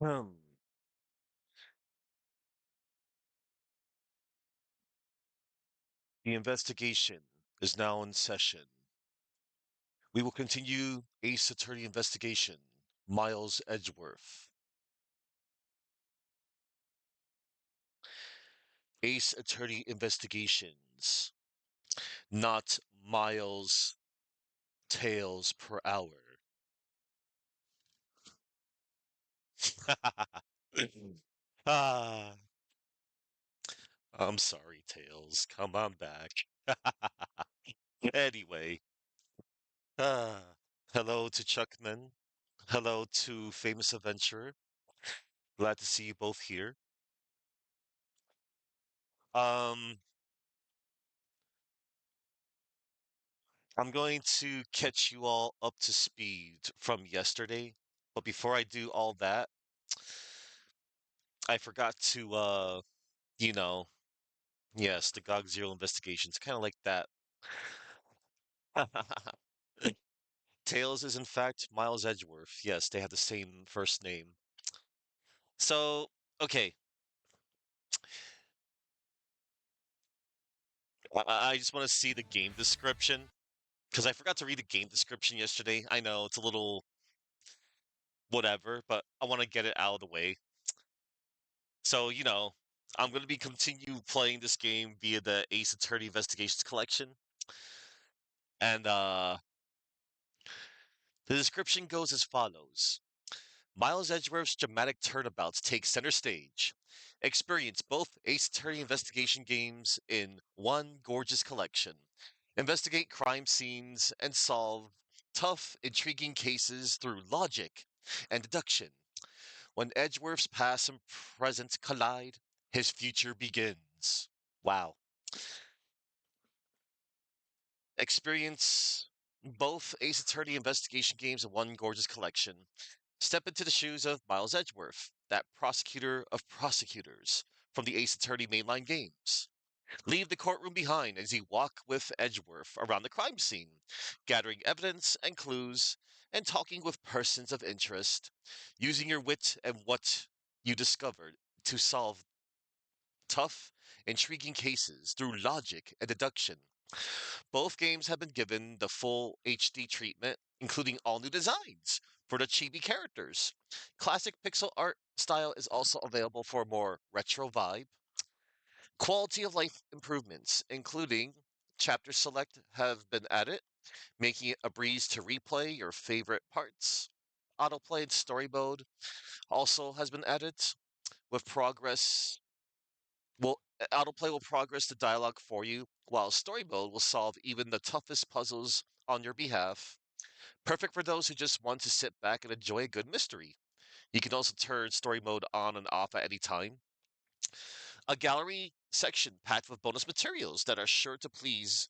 Hmm. The investigation is now in session. We will continue Ace Attorney investigation. Miles Edgeworth. Ace Attorney investigations, not miles tails per hour. ah, I'm sorry, Tails. Come on back. Anyway, ah, hello to Chuckman. Hello to Famous Adventurer. Glad to see you both here. Um, I'm going to catch you all up to speed from yesterday. But before I do all that, I forgot to, you know, yes, the GOG Zero investigations, kind of like that. Tails is in fact Miles Edgeworth. Yes, they have the same first name. So, okay, I just want to see the game description because I forgot to read the game description yesterday. I know it's a little whatever, but I want to get it out of the way. So, I'm going to be continue playing this game via the Ace Attorney Investigations collection. And the description goes as follows. Miles Edgeworth's dramatic turnabouts take center stage. Experience both Ace Attorney investigation games in one gorgeous collection. Investigate crime scenes and solve tough, intriguing cases through logic and deduction. When Edgeworth's past and present collide, his future begins. Wow. Experience both Ace Attorney investigation games in one gorgeous collection. Step into the shoes of Miles Edgeworth, that prosecutor of prosecutors from the Ace Attorney mainline games. Leave the courtroom behind as you walk with Edgeworth around the crime scene, gathering evidence and clues and talking with persons of interest, using your wit and what you discovered to solve tough, intriguing cases through logic and deduction. Both games have been given the full HD treatment, including all new designs for the chibi characters. Classic pixel art style is also available for a more retro vibe. Quality of life improvements, including chapter select, have been added, making it a breeze to replay your favorite parts. Autoplay and story mode also has been added, with progress autoplay will progress the dialogue for you, while story mode will solve even the toughest puzzles on your behalf. Perfect for those who just want to sit back and enjoy a good mystery. You can also turn story mode on and off at any time. A gallery section packed with bonus materials that are sure to please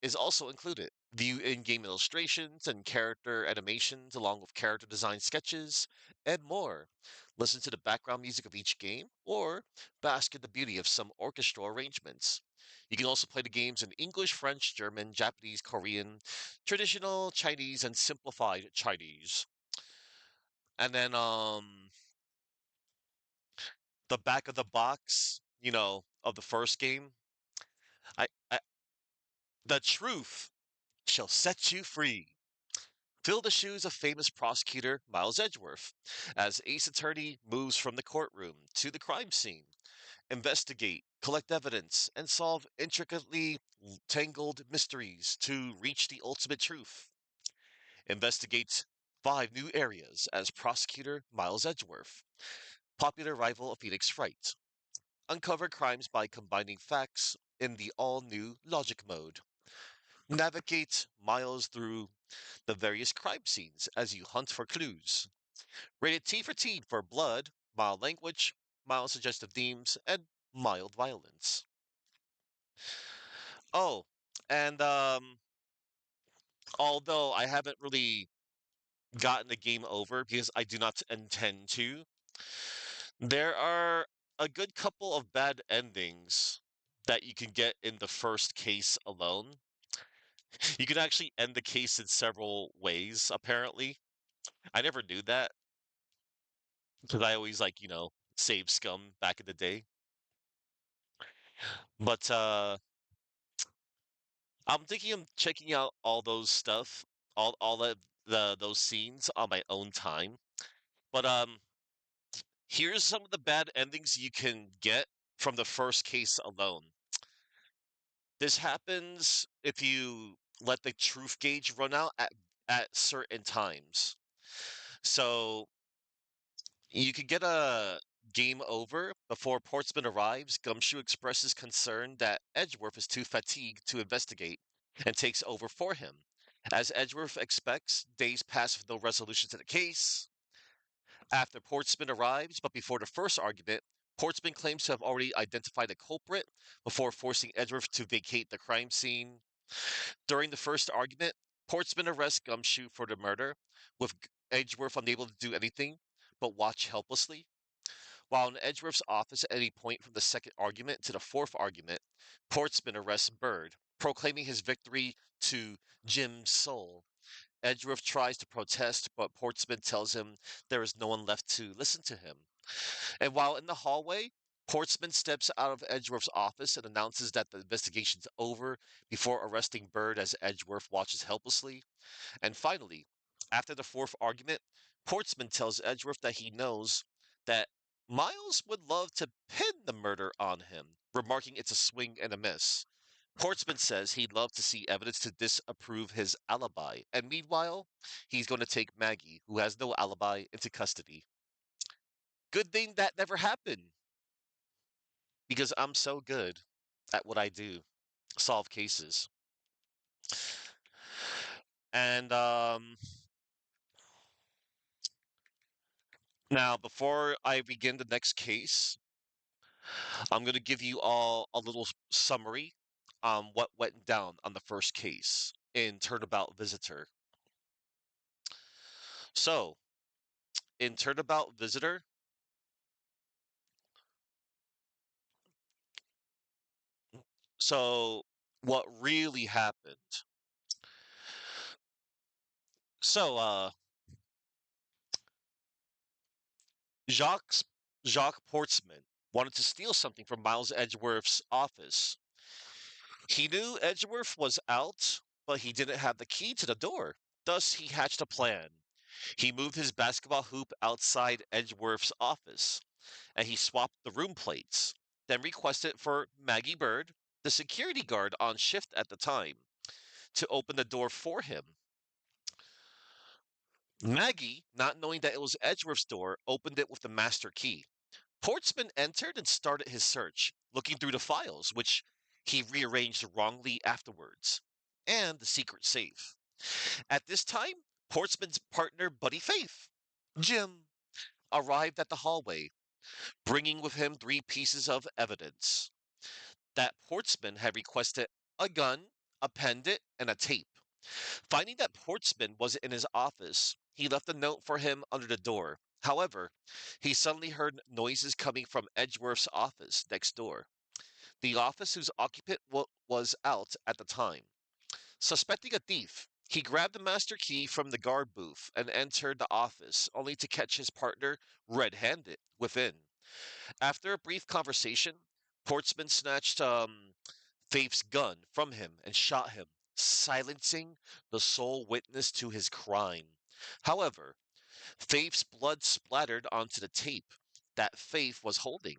is also included. View in-game illustrations and character animations along with character design sketches and more. Listen to the background music of each game or bask in the beauty of some orchestral arrangements. You can also play the games in English, French, German, Japanese, Korean, traditional Chinese, and simplified Chinese. And then the back of the box, of the first game, I the truth shall set you free. Fill the shoes of famous prosecutor Miles Edgeworth as Ace Attorney moves from the courtroom to the crime scene. Investigate, collect evidence, and solve intricately tangled mysteries to reach the ultimate truth. Investigate 5 new areas as prosecutor Miles Edgeworth, popular rival of Phoenix Wright. Uncover crimes by combining facts in the all new logic mode. Navigate Miles through the various crime scenes as you hunt for clues. Rated T for T for blood, mild language, mild suggestive themes, and mild violence. Oh, and although I haven't really gotten the game over because I do not intend to, there are a good couple of bad endings that you can get in the first case alone. You can actually end the case in several ways, apparently. I never knew that. because I always like, save scum back in the day. But I'm thinking of checking out all those stuff, all the those scenes on my own time. But here's some of the bad endings you can get from the first case alone. This happens if you let the truth gauge run out at certain times. So you could get a game over before Portsman arrives. Gumshoe expresses concern that Edgeworth is too fatigued to investigate and takes over for him. As Edgeworth expects, days pass with no resolution to the case. After Portsman arrives, but before the first argument, Portsman claims to have already identified a culprit before forcing Edgeworth to vacate the crime scene. During the first argument, Portsman arrests Gumshoe for the murder, with Edgeworth unable to do anything but watch helplessly. While in Edgeworth's office at any point from the second argument to the fourth argument, Portsman arrests Bird, proclaiming his victory to Jim's soul. Edgeworth tries to protest, but Portsman tells him there is no one left to listen to him. And while in the hallway, Portsman steps out of Edgeworth's office and announces that the investigation's over before arresting Bird as Edgeworth watches helplessly. And finally, after the fourth argument, Portsman tells Edgeworth that he knows that Miles would love to pin the murder on him, remarking it's a swing and a miss. Portsman says he'd love to see evidence to disapprove his alibi, and meanwhile, he's going to take Maggie, who has no alibi, into custody. Good thing that never happened, because I'm so good at what I do, solve cases. And now, before I begin the next case, I'm going to give you all a little summary on what went down on the first case in Turnabout Visitor. So, in Turnabout Visitor, so what really happened? So, Jacques Jacques Portsman wanted to steal something from Miles Edgeworth's office. He knew Edgeworth was out, but he didn't have the key to the door. Thus, he hatched a plan. He moved his basketball hoop outside Edgeworth's office, and he swapped the room plates, then requested for Maggie Bird, the security guard on shift at the time, to open the door for him. Maggie, not knowing that it was Edgeworth's door, opened it with the master key. Portsman entered and started his search, looking through the files, which he rearranged wrongly afterwards, and the secret safe. At this time, Portsman's partner, Buddy Faith, Jim, arrived at the hallway, bringing with him three pieces of evidence that Portsman had requested: a gun, a pendant, and a tape. Finding that Portsman was in his office, he left a note for him under the door. However, he suddenly heard noises coming from Edgeworth's office next door, the office whose occupant was out at the time. Suspecting a thief, he grabbed the master key from the guard booth and entered the office, only to catch his partner red-handed within. After a brief conversation, Portsman snatched Faith's gun from him and shot him, silencing the sole witness to his crime. However, Faith's blood splattered onto the tape that Faith was holding.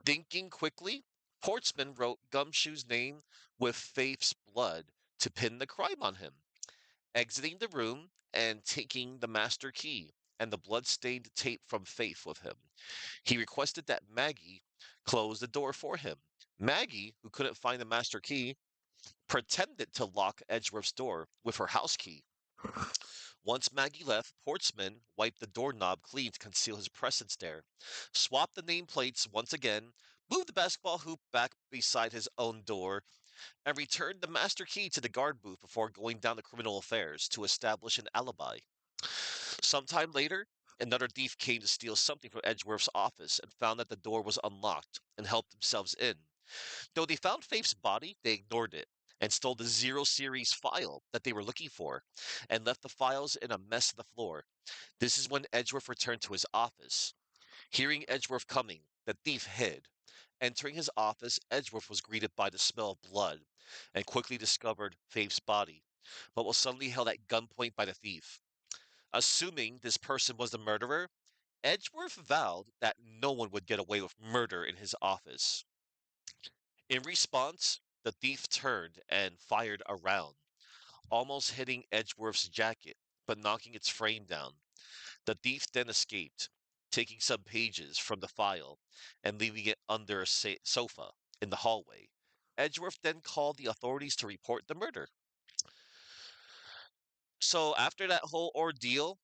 Thinking quickly, Portsman wrote Gumshoe's name with Faith's blood to pin the crime on him. Exiting the room and taking the master key and the blood-stained tape from Faith with him, he requested that Maggie close the door for him. Maggie, who couldn't find the master key, pretended to lock Edgeworth's door with her house key. Once Maggie left, Portsman wiped the doorknob clean to conceal his presence there, swapped the nameplates once again, moved the basketball hoop back beside his own door, and returned the master key to the guard booth before going down to criminal affairs to establish an alibi. Sometime later, another thief came to steal something from Edgeworth's office and found that the door was unlocked and helped themselves in. Though they found Faith's body, they ignored it and stole the Zero Series file that they were looking for and left the files in a mess on the floor. This is when Edgeworth returned to his office. Hearing Edgeworth coming, the thief hid. Entering his office, Edgeworth was greeted by the smell of blood and quickly discovered Faith's body, but was suddenly held at gunpoint by the thief. Assuming this person was the murderer, Edgeworth vowed that no one would get away with murder in his office. In response, the thief turned and fired a round, almost hitting Edgeworth's jacket, but knocking its frame down. The thief then escaped, taking some pages from the file and leaving it under a sofa in the hallway. Edgeworth then called the authorities to report the murder. So after that whole ordeal,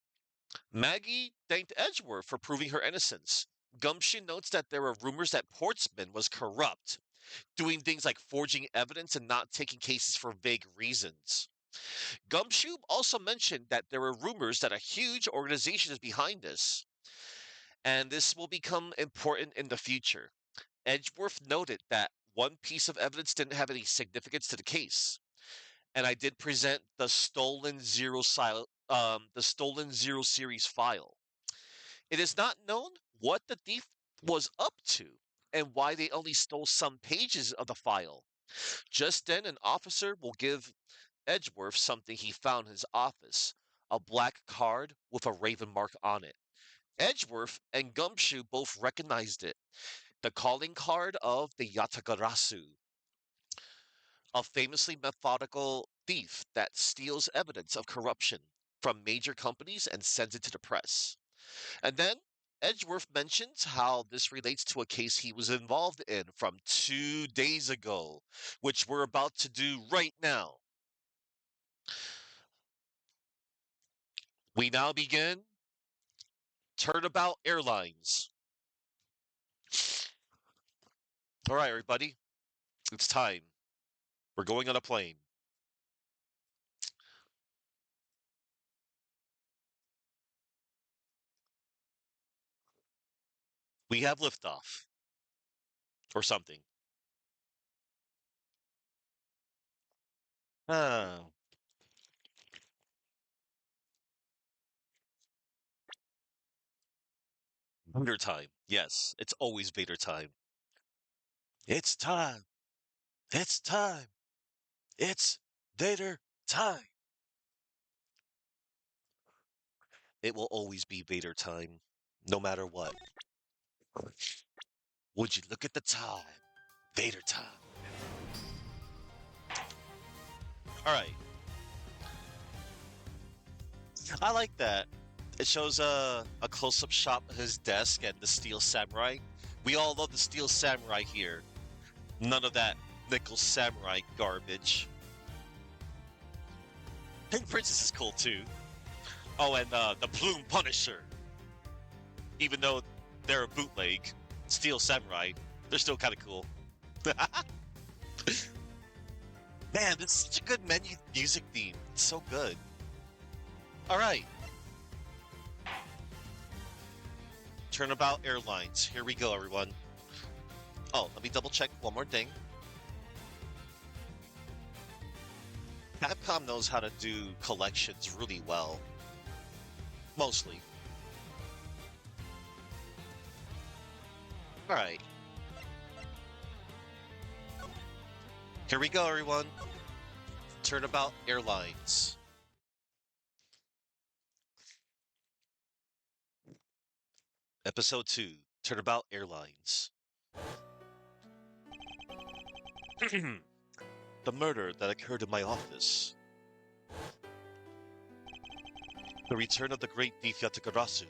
Maggie thanked Edgeworth for proving her innocence. Gumshoe notes that there were rumors that Portsman was corrupt, doing things like forging evidence and not taking cases for vague reasons. Gumshoe also mentioned that there were rumors that a huge organization is behind this, and this will become important in the future. Edgeworth noted that one piece of evidence didn't have any significance to the case, and I did present the stolen zero series file. It is not known what the thief was up to and why they only stole some pages of the file. Just then, an officer will give Edgeworth something he found in his office, a black card with a raven mark on it. Edgeworth and Gumshoe both recognized it, the calling card of the Yatagarasu, a famously methodical thief that steals evidence of corruption from major companies and sends it to the press. And then Edgeworth mentions how this relates to a case he was involved in from 2 days ago, which we're about to do right now. We now begin Turnabout Airlines. All right, everybody, it's time. We're going on a plane. We have liftoff. Or something. Ah, Vader time. Yes, it's always Vader time. It's time. It's time. It's Vader time. It will always be Vader time, no matter what. Would you look at the time? Vader time. All right. I like that. It shows a close-up shot of his desk and the Steel Samurai. We all love the Steel Samurai here. None of that Nickel Samurai garbage. Pink Princess is cool too. Oh, and the Plume Punisher. Even though they're a bootleg, Steel Samurai, they're still kind of cool. Man, this is such a good menu music theme. It's so good. All right. Turnabout Airlines. Here we go, everyone. Oh, let me double check one more thing. Capcom knows how to do collections really well. Mostly. All right. Here we go, everyone. Turnabout Airlines. Episode 2, Turnabout Airlines. The murder that occurred in my office. The return of the great thief Yatagarasu.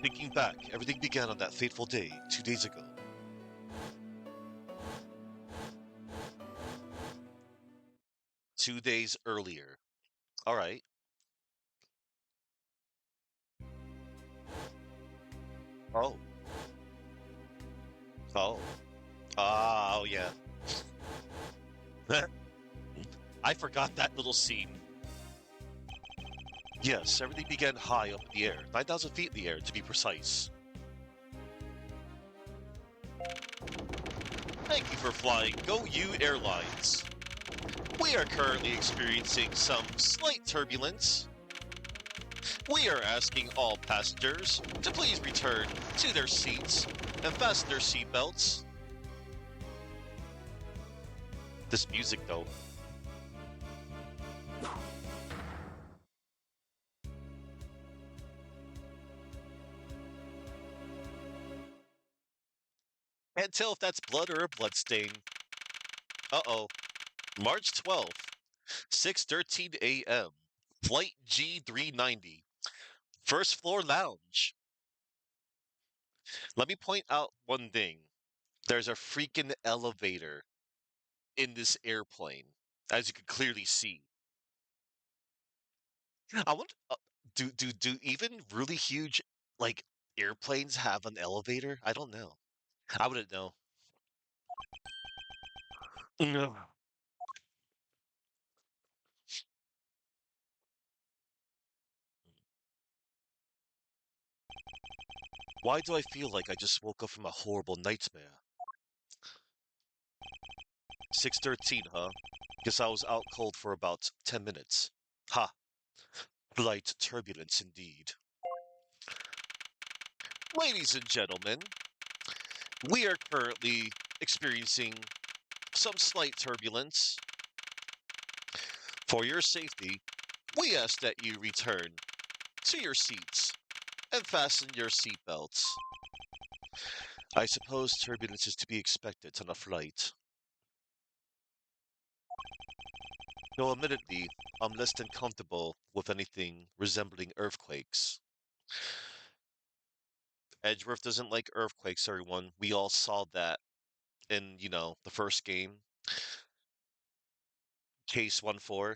Thinking back, everything began on that fateful day, 2 days ago. Two days earlier. All right. Oh. Oh. Ah, oh yeah. I forgot that little scene. Yes, everything began high up in the air, 9,000 feet in the air to be precise. Thank you for flying Go You Airlines. We are currently experiencing some slight turbulence. We are asking all passengers to please return to their seats and fasten their seatbelts. This music, though. Can't tell if that's blood or a blood stain. Uh-oh. March 12th, 6:13 a.m. Flight G390. First floor lounge. Let me point out one thing. There's a freaking elevator in this airplane, as you can clearly see. I wonder, do even really huge like airplanes have an elevator? I don't know. I wouldn't know. No. Why do I feel like I just woke up from a horrible nightmare? 6:13, huh? Guess I was out cold for about 10 minutes. Ha! Flight turbulence indeed. Ladies and gentlemen, we are currently experiencing some slight turbulence. For your safety, we ask that you return to your seats and fasten your seatbelts. I suppose turbulence is to be expected on a flight. Though admittedly, I'm less than comfortable with anything resembling earthquakes. Edgeworth doesn't like earthquakes, everyone. We all saw that in, the first game. Case 1-4.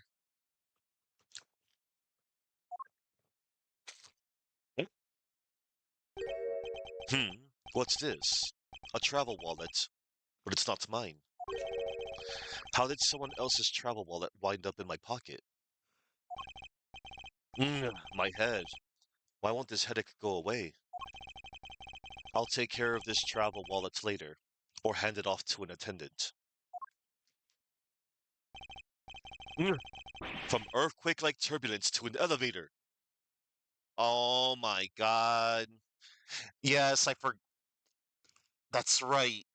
Hmm, what's this? A travel wallet, but it's not mine. How did someone else's travel wallet wind up in my pocket? My head. Why won't this headache go away? I'll take care of this travel wallet later, or hand it off to an attendant. Mm, From earthquake-like turbulence to an elevator. Oh my God. Yes, that's right.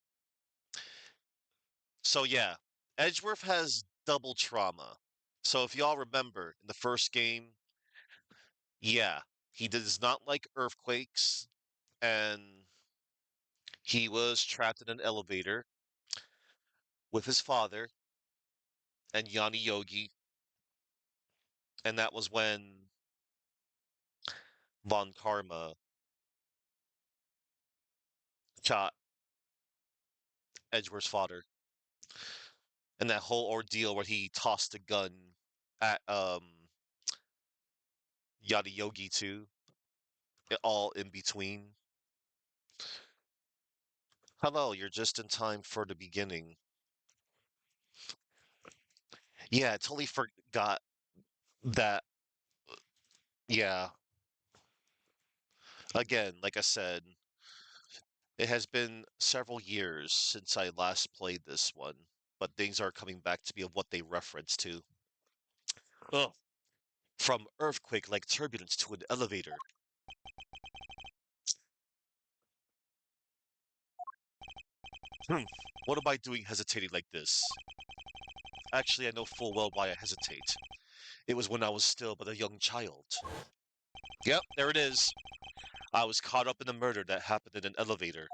So yeah, Edgeworth has double trauma. So if y'all remember in the first game, yeah, he does not like earthquakes, and he was trapped in an elevator with his father and Yanni Yogi, and that was when Von Karma shot Edgeworth's father, and that whole ordeal where he tossed a gun at Yada Yogi too, all in between. Hello, you're just in time for the beginning. Yeah, I totally forgot that. Yeah, again, like I said, it has been several years since I last played this one, but things are coming back to me of what they reference to. Ugh. From earthquake-like turbulence to an elevator. Hmm. What am I doing hesitating like this? Actually, I know full well why I hesitate. It was when I was still but a young child. Yep, there it is. I was caught up in a murder that happened in an elevator.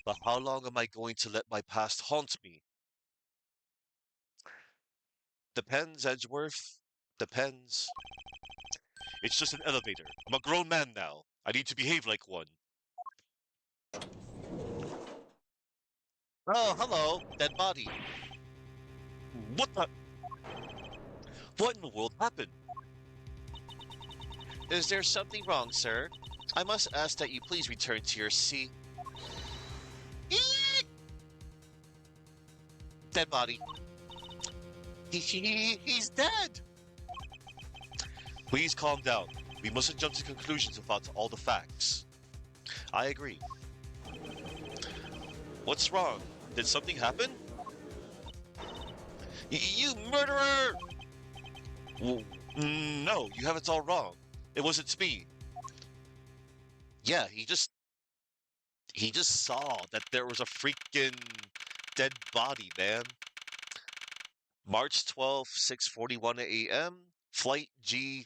But how long am I going to let my past haunt me? Depends, Edgeworth. Depends. It's just an elevator. I'm a grown man now. I need to behave like one. Oh, hello, dead body. What the? What in the world happened? Is there something wrong, sir? I must ask that you please return to your seat. Eek! Dead body. He's dead. Please calm down. We mustn't jump to conclusions without all the facts. I agree. What's wrong? Did something happen? You murderer! No, you have it all wrong. It wasn't me. Yeah, he just saw that there was a freaking dead body, man. March 12th, 6:41 a.m. Flight G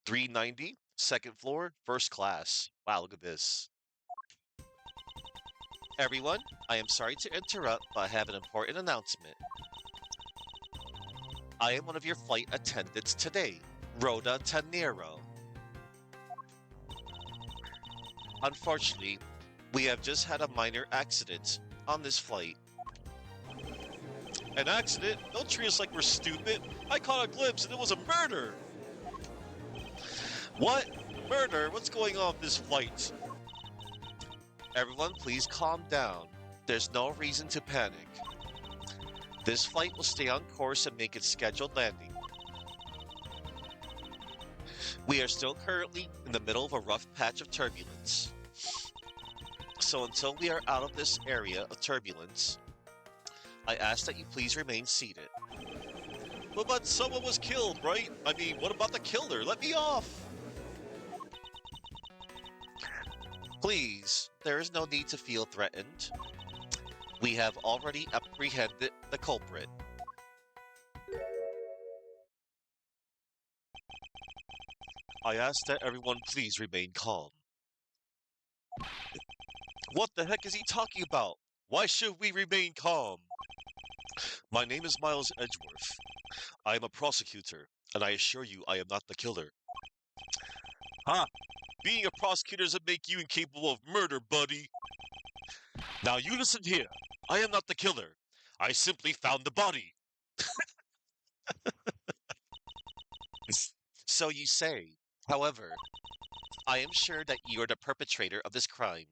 390, second floor, first class. Wow, look at this. Everyone, I am sorry to interrupt, but I have an important announcement. I am one of your flight attendants today, Rhoda Tanero. Unfortunately, we have just had a minor accident on this flight. An accident? Don't treat us like we're stupid. I caught a glimpse and it was a murder. What? Murder? What's going on with this flight? Everyone, please calm down. There's no reason to panic. This flight will stay on course and make its scheduled landing. We are still currently in the middle of a rough patch of turbulence. So until we are out of this area of turbulence, I ask that you please remain seated. But someone was killed, right? I mean, what about the killer? Let me off! Please, there is no need to feel threatened. We have already apprehended the culprit. I ask that everyone please remain calm. What the heck is he talking about? Why should we remain calm? My name is Miles Edgeworth. I am a prosecutor, and I assure you I am not the killer. Ha! Being a prosecutor doesn't make you incapable of murder, buddy. Now you listen here. I am not the killer. I simply found the body. So you say. However, I am sure that you are the perpetrator of this crime.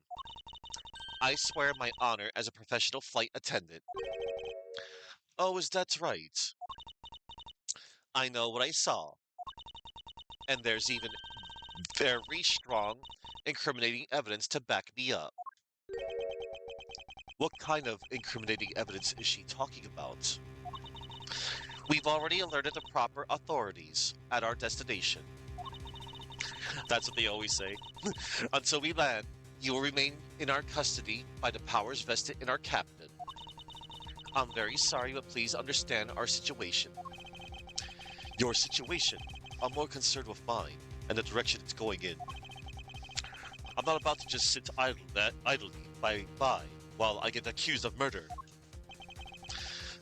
I swear my honor as a professional flight attendant. Oh, is that right? I know what I saw. And there's even very strong, incriminating evidence to back me up. What kind of incriminating evidence is she talking about? We've already alerted the proper authorities at our destination. That's what they always say. Until we land, you will remain in our custody by the powers vested in our captain. I'm very sorry, but please understand our situation. Your situation? I'm more concerned with mine and the direction it's going in. I'm not about to just sit idly by while I get accused of murder.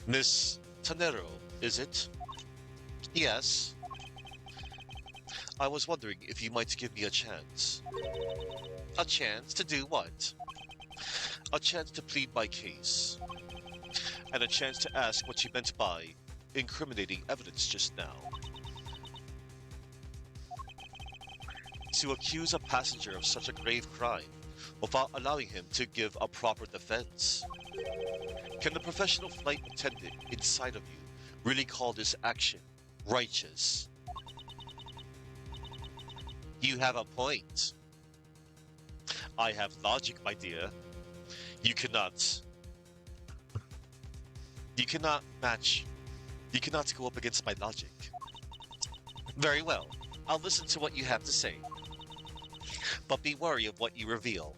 Miss Tanero, is it? Yes. I was wondering if you might give me a chance. A chance to do what? A chance to plead my case. And a chance to ask what you meant by incriminating evidence just now. To accuse a passenger of such a grave crime without allowing him to give a proper defense. Can the professional flight attendant inside of you really call this action righteous? You have a point. I have logic, my dear. You cannot match. You cannot go up against my logic. Very well. I'll listen to what you have to say. But be wary of what you reveal.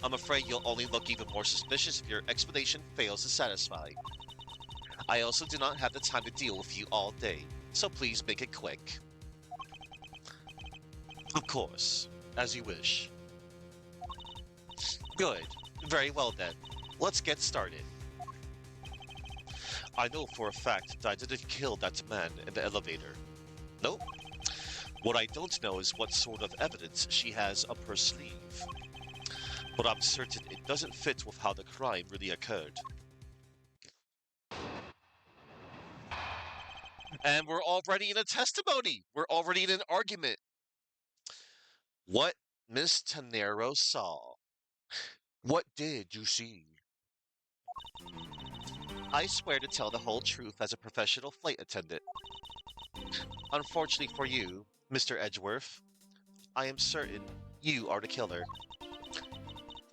I'm afraid you'll only look even more suspicious if your explanation fails to satisfy. I also do not have the time to deal with you all day, so please make it quick. Of course, as you wish. Good. Very well then. Let's get started. I know for a fact that I didn't kill that man in the elevator. Nope. What I don't know is what sort of evidence she has up her sleeve. But I'm certain it doesn't fit with how the crime really occurred. And we're already in a testimony! We're already in an argument! What Miss Tanero saw. What did you see? I swear to tell the whole truth as a professional flight attendant. Unfortunately for you, Mr. Edgeworth, I am certain you are the killer.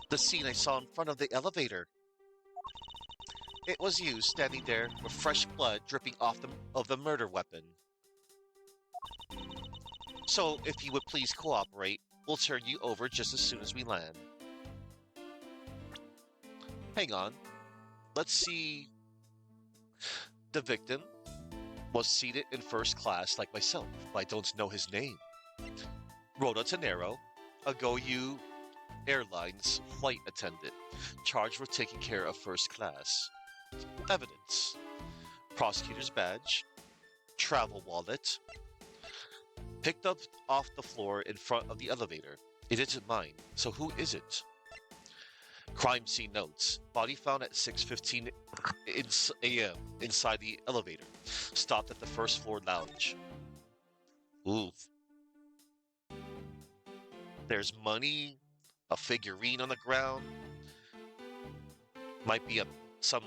The scene I saw in front of the elevator. It was you standing there with fresh blood dripping off of the murder weapon. So if you would please cooperate, we'll turn you over just as soon as we land. Hang on. Let's see. The victim was seated in first class like myself, but I don't know his name. Rhoda Tenero, a GoU Airlines flight attendant, charged with taking care of first class. Evidence: prosecutor's badge, travel wallet, picked up off the floor in front of the elevator. It isn't mine, so who is it? Crime scene notes: body found at 6:15 a.m. inside the elevator. Stopped at the first floor lounge. Ooh. There's money, a figurine on the ground. Might be some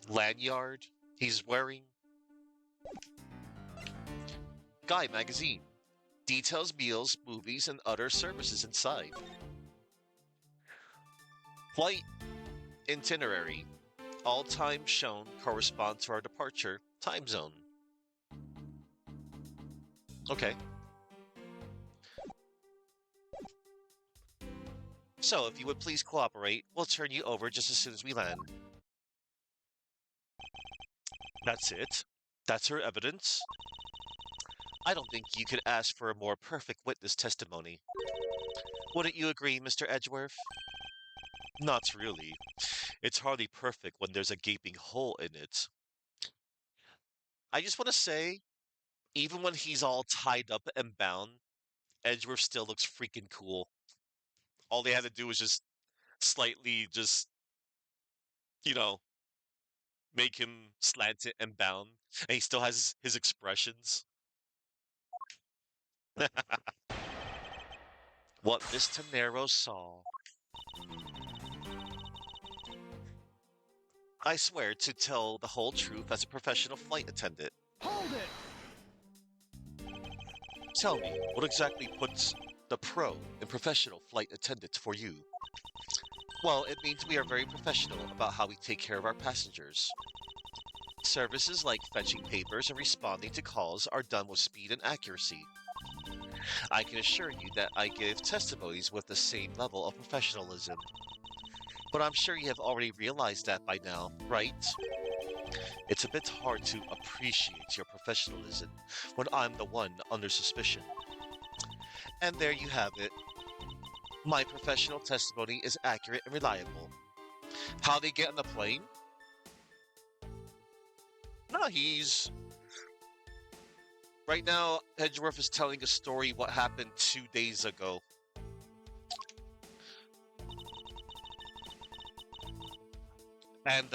lanyard he's wearing. Guy magazine. Details meals, movies, and other services inside. Flight itinerary. All times shown correspond to our departure time zone. Okay. So, if you would please cooperate, we'll turn you over just as soon as we land. That's it? That's her evidence? I don't think you could ask for a more perfect witness testimony. Wouldn't you agree, Mr. Edgeworth? Not really. It's hardly perfect when there's a gaping hole in it. I just want to say, even when he's all tied up and bound, Edgeworth still looks freaking cool. All they had to do was just slightly you know, make him slanted and bound, and he still has his expressions. What Miss Tenero saw. I swear to tell the whole truth as a professional flight attendant. Hold it! Tell me, what exactly puts the pro in professional flight attendant for you? Well, it means we are very professional about how we take care of our passengers. Services like fetching papers and responding to calls are done with speed and accuracy. I can assure you that I give testimonies with the same level of professionalism. But I'm sure you have already realized that by now, right? It's a bit hard to appreciate your professionalism when I'm the one under suspicion. And there you have it. My professional testimony is accurate and reliable. How they get on the plane? No, right now, Edgeworth is telling a story what happened 2 days ago. And,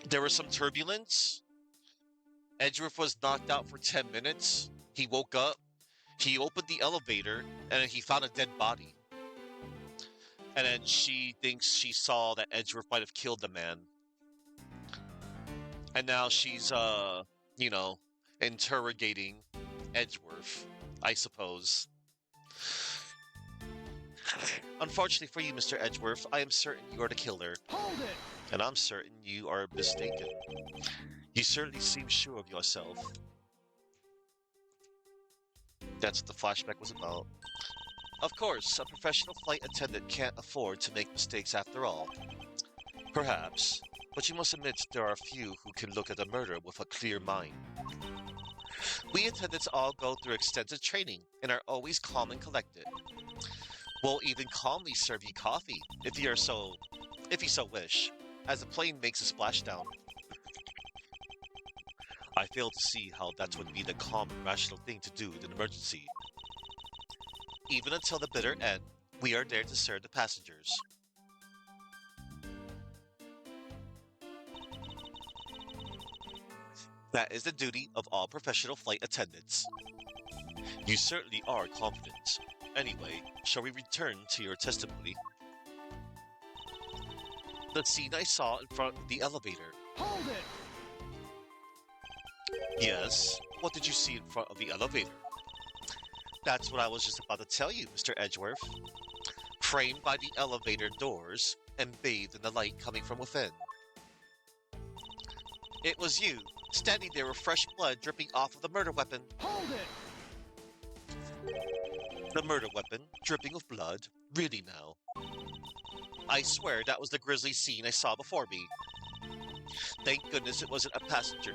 there was some turbulence. Edgeworth was knocked out for 10 minutes. He woke up. He opened the elevator, and then he found a dead body. And then she thinks she saw that Edgeworth might have killed the man. And now she's, interrogating Edgeworth, I suppose. Unfortunately for you, Mr. Edgeworth, I am certain you are the killer. Hold it! And I'm certain you are mistaken. You certainly seem sure of yourself. That's what the flashback was about. Of course, a professional flight attendant can't afford to make mistakes after all. Perhaps, but you must admit there are few who can look at a murder with a clear mind. We attendants all go through extensive training and are always calm and collected. We'll even calmly serve you coffee if you so wish, as the plane makes a splashdown. I fail to see how that would be the calm and rational thing to do in an emergency. Even until the bitter end, we are there to serve the passengers. That is the duty of all professional flight attendants. You certainly are confident. Anyway, shall we return to your testimony? The scene I saw in front of the elevator. Hold it! Yes, what did you see in front of the elevator? That's what I was just about to tell you, Mr. Edgeworth. Framed by the elevator doors and bathed in the light coming from within. It was you, standing there with fresh blood dripping off of the murder weapon. Hold it! The murder weapon, dripping with blood. Really now. I swear that was the grisly scene I saw before me. Thank goodness it wasn't a passenger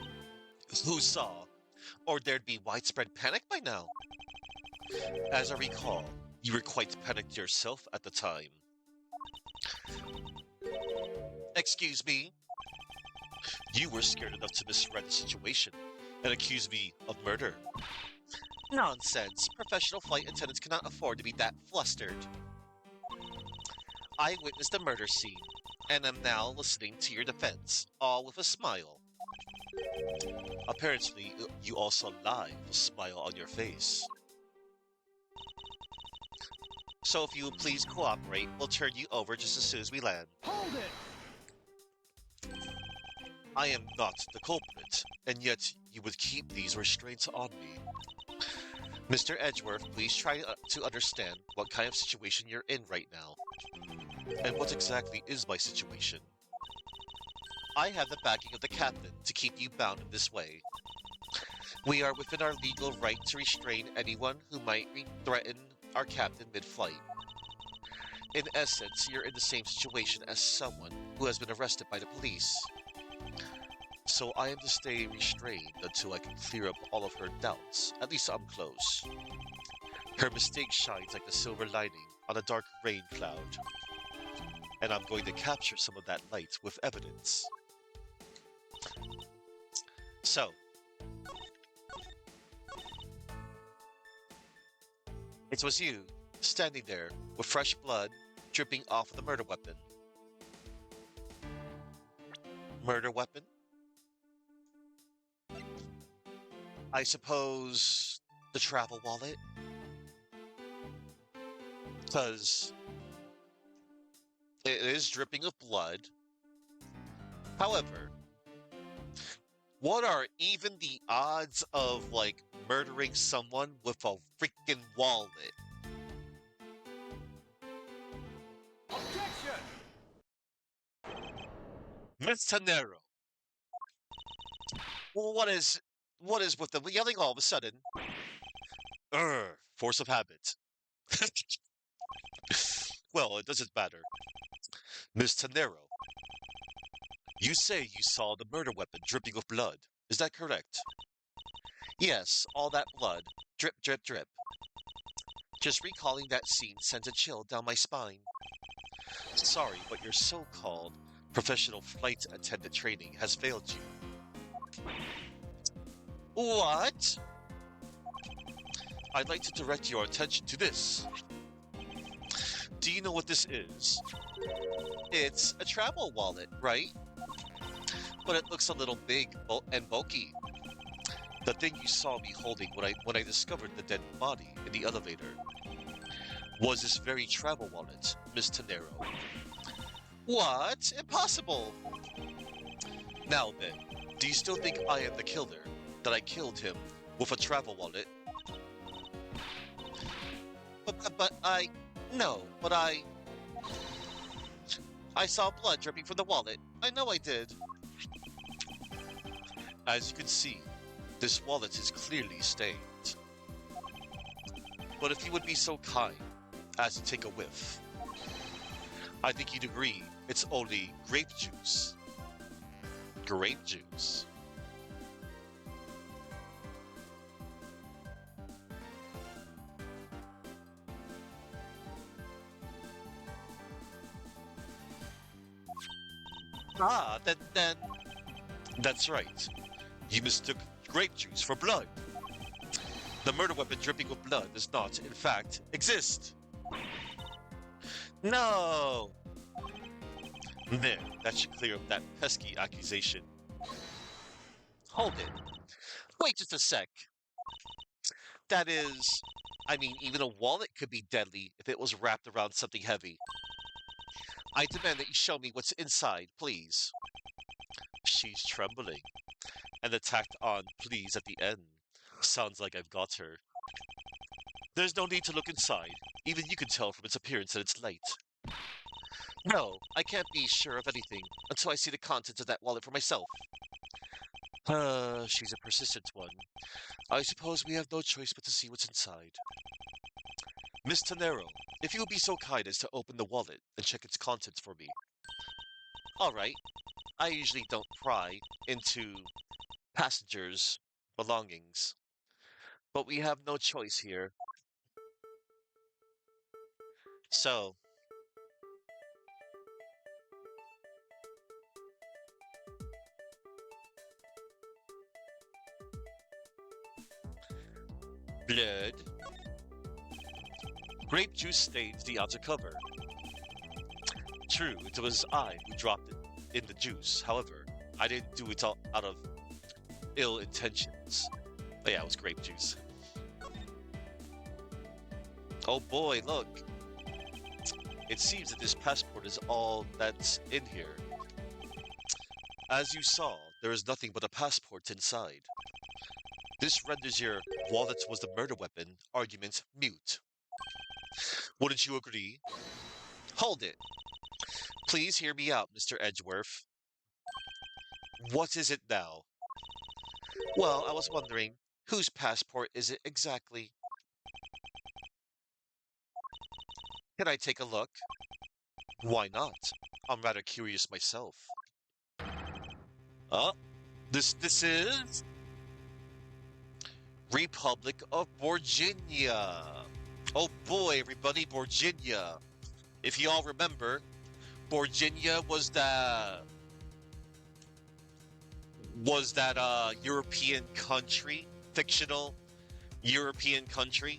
who saw, or there'd be widespread panic by now. As I recall, you were quite panicked yourself at the time. Excuse me? You were scared enough to misread the situation and accuse me of murder. Nonsense. Professional flight attendants cannot afford to be that flustered. I witnessed the murder scene, and am now listening to your defense, all with a smile. Apparently, you also lie with a smile on your face. So if you would please cooperate, we'll turn you over just as soon as we land. Hold it! I am not the culprit, and yet you would keep these restraints on me. Mr. Edgeworth, please try to understand what kind of situation you're in right now. And what exactly is my situation? I have the backing of the captain to keep you bound in this way. We are within our legal right to restrain anyone who might threaten our captain mid-flight. In essence, you're in the same situation as someone who has been arrested by the police. So I am to stay restrained until I can clear up all of her doubts. At least I'm close. Her mistake shines like the silver lining on a dark rain cloud. And I'm going to capture some of that light with evidence. So, it was you, standing there, with fresh blood dripping off of the murder weapon. Murder weapon? I suppose the travel wallet? Because it is dripping with blood. However, what are even the odds of, like, murdering someone with a freaking wallet? Objection! Miss Tanero, what is with the yelling all of a sudden? Force of habit. Well, it doesn't matter. Miss Tanero, you say you saw the murder weapon dripping with blood. Is that correct? Yes, all that blood. Drip, drip, drip. Just recalling that scene sends a chill down my spine. Sorry, but your so-called professional flight attendant training has failed you. What? I'd like to direct your attention to this. Do you know what this is? It's a travel wallet, right? But it looks a little big and bulky. The thing you saw me holding when I discovered the dead body in the elevator was this very travel wallet, Miss Tanero. What? Impossible! Now then, do you still think I am the killer? That I killed him with a travel wallet? But I saw blood dripping from the wallet. I know I did. As you can see, this wallet is clearly stained. But if you would be so kind as to take a whiff, I think you'd agree it's only grape juice. Grape juice. Then that's right. You mistook grape juice for blood. The murder weapon dripping with blood does not, in fact, exist. No! There, that should clear up that pesky accusation. Hold it. Wait just a sec. That is, I mean, even a wallet could be deadly if it was wrapped around something heavy. I demand that you show me what's inside, please. She's trembling. And the tacked on please at the end sounds like I've got her. There's no need to look inside. Even you can tell from its appearance that it's light. No, I can't be sure of anything until I see the contents of that wallet for myself. She's a persistent one. I suppose we have no choice but to see what's inside. Miss Tanero, if you would be so kind as to open the wallet and check its contents for me. All right, I usually don't pry into passengers' belongings, but we have no choice here. So, blood. Grape juice stains the outer cover. True, it was I who dropped it in the juice. However, I didn't do it all out of ill intentions. But yeah, it was grape juice. Oh boy, look. It seems that this passport is all that's in here. As you saw, there is nothing but a passport inside. This renders your wallet was the murder weapon argument mute. Wouldn't you agree? Hold it. Please hear me out, Mr. Edgeworth. What is it now? Well, I was wondering, whose passport is it exactly? Can I take a look? Why not? I'm rather curious myself. Uh, this is Republic of Virginia. Oh boy, everybody, Virginia. If you all remember, Virginia was that European country, fictional European country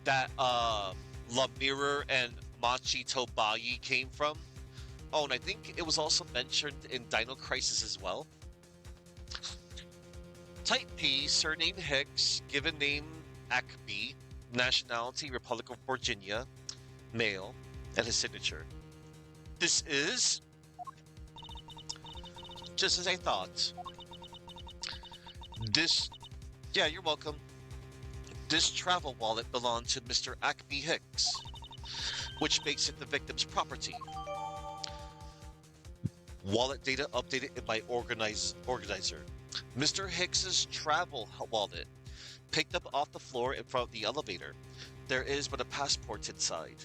that Lamira and Machi Tobayi came from. Oh, and I think it was also mentioned in Dino Crisis as well. Type P, surname Hicks, given name Acme, nationality Republic of Virginia, male, and his signature. This is just as I thought. This, yeah, you're welcome. This travel wallet belonged to Mr. Acme Hicks, which makes it the victim's property. Wallet data updated in my organizer. Mr. Hicks's travel wallet, picked up off the floor in front of the elevator. There is but a passport inside.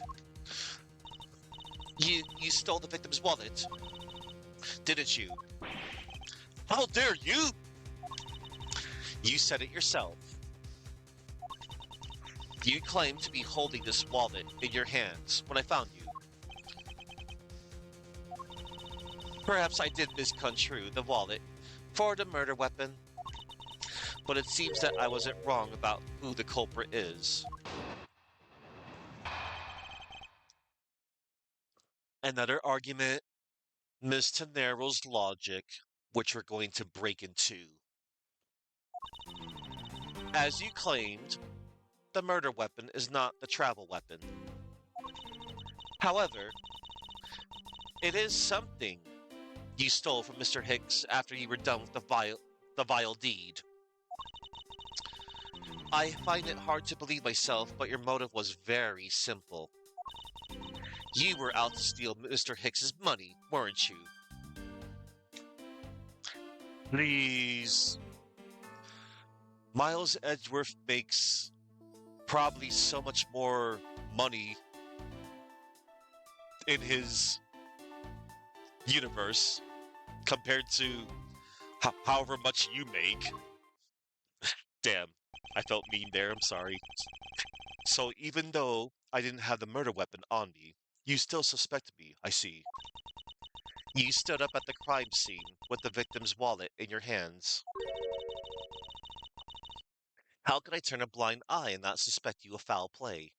You stole the victim's wallet, didn't you? How dare you? You said it yourself. You claimed to be holding this wallet in your hands when I found you. Perhaps I did misconstrue the wallet for the murder weapon, but it seems that I wasn't wrong about who the culprit is. Another argument, Ms. Tenero's logic, which we're going to break into. As you claimed, the murder weapon is not the travel weapon. However, it is something you stole from Mr. Hicks after you were done with the vile deed. I find it hard to believe myself, but your motive was very simple. You were out to steal Mr. Hicks's money, weren't you? Please. Miles Edgeworth makes probably so much more money in his universe compared to however much you make. Damn, I felt mean there, I'm sorry. So even though I didn't have the murder weapon on me, you still suspect me, I see. You stood up at the crime scene with the victim's wallet in your hands. How could I turn a blind eye and not suspect you of foul play?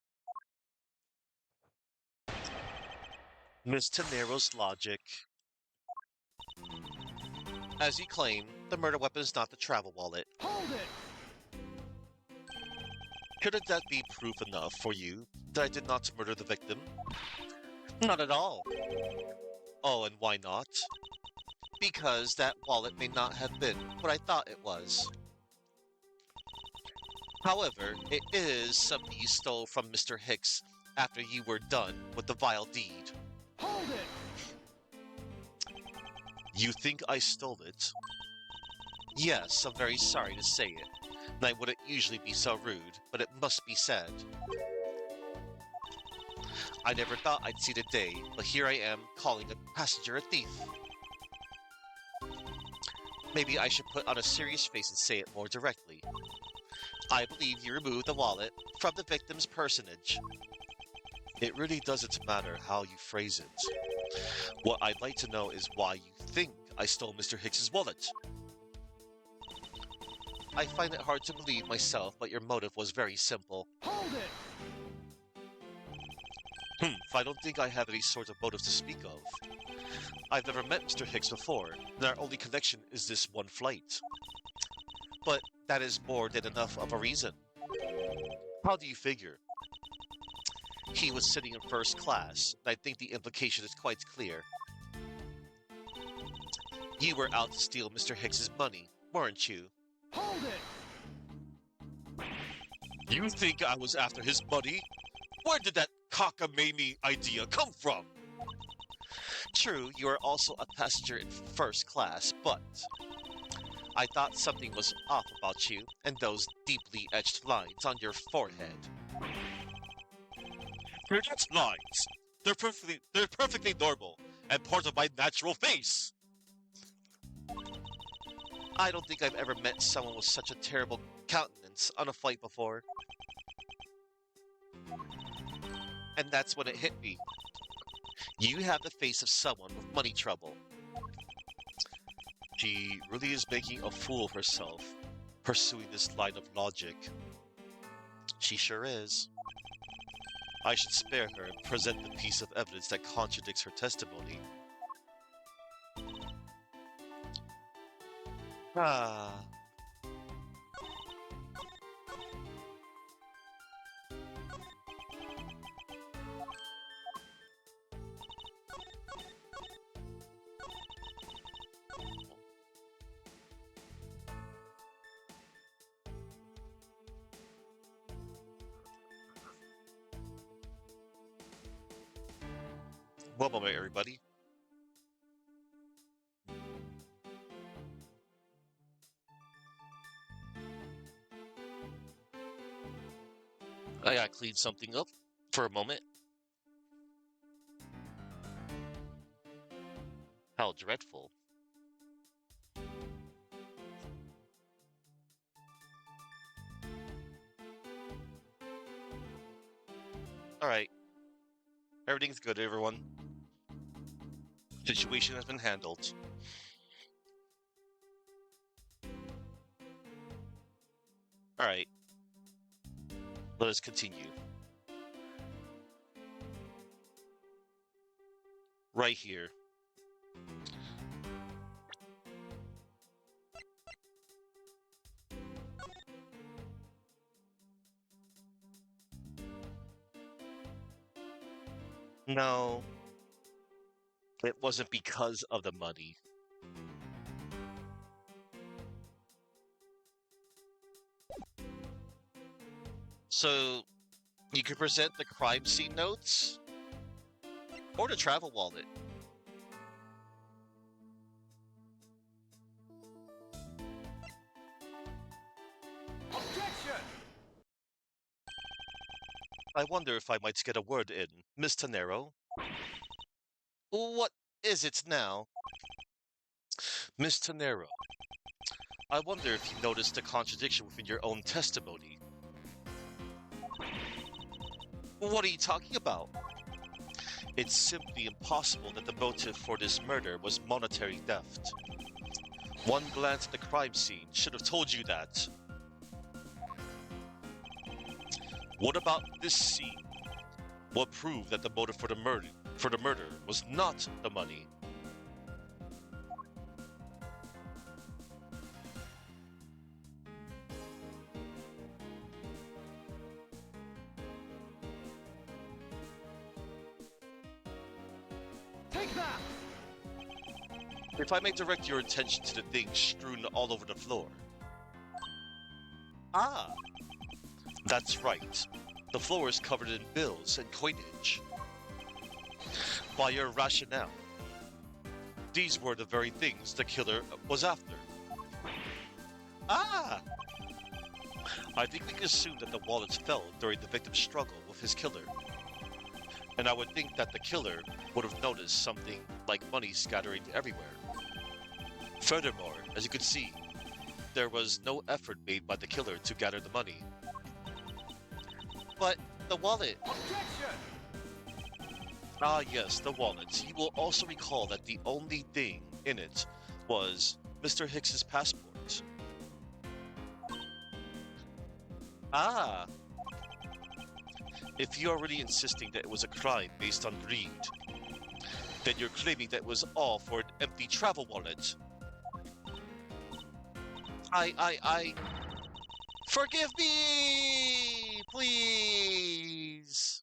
Miss Tenero's logic. As you claim, the murder weapon is not the travel wallet. Hold it! Couldn't that be proof enough for you that I did not murder the victim? Not at all. Oh, and why not? Because that wallet may not have been what I thought it was. However, it is something you stole from Mr. Hicks after you were done with the vile deed. Hold it! You think I stole it? Yes, I'm very sorry to say it, and I wouldn't usually be so rude, but it must be said. I never thought I'd see the day, but here I am calling a passenger a thief. Maybe I should put on a serious face and say it more directly. I believe you removed the wallet from the victim's personage. It really doesn't matter how you phrase it. What I'd like to know is why you think I stole Mr. Hicks's wallet. I find it hard to believe myself, but your motive was very simple. Hold it! I don't think I have any sort of motive to speak of. I've never met Mr. Hicks before, and our only connection is this one flight. But that is more than enough of a reason. How do you figure? He was sitting in first class, and I think the implication is quite clear. You were out to steal Mr. Hicks's money, weren't you? Hold it! You think I was after his money? Where did that cockamamie idea come from? True, you are also a passenger in first class, but I thought something was off about you and those deeply etched lines on your forehead. They're not lines. They're perfectly normal and part of my natural face. I don't think I've ever met someone with such a terrible countenance on a flight before. And that's when it hit me. You have the face of someone with money trouble. She really is making a fool of herself, pursuing this line of logic. She sure is. I should spare her and present the piece of evidence that contradicts her testimony. Ah. One moment, everybody. I gotta clean something up for a moment. How dreadful. Alright. Everything's good, everyone. Situation has been handled. Alright. Let us continue. Right here. No, it wasn't because of the money. So, you could present the crime scene notes or the travel wallet. Objection! I wonder if I might get a word in, Miss Tanero. What is it now? Miss Tanero, I wonder if you noticed a contradiction within your own testimony. What are you talking about? It's simply impossible that the motive for this murder was monetary theft. One glance at the crime scene should have told you that. What about this scene? What proved that the motive for the murder was not the money? Take that! If I may direct your attention to the things strewn all over the floor. Ah, that's right. The floor is covered in bills and coinage. By your rationale, these were the very things the killer was after. Ah! I think we can assume that the wallets fell during the victim's struggle with his killer. and I would think that the killer would have noticed something like money scattering everywhere. Furthermore, as you could see, there was no effort made by the killer to gather the money. But the wallet. Objection! Ah, yes, the wallet. You will also recall that the only thing in it was Mr. Hicks's passport. Ah, if you're already insisting that it was a crime based on greed, then you're claiming that it was all for an empty travel wallet. I. Forgive me! Please!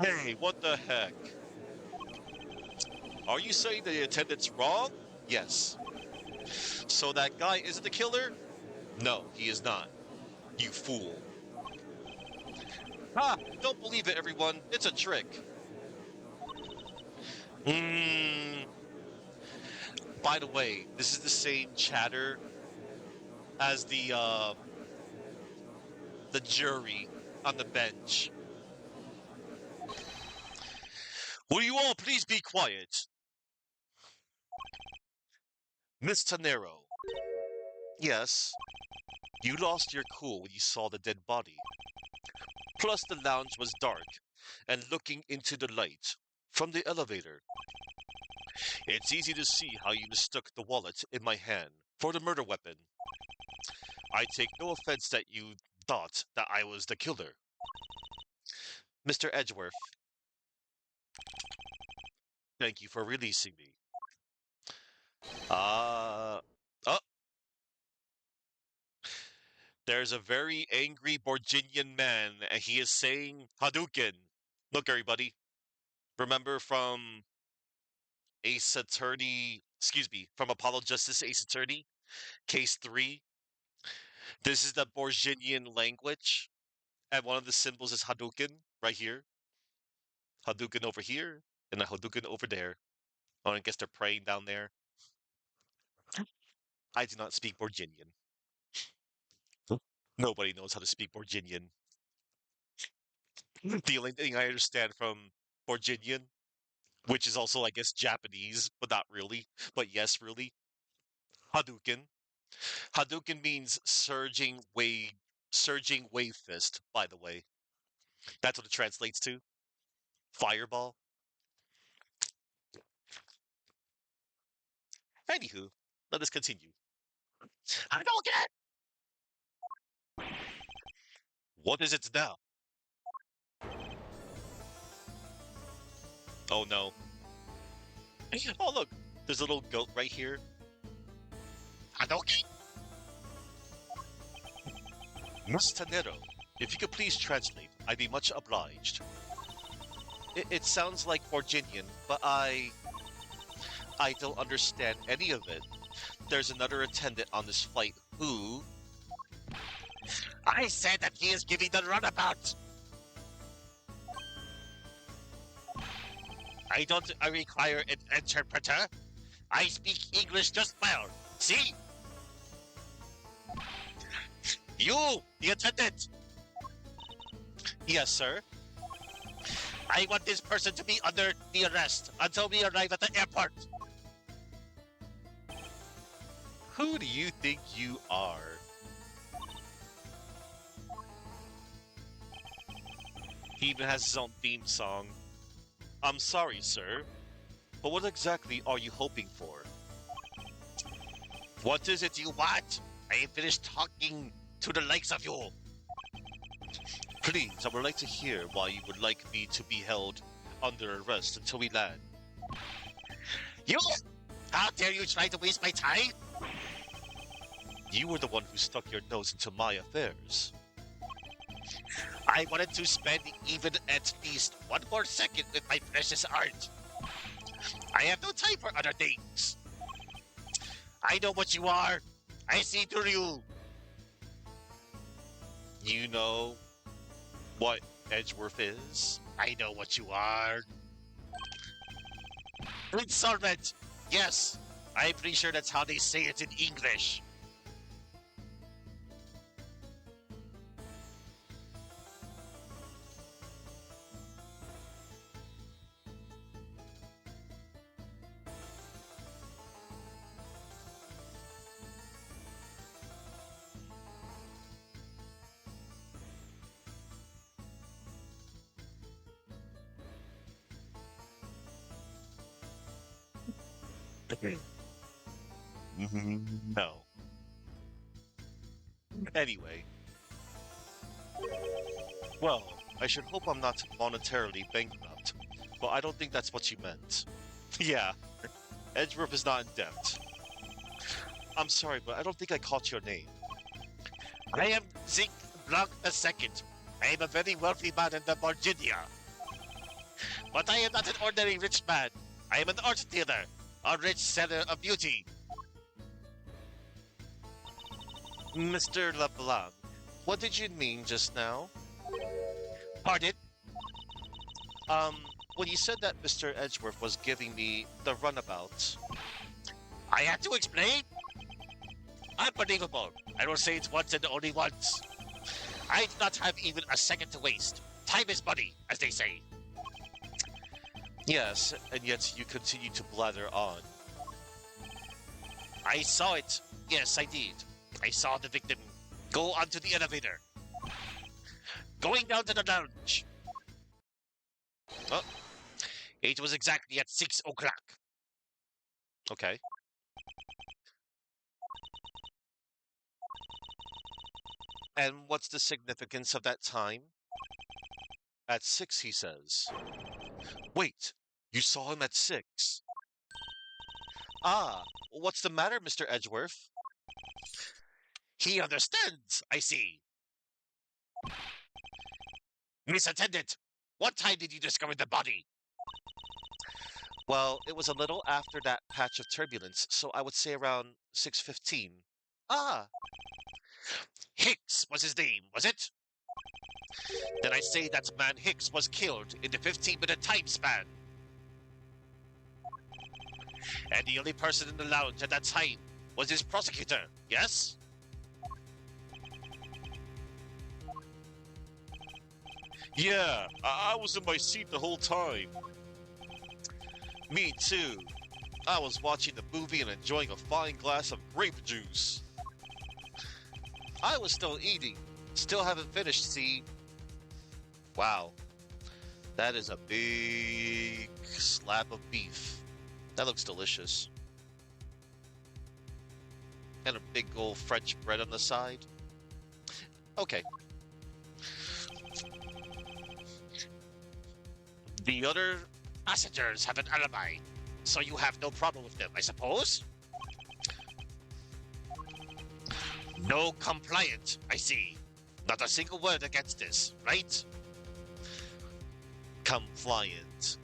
Hey, what the heck? Are you saying the attendant's wrong? Yes. So that guy isn't the killer? No, he is not. You fool. Ah, don't believe it, everyone. It's a trick. Hmm. By the way, this is the same chatter as the jury on the bench. Will you all please be quiet? Miss Tanero. Yes, you lost your cool when you saw the dead body. Plus, the lounge was dark and looking into the light from the elevator. It's easy to see how you mistook the wallet in my hand for the murder weapon. I take no offense that you thought that I was the killer. Mr. Edgeworth, thank you for releasing me. Uh, oh, there's a very angry Borginian man, and he is saying Hadouken. Look, everybody, remember from Ace Attorney, excuse me, from Apollo Justice Ace Attorney, Case 3? This is the Borginian language, and one of the symbols is Hadouken, right here. Hadouken over here, and a Hadouken over there. Oh, I guess they're praying down there. I do not speak Borginian. Nobody knows how to speak Borginian. The only thing I understand from Borginian, which is also, I guess, Japanese, but not really, but yes, really, Hadouken. Hadouken means surging wave fist, by the way. That's what it translates to. Fireball. Anywho, let us continue. Hadouken! What is it now? Oh no. Oh look, there's a little goat right here. Hadouken! Miss Tanero, if you could please translate, I'd be much obliged. It sounds like Virginian, but I don't understand any of it. There's another attendant on this flight who... I said that he is giving the runabout! I require an interpreter. I speak English just well. See? You, the attendant! Yes, sir. I want this person to be under the arrest until we arrive at the airport. Who do you think you are? He even has his own theme song. I'm sorry, sir, but what exactly are you hoping for? What is it you want? I ain't finished talking to the likes of you. Please, I would like to hear why you would like me to be held under arrest until we land. You? How dare you try to waste my time? You were the one who stuck your nose into my affairs. I wanted to spend even at least one more second with my precious art. I have no time for other things. I know what you are. I see through you. You know what Edgeworth is? I know what you are. Insolvent! Yes, I'm pretty sure that's how they say it in English. No. Anyway, well, I should hope I'm not monetarily bankrupt, but I don't think that's what you meant. Yeah, Edgeworth is not in debt. I'm sorry, but I don't think I caught your name. I am Zeke Blanc II. I am a very wealthy man in the Virginia. But I am not an ordinary rich man. I am an art dealer, a rich seller of beauty. Mr. LeBlanc, what did you mean just now? Pardon? Um, when you said that Mr. Edgeworth was giving me the runabout. I had to explain? Unbelievable. I will say it once and only once. I do not have even a second to waste. Time is money, as they say. Yes, and yet you continue to blather on. I saw it. Yes, I did. I saw the victim go onto the elevator. Going down to the lounge. Oh, it was exactly at 6 o'clock. Okay. And what's the significance of that time? At 6, he says. Wait, you saw him at 6? Ah, what's the matter, Mr. Edgeworth? He understands, I see. Miss Attendant, what time did you discover the body? Well, it was a little after that patch of turbulence, so I would say around 6:15. Ah, Hicks was his name, was it? Then I say that man Hicks was killed in the 15-minute time span. And the only person in the lounge at that time was his prosecutor, yes? Yeah, I was in my seat the whole time. Me too. I was watching the movie and enjoying a fine glass of grape juice. I was still eating. Still haven't finished, see? Wow, that is a big slab of beef. That looks delicious. And a big old French bread on the side. Okay. The other passengers have an alibi, so you have no problem with them, I suppose? No compliant, I see. Not a single word against this, right? Compliant.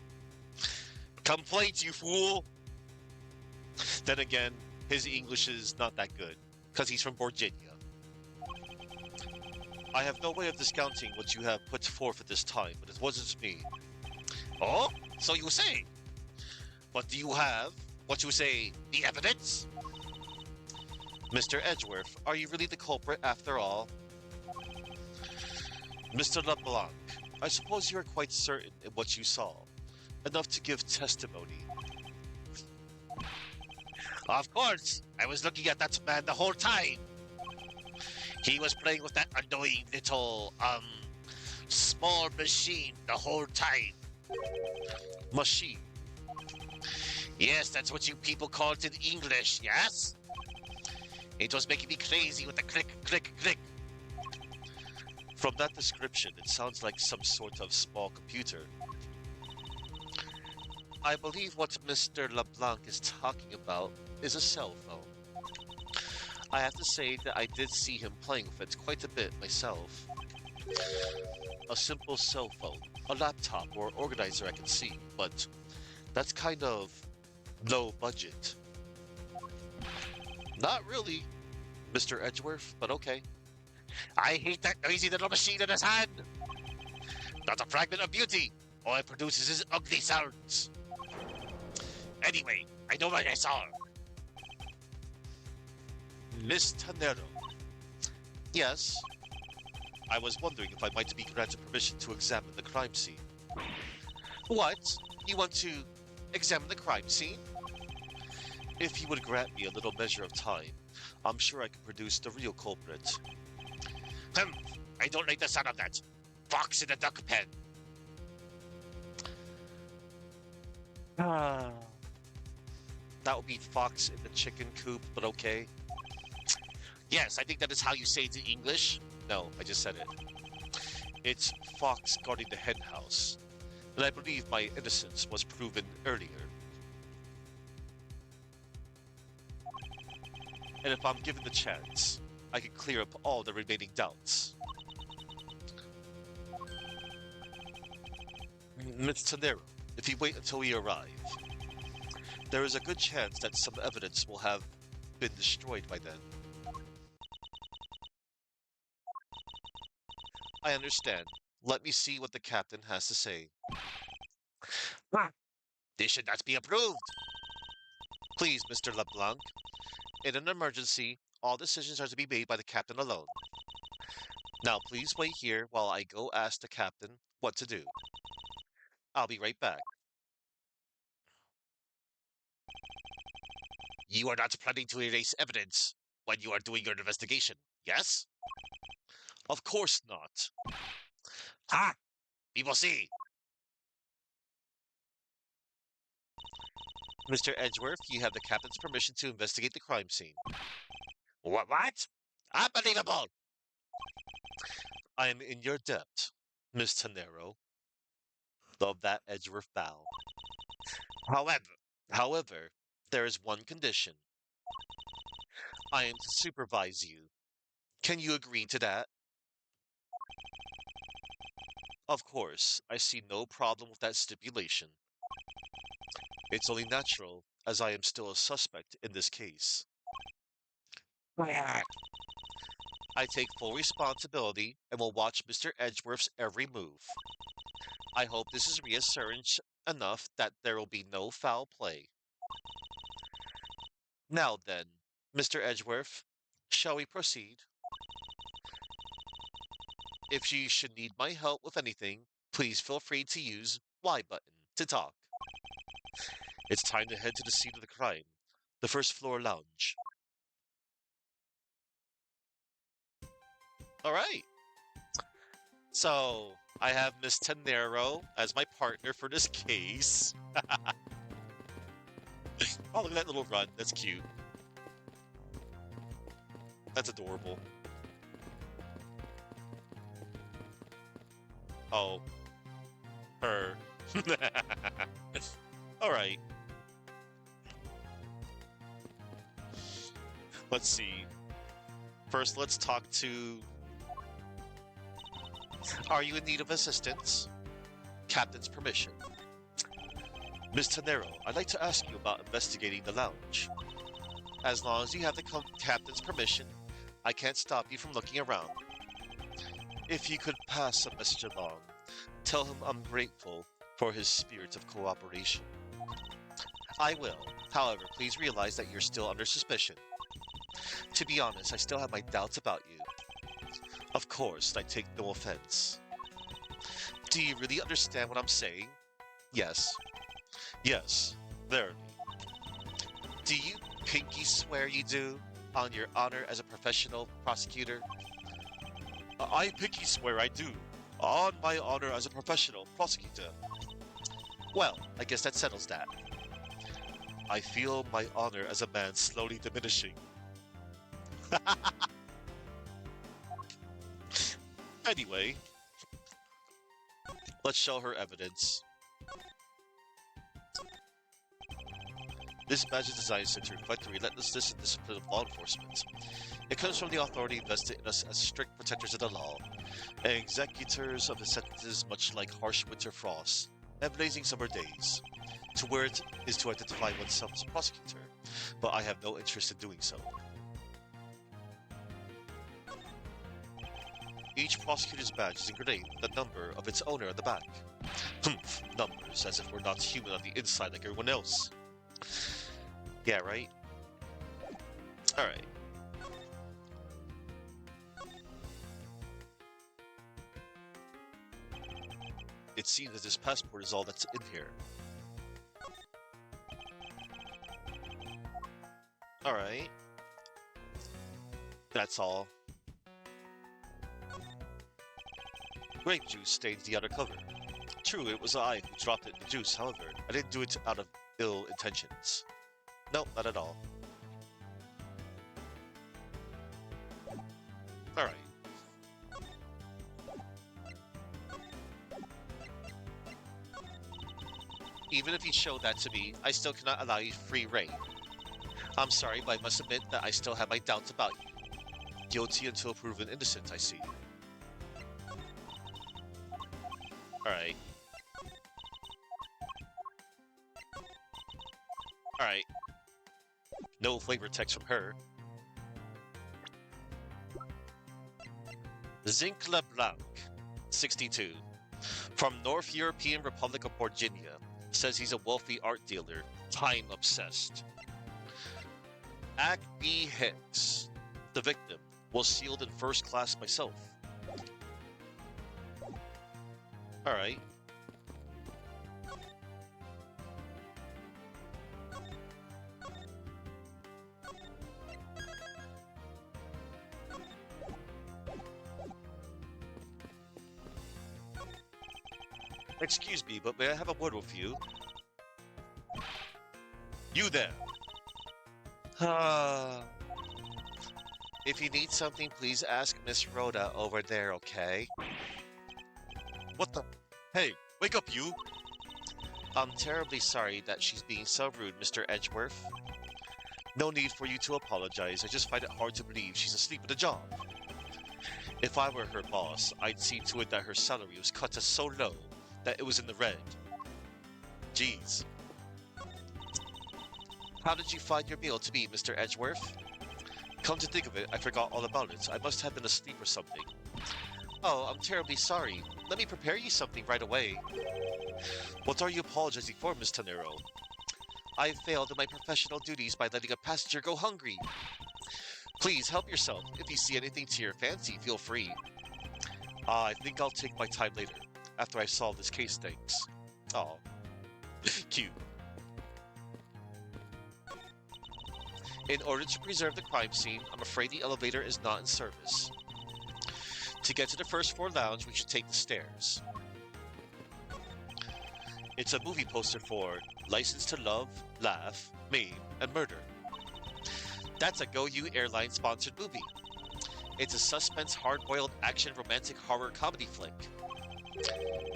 Complaint, you fool! Then again, his English is not that good, because he's from Virginia. I have no way of discounting what you have put forth at this time, but it wasn't me. Oh? So you say? But do you have, what you say, the evidence? Mr. Edgeworth, are you really the culprit after all? Mr. LeBlanc, I suppose you are quite certain in what you saw, enough to give testimony. Of course, I was looking at that man the whole time. He was playing with that annoying little, small machine the whole time. Machine? Yes, that's what you people call it in English, yes? It was making me crazy with the click, click, click. From that description, it sounds like some sort of small computer. I believe what Mr. LeBlanc is talking about is a cell phone. I have to say that I did see him playing with it quite a bit myself. A simple cell phone, a laptop, or organizer I can see, but that's kind of low budget. Not really, Mr. Edgeworth, but okay. I hate that noisy little machine in his hand! Not a fragment of beauty! All it produces is ugly sounds. Anyway, I know what I saw. Miss Tanero. Yes. I was wondering if I might be granted permission to examine the crime scene. What? You want to examine the crime scene? If you would grant me a little measure of time, I'm sure I can produce the real culprit. I don't like the sound of that. Fox in a duck pen. Ah. That would be fox in the chicken coop, but okay. Yes, I think that is how you say it in English. No, I just said it. It's fox guarding the hen house. And I believe my innocence was proven earlier. And if I'm given the chance, I can clear up all the remaining doubts. Miss Tanero, if you wait until we arrive, there is a good chance that some evidence will have been destroyed by then. I understand. Let me see what the captain has to say. Ah, this should not be approved. Please, Mr. LeBlanc. In an emergency, all decisions are to be made by the captain alone. Now, please wait here while I go ask the captain what to do. I'll be right back. You are not planning to erase evidence when you are doing your investigation, yes? Of course not. Ah, we will see. Mr. Edgeworth, you have the captain's permission to investigate the crime scene. What? Unbelievable! I am in your debt, Miss Tanero. Of that Edgeworth bow. However, however, there is one condition. I am to supervise you. Can you agree to that? Of course, I see no problem with that stipulation. It's only natural, as I am still a suspect in this case. I take full responsibility and will watch Mr. Edgeworth's every move. I hope this is reassurance enough that there will be no foul play. Now then, Mr. Edgeworth, shall we proceed? If you should need my help with anything, please feel free to use Y button to talk. It's time to head to the scene of the crime, the first floor lounge. All right. So I have Miss Tenero as my partner for this case. Oh, look at that little run. That's cute. That's adorable. Oh, her. All right. Let's see. First, let's talk to. Are you in need of assistance? Captain's permission. Miss Tenero, I'd like to ask you about investigating the lounge. As long as you have the captain's permission, I can't stop you from looking around. If you could pass a message along, tell him I'm grateful for his spirit of cooperation. I will. However, please realize that you're still under suspicion. To be honest, I still have my doubts about you. Of course, I take no offense. Do you really understand what I'm saying? Yes. Yes, verily. Do you pinky swear you do, on your honor as a professional prosecutor? I pinky swear I do, on my honor as a professional prosecutor. Well, I guess that settles that. I feel my honor as a man slowly diminishing. Anyway, let's show her evidence. This badge is designed to reflect the relentlessness and discipline of law enforcement. It comes from the authority invested in us as strict protectors of the law, and executors of the sentences much like harsh winter frosts and blazing summer days. To wear it is to identify oneself as a prosecutor, but I have no interest in doing so. Each prosecutor's badge is engraved with the number of its owner on the back. Humph, numbers, as if we're not human on the inside like everyone else. Yeah, right? Alright. It seems that this passport is all that's in here. Alright. That's all. Grape juice stains the outer cover. True, it was I who dropped it in the juice, however, I didn't do it out of ill intentions. Nope, not at all. Alright. Even if you show that to me, I still cannot allow you free reign. I'm sorry, but I must admit that I still have my doubts about you. Guilty until proven innocent, I see. Alright. Alright. No flavor text from her. Zinc LeBlanc, 62. From North European Republic of Virginia. Says he's a wealthy art dealer. Time obsessed. Act B Hicks. The victim. Was sealed in first class myself. Alright. Excuse me, but may I have a word with you? You there! Ah. If you need something, please ask Miss Rhoda over there, okay? What the? Hey, wake up, you! I'm terribly sorry that she's being so rude, Mr. Edgeworth. No need for you to apologize. I just find it hard to believe she's asleep at a job. If I were her boss, I'd see to it that her salary was cut to so low that it was in the red. Jeez. How did you find your meal to be, Mr. Edgeworth? Come to think of it, I forgot all about it. I must have been asleep or something. Oh, I'm terribly sorry. Let me prepare you something right away. What are you apologizing for, Miss Tanero? I failed in my professional duties by letting a passenger go hungry. Please help yourself. If you see anything to your fancy, feel free. I think I'll take my time later, after I solve this case, thanks. Aw. Cute. In order to preserve the crime scene, I'm afraid the elevator is not in service. To get to the first floor lounge, we should take the stairs. It's a movie poster for License to Love, Laugh, Maim, and Murder. That's a Go You Airlines sponsored movie. It's a suspense, hard-boiled action romantic horror comedy flick.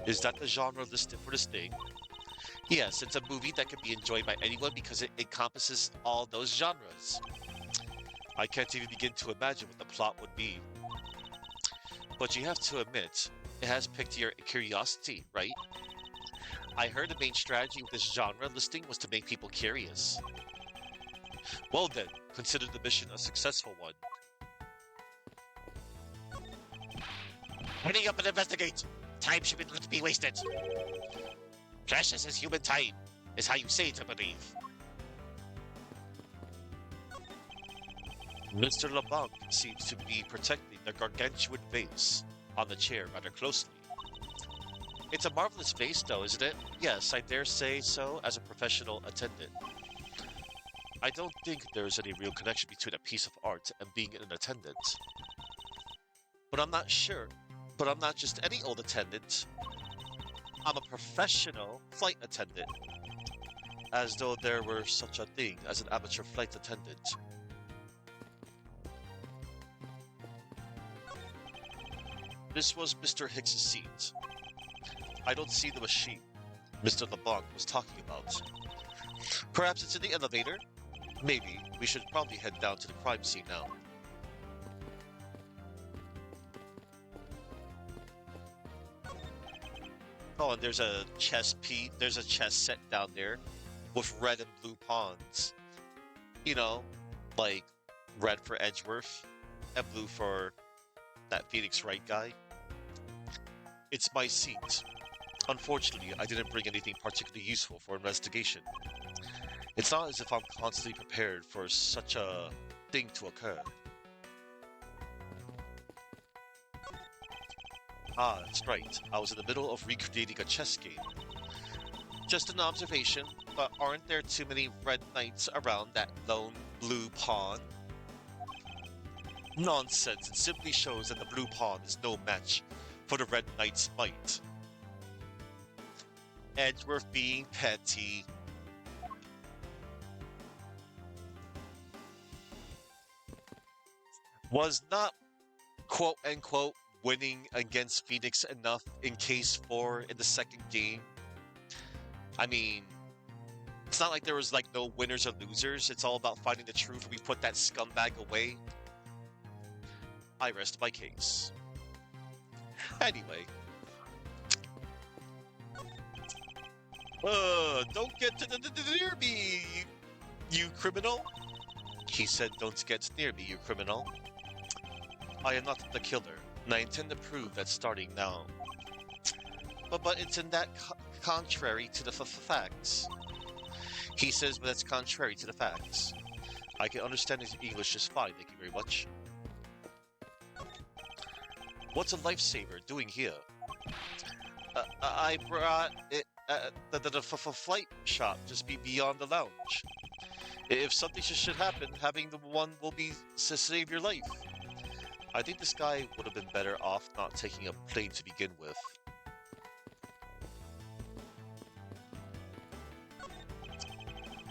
Is that the genre listed for this thing? Yes, it's a movie that can be enjoyed by anyone because it encompasses all those genres. I can't even begin to imagine what the plot would be. But you have to admit, it has piqued your curiosity, right? I heard the main strategy with this genre listing was to make people curious. Well then, consider the mission a successful one. Heading up and investigate! Time shouldn't let be wasted! Precious is human time, is how you say it, I believe. Mr. LeBlanc seems to be protecting the gargantuan vase on the chair rather closely. It's a marvelous vase, though, isn't it? Yes, I dare say so as a professional attendant. I don't think there's any real connection between a piece of art and being an attendant. But I'm not sure. But I'm not just any old attendant. I'm a professional flight attendant. As though there were such a thing as an amateur flight attendant. This was Mr. Hicks's seat. I don't see the machine Mr. LeBlanc was talking about. Perhaps it's in the elevator? Maybe. We should probably head down to the crime scene now. Oh, and there's a there's a chess set down there with red and blue pawns. You know, like red for Edgeworth and blue for that Phoenix Wright guy. It's my seat. Unfortunately, I didn't bring anything particularly useful for investigation. It's not as if I'm constantly prepared for such a thing to occur. Ah, that's right. I was in the middle of recreating a chess game. Just an observation, but aren't there too many red knights around that lone blue pawn? Nonsense. It simply shows that the blue pawn is no match for the red knight's might. Edgeworth being petty. Was not quote unquote winning against Phoenix enough in case 4 in the second game? I mean, it's not like there was like no winners or losers. It's all about finding the truth. We put that scumbag away. I rest my case. Anyway, don't get near me, you criminal. He said, don't get near me, you criminal. I am not the killer, and I intend to prove that starting now. But it's in that contrary to the facts. He says, but that's contrary to the facts. I can understand his English just fine, thank you very much. What's a lifesaver doing here? I brought it the flight shop just beyond the lounge. If something should happen, having the one will be to save your life. I think this guy would have been better off not taking a plane to begin with.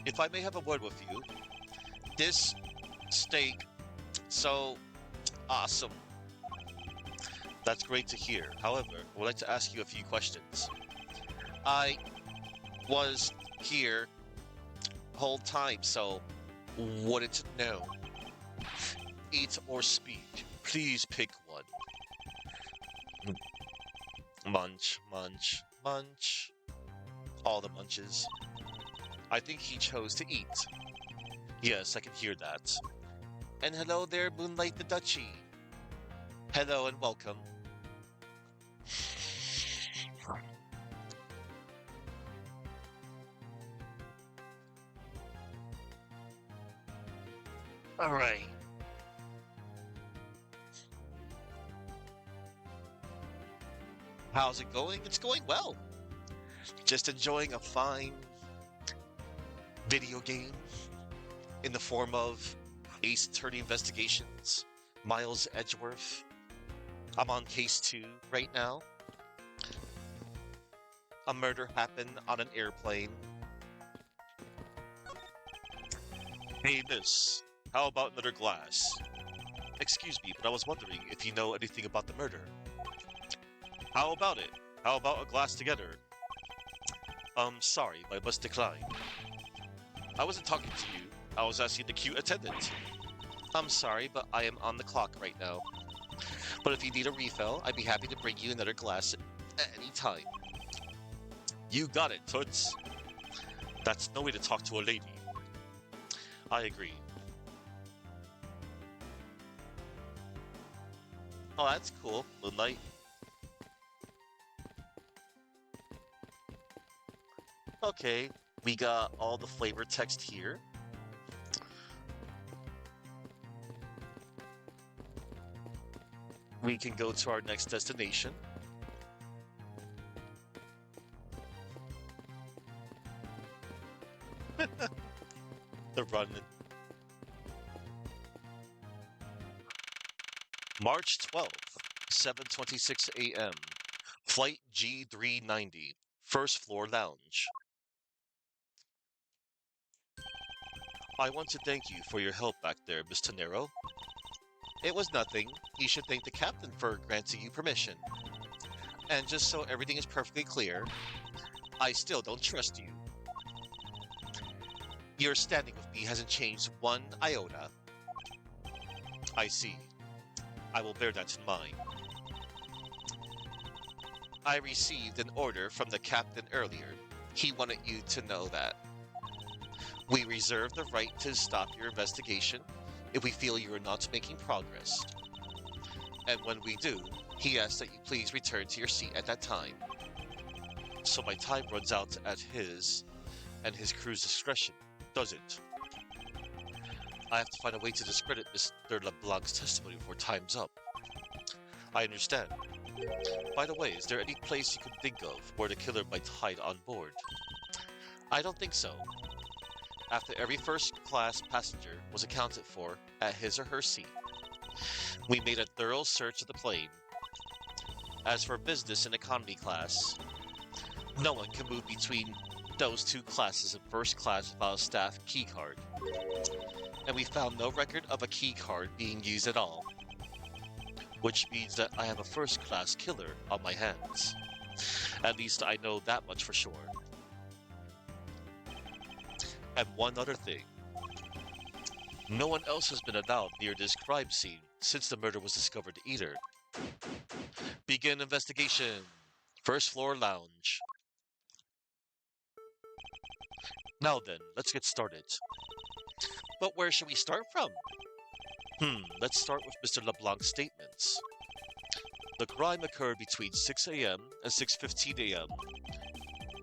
If I may have a word with you, this steak, so awesome. That's great to hear. However, I would like to ask you a few questions. I was here the whole time, so wouldn't know. Eat or speak. Please pick one. Munch, munch, munch. All the munches. I think he chose to eat. Yes, I can hear that. And hello there, Moonlight the Duchy. Hello and welcome. All right. How's it going? It's going well. Just enjoying a fine video game in the form of Ace Attorney Investigations, Miles Edgeworth. I'm on case 2 right now. A murder happened on an airplane. Hey, miss, how about another glass? Excuse me, but I was wondering if you know anything about the murder. How about it? How about a glass together? Sorry, but I must decline. I wasn't talking to you. I was asking the cute attendant. I'm sorry, but I am on the clock right now. But if you need a refill, I'd be happy to bring you another glass at any time. You got it, Toots. That's no way to talk to a lady. I agree. Oh, that's cool, Moonlight. Okay, we got all the flavor text here. We can go to our next destination. The run. March 12th, 7:26 a.m. Flight G390, first floor lounge. I want to thank you for your help back there, Mr. Nero. It was nothing. You should thank the captain for granting you permission. And just so everything is perfectly clear, I still don't trust you. Your standing with me hasn't changed one iota. I see. I will bear that in mind. I received an order from the captain earlier. He wanted you to know that. We reserve the right to stop your investigation if we feel you are not making progress. And when we do, he asks that you please return to your seat at that time. So my time runs out at his and his crew's discretion, does it? I have to find a way to discredit Mr. LeBlanc's testimony before time's up. I understand. By the way, is there any place you can think of where the killer might hide on board? I don't think so. After every first-class passenger was accounted for at his or her seat, we made a thorough search of the plane. As for business and economy class, no one can move between those two classes in first class without a staff keycard, and we found no record of a keycard being used at all, which means that I have a first class killer on my hands. At least I know that much for sure. And one other thing. No one else has been allowed near this crime scene since the murder was discovered either. Begin investigation. First floor lounge. Now then, let's get started. But where should we start from? Let's start with Mr. LeBlanc's statements. The crime occurred between 6 a.m. and 6:15 a.m.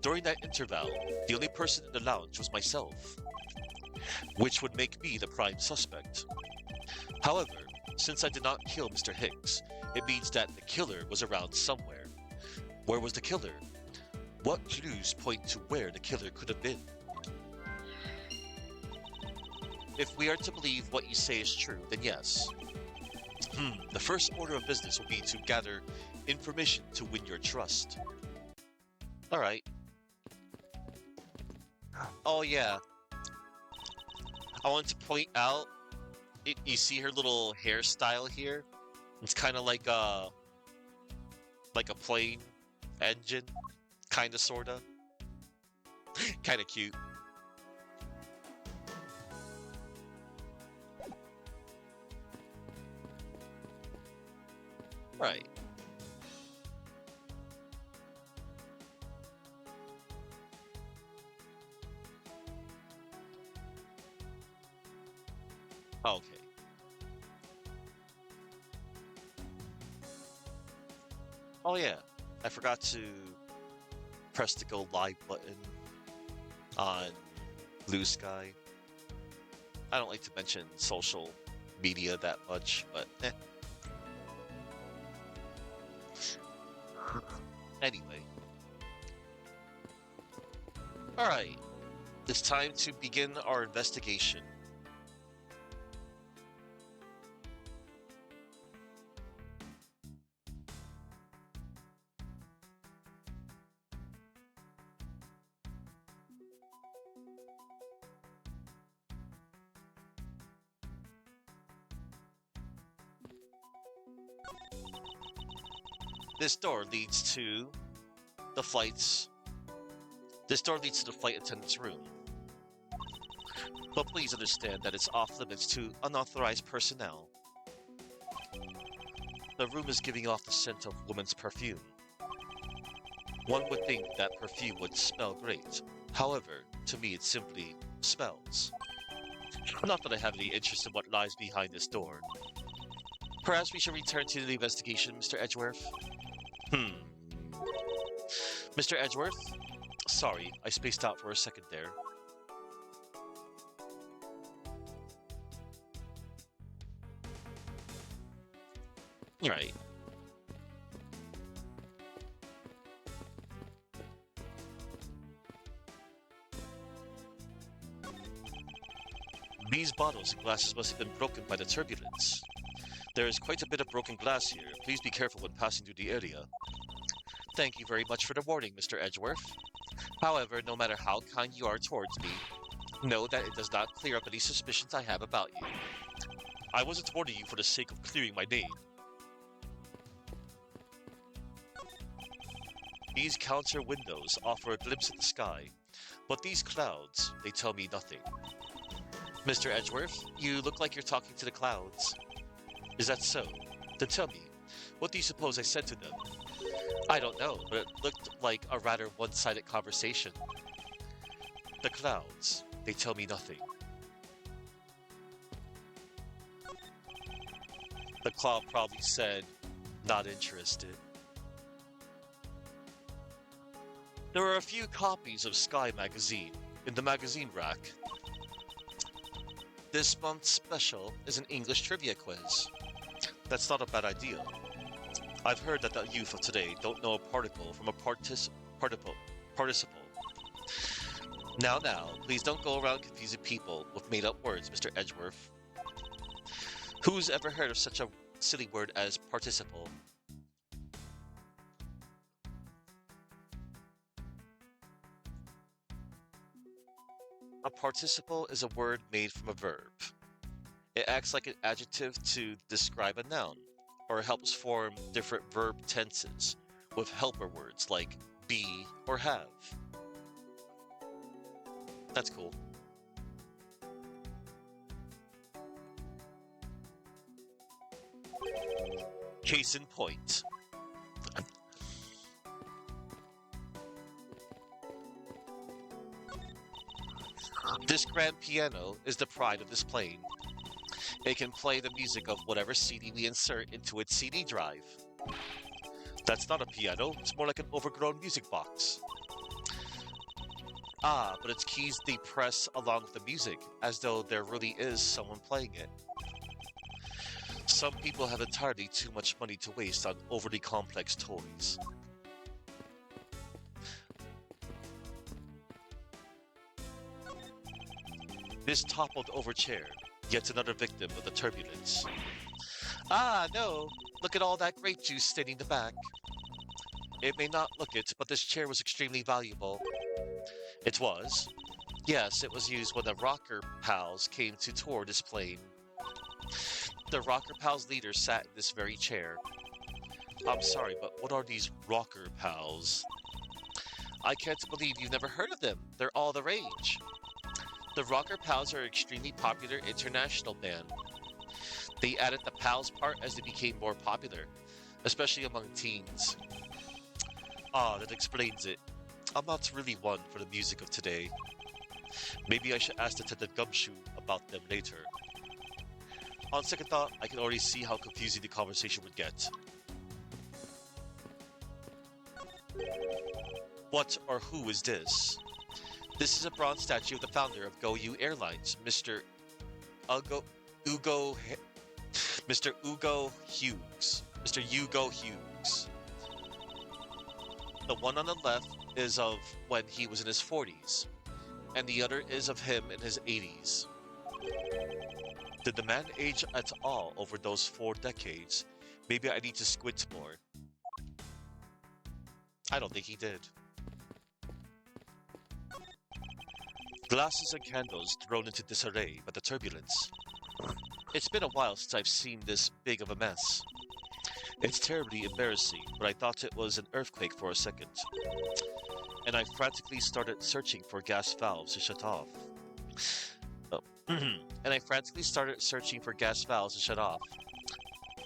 During that interval, the only person in the lounge was myself, which would make me the prime suspect. However, since I did not kill Mr. Hicks, it means that the killer was around somewhere. Where was the killer? What clues point to where the killer could have been? If we are to believe what you say is true, then yes. The first order of business will be to gather information to win your trust. Alright. Oh yeah. I want to point out, you see her little hairstyle here? It's kind of like a plane engine, kind of, sort of. Kind of cute. Right. Okay. Oh yeah, I forgot to press the go live button on Blue Sky. I don't like to mention social media that much, but eh. Anyway. Alright, it's time to begin our investigation. This door leads to the flights. This door leads to the flight attendant's room. But please understand that it's off limits to unauthorized personnel. The room is giving off the scent of woman's perfume. One would think that perfume would smell great. However, to me it simply smells. Not that I have any interest in what lies behind this door. Perhaps we should return to the investigation, Mr. Edgeworth? Mr. Edgeworth? Sorry, I spaced out for a second there. Right. These bottles and glasses must have been broken by the turbulence. There is quite a bit of broken glass here. Please be careful when passing through the area. Thank you very much for the warning, Mr. Edgeworth. However, no matter how kind you are towards me, know that it does not clear up any suspicions I have about you. I wasn't warning you for the sake of clearing my name. These counter windows offer a glimpse at the sky, but these clouds, they tell me nothing. Mr. Edgeworth, you look like you're talking to the clouds. Is that so? Then tell me, what do you suppose I said to them? I don't know, but it looked like a rather one-sided conversation. The clouds, they tell me nothing. The cloud probably said, not interested. There are a few copies of Sky magazine in the magazine rack. This month's special is an English trivia quiz. That's not a bad idea. I've heard that the youth of today don't know a particle from a participle. Now, please don't go around confusing people with made-up words, Mr. Edgeworth. Who's ever heard of such a silly word as participle? A participle is a word made from a verb. It acts like an adjective to describe a noun, or helps form different verb tenses with helper words like be or have. That's cool. Case in point. This grand piano is the pride of this plane. It can play the music of whatever CD we insert into its CD drive. That's not a piano, it's more like an overgrown music box. Ah, but its keys they press along with the music, as though there really is someone playing it. Some people have entirely too much money to waste on overly complex toys. This toppled over chair, yet another victim of the turbulence. Ah, no! Look at all that grape juice staining the back. It may not look it, but this chair was extremely valuable. It was. Yes, it was used when the Rocker Pals came to tour this plane. The Rocker Pals leader sat in this very chair. I'm sorry, but what are these Rocker Pals? I can't believe you've never heard of them. They're all the rage. The Rocker Pals are an extremely popular international band. They added the Pals part as they became more popular, especially among teens. Ah, that explains it. I'm not really one for the music of today. Maybe I should ask Detective Gumshoe about them later. On second thought, I can already see how confusing the conversation would get. What or who is this? This is a bronze statue of the founder of GoU Airlines, Ugo, Mr. Ugo Hughes. Mr. Ugo Hughes. The one on the left is of when he was in his 40s, and the other is of him in his 80s. Did the man age at all over those 4 decades? Maybe I need to squint more. I don't think he did. Glasses and candles thrown into disarray by the turbulence. It's been a while since I've seen this big of a mess. It's terribly embarrassing, but I thought it was an earthquake for a second. And I frantically started searching for gas valves to shut off.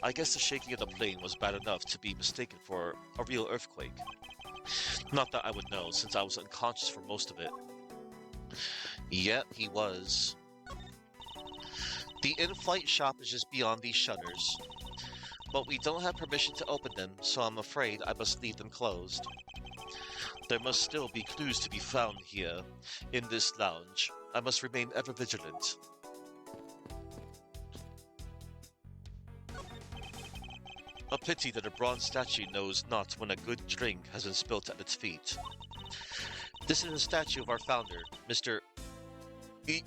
I guess the shaking of the plane was bad enough to be mistaken for a real earthquake. Not that I would know, since I was unconscious for most of it. Yep, he was. The in-flight shop is just beyond these shutters. But we don't have permission to open them, so I'm afraid I must leave them closed. There must still be clues to be found here, in this lounge. I must remain ever vigilant. A pity that a bronze statue knows not when a good drink has been spilt at its feet. This is a statue of our founder, Mr.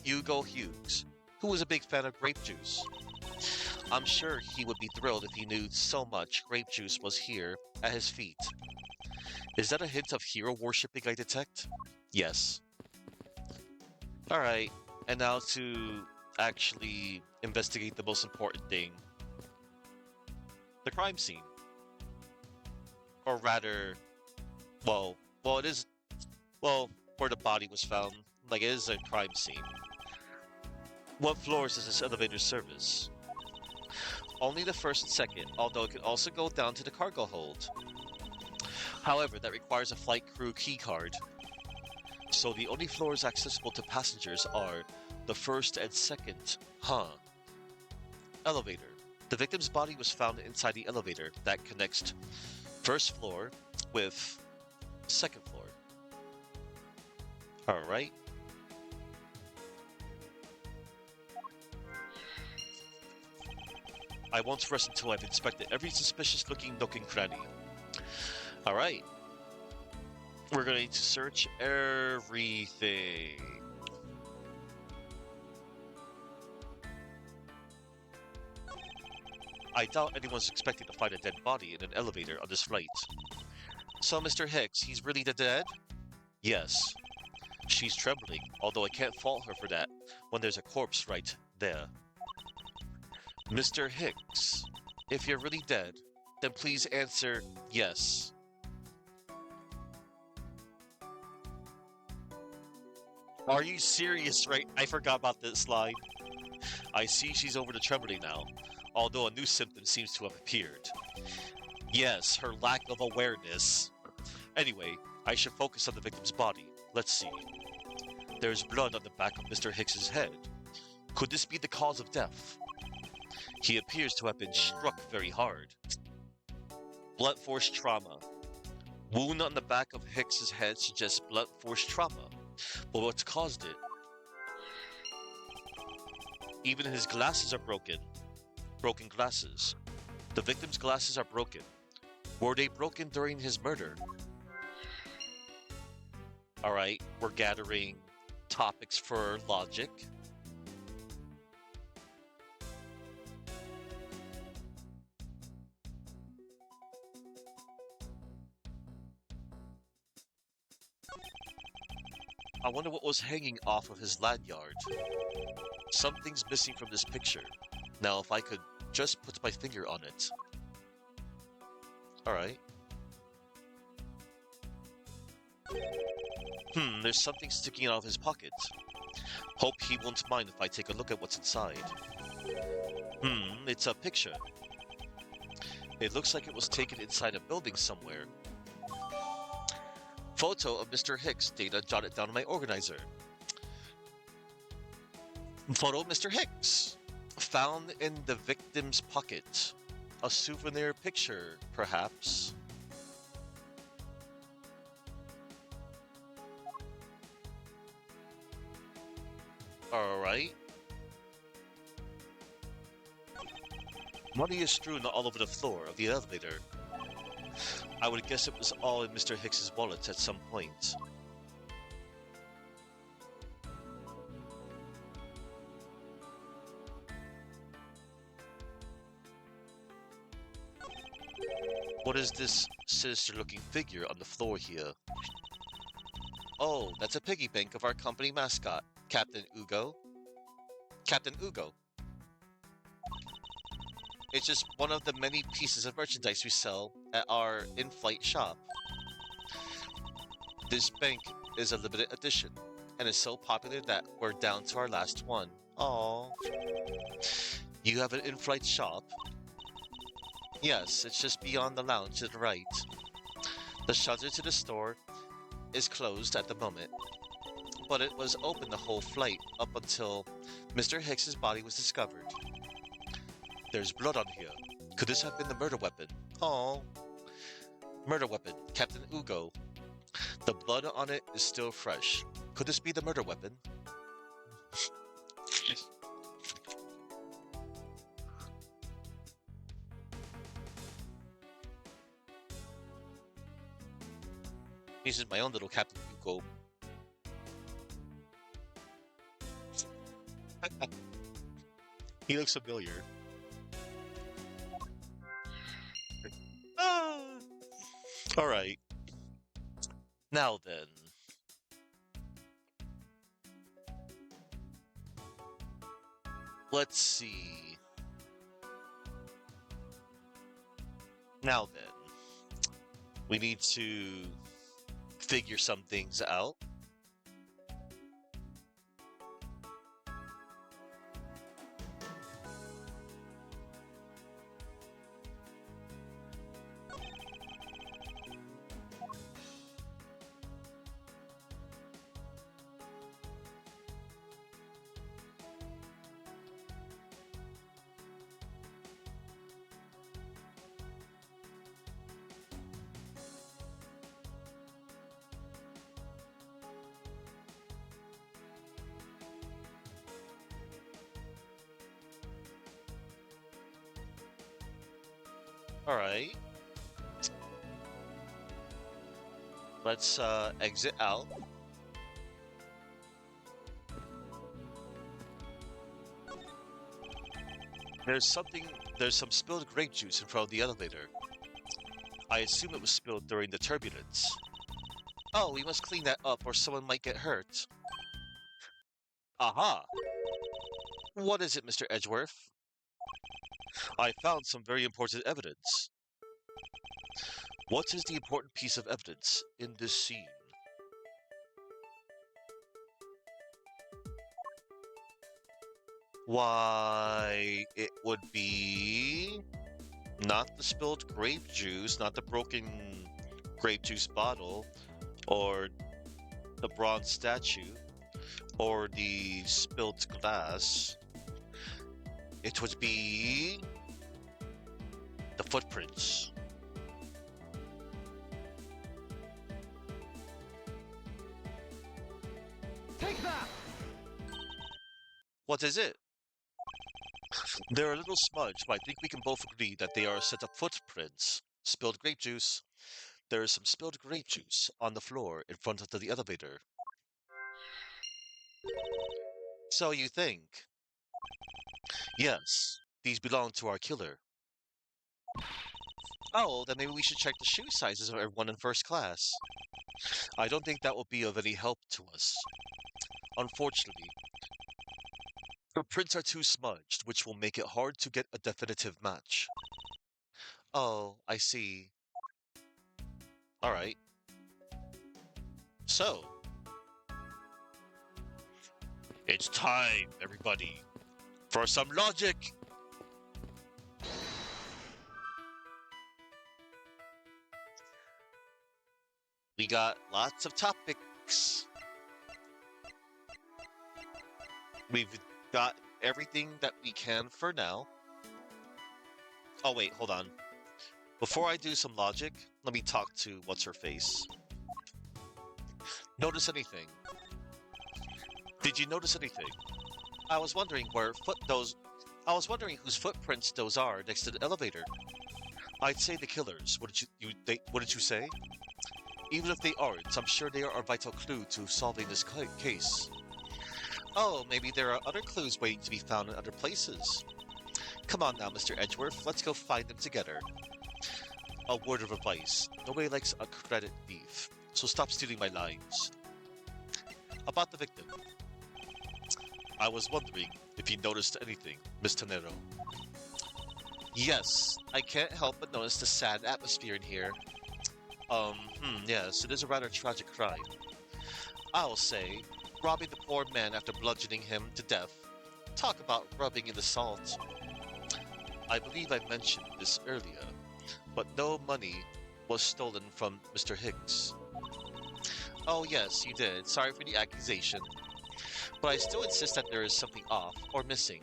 Ugo Hughes, who was a big fan of grape juice. I'm sure he would be thrilled if he knew so much grape juice was here at his feet. Is that a hint of hero worshipping I detect? Yes. Alright, and now to actually investigate the most important thing. The crime scene. Or rather, it is, where the body was found. Like, it is a crime scene. What floors does this elevator service? Only the first and second, although it can also go down to the cargo hold. However, that requires a flight crew keycard. So the only floors accessible to passengers are the first and second. Elevator. The victim's body was found inside the elevator that connects first floor with second floor. Alright. I won't rest until I've inspected every suspicious-looking nook and cranny. Alright. We're going to search everything. I doubt anyone's expecting to find a dead body in an elevator on this flight. So, Mr. Hicks, he's really dead? Yes. She's trembling, although I can't fault her for that when there's a corpse right there. Mr. Hicks, if you're really dead, then please answer yes. Are you serious, right? I forgot about this line. I see she's over the trembling now, although a new symptom seems to have appeared. Yes, her lack of awareness. Anyway, I should focus on the victim's body. Let's see. There's blood on the back of Mr. Hicks's head. Could this be the cause of death? He appears to have been struck very hard. Blunt force trauma. Wound on the back of Hicks's head suggests blunt force trauma. But what's caused it? Even his glasses are broken. Broken glasses. The victim's glasses are broken. Were they broken during his murder? Alright, we're gathering topics for logic. I wonder what was hanging off of his lanyard. Something's missing from this picture. Now, if I could just put my finger on it. Alright. There's something sticking out of his pocket. Hope he won't mind if I take a look at what's inside. It's a picture. It looks like it was taken inside a building somewhere. Photo of Mr. Hicks, data jotted down in my organizer. Photo of Mr. Hicks, found in the victim's pocket. A souvenir picture, perhaps. Alright. Money is strewn all over the floor of the elevator. I would guess it was all in Mr. Hicks's wallet at some point. What is this sinister-looking figure on the floor here? Oh, that's a piggy bank of our company mascot, Captain Ugo. Captain Ugo. It's just one of the many pieces of merchandise we sell at our in-flight shop. This bank is a limited edition, and is so popular that we're down to our last one. Aww. You have an in-flight shop? Yes, it's just beyond the lounge to the right. The shutter to the store is closed at the moment, but it was open the whole flight up until Mr. Hicks's body was discovered. There's blood on here. Could this have been the murder weapon? Oh, murder weapon, Captain Ugo. The blood on it is still fresh. Could this be the murder weapon? This is my own little Captain Ugo. He looks familiar. Alright. Now then. Let's see. Now then. We need to figure some things out. Alright. Let's exit out. There's some spilled grape juice in front of the elevator. I assume it was spilled during the turbulence. Oh, we must clean that up or someone might get hurt. Aha! What is it, Mr. Edgeworth? I found some very important evidence. What is the important piece of evidence in this scene? Why, it would be not the spilled grape juice, not the broken grape juice bottle, or the bronze statue, or the spilled glass. It would be the footprints. Take that! What is it? They're a little smudged, but I think we can both agree that they are a set of footprints. Spilled grape juice. There is some spilled grape juice on the floor in front of the elevator. So you think? Yes, these belong to our killer. Oh, then maybe we should check the shoe sizes of everyone in first class. I don't think that will be of any help to us. Unfortunately, the prints are too smudged, which will make it hard to get a definitive match. Oh, I see. Alright. So, it's time, everybody, for some logic! We got lots of topics. We've got everything that we can for now. Oh, wait, hold on. Before I do some logic, let me talk to what's-her-face. Notice anything? Did you notice anything? I was wondering I was wondering whose footprints those are next to the elevator. I'd say the killers. What did you say? Even if they aren't, I'm sure they are a vital clue to solving this case. Oh, maybe there are other clues waiting to be found in other places. Come on now, Mr. Edgeworth, let's go find them together. A word of advice. Nobody likes a credit thief, so stop stealing my lines. About the victim. I was wondering if you noticed anything, Miss Tonero. Yes, I can't help but notice the sad atmosphere in here. Yes, it is a rather tragic crime. I'll say, robbing the poor man after bludgeoning him to death. Talk about rubbing in the salt. I believe I mentioned this earlier, but no money was stolen from Mr. Hicks. Oh yes, you did. Sorry for the accusation. But I still insist that there is something off or missing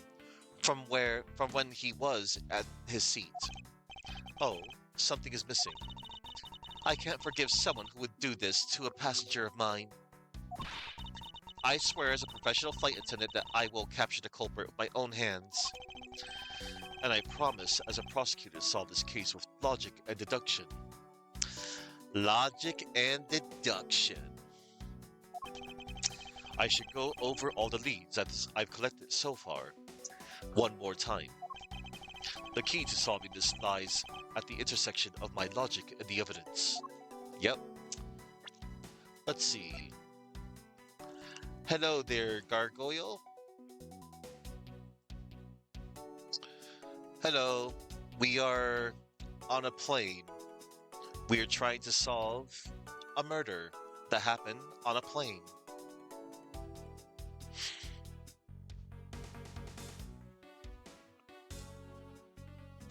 from when he was at his seat. Oh, something is missing. I can't forgive someone who would do this to a passenger of mine. I swear as a professional flight attendant that I will capture the culprit with my own hands. And I promise as a prosecutor to solve this case with logic and deduction. Logic and deduction. I should go over all the leads that I've collected so far. One more time. The key to solving this lies at the intersection of my logic and the evidence. Yep. Let's see. Hello there, Gargoyle. Hello. We are on a plane. We are trying to solve a murder that happened on a plane.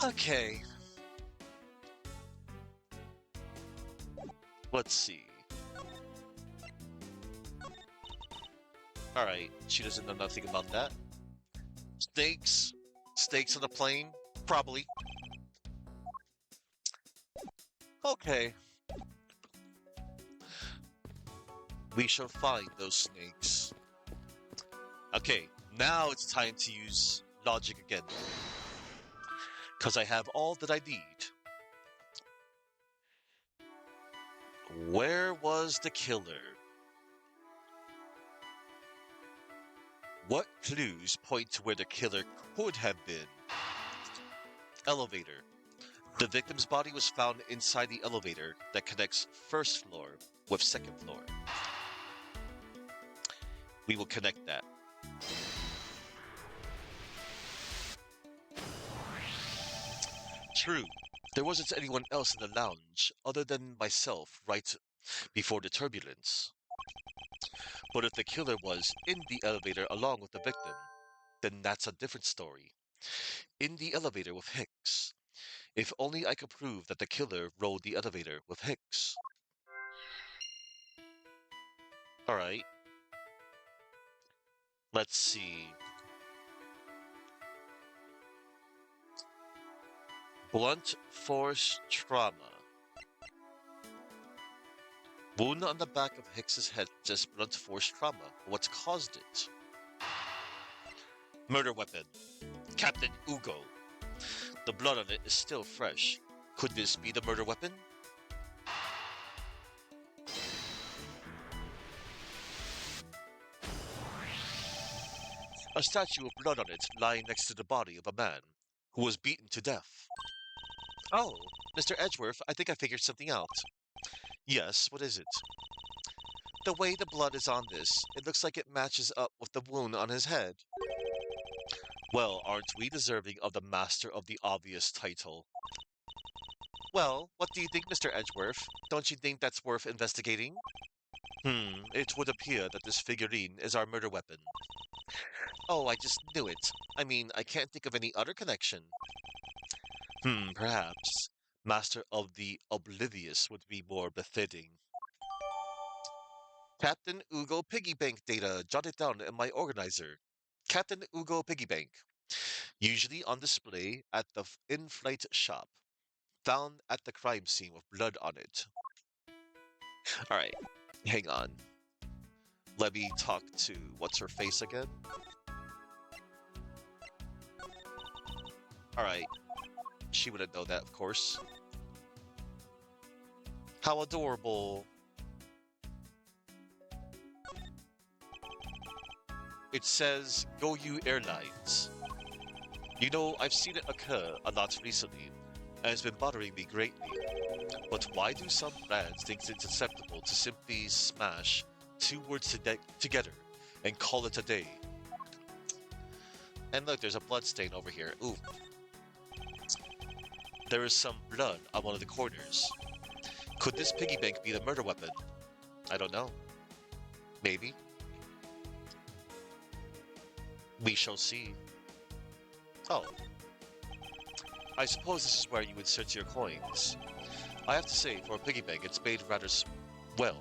Okay. Let's see. Alright, she doesn't know nothing about that. Snakes? Snakes on the plane? Probably. Okay. We shall find those snakes. Okay, now it's time to use logic again. Because I have all that I need. Where was the killer? What clues point to where the killer could have been? Elevator. The victim's body was found inside the elevator that connects first floor with second floor. We will connect that. True, there wasn't anyone else in the lounge other than myself right before the turbulence. But if the killer was in the elevator along with the victim, then that's a different story. In the elevator with Hicks. If only I could prove that the killer rode the elevator with Hicks. Alright, let's see. Blunt force trauma. Wound on the back of Hicks's head just blunt force trauma. What's caused it? Murder weapon. Captain Ugo. The blood on it is still fresh. Could this be the murder weapon? A statue of blood on it lying next to the body of a man who was beaten to death. Oh, Mr. Edgeworth, I think I figured something out. Yes, what is it? The way the blood is on this, it looks like it matches up with the wound on his head. Well, aren't we deserving of the Master of the Obvious title? Well, what do you think, Mr. Edgeworth? Don't you think that's worth investigating? It would appear that this figurine is our murder weapon. Oh, I just knew it. I mean, I can't think of any other connection. Perhaps. Master of the Oblivious would be more befitting. Captain Ugo Piggy Bank data jotted down in my organizer. Captain Ugo Piggy Bank, usually on display at the in-flight shop, found at the crime scene with blood on it. Alright, hang on. Let me talk to what's her face again? Alright, she wouldn't know that, of course. How adorable. It says, Go You Airlines. You know, I've seen it occur a lot recently, and it's been bothering me greatly. But why do some brands think it's acceptable to simply smash two words together and call it a day? And look, there's a blood stain over here. Ooh. There is some blood on one of the corners. Could this piggy bank be the murder weapon? I don't know. Maybe. We shall see. Oh. I suppose this is where you insert your coins. I have to say, for a piggy bank, it's made rather well.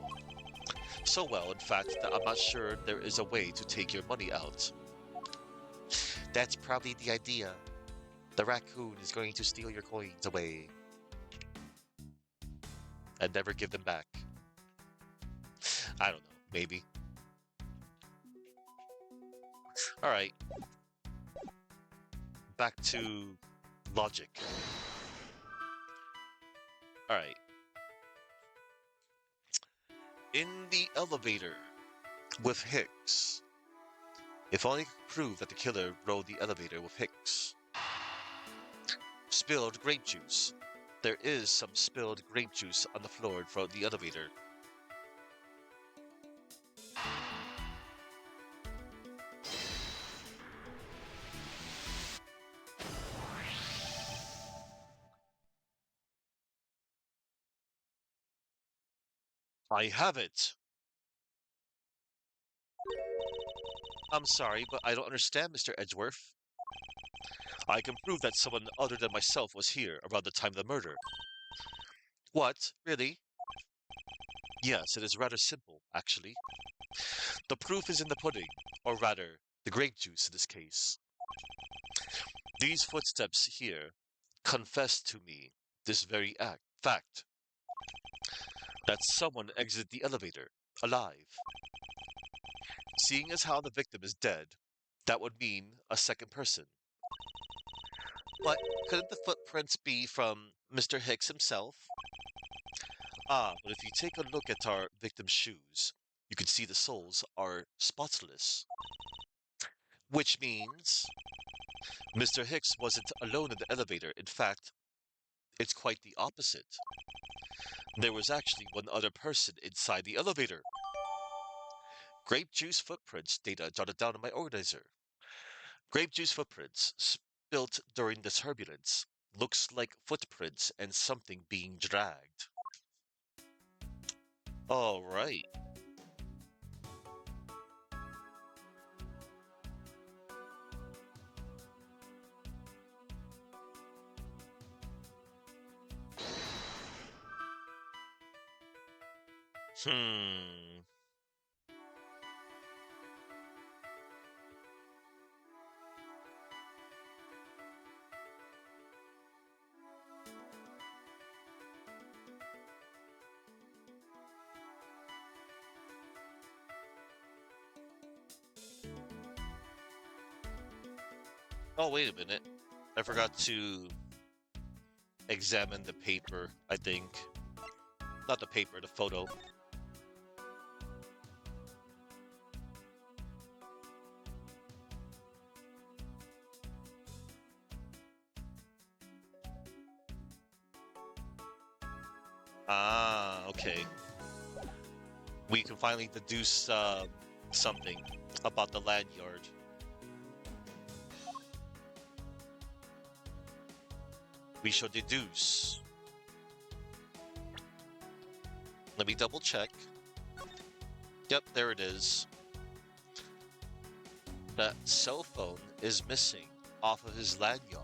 So well, in fact, that I'm not sure there is a way to take your money out. That's probably the idea. The raccoon is going to steal your coins away and never give them back. I don't know, maybe. Alright. Back to logic. Alright. In the elevator with Hicks. If only could prove that the killer rode the elevator with Hicks. Spilled grape juice. There is some spilled grape juice on the floor from the elevator. I have it! I'm sorry, but I don't understand, Mr. Edgeworth. I can prove that someone other than myself was here around the time of the murder. What? Really? Yes, it is rather simple, actually. The proof is in the pudding, or rather, the grape juice in this case. These footsteps here confess to me this very fact that someone exited the elevator alive. Seeing as how the victim is dead, that would mean a second person. But couldn't the footprints be from Mr. Hicks himself? Ah, but if you take a look at our victim's shoes, you can see the soles are spotless. Which means Mr. Hicks wasn't alone in the elevator. In fact, It's quite the opposite. There was actually one other person inside the elevator. Grape juice footprints data jotted down in my organizer. Grape juice footprints spilt during the turbulence. Looks like footprints and something being dragged. All right. Hmm. Oh, wait a minute. I forgot to examine the paper, I think. Not the paper, the photo. Ah, okay. We can finally deduce something about the lanyard. We shall deduce. Let me double check. Yep, there it is. That cell phone is missing off of his lanyard.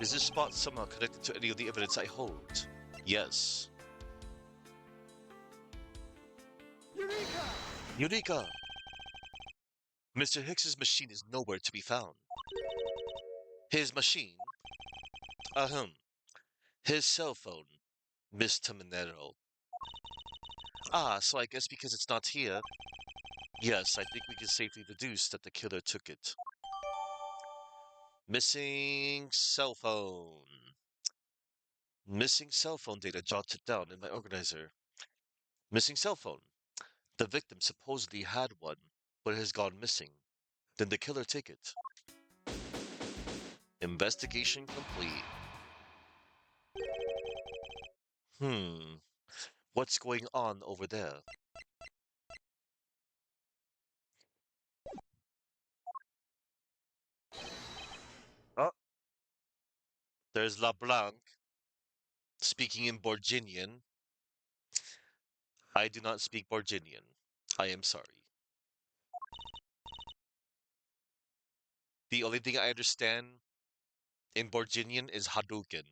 Is this spot somehow connected to any of the evidence I hold? Yes. Eureka! Eureka! Mr. Hicks's machine is nowhere to be found. His machine? Ahem. His cell phone. Misdemeanor. Ah, so I guess because it's not here. Yes, I think we can safely deduce that the killer took it. Missing cell phone. Missing cell phone data jotted down in my organizer. Missing cell phone. The victim supposedly had one, but it has gone missing. Then the killer take it. Investigation complete. Hmm. What's going on over there? Oh, there's LeBlanc speaking in Borginian. I do not speak Borginian. I am sorry. The only thing I understand in Borginian is Hadouken.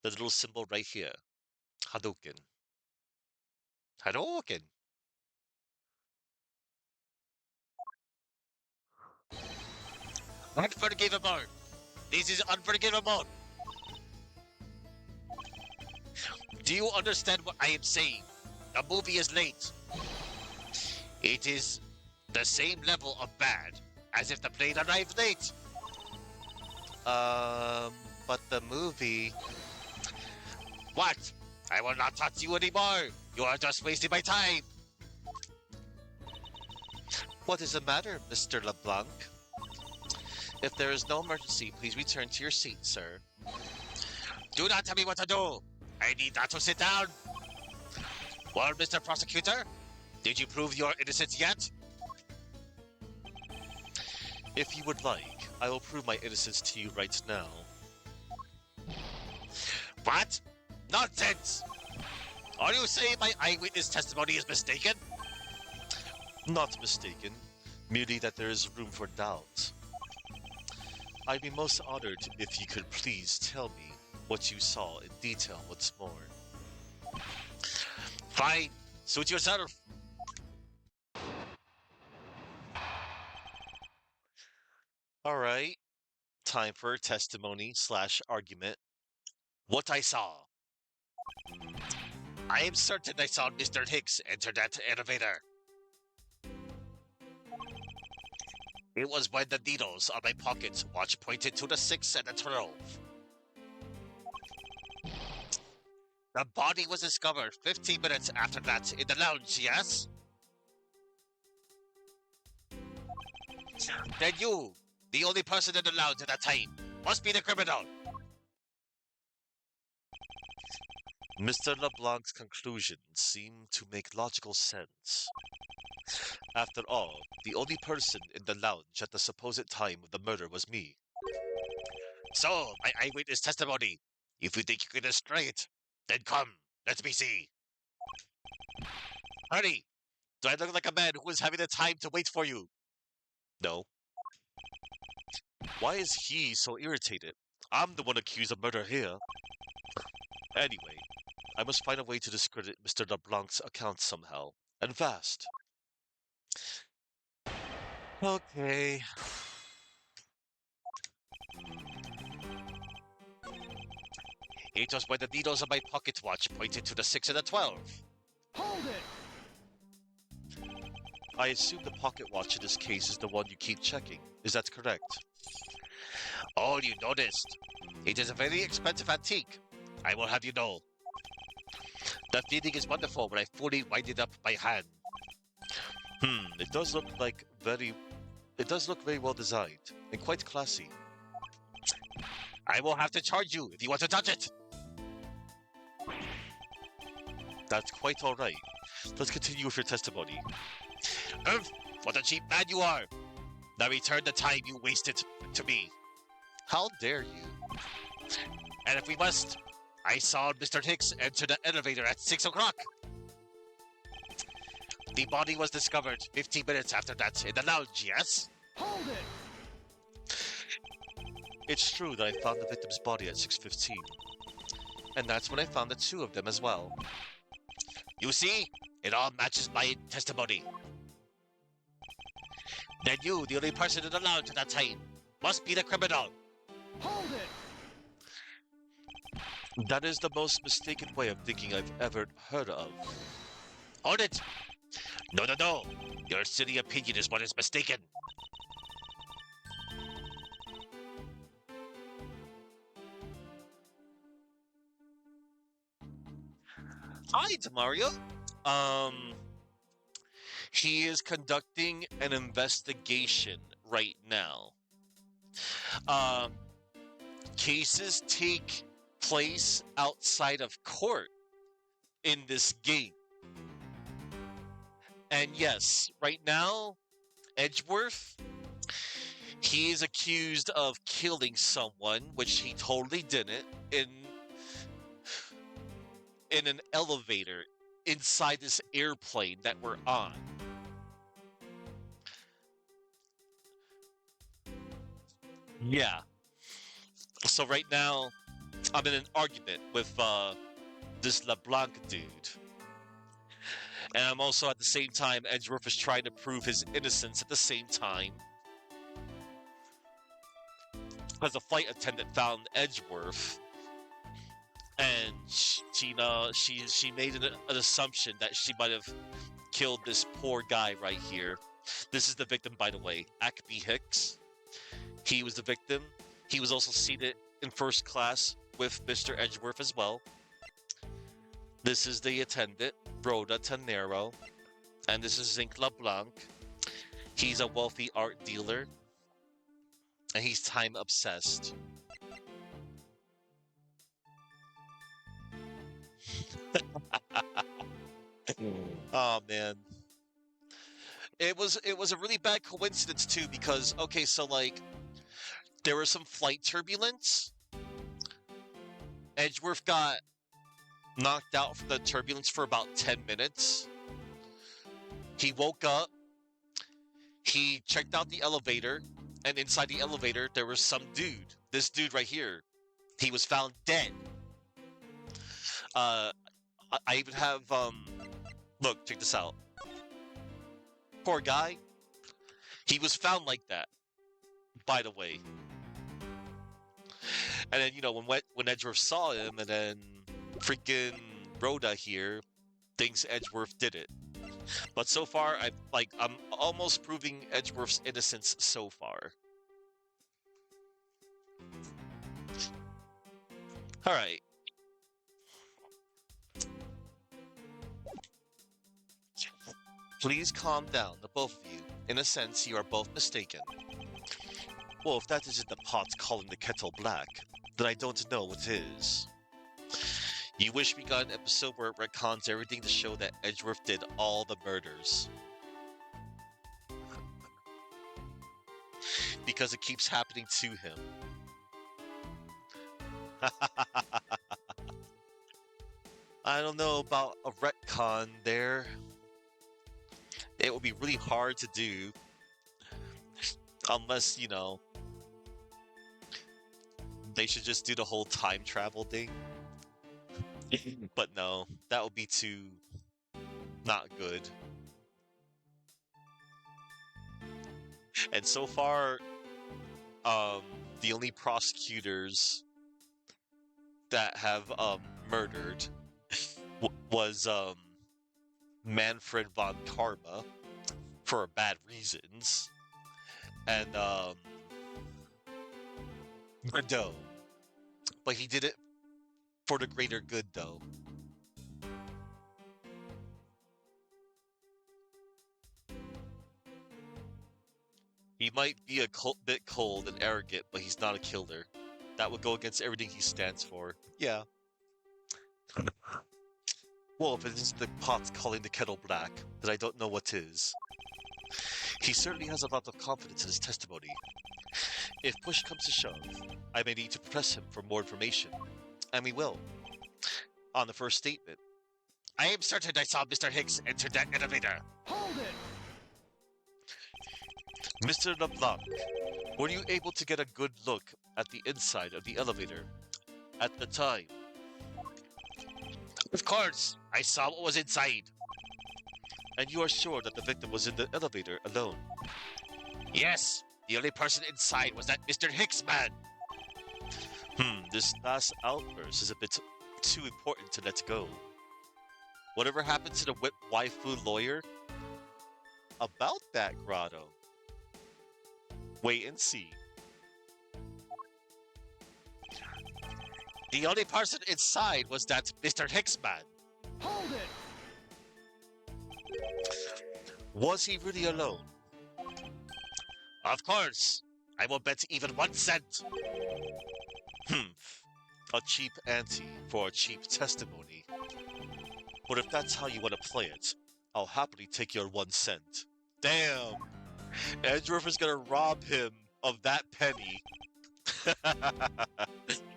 The little symbol right here. Hadouken. Hadouken. Unforgivable. This is unforgivable. Do you understand what I am saying? The movie is late. It is the same level of bad as if the plane arrived late. But the movie. What? I will not touch you anymore. You are just wasting my time. What is the matter, Mr. LeBlanc? If there is no emergency, please return to your seat, sir. Do not tell me what to do. I need not to sit down. Well, Mr. Prosecutor, did you prove your innocence yet? If you would like, I will prove my innocence to you right now. What? Nonsense! Are you saying my eyewitness testimony is mistaken? Not mistaken, merely that there is room for doubt. I'd be most honored if you could please tell me what you saw in detail once more. Fine, suit yourself. All right, time for testimony slash argument. What I saw. I am certain I saw Mr. Hicks enter that elevator. It was when the needles on my pocket watch pointed to the 6 and the 12. The body was discovered 15 minutes after that in the lounge, yes? Then you, the only person in the lounge at that time, must be the criminal. Mr. LeBlanc's conclusions seem to make logical sense. After all, the only person in the lounge at the supposed time of the murder was me. So, my eyewitness testimony. If you think you can destroy it, then come, let me see. Hurry! Do I look like a man who is having the time to wait for you? No. Why is he so irritated? I'm the one accused of murder here. Anyway, I must find a way to discredit Mr. LeBlanc's account somehow, and fast. Okay. It was when the needles on my pocket watch pointed to the 6 and the 12. Hold it! I assume the pocket watch in this case is the one you keep checking. Is that correct? Oh, you noticed. It is a very expensive antique. I will have you know. The feeling is wonderful when I fully wind it up by hand. It does look very well designed and quite classy. I will have to charge you if you want to touch it. That's quite all right. Let's continue with your testimony. What a cheap man you are! Now return the time you wasted to me. How dare you? And if we must, I saw Mr. Hicks enter the elevator at 6 o'clock. The body was discovered 15 minutes after that in the lounge, yes? Hold it! It's true that I found the victim's body at 6:15. And that's when I found the two of them as well. You see? It all matches my testimony. Then you, the only person in the lounge at that time, must be the criminal. Hold it! That is the most mistaken way of thinking I've ever heard of. Hold it! No, no, no! Your silly opinion is what is mistaken. Hi, Demario. He is conducting an investigation right now. Um, Cases take place outside of court in this game. And yes, right now, Edgeworth, he is accused of killing someone, which he totally didn't, in an elevator inside this airplane that we're on. Yeah. So right now, I'm in an argument with this LeBlanc dude. And I'm also at the same time, Edgeworth is trying to prove his innocence at the same time. Because the flight attendant found Edgeworth, and she made an assumption that she might have killed this poor guy right here. This is the victim, by the way, Acme Hicks. He was the victim. He was also seated in first class with Mr. Edgeworth as well. This is the attendant, Rhoda Tanero, and this is Zinc LeBlanc. He's a wealthy art dealer, and he's time obsessed. Oh man. It was a really bad coincidence too, because okay, so like there was some flight turbulence. Edgeworth got knocked out from the turbulence for about 10 minutes. He woke up, he checked out the elevator, and inside the elevator there was some dude. This dude right here. He was found dead. I even have look, check this out. Poor guy. He was found like that, by the way. And then, when Edgeworth saw him, and then freaking Rhoda here thinks Edgeworth did it. But so far, I'm almost proving Edgeworth's innocence so far. All right. Please calm down, the both of you. In a sense, you are both mistaken. Well, if that isn't the pot calling the kettle black, then I don't know what is. You wish we got an episode where it retcons everything to show that Edgeworth did all the murders. Because it keeps happening to him. I don't know about a retcon there. It would be really hard to do. Unless, they should just do the whole time travel thing. But no, that would be too not good. And so far, the only prosecutors that have murdered was Manfred von Karma for bad reasons, and Bordeaux. But he did it for the greater good, though. He might be a bit cold and arrogant, but he's not a killer. That would go against everything he stands for. Yeah. Well, if it isn't the pot calling the kettle black, then I don't know what is. He certainly has a lot of confidence in his testimony. If push comes to shove, I may need to press him for more information. And we will. On the first statement, I am certain I saw Mr. Hicks enter that elevator. Hold it! Mr. LeBlanc, were you able to get a good look at the inside of the elevator at the time? Of course, I saw what was inside. And you are sure that the victim was in the elevator alone? Yes, the only person inside was that Mr. Hicks man. This last outburst is a bit too important to let go. Whatever happened to the whip waifu lawyer? About that grotto. Wait and see. The only person inside was that Mr. Hicks man. Hold it! Was he really alone? Of course. I will bet even 1 cent. A cheap ante for a cheap testimony. But if that's how you want to play it, I'll happily take your 1 cent. Damn! Edgeworth is gonna rob him of that penny.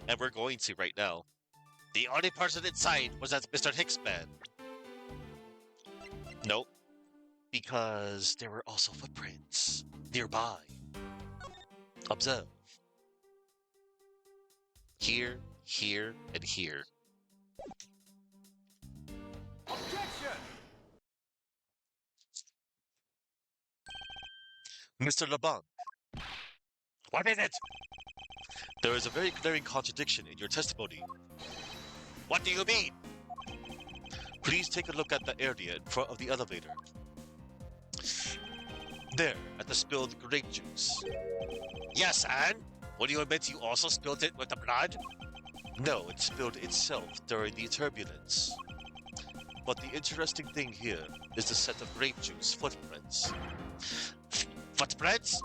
And we're going to right now. The only person inside was that Mr. Hicks man. Nope. Because there were also footprints nearby. Observe. Here, here, and here. Objection! Mr. LeBlanc. What is it? There is a very glaring contradiction in your testimony. What do you mean? Please take a look at the area in front of the elevator. There, at the spilled grape juice. Yes, and? Would you admit you also spilled it with the blood? No, it spilled itself during the turbulence. But the interesting thing here is the set of grape juice footprints. Footprints?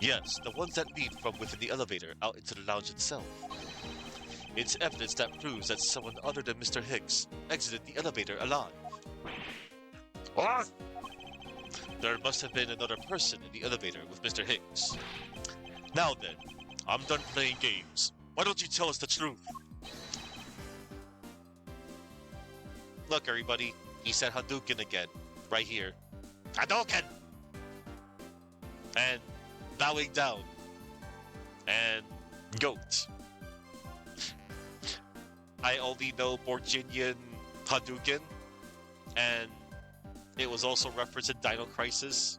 Yes, the ones that lead from within the elevator out into the lounge itself. It's evidence that proves that someone other than Mr. Hicks exited the elevator alive. What? There must have been another person in the elevator with Mr. Hicks. Now then, I'm done playing games. Why don't you tell us the truth? Look, everybody, he said Hadouken again, right here. Hadouken! And bowing down. And goat. I only know Borginian Hadouken, and it was also referenced in Dino Crisis.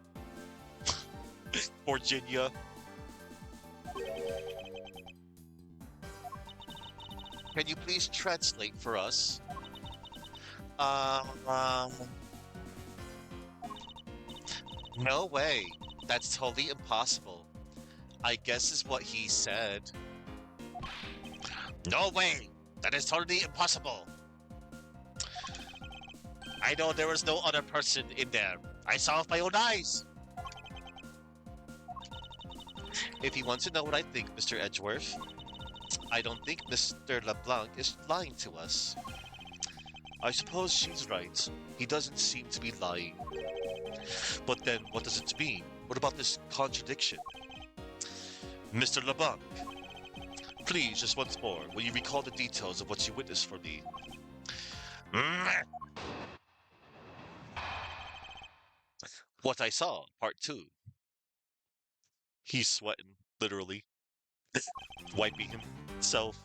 Virginia. Can you please translate for us? No way. That's totally impossible. I guess is what he said. No way. That is totally impossible. I know there was no other person in there. I saw with my own eyes. If you want to know what I think, Mr. Edgeworth, I don't think Mr. LeBlanc is lying to us. I suppose she's right. He doesn't seem to be lying. But then, what does it mean? What about this contradiction? Mr. LeBlanc, please, just once more, will you recall the details of what you witnessed for me? What I saw, part 2. He's sweating, literally, wiping himself.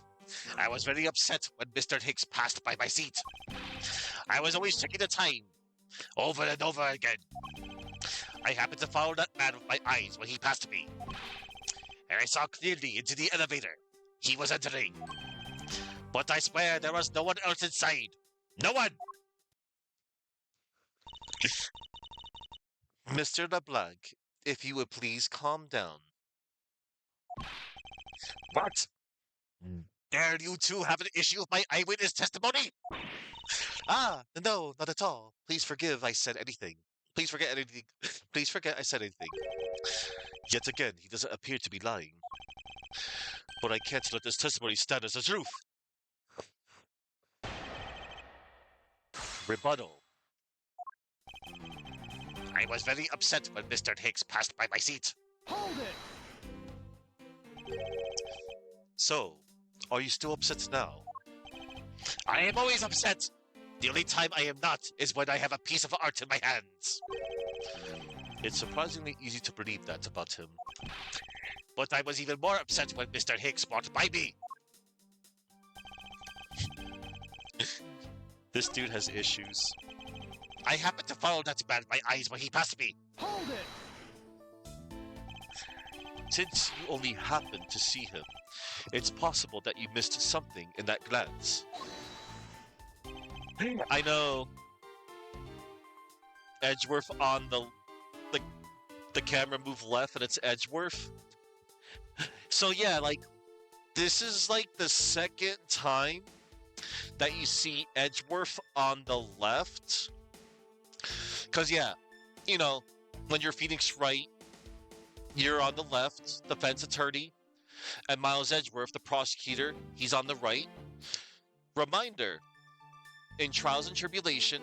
I was very upset when Mr. Hicks passed by my seat. I was always checking the time, over and over again. I happened to follow that man with my eyes when he passed me, and I saw clearly into the elevator. He was entering. But I swear there was no one else inside. No one! Mr. LeBlanc, if you would please calm down. What? Dare you two have an issue with my eyewitness testimony? No, not at all. Please forgive I said anything. Please forget anything. Please forget I said anything. Yet again, he doesn't appear to be lying. But I can't let this testimony stand as the truth. Rebuttal. I was very upset when Mr. Hicks passed by my seat. Hold it! So, are you still upset now? I am always upset. The only time I am not is when I have a piece of art in my hands. It's surprisingly easy to believe that about him. But I was even more upset when Mr. Hicks walked by me. This dude has issues. I happened to follow that man with my eyes when he passed me. Hold it! Since you only happened to see him, it's possible that you missed something in that glance. I know. Edgeworth on the camera moved left and it's Edgeworth. So yeah, like this is like the second time that you see Edgeworth on the left. Cause yeah, you know, when you're Phoenix Wright, you're on the left, defense attorney, and Miles Edgeworth, the prosecutor, he's on the right. Reminder, in Trials and Tribulation,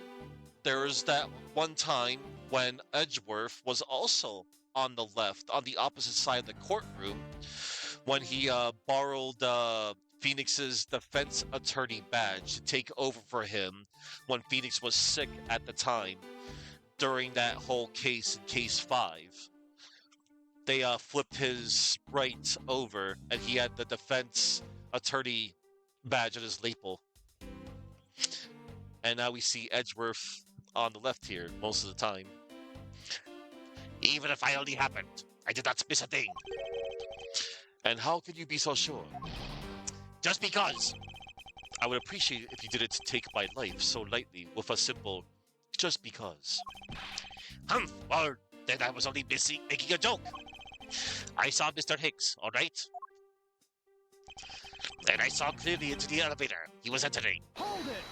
there was that one time when Edgeworth was also on the left, on the opposite side of the courtroom, when he borrowed Phoenix's defense attorney badge to take over for him when Phoenix was sick at the time during that whole case in Case 5. They flipped his right over and he had the defense attorney badge on his lapel. And now we see Edgeworth on the left here most of the time. Even if I only happened, I did not miss a thing. And how can you be so sure? Just because. I would appreciate it if you didn't take my life so lightly with a simple, just because. Well, then I was only making a joke. I saw Mr. Hicks, all right? And I saw clearly into the elevator. He was entering. Hold it!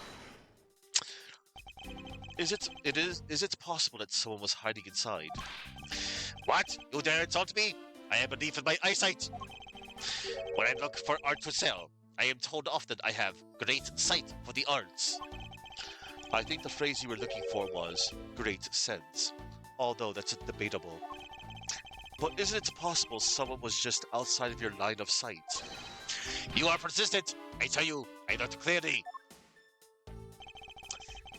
Is it possible that someone was hiding inside? What? You dare insult me? I have belief in my eyesight. When I look for art for sale, I am told often I have great sight for the arts. I think the phrase you were looking for was great sense, although that's debatable. But isn't it possible someone was just outside of your line of sight? You are persistent. I tell you, I looked clearly.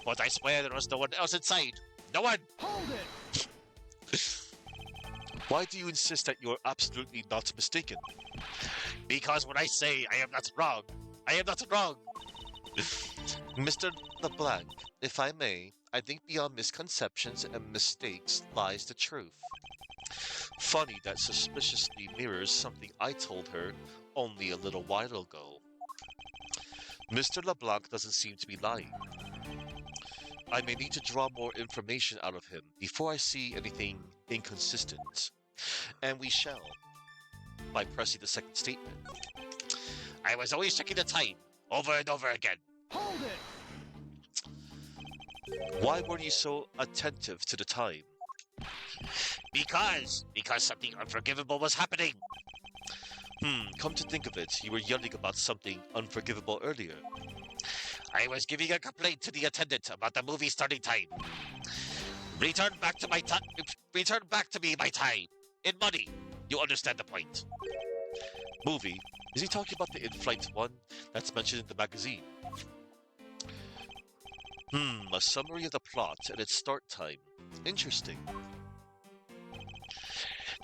But I swear there was no one else inside. No one! Hold it! Why do you insist that you're absolutely not mistaken? Because when I say I am not wrong, I am not wrong. Mr. LeBlanc, if I may, I think beyond misconceptions and mistakes lies the truth. Funny that suspiciously mirrors something I told her only a little while ago. Mr. LeBlanc doesn't seem to be lying. I may need to draw more information out of him before I see anything inconsistent. And we shall, by pressing the second statement. I was always checking the time, over and over again. Hold it! Why were you so attentive to the time? Because something unforgivable was happening. Come to think of it, you were yelling about something unforgivable earlier. I was giving a complaint to the attendant about the movie starting time. Return back to me my time. In money. You understand the point. Movie? Is he talking about the in-flight one that's mentioned in the magazine? A summary of the plot and its start time. Interesting.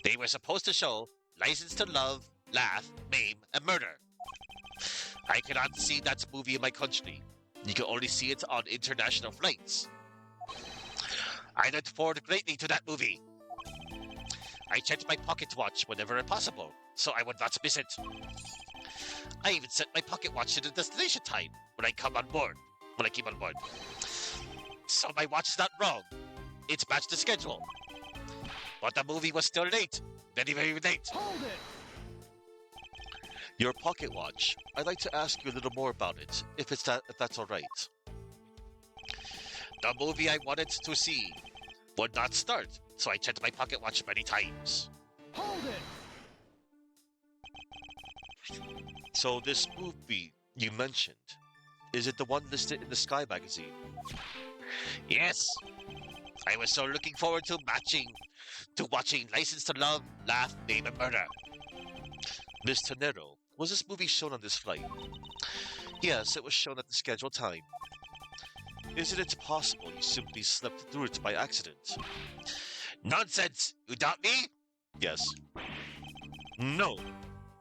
They were supposed to show License to Love, Laugh, Maim, and Murder. I cannot see that movie in my country. You can only see it on international flights. I looked forward greatly to that movie. I checked my pocket watch whenever possible, so I would not miss it. I even set my pocket watch to the destination time when I came on board. So my watch is not wrong. It matched the schedule. But the movie was still late. Very, very late. Hold it! Your pocket watch. I'd like to ask you a little more about it, if that's all right. The movie I wanted to see would not start, so I checked my pocket watch many times. Hold it! So this movie you mentioned, is it the one listed in the Sky magazine? Yes. I was so looking forward to watching License to Love, Laugh, Maim, and Murder. Miss Tenero, was this movie shown on this flight? Yes, it was shown at the scheduled time. Isn't it possible you simply slept through it by accident? Nonsense! You doubt me? Yes. No.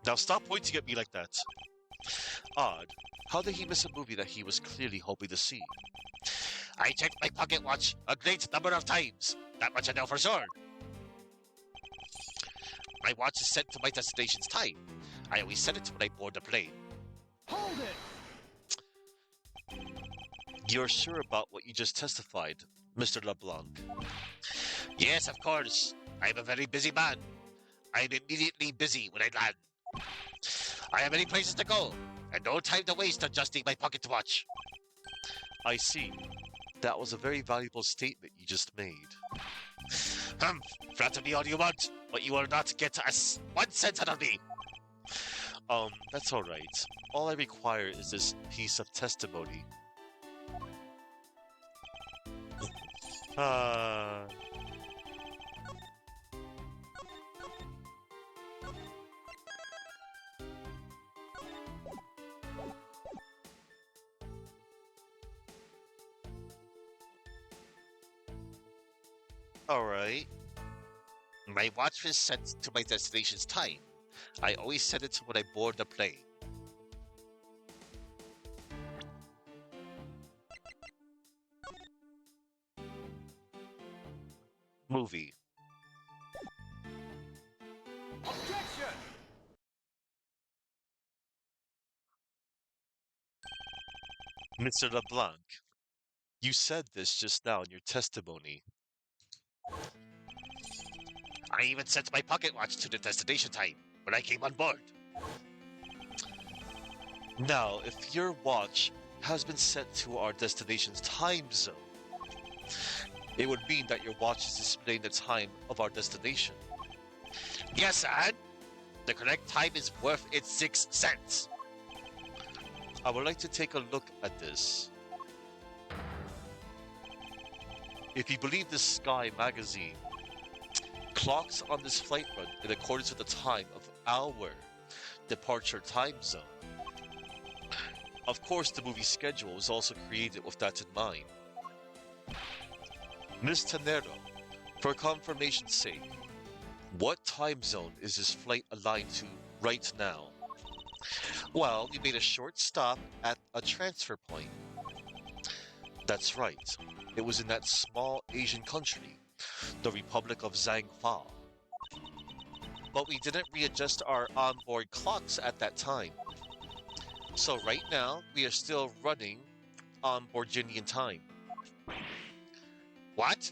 Now stop pointing at me like that. Odd. How did he miss a movie that he was clearly hoping to see? I checked my pocket watch a great number of times. That much I know for sure. My watch is set to my destination's time. I always set it when I board the plane. Hold it! You're sure about what you just testified, Mr. LeBlanc? Yes, of course. I'm a very busy man. I'm immediately busy when I land. I have many places to go, and no time to waste adjusting my pocket watch. I see. That was a very valuable statement you just made. Flatter me all you want, but you will not get us 1 cent out of me. That's all right. All I require is this piece of testimony. Alright. My watch is set to my destination's time. I always set it when I board the plane. Movie. Objection! Mr. LeBlanc, you said this just now in your testimony. I even set my pocket watch to the destination time when I came on board. Now, if your watch has been set to our destination's time zone, it would mean that your watch is displaying the time of our destination. Yes, and the correct time is worth its 6 cents. I would like to take a look at this. If you believe the Sky magazine, clocks on this flight run in accordance with the time of our departure time zone. Of course, the movie schedule was also created with that in mind. Ms. Tenero, for confirmation's sake, what time zone is this flight aligned to right now? Well, we made a short stop at a transfer point. That's right. It was in that small Asian country, the Republic of Zhangfa. But we didn't readjust our onboard clocks at that time. So right now, we are still running on Borginian time. What?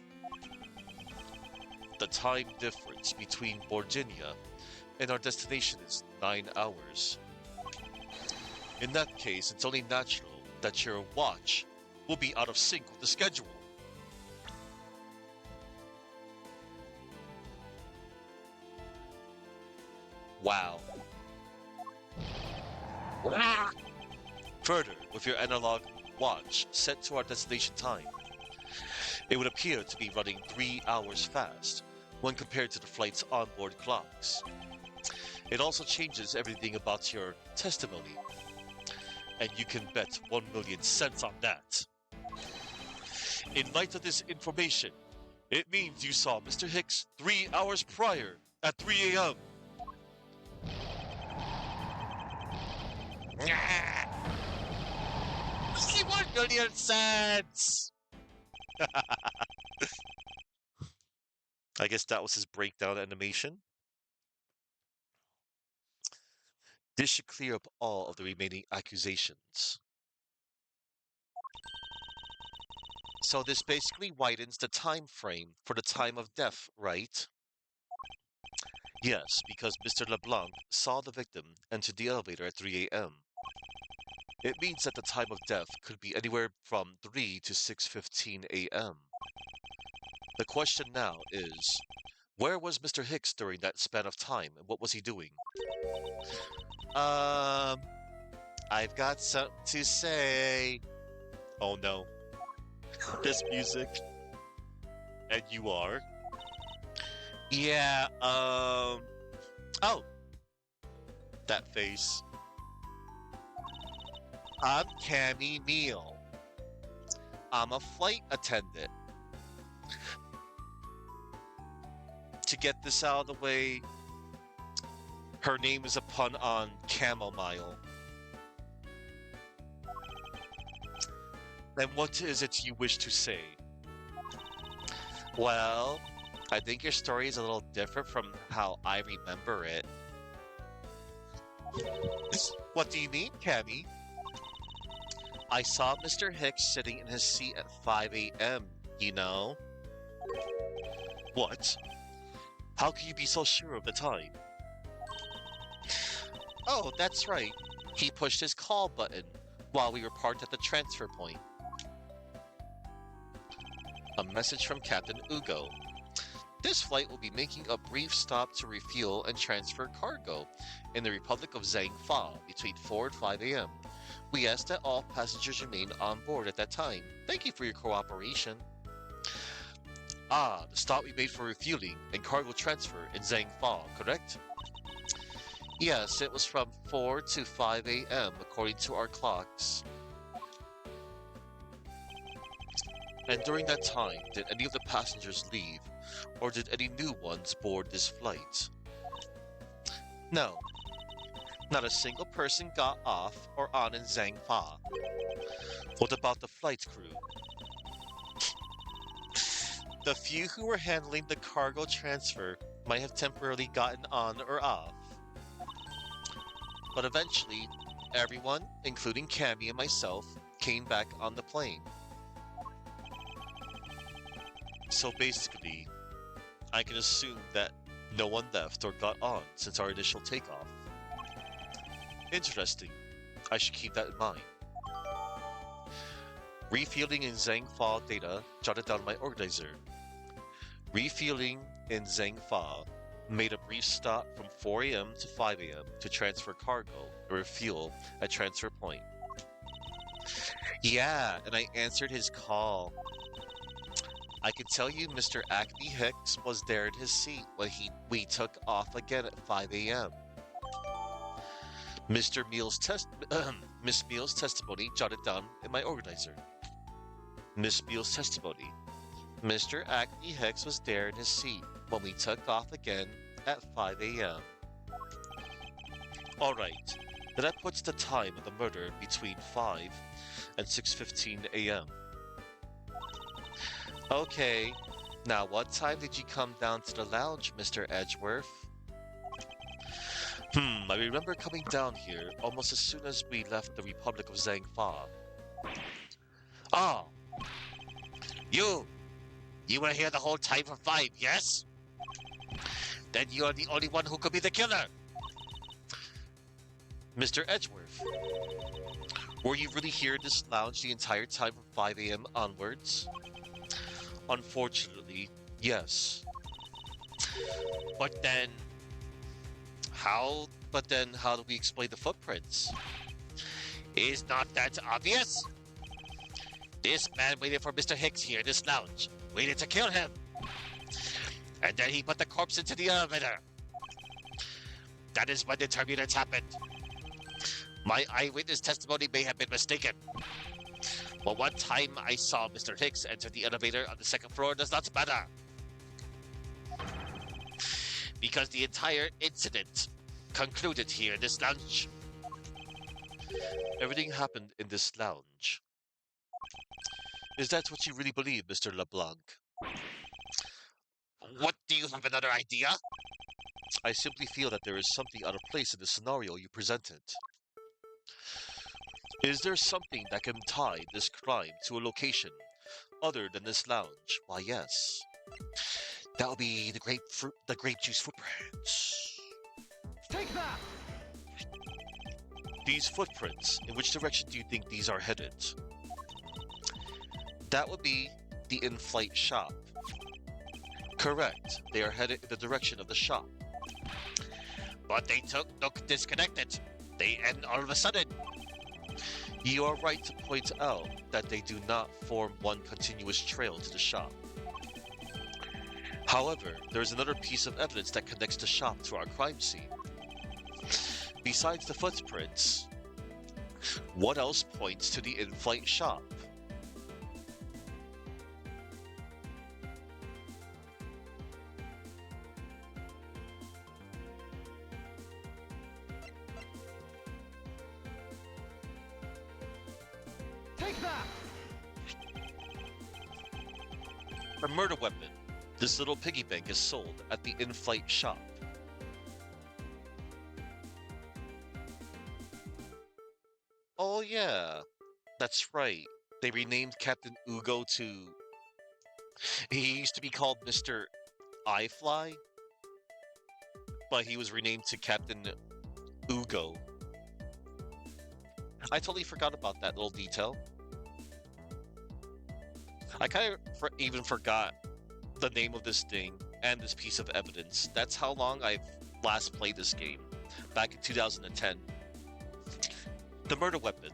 The time difference between Virginia and our destination is 9 hours. In that case, it's only natural that your watch will be out of sync with the schedule. Wow. Further, with your analog watch set to our destination time, it would appear to be running 3 hours fast when compared to the flight's onboard clocks. It also changes everything about your testimony, and you can bet 1,000,000 cents on that. In light of this information, it means you saw Mr. Hicks 3 hours prior at 3 a.m. 1,000,000 cents! I guess that was his breakdown animation. This should clear up all of the remaining accusations. So this basically widens the time frame for the time of death, right? Yes, because Mr. LeBlanc saw the victim enter the elevator at 3 a.m. It means that the time of death could be anywhere from 3 to 6:15 a.m. The question now is, where was Mr. Hicks during that span of time and what was he doing? Um, I've got something to say. Oh no. This music. And you are? Yeah, oh, that face. I'm Cammy Neal. I'm a flight attendant. To get this out of the way, her name is a pun on chamomile. And what is it you wish to say? Well, I think your story is a little different from how I remember it. What do you mean, Cammy? I saw Mr. Hicks sitting in his seat at 5 a.m., you know? What? How can you be so sure of the time? Oh, that's right. He pushed his call button while we were parked at the transfer point. A message from Captain Ugo. This flight will be making a brief stop to refuel and transfer cargo in the Republic of Zhangfa between 4 and 5 a.m. We ask that all passengers remain on board at that time. Thank you for your cooperation. Ah, the stop we made for refueling and cargo transfer in Zhangfa, correct? Yes, it was from 4 to 5 a.m. according to our clocks. And during that time, did any of the passengers leave, or did any new ones board this flight? No, not a single person got off or on in Zhangfa. What about the flight crew? The few who were handling the cargo transfer might have temporarily gotten on or off. But eventually, everyone, including Cammy and myself, came back on the plane. So basically, I can assume that no one left or got on since our initial takeoff. Interesting. I should keep that in mind. Refueling in Zhangfa data jotted down by organizer. Refueling in Zhangfa made a brief stop from 4 a.m. to 5 a.m. to transfer cargo and refuel at transfer point. Yeah, and I answered his call. I can tell you Mr. Acme Hicks was there in his seat when we took off again at 5 a.m. Miss Meals' testimony jotted down in my organizer. Miss Meals' testimony. Mr. Acme Hicks was there in his seat when we took off again at 5 a.m. Alright, that puts the time of the murder between 5 and 6:15 a.m. Okay, now what time did you come down to the lounge, Mr. Edgeworth? I remember coming down here almost as soon as we left the Republic of Zhangfa. Ah! You! You were here the whole time for 5, yes? Then you're the only one who could be the killer. Mr. Edgeworth, were you really here in this lounge the entire time from 5 a.m. onwards? Unfortunately, yes. But then, how do we explain the footprints? Is not that obvious? This man waited for Mr. Hicks here in this lounge, waited to kill him. And then he put the corpse into the elevator. That is when the turbulence happened. My eyewitness testimony may have been mistaken. But what time I saw Mr. Hicks enter the elevator on the second floor does not matter. Because the entire incident concluded here in this lounge. Everything happened in this lounge. Is that what you really believe, Mr. LeBlanc? What, do you have another idea? I simply feel that there is something out of place in the scenario you presented. Is there something that can tie this crime to a location other than this lounge? Why, yes. That would be the grape juice footprints. Take that! These footprints, in which direction do you think these are headed? That would be the in-flight shop. Correct. They are headed in the direction of the shop. But they look disconnected. They end all of a sudden. You are right to point out that they do not form one continuous trail to the shop. However, there is another piece of evidence that connects the shop to our crime scene. Besides the footprints, what else points to the in-flight shop? Take that! A murder weapon. This little piggy bank is sold at the in-flight shop. Oh yeah, that's right. They renamed Captain Ugo to... He used to be called Mr. iFly, but he was renamed to Captain Ugo. I totally forgot about that little detail. I kind of even forgot the name of this thing and this piece of evidence. That's how long I've last played this game, back in 2010. The murder weapon.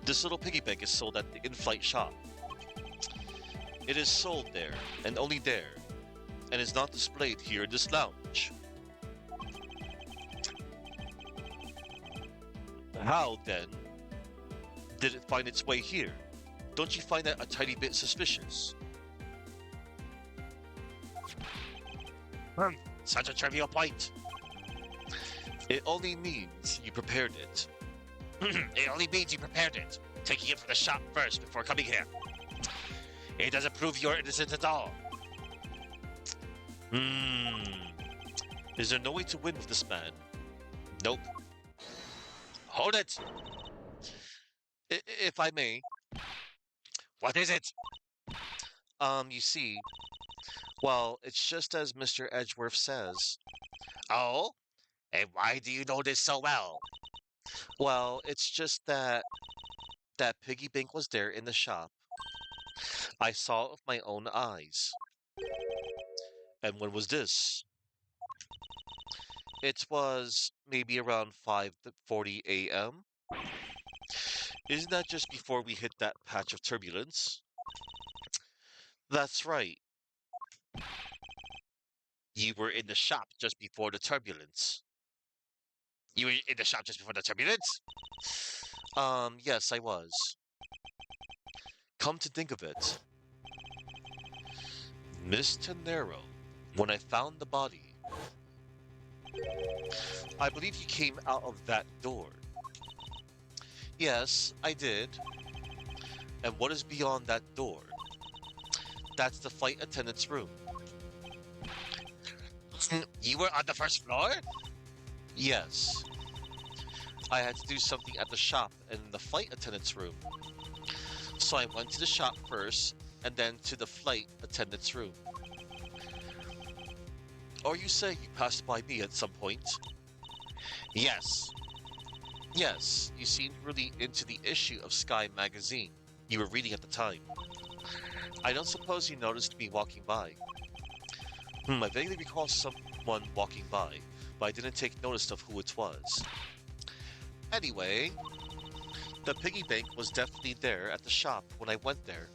This little piggy bank is sold at the in-flight shop. It is sold there, and only there, and is not displayed here in this lounge. How, then, did it find its way here? Don't you find that a tiny bit suspicious? Such a trivial point. It only means you prepared it. It only means you prepared it, taking it from the shop first before coming here. It doesn't prove you're innocent at all. Is there no way to win with this man? Nope. Hold it! If I may. What is it? You see, well, it's just as Mr. Edgeworth says. Oh? And why do you know this so well? Well, it's just that piggy bank was there in the shop. I saw it with my own eyes. And when was this? It was maybe around 5:40 a.m. Isn't that just before we hit that patch of turbulence? That's right. You were in the shop just before the turbulence. You were in the shop just before the turbulence? Yes, I was. Come to think of it, Miss Tenero, when I found the body, I believe you came out of that door. Yes, I did. And what is beyond that door? That's the flight attendant's room. You were on the first floor? Yes. I had to do something at the shop and in the flight attendant's room. So I went to the shop first and then to the flight attendant's room. Or you say you passed by me at some point? Yes. Yes, you seemed really into the issue of Sky magazine you were reading at the time. I don't suppose you noticed me walking by. I vaguely recall someone walking by, but I didn't take notice of who it was. Anyway, the piggy bank was definitely there at the shop when I went there.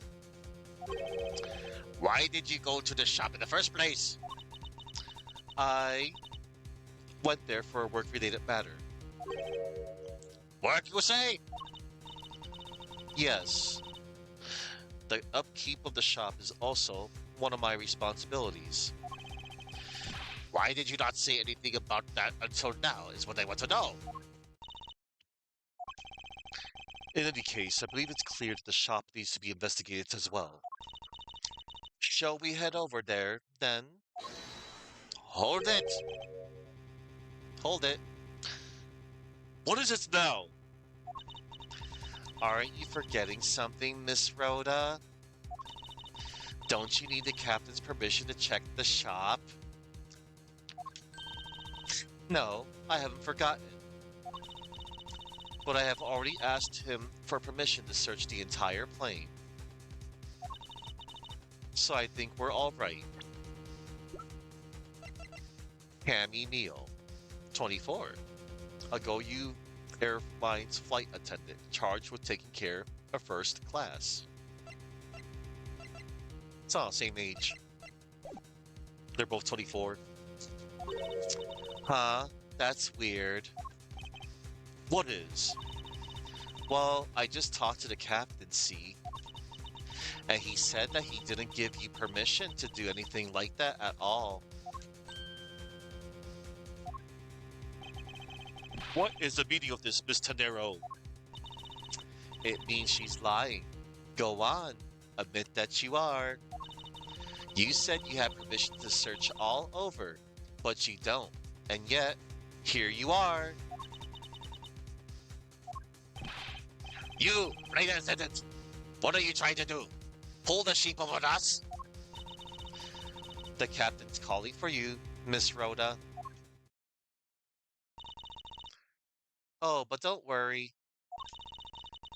Why did you go to the shop in the first place? I went there for a work-related matter. Work, you say? Yes. The upkeep of the shop is also one of my responsibilities. Why did you not say anything about that until now, is what I want to know. In any case, I believe it's clear that the shop needs to be investigated as well. Shall we head over there, then? Hold it! Hold it. What is it now? Aren't you forgetting something, Miss Rhoda? Don't you need the captain's permission to check the shop? No, I haven't forgotten. But I have already asked him for permission to search the entire plane. So I think we're all right. Cammy Neal, 24. A GoU Airlines flight attendant charged with taking care of first class. It's all the same age. They're both 24. Huh? That's weird. What is? Well, I just talked to the captain, see? And he said that he didn't give you permission to do anything like that at all. What is the meaning of this, Miss Tanero? It means she's lying. Go on. Admit that you are. You said you have permission to search all over, but you don't. And yet, here you are. You, flight attendant, what are you trying to do? Pull the sheep over us? The captain's calling for you, Miss Rhoda. Oh, but don't worry.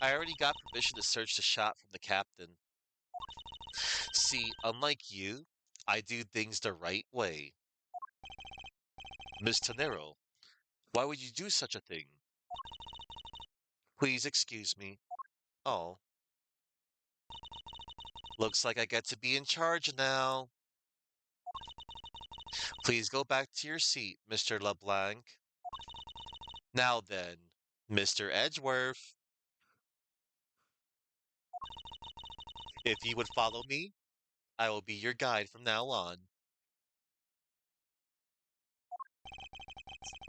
I already got permission to search the shop from the captain. See, unlike you, I do things the right way. Miss Tanero, why would you do such a thing? Please excuse me. Oh. Looks like I get to be in charge now. Please go back to your seat, Mr. LeBlanc. Now then, Mr. Edgeworth, if you would follow me, I will be your guide from now on.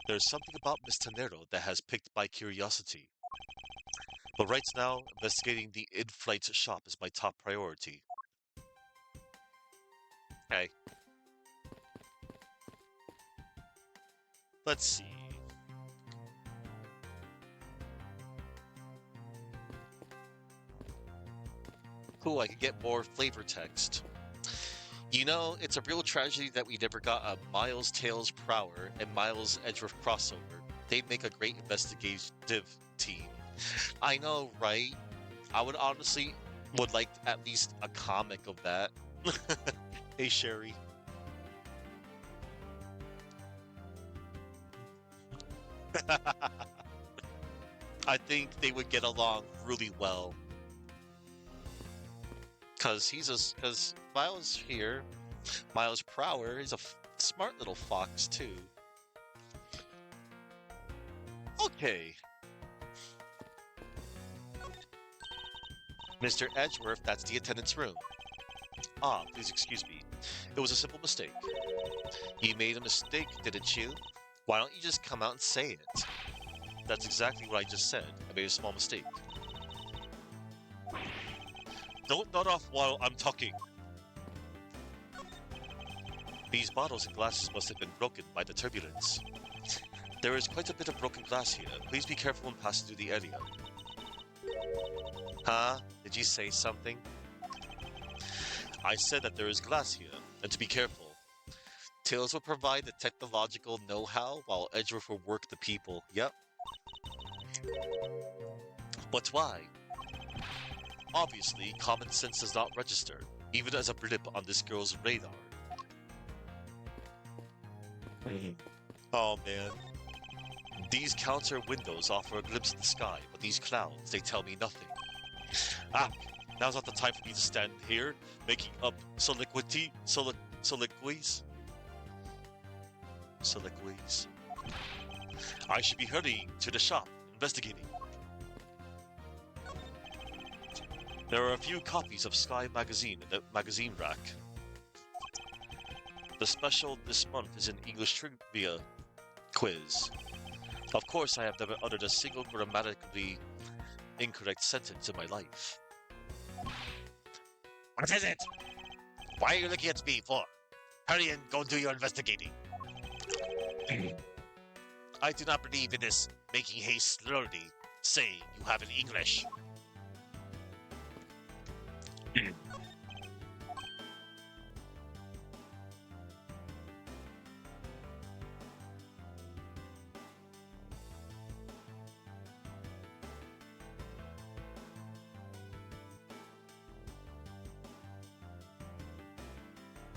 There's something about Miss Tanero that has piqued my curiosity. But right now, investigating the in-flight shop is my top priority. Okay. Let's see. Cool, I can get more flavor text. You know, it's a real tragedy that we never got a Miles Tails Prower and Miles Edgeworth crossover. They'd make a great investigative team. I know, right? I would honestly would like at least a comic of that. Hey, Sherry. I think they would get along really well. Cause Miles here, Miles Prower is a smart little fox too. Okay. Mr. Edgeworth, that's the attendant's room. Ah, please excuse me. It was a simple mistake. You made a mistake, didn't you? Why don't you just come out and say it? That's exactly what I just said. I made a small mistake. Don't nod off while I'm talking. These bottles and glasses must have been broken by the turbulence. There is quite a bit of broken glass here. Please be careful when passing through the area. Huh? Did you say something? I said that there is glass here, and to be careful. Tails will provide the technological know-how, while Edgeworth will work the people. Yep. But why? Obviously, common sense does not register, even as a blip on this girl's radar. Oh man. These counter windows offer a glimpse of the sky, but these clouds, they tell me nothing. Ah, now's not the time for me to stand here, making up soliloquies. Soliloquies. I should be hurrying to the shop, investigating. There are a few copies of Sky magazine in the magazine rack. The special this month is an English trivia quiz. Of course, I have never uttered a single grammatically incorrect sentence in my life. What is it? Why are you looking at me for? Hurry and go do your investigating. I do not believe in this making haste slowly, saying you have in English.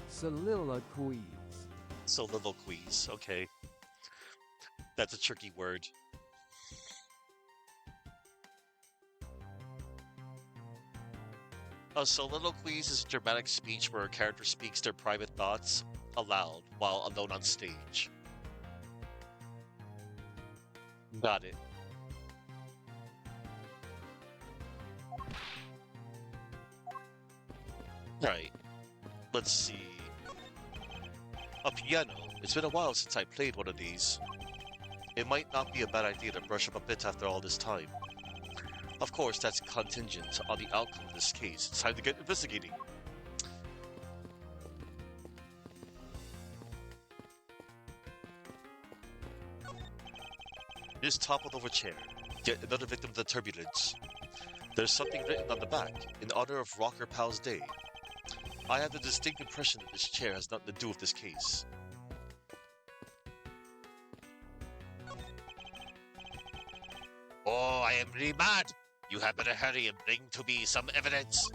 Soliloquies. Soliloquies, okay. That's a tricky word. A soliloquies is a dramatic speech where a character speaks their private thoughts aloud while alone on stage. Got it. Right. Let's see. A piano. It's been a while since I played one of these. It might not be a bad idea to brush up a bit after all this time. Of course, that's contingent on the outcome of this case. It's time to get investigating. This toppled over chair. Yet another victim of the turbulence. There's something written on the back, in honor of Rocker Pal's Day. I have the distinct impression that this chair has nothing to do with this case. Oh, I am really mad! You had better hurry and bring to me some evidence.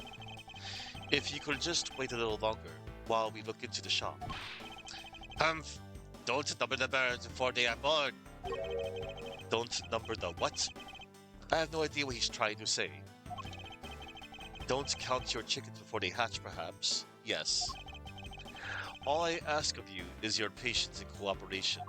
If you could just wait a little longer, while we look into the shop. Humph! Don't number the birds before they are born! Don't number the what? I have no idea what he's trying to say. Don't count your chickens before they hatch, perhaps. Yes. All I ask of you is your patience and cooperation.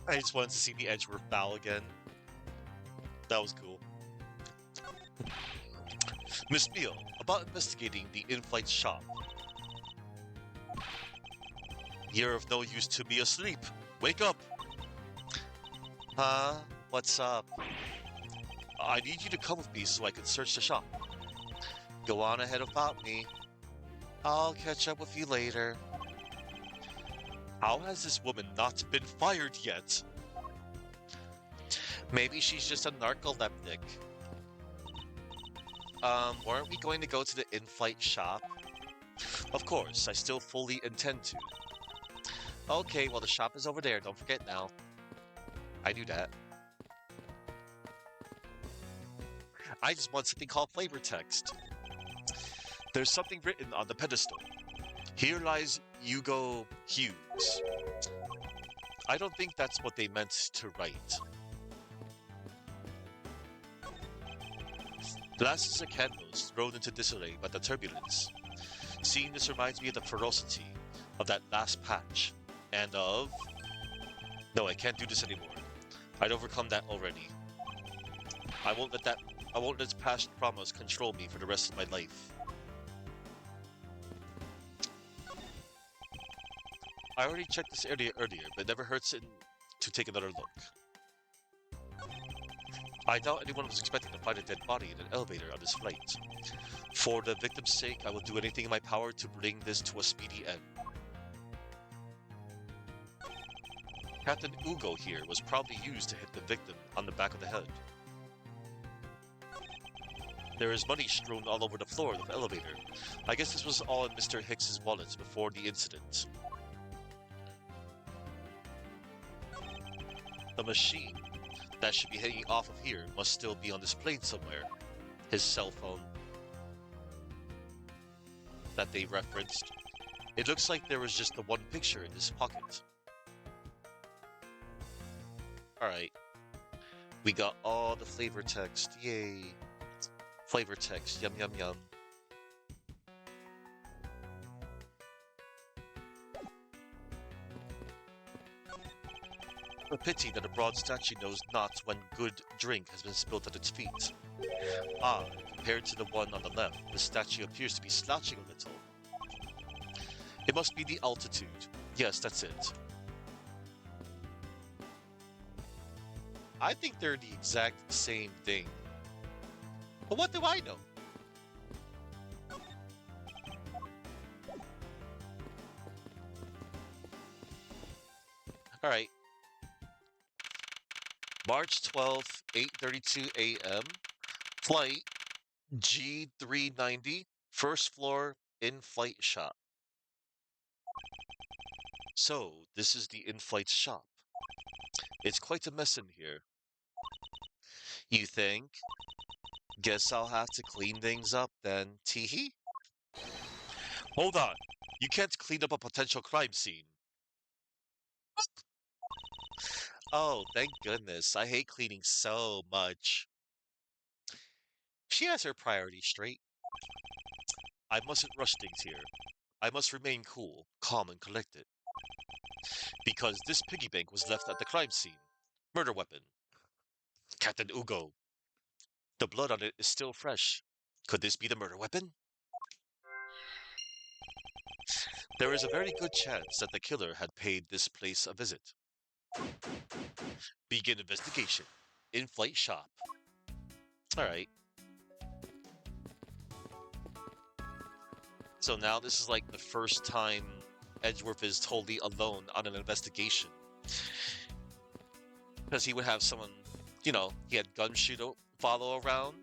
I just wanted to see the Edgeworth bow again. That was cool. Miss Beale, about investigating the in-flight shop. You're of no use to me asleep. Wake up! Huh? What's up? I need you to come with me so I can search the shop. Go on ahead without me. I'll catch up with you later. How has this woman not been fired yet? Maybe she's just a narcoleptic. Weren't we going to go to the in-flight shop? Of course, I still fully intend to. Okay, well the shop is over there, don't forget now. I knew that. I just want something called flavor text. There's something written on the pedestal. Here lies Hugo Hughes. I don't think that's what they meant to write. Glasses and candles thrown into disarray by the turbulence. Seeing this reminds me of the ferocity of that last patch, and of... No, I can't do this anymore. I'd overcome that already. I won't let past traumas control me for the rest of my life. I already checked this area earlier, but it never hurts to take another look. I doubt anyone was expecting to find a dead body in an elevator on this flight. For the victim's sake, I will do anything in my power to bring this to a speedy end. Captain Ugo here was probably used to hit the victim on the back of the head. There is money strewn all over the floor of the elevator. I guess this was all in Mr. Hicks's wallet before the incident. The machine that should be hanging off of here must still be on this plane somewhere. His cell phone that they referenced. It looks like there was just the one picture in his pocket. Alright. We got all the flavor text. Yay. Flavor text. Yum yum yum. A pity that a bronze statue knows not when good drink has been spilled at its feet. Ah, compared to the one on the left, the statue appears to be slouching a little. It must be the altitude. Yes, that's it. I think they're the exact same thing. But what do I know? Alright. March 12th, 8:32 a.m. Flight G390, first floor, in-flight shop. So, this is the in-flight shop. It's quite a mess in here. You think? Guess I'll have to clean things up then, teehee? Hold on. You can't clean up a potential crime scene. Oh, thank goodness. I hate cleaning so much. She has her priorities straight. I mustn't rush things here. I must remain cool, calm, and collected. Because this piggy bank was left at the crime scene. Murder weapon. Captain Ugo. The blood on it is still fresh. Could this be the murder weapon? There is a very good chance that the killer had paid this place a visit. Begin investigation. In-flight shop. Alright. So now this is like the first time Edgeworth is totally alone on an investigation. Because he would have someone, you know, he had Gumshoe to follow around.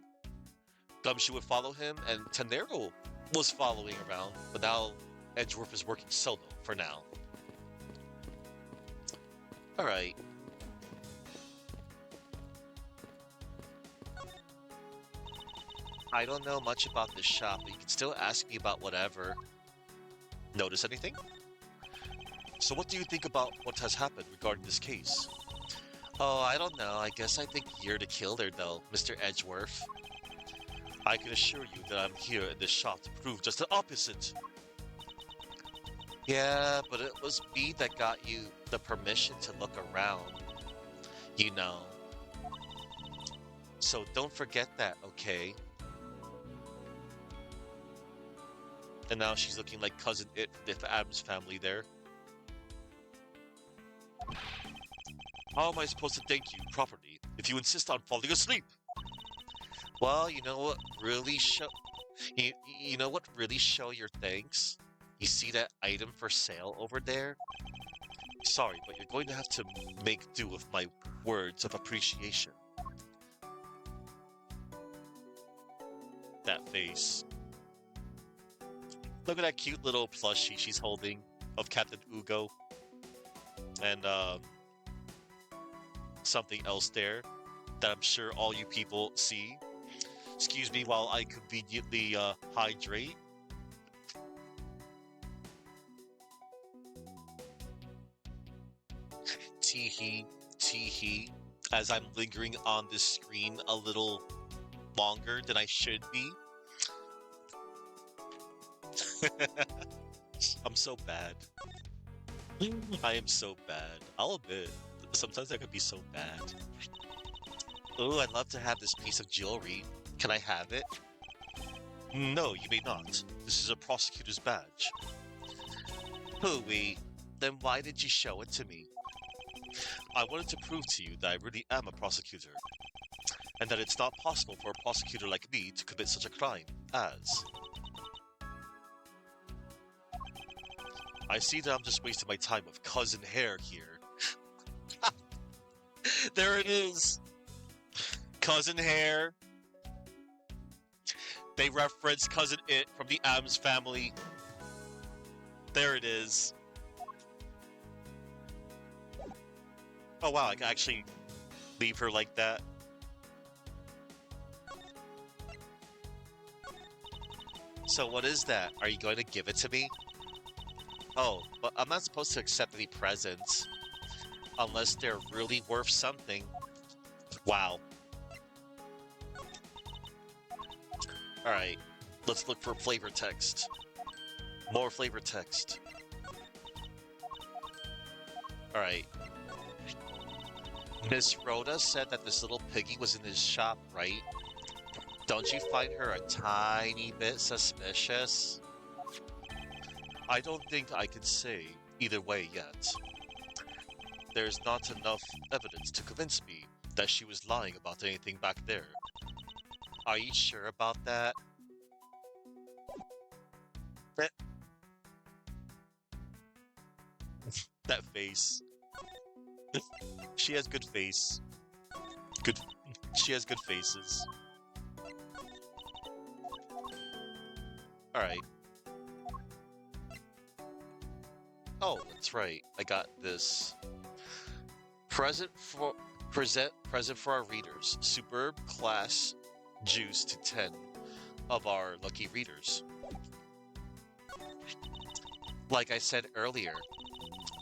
Gumshoe would follow him, and Tenero was following around. But now Edgeworth is working solo for now. Alright. I don't know much about this shop, but you can still ask me about whatever. Notice anything? So what do you think about what has happened regarding this case? Oh, I don't know. I guess I think you're the killer, though, Mr. Edgeworth. I can assure you that I'm here in this shop to prove just the opposite. Yeah, but it was me that got you the permission to look around. You know. So don't forget that, okay? And now she's looking like Cousin It from the Addams Family there. How am I supposed to thank you properly if you insist on falling asleep? Well, you know what really you know what really show your thanks? You see that item for sale over there? Sorry, but you're going to have to make do with my words of appreciation. That face. Look at that cute little plushie she's holding of Captain Ugo. And something else there that I'm sure all you people see. Excuse me while I conveniently hydrate. Teehee, teehee, as I'm lingering on this screen a little longer than I should be. I'm so bad. I am so bad. I'll admit, sometimes I could be so bad. Ooh, I'd love to have this piece of jewelry. Can I have it? No, you may not. This is a prosecutor's badge. Hooey, then why did you show it to me? I wanted to prove to you that I really am a prosecutor, and that it's not possible for a prosecutor like me to commit such a crime as... I see that I'm just wasting my time with Cousin Hare here. There it is. Cousin Hair. They reference Cousin It from the Addams Family. There it is. Oh wow, I can actually leave her like that. So what is that? Are you going to give it to me? Oh, but I'm not supposed to accept any presents unless they're really worth something. Wow. Alright, let's look for flavor text. More flavor text. Alright. Miss Rhoda said that this little piggy was in his shop, right? Don't you find her a tiny bit suspicious? I don't think I can say either way yet. There's not enough evidence to convince me that she was lying about anything back there. Are you sure about that? That face. She has good face. Good. She has good faces. Alright. Oh, that's right. I got this. Present for our readers. Superb class juice to 10 of our lucky readers. Like I said earlier,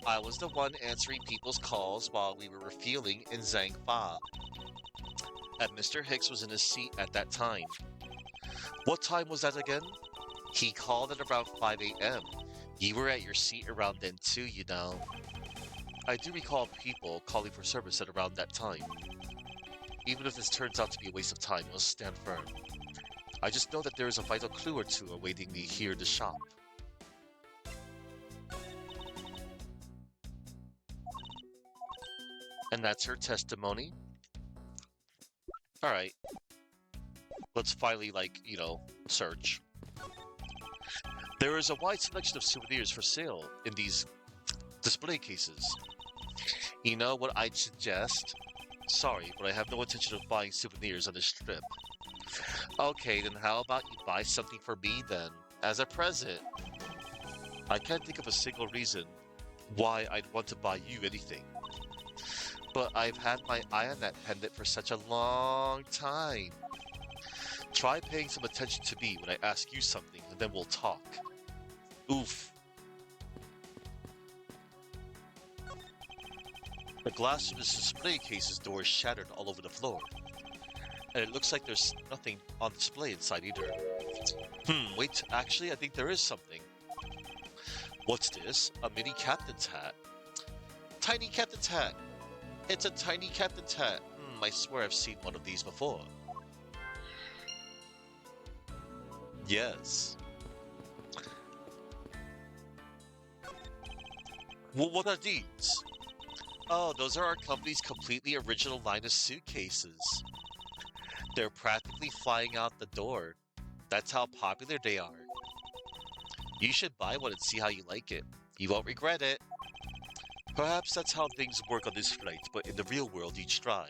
I was the one answering people's calls while we were refueling in Zhangfa. And Mr. Hicks was in his seat at that time. What time was that again? He called at around 5 a.m. You were at your seat around then too, you know. I do recall people calling for service at around that time. Even if this turns out to be a waste of time, I'll stand firm. I just know that there is a vital clue or two awaiting me here in the shop. And that's her testimony. Alright. Let's finally, search. There is a wide selection of souvenirs for sale in these display cases. You know what I'd suggest? Sorry, but I have no intention of buying souvenirs on this trip. Okay, then how about you buy something for me then, as a present? I can't think of a single reason why I'd want to buy you anything. But I've had my eye on that pendant for such a long time. Try paying some attention to me when I ask you something, and then we'll talk. Oof. The glass of this display case's door is shattered all over the floor. And it looks like there's nothing on display inside either. Wait, actually, I think there is something. What's this? A mini captain's hat. Tiny captain's hat! It's a tiny captain's hat. I swear I've seen one of these before. Yes. Well, what are these? Oh, those are our company's completely original line of suitcases. They're practically flying out the door. That's how popular they are. You should buy one and see how you like it. You won't regret it. Perhaps that's how things work on this flight, but in the real world each try.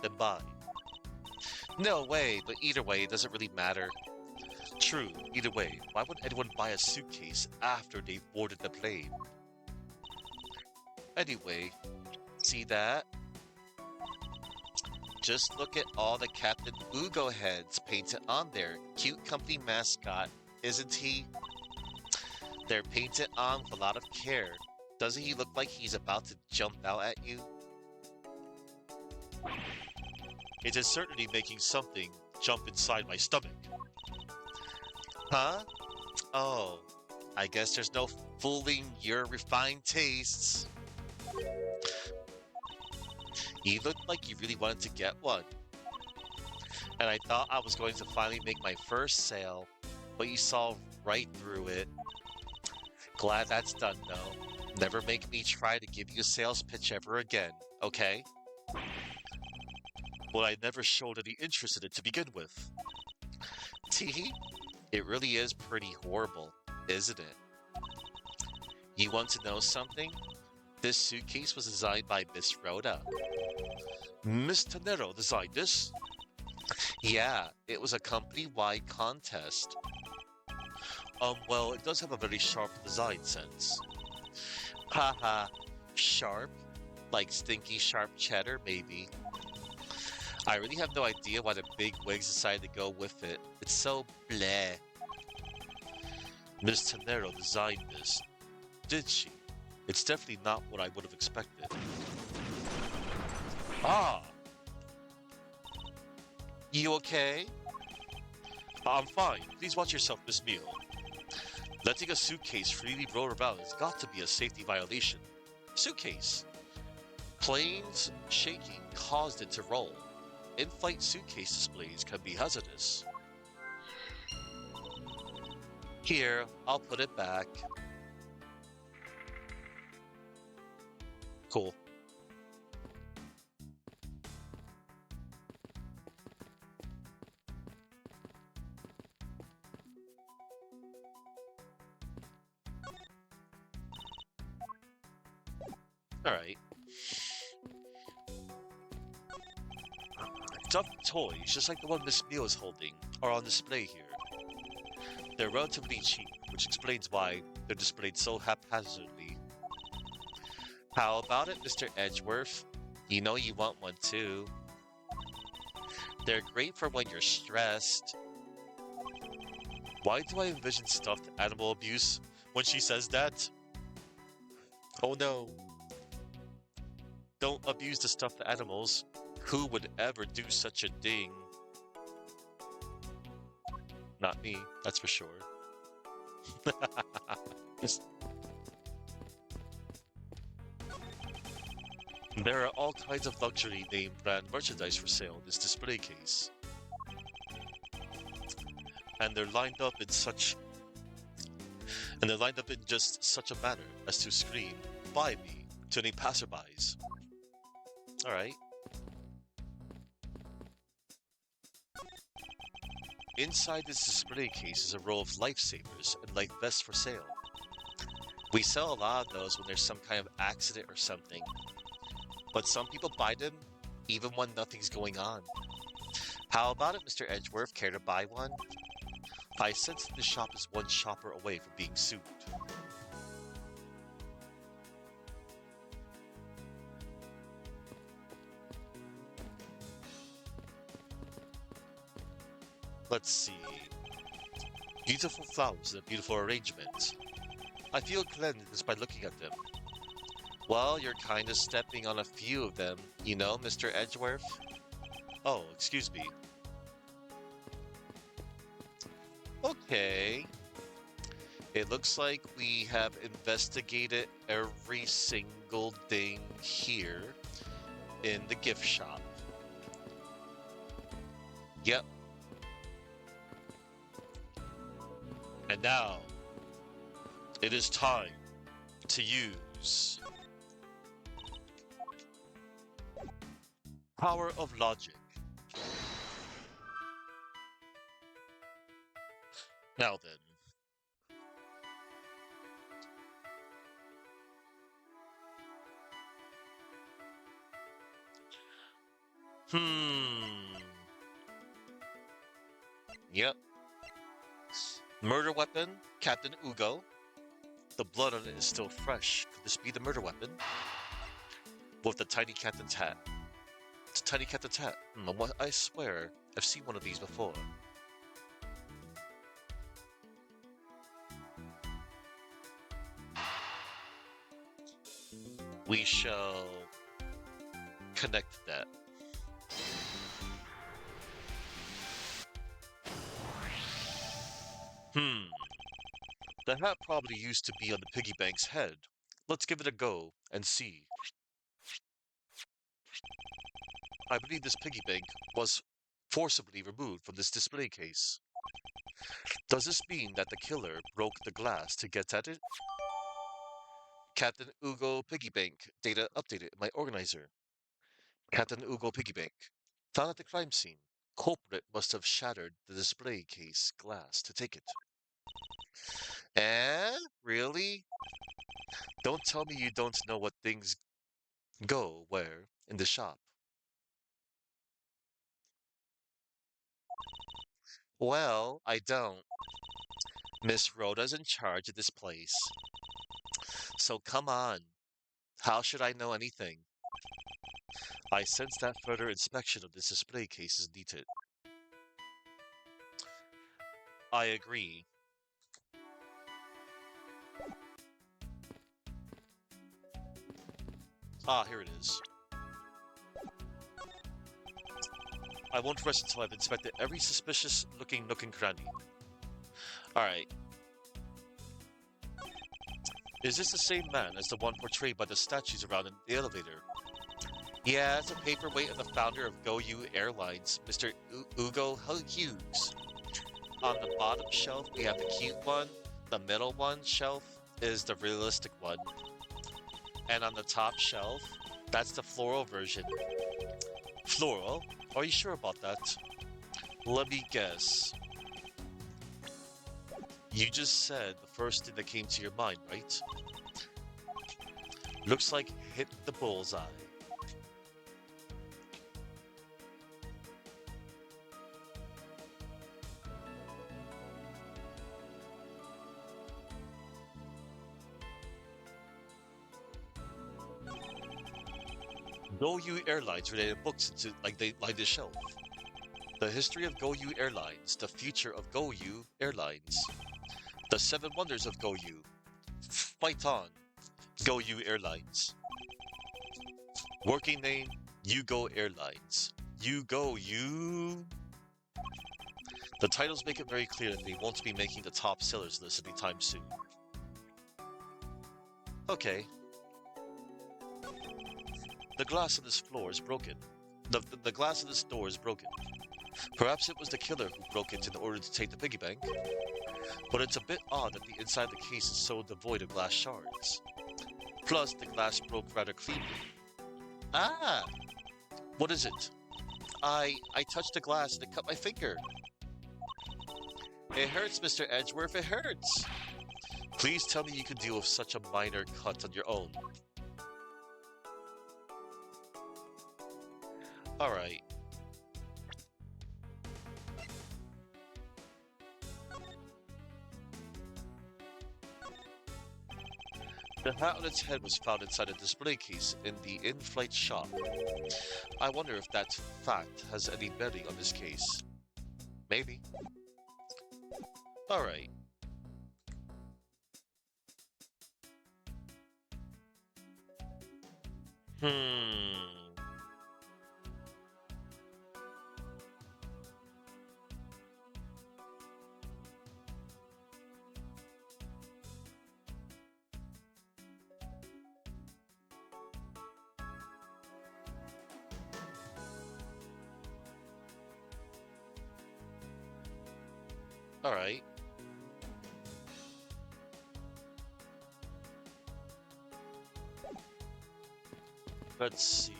Then buy. No way, but either way, it doesn't really matter. True, either way, why would anyone buy a suitcase after they've boarded the plane? Anyway, see that? Just look at all the Captain Ugo heads painted on there. Cute company mascot, isn't he? They're painted on with a lot of care. Doesn't he look like he's about to jump out at you? It is certainly making something jump inside my stomach. Huh? Oh, I guess there's no fooling your refined tastes. You looked like you really wanted to get one. And I thought I was going to finally make my first sale, but you saw right through it. Glad that's done though. Never make me try to give you a sales pitch ever again, okay? Well, I never showed any interest in it to begin with. Teehee, it really is pretty horrible, isn't it? You want to know something? This suitcase was designed by Miss Rhoda. Miss Tanero designed this? Yeah, it was a company-wide contest. Well, it does have a very sharp design sense. Haha, sharp? Like stinky sharp cheddar, maybe. I really have no idea why the big wigs decided to go with it. It's so bleh. Miss Tanero designed this, did she? It's definitely not what I would have expected. Ah, you okay? I'm fine. Please watch yourself, Miss Meal. Letting a suitcase freely roll about has got to be a safety violation. Suitcase. Planes shaking caused it to roll. In-flight suitcase displays can be hazardous. Here, I'll put it back. Cool. Alright. Stuffed toys, just like the one Miss Meal is holding, are on display here. They're relatively cheap, which explains why they're displayed so haphazardly. How about it, Mr. Edgeworth? You know you want one too. They're great for when you're stressed. Why do I envision stuffed animal abuse when she says that? Oh no. Don't abuse the stuffed animals. Who would ever do such a thing? Not me, that's for sure. There are all kinds of luxury name brand merchandise for sale in this display case. And they're lined up in just such a manner as to scream, "Buy me," to any passerbys. Alright. Inside this display case is a row of lifesavers and life vests for sale. We sell a lot of those when there's some kind of accident or something. But some people buy them even when nothing's going on. How about it, Mr. Edgeworth? Care to buy one? I sense that the shop is one shopper away from being sued. Let's see. Beautiful flowers in a beautiful arrangement. I feel cleansed just by looking at them. Well, you're kind of stepping on a few of them, you know, Mr. Edgeworth? Oh, excuse me. Okay. It looks like we have investigated every single thing here in the gift shop. Yep. And now, it is time to use power of logic. Now then. Hmm. Yep. Murder weapon, Captain Ugo. The blood on it is still fresh. Could this be the murder weapon? With the tiny captain's hat. It's a tiny captain's hat. I swear, I've seen one of these before. We shall connect that. Hmm. The hat probably used to be on the piggy bank's head. Let's give it a go and see. I believe this piggy bank was forcibly removed from this display case. Does this mean that the killer broke the glass to get at it? Captain Ugo Piggy Bank. Data updated in my organizer. Captain Ugo Piggy Bank. Found at the crime scene. Culprit must have shattered the display case glass to take it. Eh? Really? Don't tell me you don't know what things go where in the shop. Well, I don't. Miss Rhoda's in charge of this place. So come on. How should I know anything? I sense that further inspection of this display case is needed. I agree. Ah, here it is. I won't rest until I've inspected every suspicious looking nook and cranny. Alright. Is this the same man as the one portrayed by the statues around in the elevator? Yeah, it's a paperweight of the founder of GoU Airlines, Mr. Ugo Hughes. On the bottom shelf, we have the cute one. The middle one shelf is the realistic one. And on the top shelf, that's the floral version. Floral? Are you sure about that? Let me guess. You just said the first thing that came to your mind, right? Looks like hit the bullseye. GoU Airlines related books into like they like this shelf. The history of GoU Airlines, the future of GoU Airlines, the seven wonders of GoU. Fight on, GoU Airlines. Working name, Ugo Airlines. You. The titles make it very clear that they won't be making the top sellers list anytime soon. Okay. The glass on this floor is broken. The glass on this door is broken. Perhaps it was the killer who broke it in order to take the piggy bank. But it's a bit odd that the inside of the case is so devoid of glass shards. Plus, the glass broke rather cleanly. Ah! What is it? I touched the glass and it cut my finger. It hurts, Mr. Edgeworth, it hurts! Please tell me you can deal with such a minor cut on your own. Alright. The hat on its head was found inside a display case in the in-flight shop. I wonder if that fact has any bearing on this case. Maybe. Alright. Hmm. Alright. Let's see.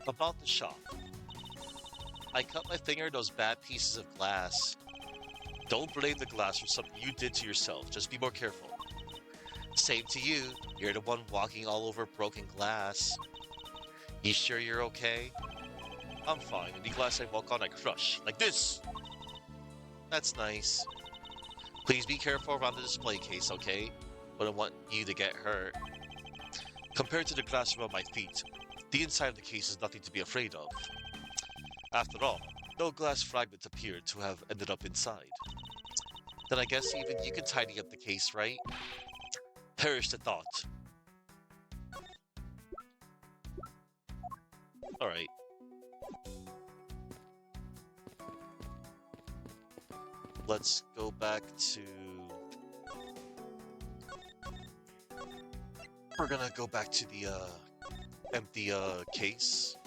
About the shop. I cut my finger in those bad pieces of glass. Don't blame the glass for something you did to yourself. Just be more careful. Same to you. You're the one walking all over broken glass. You sure you're okay? I'm fine. Any glass I walk on, I crush. Like this! That's nice. Please be careful around the display case, okay? I don't want you to get hurt. Compared to the glass around my feet, the inside of the case is nothing to be afraid of. After all, no glass fragments appear to have ended up inside. Then I guess even you can tidy up the case, right? Perish the thought. Alright. Let's go back to... We're gonna go back to the, empty, case.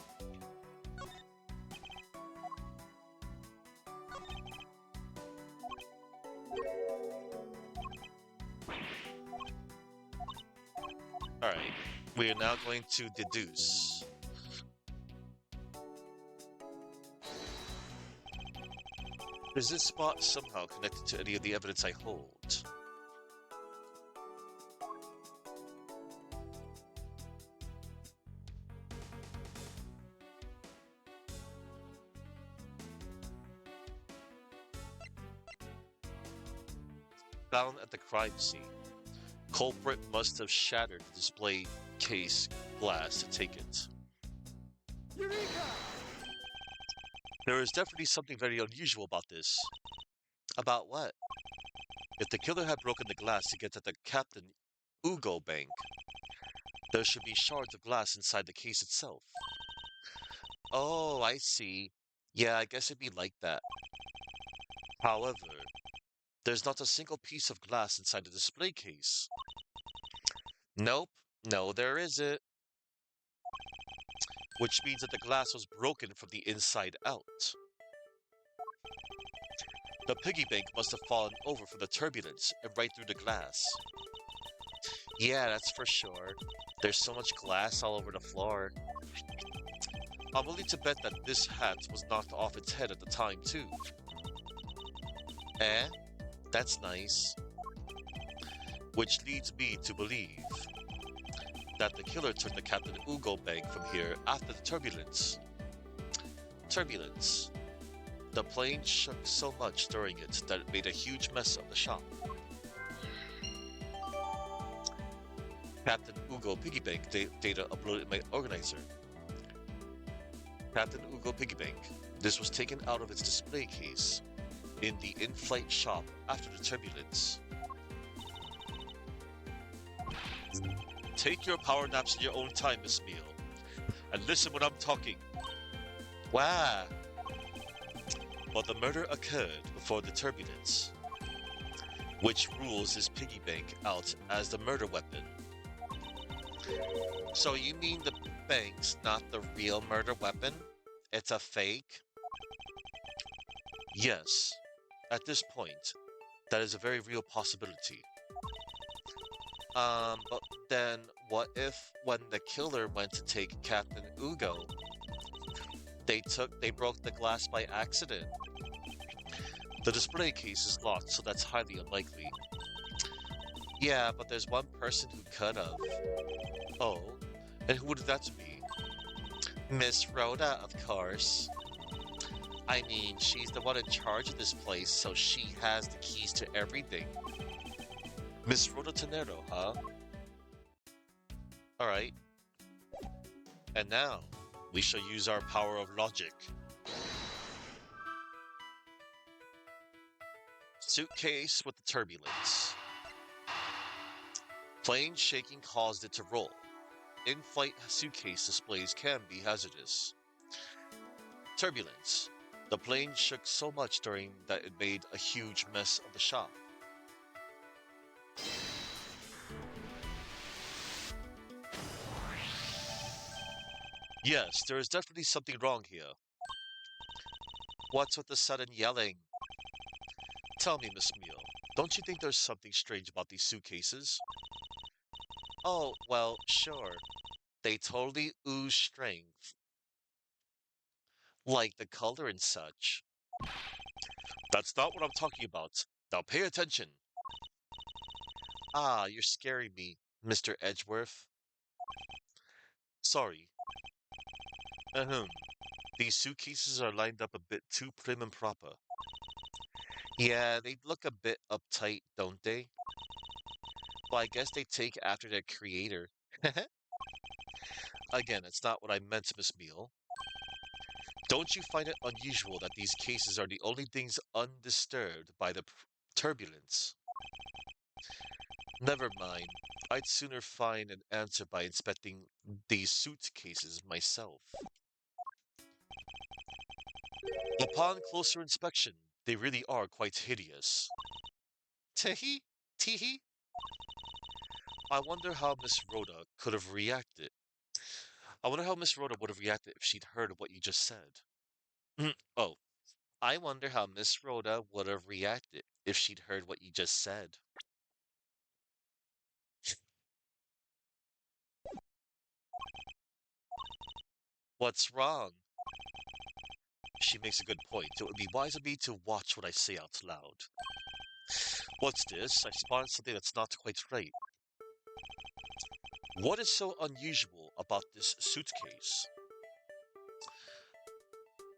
Alright. We are now going to deduce. Is this spot somehow connected to any of the evidence I hold? Found at the crime scene. Culprit must have shattered the display case glass to take it. There is definitely something very unusual about this. About what? If the killer had broken the glass to get at the Captain Ugo bank, there should be shards of glass inside the case itself. Oh, I see. Yeah, I guess it'd be like that. However, there's not a single piece of glass inside the display case. Nope, no, there isn't. Which means that the glass was broken from the inside out. The piggy bank must have fallen over from the turbulence and right through the glass. Yeah, that's for sure. There's so much glass all over the floor. I'm willing to bet that this hat was knocked off its head at the time, too. Eh? That's nice. Which leads me to believe that the killer took the Captain Ugo bank from here after the turbulence. Turbulence. The plane shook so much during it that it made a huge mess of the shop. Captain Ugo piggy bank data uploaded in my organizer. Captain Ugo piggy bank. This was taken out of its display case in the in-flight shop after the turbulence. Take your power naps in your own time, Miss Meal, and listen when I'm talking. Wow. But the murder occurred before the turbulence, which rules this piggy bank out as the murder weapon. So you mean the bank's not the real murder weapon? It's a fake? Yes. At this point, that is a very real possibility. But then what if when the killer went to take Captain Ugo, they broke the glass by accident? The display case is locked, so that's highly unlikely. Yeah, but there's one person who could have. Oh, and who would that be? Miss Rhoda, of course. I mean, she's the one in charge of this place, so she has the keys to everything. Miss Rhoda Tenero, huh? Alright. And now, we shall use our power of logic. Suitcase with the turbulence. Plane shaking caused it to roll. In-flight suitcase displays can be hazardous. Turbulence. The plane shook so much during that it made a huge mess of the shop. Yes, there is definitely something wrong here. What's with the sudden yelling? Tell me, Miss Meal, don't you think there's something strange about these suitcases? Oh, well, sure. They totally ooze strength. Like the color and such. That's not what I'm talking about. Now pay attention. Ah, you're scaring me, Mr. Edgeworth. Sorry. Ahem. These suitcases are lined up a bit too prim and proper. Yeah, they look a bit uptight, don't they? Well, I guess they take after their creator. Again, it's not what I meant, Miss Meal. Don't you find it unusual that these cases are the only things undisturbed by the turbulence? Never mind. I'd sooner find an answer by inspecting these suitcases myself. Upon closer inspection, they really are quite hideous. Tehi? Tehi? I wonder how Miss Rhoda could have reacted. I wonder how Miss Rhoda would have reacted if she'd heard what you just said. Oh, I wonder how Miss Rhoda would have reacted if she'd heard what you just said. What's wrong? She makes a good point. It would be wise of me to watch what I say out loud. What's this? I spotted something that's not quite right. What is so unusual about this suitcase?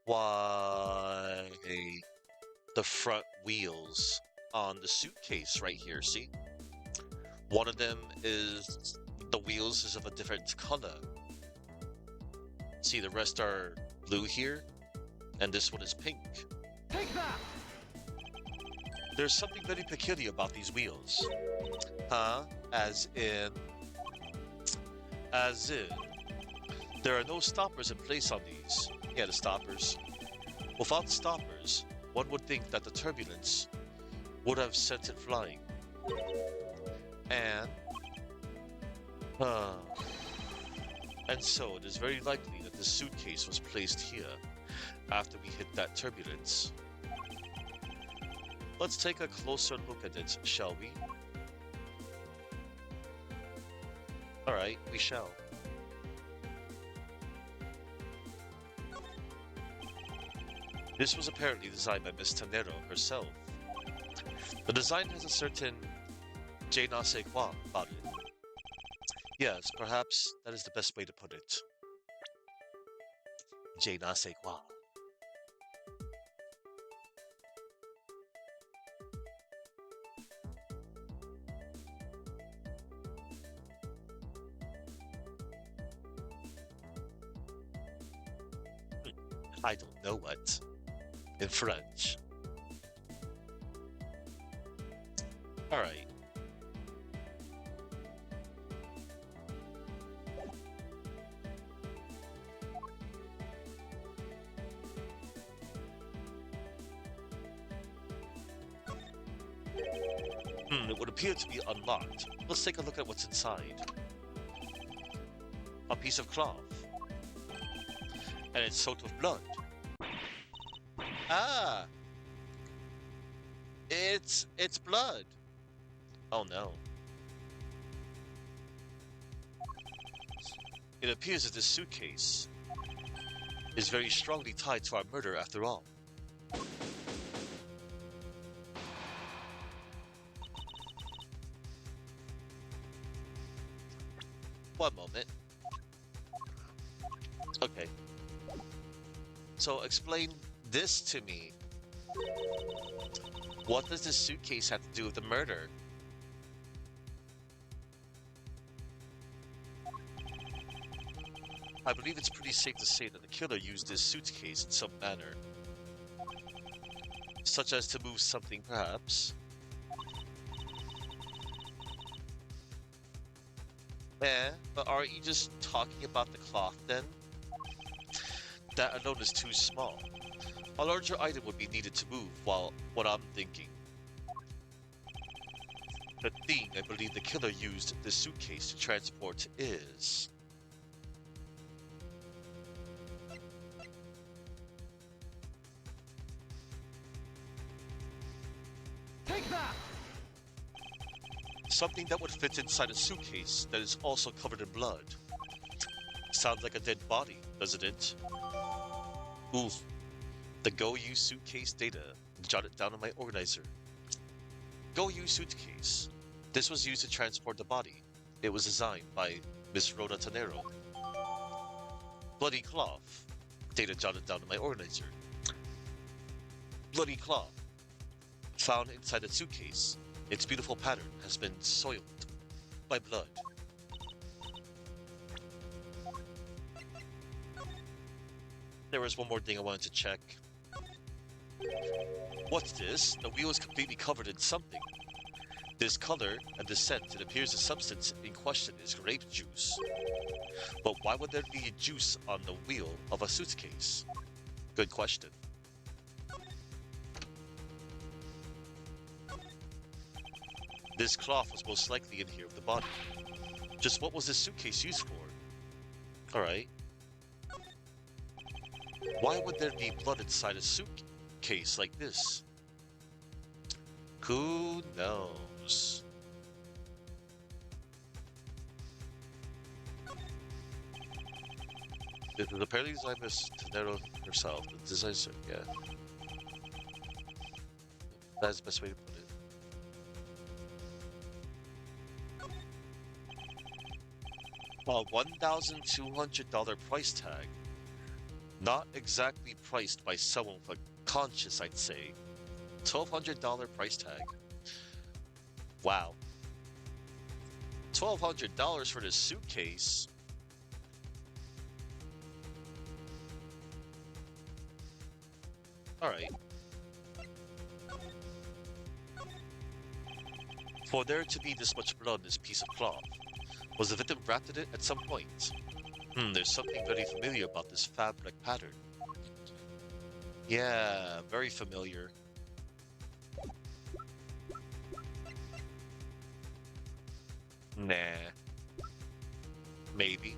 Why, the front wheels. on the suitcase right here, see? One of them is the wheels is of a different color. See, the rest are blue here, and this one is pink. Take that! There's something very peculiar about these wheels. Huh? As in... As in... There are no stoppers in place on these. Yeah, the stoppers. Without the stoppers, one would think that the turbulence would have sent it flying. And... Uh, and so it is very likely that this suitcase was placed here after we hit that turbulence. Let's take a closer look at it, shall we? Alright, we shall. This was apparently designed by Miss Tanero herself. The design has a certain je ne sais quoi about it. Yes, perhaps that is the best way to put it. Je ne sais quoi. I don't know what. In French. Alright. It would appear to be unlocked. Let's take a look at what's inside. A piece of cloth. And it's soaked with blood. Ah! It's blood. Oh no. It appears that this suitcase is very strongly tied to our murder after all. One moment. Okay. So explain this to me. What does this suitcase have to do with the murder? I believe it's pretty safe to say that the killer used this suitcase in some manner. Such as to move something, perhaps. But aren't you just talking about the cloth then? That alone is too small. A larger item would be needed to move, while what I'm thinking. The thing I believe the killer used this suitcase to transport is... Take that! something that would fit inside a suitcase that is also covered in blood. Sounds like a dead body, doesn't it? Oof. The Go You suitcase data. Jot it down on my organizer. Go You suitcase. This was used to transport the body. It was designed by Miss Rhoda Tanero. Bloody cloth. Data jotted down on my organizer. Bloody cloth. Found inside the suitcase. Its beautiful pattern has been soiled by blood. There was one more thing I wanted to check. What's this? The wheel is completely covered in something. This color and this scent, it appears the substance in question is grape juice. But why would there be juice on the wheel of a suitcase? Good question. This cloth was most likely in here with the body. Just what was this suitcase used for? Alright. Why would there be blood inside a suitcase like this? Who knows? This is apparently designed by Tanero herself, the designer, yeah. That's the best way to put it. A $1,200 price tag. Not exactly priced by someone with a conscience, I'd say. $1,200 price tag. Wow. $1,200 for this suitcase. All right. For there to be this much blood on this piece of cloth, was the victim wrapped in it at some point? There's something very familiar about this fabric pattern. Yeah, very familiar. Nah, maybe.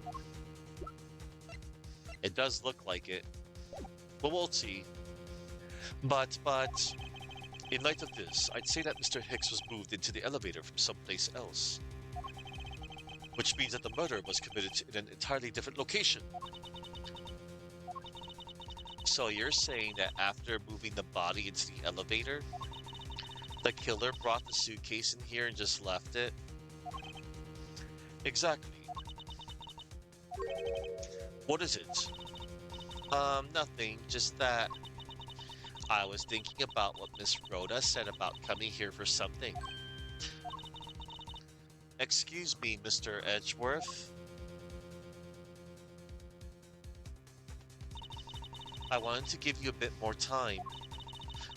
It does look like it, but we'll see. But, in light of this, I'd say that Mr. Hicks was moved into the elevator from someplace else, which means that the murder was committed in an entirely different location. So you're saying that after moving the body into the elevator, the killer brought the suitcase in here and just left it? Exactly. What is it? Nothing, just that I was thinking about what Miss Rhoda said about coming here for something. Excuse me, Mr. Edgeworth. I wanted to give you a bit more time,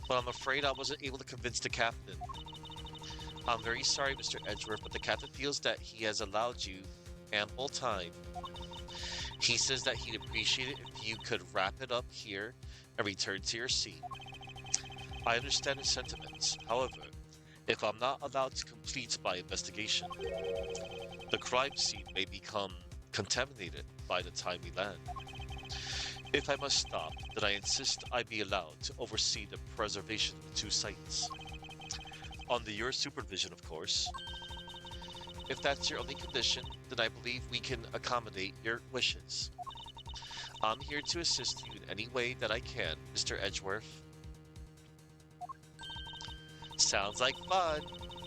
but I'm afraid I wasn't able to convince the captain. I'm very sorry, Mr. Edgeworth, but the captain feels that he has allowed you ample time. He says that he'd appreciate it if you could wrap it up here and return to your seat. I understand his sentiments. However, if I'm not allowed to complete my investigation, the crime scene may become contaminated by the time we land. If I must stop, then I insist I be allowed to oversee the preservation of the two sites. Under your supervision, of course. If that's your only condition, then I believe we can accommodate your wishes. I'm here to assist you in any way that I can, Mr. Edgeworth. Sounds like fun.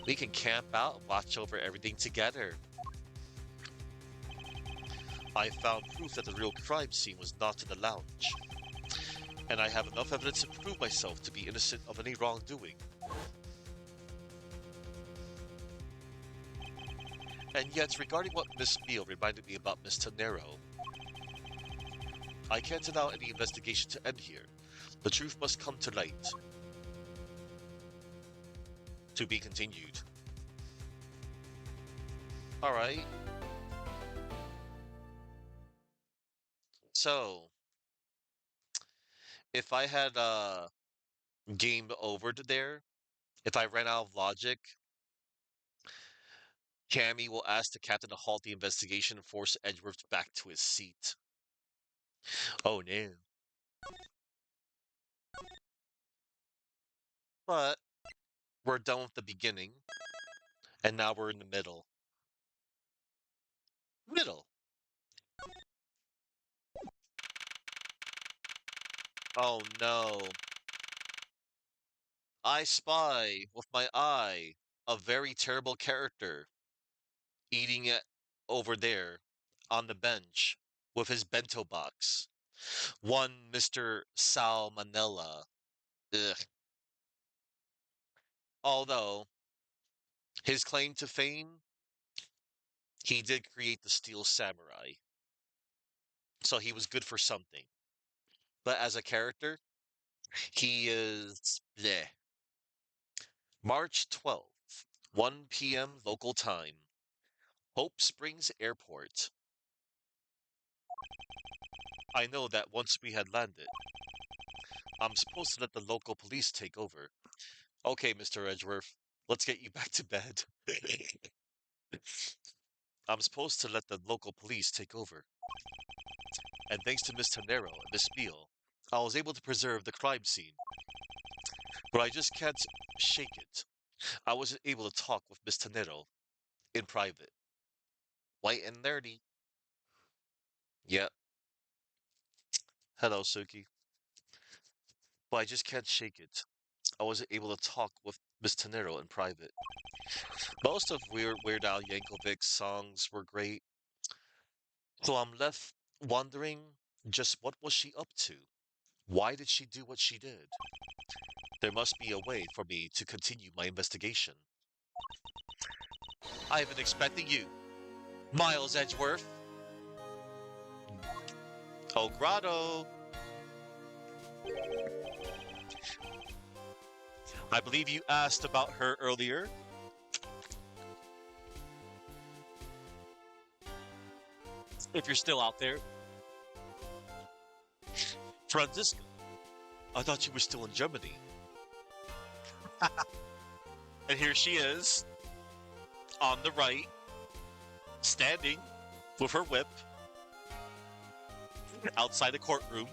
We can camp out and watch over everything together. I found proof that the real crime scene was not in the lounge, and I have enough evidence to prove myself to be innocent of any wrongdoing. And yet, regarding what Miss Beale reminded me about Miss Tenero, I can't allow any investigation to end here. The truth must come to light. To be continued. Alright, so if I had game over to there, if I ran out of logic, Cammy will ask the captain to halt the investigation and force Edgeworth back to his seat. Oh no. But we're done with the beginning, and now we're in the middle. Middle. Oh no. I spy with my eye a very terrible character eating it over there on the bench with his bento box. One Mr. Salmonella. Ugh. Although his claim to fame, he did create the Steel Samurai, so he was good for something. But as a character, he is bleh. March 12th, 1 p.m. local time, Hope Springs Airport. I know that once we had landed, I'm supposed to let the local police take over. Okay, Mr. Edgeworth, let's get you back to bed. I'm supposed to let the local police take over. And thanks to Miss Tenero and Miss Beale, I was able to preserve the crime scene. But I just can't shake it. I wasn't able to talk with Miss Tenero in private. White and nerdy. Yep. Hello, Suki. But I just can't shake it. I wasn't able to talk with Miss Tenero in private. Most of Weird Al Yankovic's songs were great, so I'm left wondering just what was she up to? Why did she do what she did? There must be a way for me to continue my investigation. I've been expecting you, Miles Edgeworth. Oh, Grotto. I believe you asked about her earlier. If you're still out there. Franziska, I thought you were still in Germany. And here she is, on the right, standing with her whip outside the courtroom.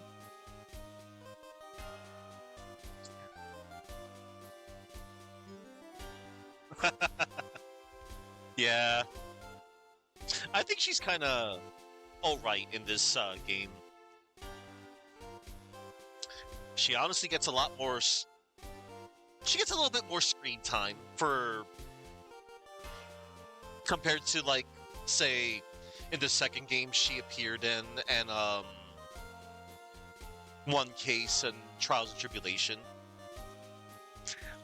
Yeah, I think she's kind of alright in this game. She honestly gets a lot more. She gets a little bit more screen time for compared to, like, say, in the second game she appeared in, and One Case and Trials and Tribulation.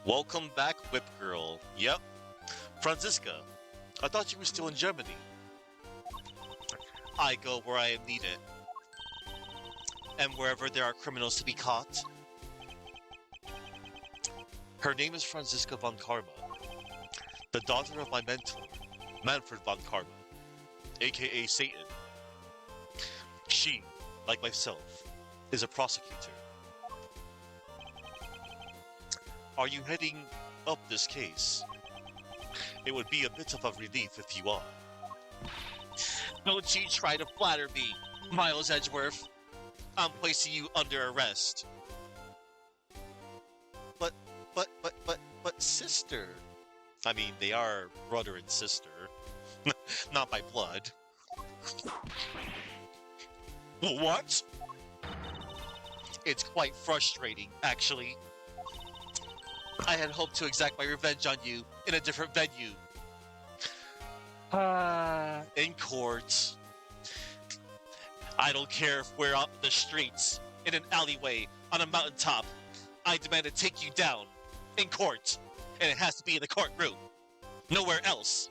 Welcome back, Whip Girl. Yep, Franziska, I thought you were still in Germany. I go where I am needed, and wherever there are criminals to be caught. Her name is Franziska von Karma, the daughter of my mentor, Manfred von Karma, aka Satan. She, like myself, is a prosecutor. Are you heading up this case? It would be a bit of a relief if you are. Don't you try to flatter me, Miles Edgeworth. I'm placing you under arrest. But, sister. I mean, they are brother and sister. Not by blood. What? It's quite frustrating, actually. I had hoped to exact my revenge on you in a different venue. In court. I don't care if we're out in the streets, in an alleyway, on a mountaintop. I demand to take you down. In court. And it has to be in the courtroom. Nowhere else.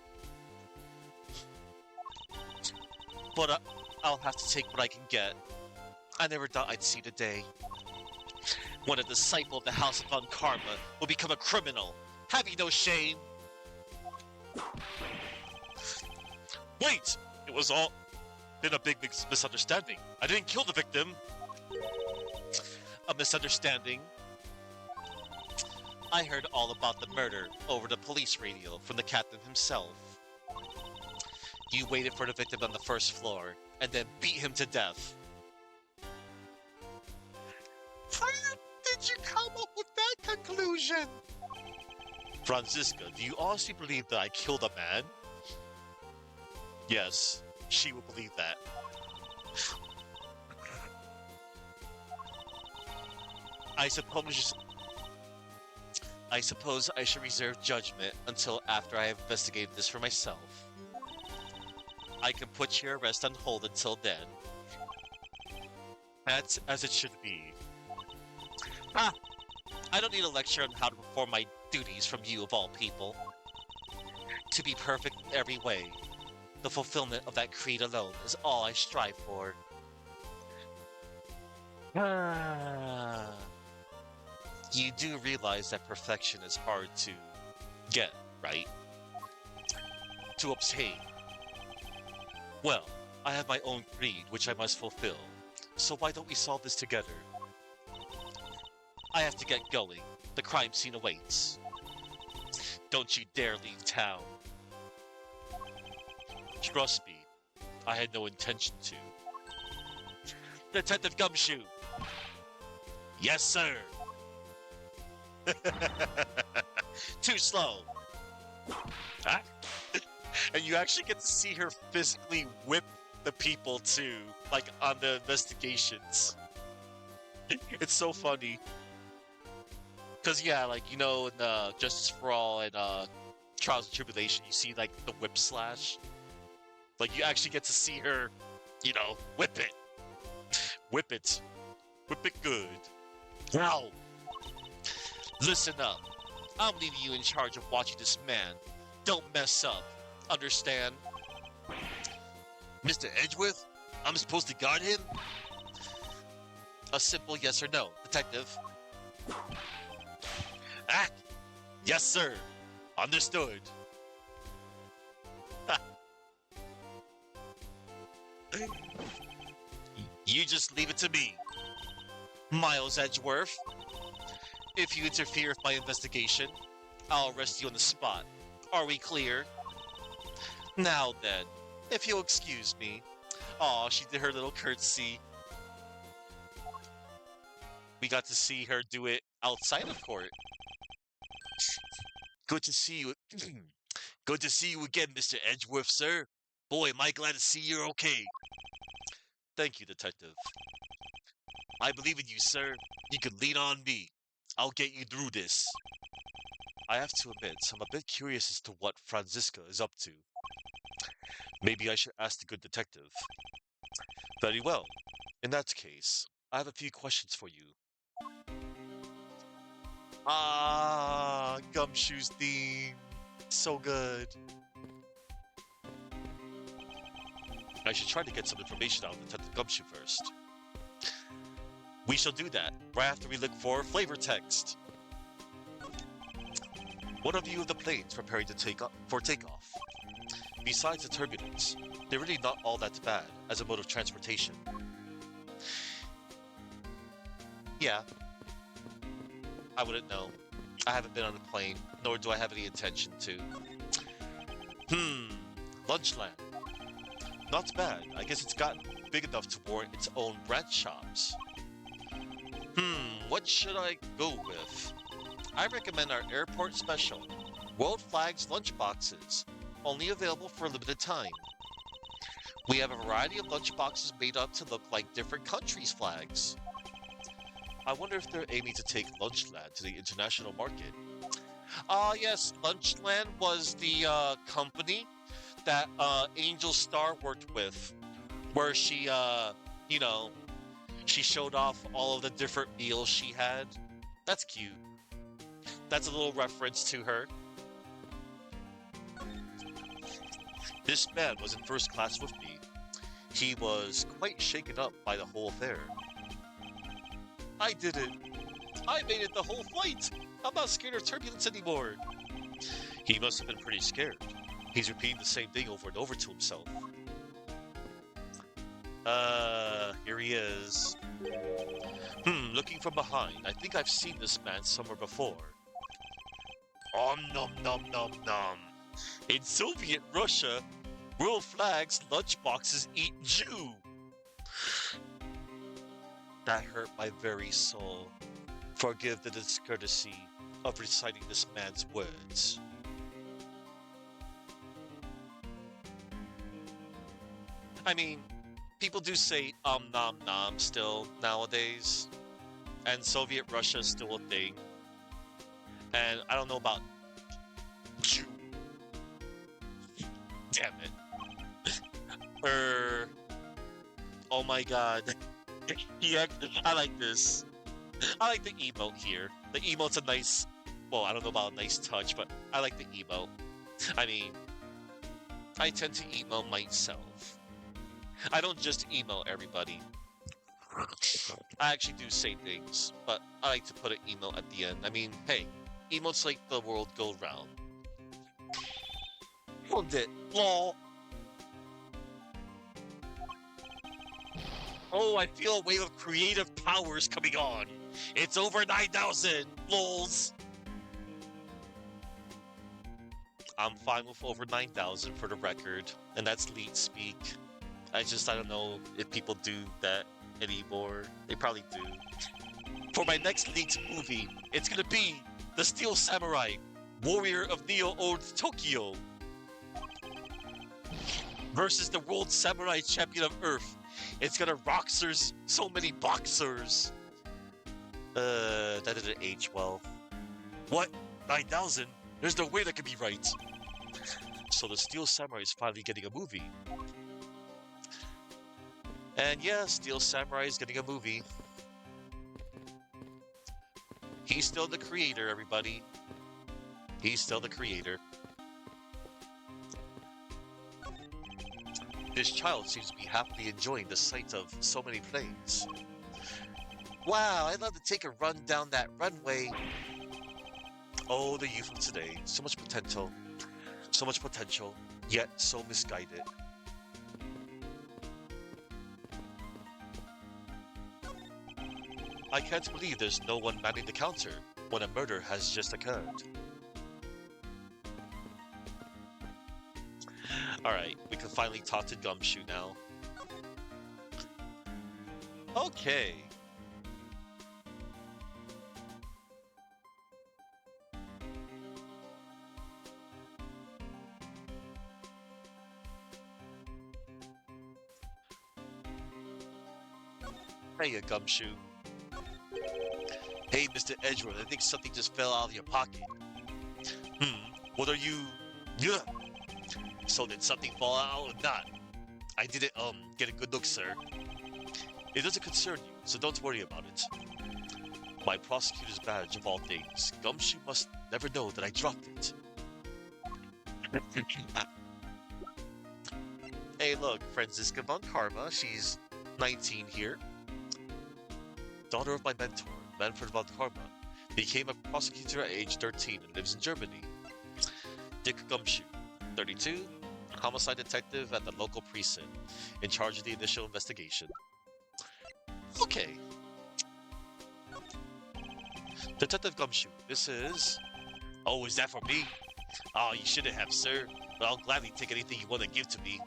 But I'll have to take what I can get. I never thought I'd see the day when a disciple of the House of Von Karma will become a criminal. Have you no shame? Wait! It was all been a big misunderstanding. I didn't kill the victim. A misunderstanding? I heard all about the murder over the police radio from the captain himself. You waited for the victim on the first floor and then beat him to death. How did you come up with that conclusion? Franziska, do you honestly believe that I killed a man? Yes, she will believe that. I suppose I should reserve judgment until after I have investigated this for myself. I can put your arrest on hold until then. That's as it should be. Ah! I don't need a lecture on how to perform my duties from you of all people. To be perfect in every way, the fulfillment of that creed alone is all I strive for. You do realize that perfection is hard to get, right? To obtain. Well, I have my own creed which I must fulfill, so why don't we solve this together? I have to get going. The crime scene awaits. Don't you dare leave town. Trust me, I had no intention to. Detective Gumshoe! Yes, sir! Too slow. Ah. And you actually get to see her physically whip the people too, like on the investigations. It's so funny. Cause yeah, like, you know, in Justice for All and Trials and Tribulation, you see like the whip slash. Like you actually get to see her, you know, whip it. Whip it. Whip it good. Now, listen up. I'm leaving you in charge of watching this man. Don't mess up. Understand? Mr. Edgeworth? I'm supposed to guard him? A simple yes or no, detective. Act! Yes, sir. Understood. You just leave it to me. Miles Edgeworth. If you interfere with my investigation, I'll arrest you on the spot. Are we clear? Now then, if you'll excuse me. Aw, she did her little curtsy. We got to see her do it outside of court. Good to see you. Good to see you again, Mr. Edgeworth, sir. Boy, am I glad to see you're okay. Thank you, detective. I believe in you, sir. You can lean on me. I'll get you through this. I have to admit, I'm a bit curious as to what Franziska is up to. Maybe I should ask the good detective. Very well. In that case, I have a few questions for you. Ah, Gumshoe's theme. So good. I should try to get some information out of Detective Gumshoe first. We shall do that right after we look for flavor text. What are view of the planes preparing to for takeoff? Besides the turbulence, they're really not all that bad as a mode of transportation. Yeah. I wouldn't know. I haven't been on a plane, nor do I have any intention to. Lunchland. Not bad. I guess it's gotten big enough to warrant its own bread shops. What should I go with? I recommend our airport special. World Flags lunchboxes. Only available for a limited time. We have a variety of lunchboxes made up to look like different countries' flags. I wonder if they're aiming to take Lunchland to the international market. Yes, Lunchland was the company that Angel Star worked with, where she, she showed off all of the different meals she had. That's cute. That's a little reference to her. This man was in first class with me. He was quite shaken up by the whole affair. I did it. I made it the whole flight. I'm not scared of turbulence anymore. He must have been pretty scared. He's repeating the same thing over and over to himself. Here he is. Looking from behind. I think I've seen this man somewhere before. Nom nom nom nom. In Soviet Russia, world flags, lunchboxes eat Jew. That hurt my very soul. Forgive the discourtesy of reciting this man's words. I mean, people do say nom nom still nowadays. And Soviet Russia is still a thing. And I don't know about Jew. Damn it. Oh my god. Yeah, I like this. I like the emote here. The emote's a nice, well, I don't know about a nice touch, but I like the emote. I mean, I tend to emote myself. I don't just email everybody. I actually do say things, but I like to put an emote at the end. I mean, hey, emotes like the world go round. Hold it. Lol. Oh, I feel a wave of creative powers coming on. It's over 9,000. Lols. I'm fine with over 9,000 for the record, and that's lead speak. I don't know if people do that anymore. They probably do. For my next leaked movie, it's gonna be The Steel Samurai, Warrior of Neo-Old Tokyo, versus the World Samurai Champion of Earth. It's gonna roxers so many boxers. That didn't age well. What? 9,000? There's no way that could be right. So the Steel Samurai is finally getting a movie. And yeah, Steel Samurai is getting a movie. He's still the creator, everybody. He's still the creator. This child seems to be happily enjoying the sight of so many planes. Wow, I'd love to take a run down that runway. Oh, the youth of today. So much potential, yet so misguided. I can't believe there's no one manning the counter when a murder has just occurred. Alright, we can finally talk to Gumshoe now. Okay. Hey, Gumshoe. Hey, Mr. Edgeworth, I think something just fell out of your pocket. What are you... Yeah. So did something fall out or not? I didn't, get a good look, sir. It doesn't concern you, so don't worry about it. My prosecutor's badge of all things. Gumshoe must never know that I dropped it. Hey, look, Franziska von Karma. She's 19 here. Daughter of my mentor, Manfred von Karma. Became a prosecutor at age 13 and lives in Germany. Dick Gumshoe, 32. Homicide detective at the local precinct, in charge of the initial investigation. Okay. Detective Gumshoe, this is... Oh, is that for me? Oh, you shouldn't have, sir. But I'll gladly take anything you want to give to me.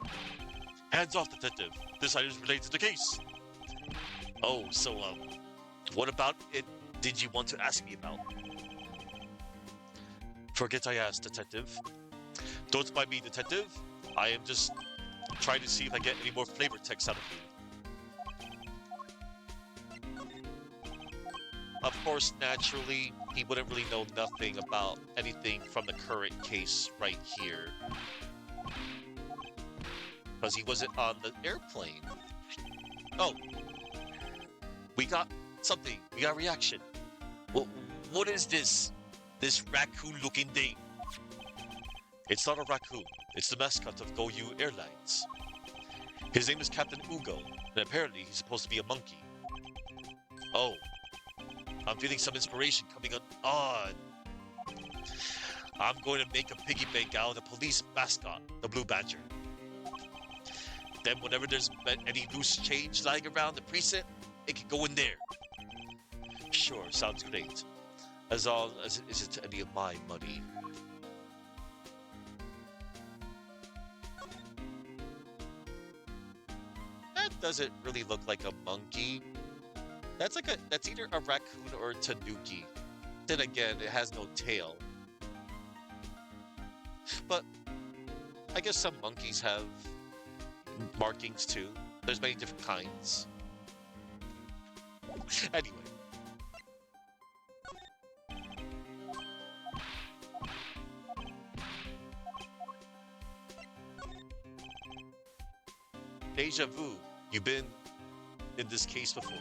Hands off, detective. This item is related to the case. Oh, so, what about it did you want to ask me about? Forget I asked, detective. Don't mind me, detective. I am just trying to see if I get any more flavor text out of you. Of course, naturally, he wouldn't really know nothing about anything from the current case right here. Because he wasn't on the airplane. Oh. We got something. We got a reaction. What is this? This raccoon-looking thing? It's not a raccoon. It's the mascot of GoU Airlines. His name is Captain Ugo, and apparently he's supposed to be a monkey. Oh. I'm feeling some inspiration coming on. I'm going to make a piggy bank out of the police mascot, the Blue Badger. Then whenever there's any loose change lying around the precinct, it can go in there. Sure, sounds great. As long as it isn't any of my money. That doesn't really look like a monkey. That's either a raccoon or a tanuki. Then again, it has no tail. But I guess some monkeys have markings too. There's many different kinds. Anyway. Deja vu. You've been in this case before.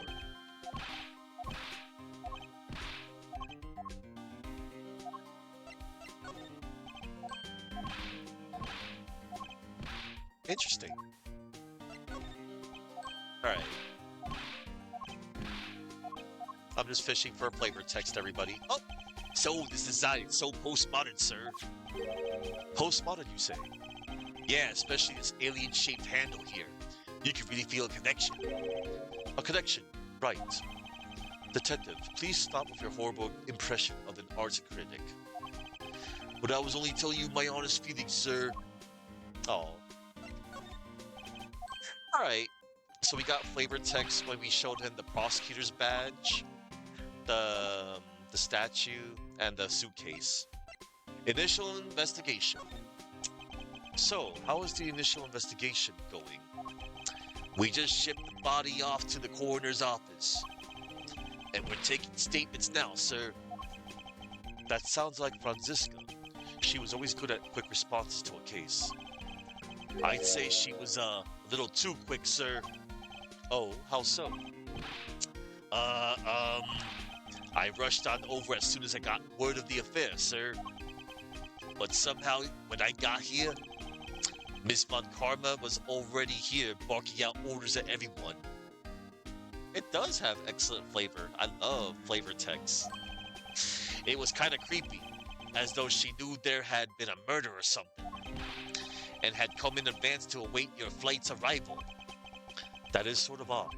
Interesting. Alright. I'm just fishing for a flavor text, everybody. Oh! So, this design is so postmodern, sir. Postmodern, you say? Yeah, especially this alien-shaped handle here. You can really feel a connection. A connection, right. Detective, please stop with your horrible impression of an art critic. But I was only telling you my honest feelings, sir. Oh. Alright. So we got flavor text when we showed him the prosecutor's badge, the statue, and the suitcase. Initial investigation. So, how is the initial investigation going? We just shipped the body off to the coroner's office. And we're taking statements now, sir. That sounds like Franziska. She was always good at quick responses to a case. I'd say she was a little too quick, sir. Oh, how so? I rushed on over as soon as I got word of the affair, sir. But somehow, when I got here, Miss Von Karma was already here barking out orders at everyone. It does have excellent flavor. I love flavor text. It was kind of creepy, as though she knew there had been a murder or something, and had come in advance to await your flight's arrival. That is sort of odd.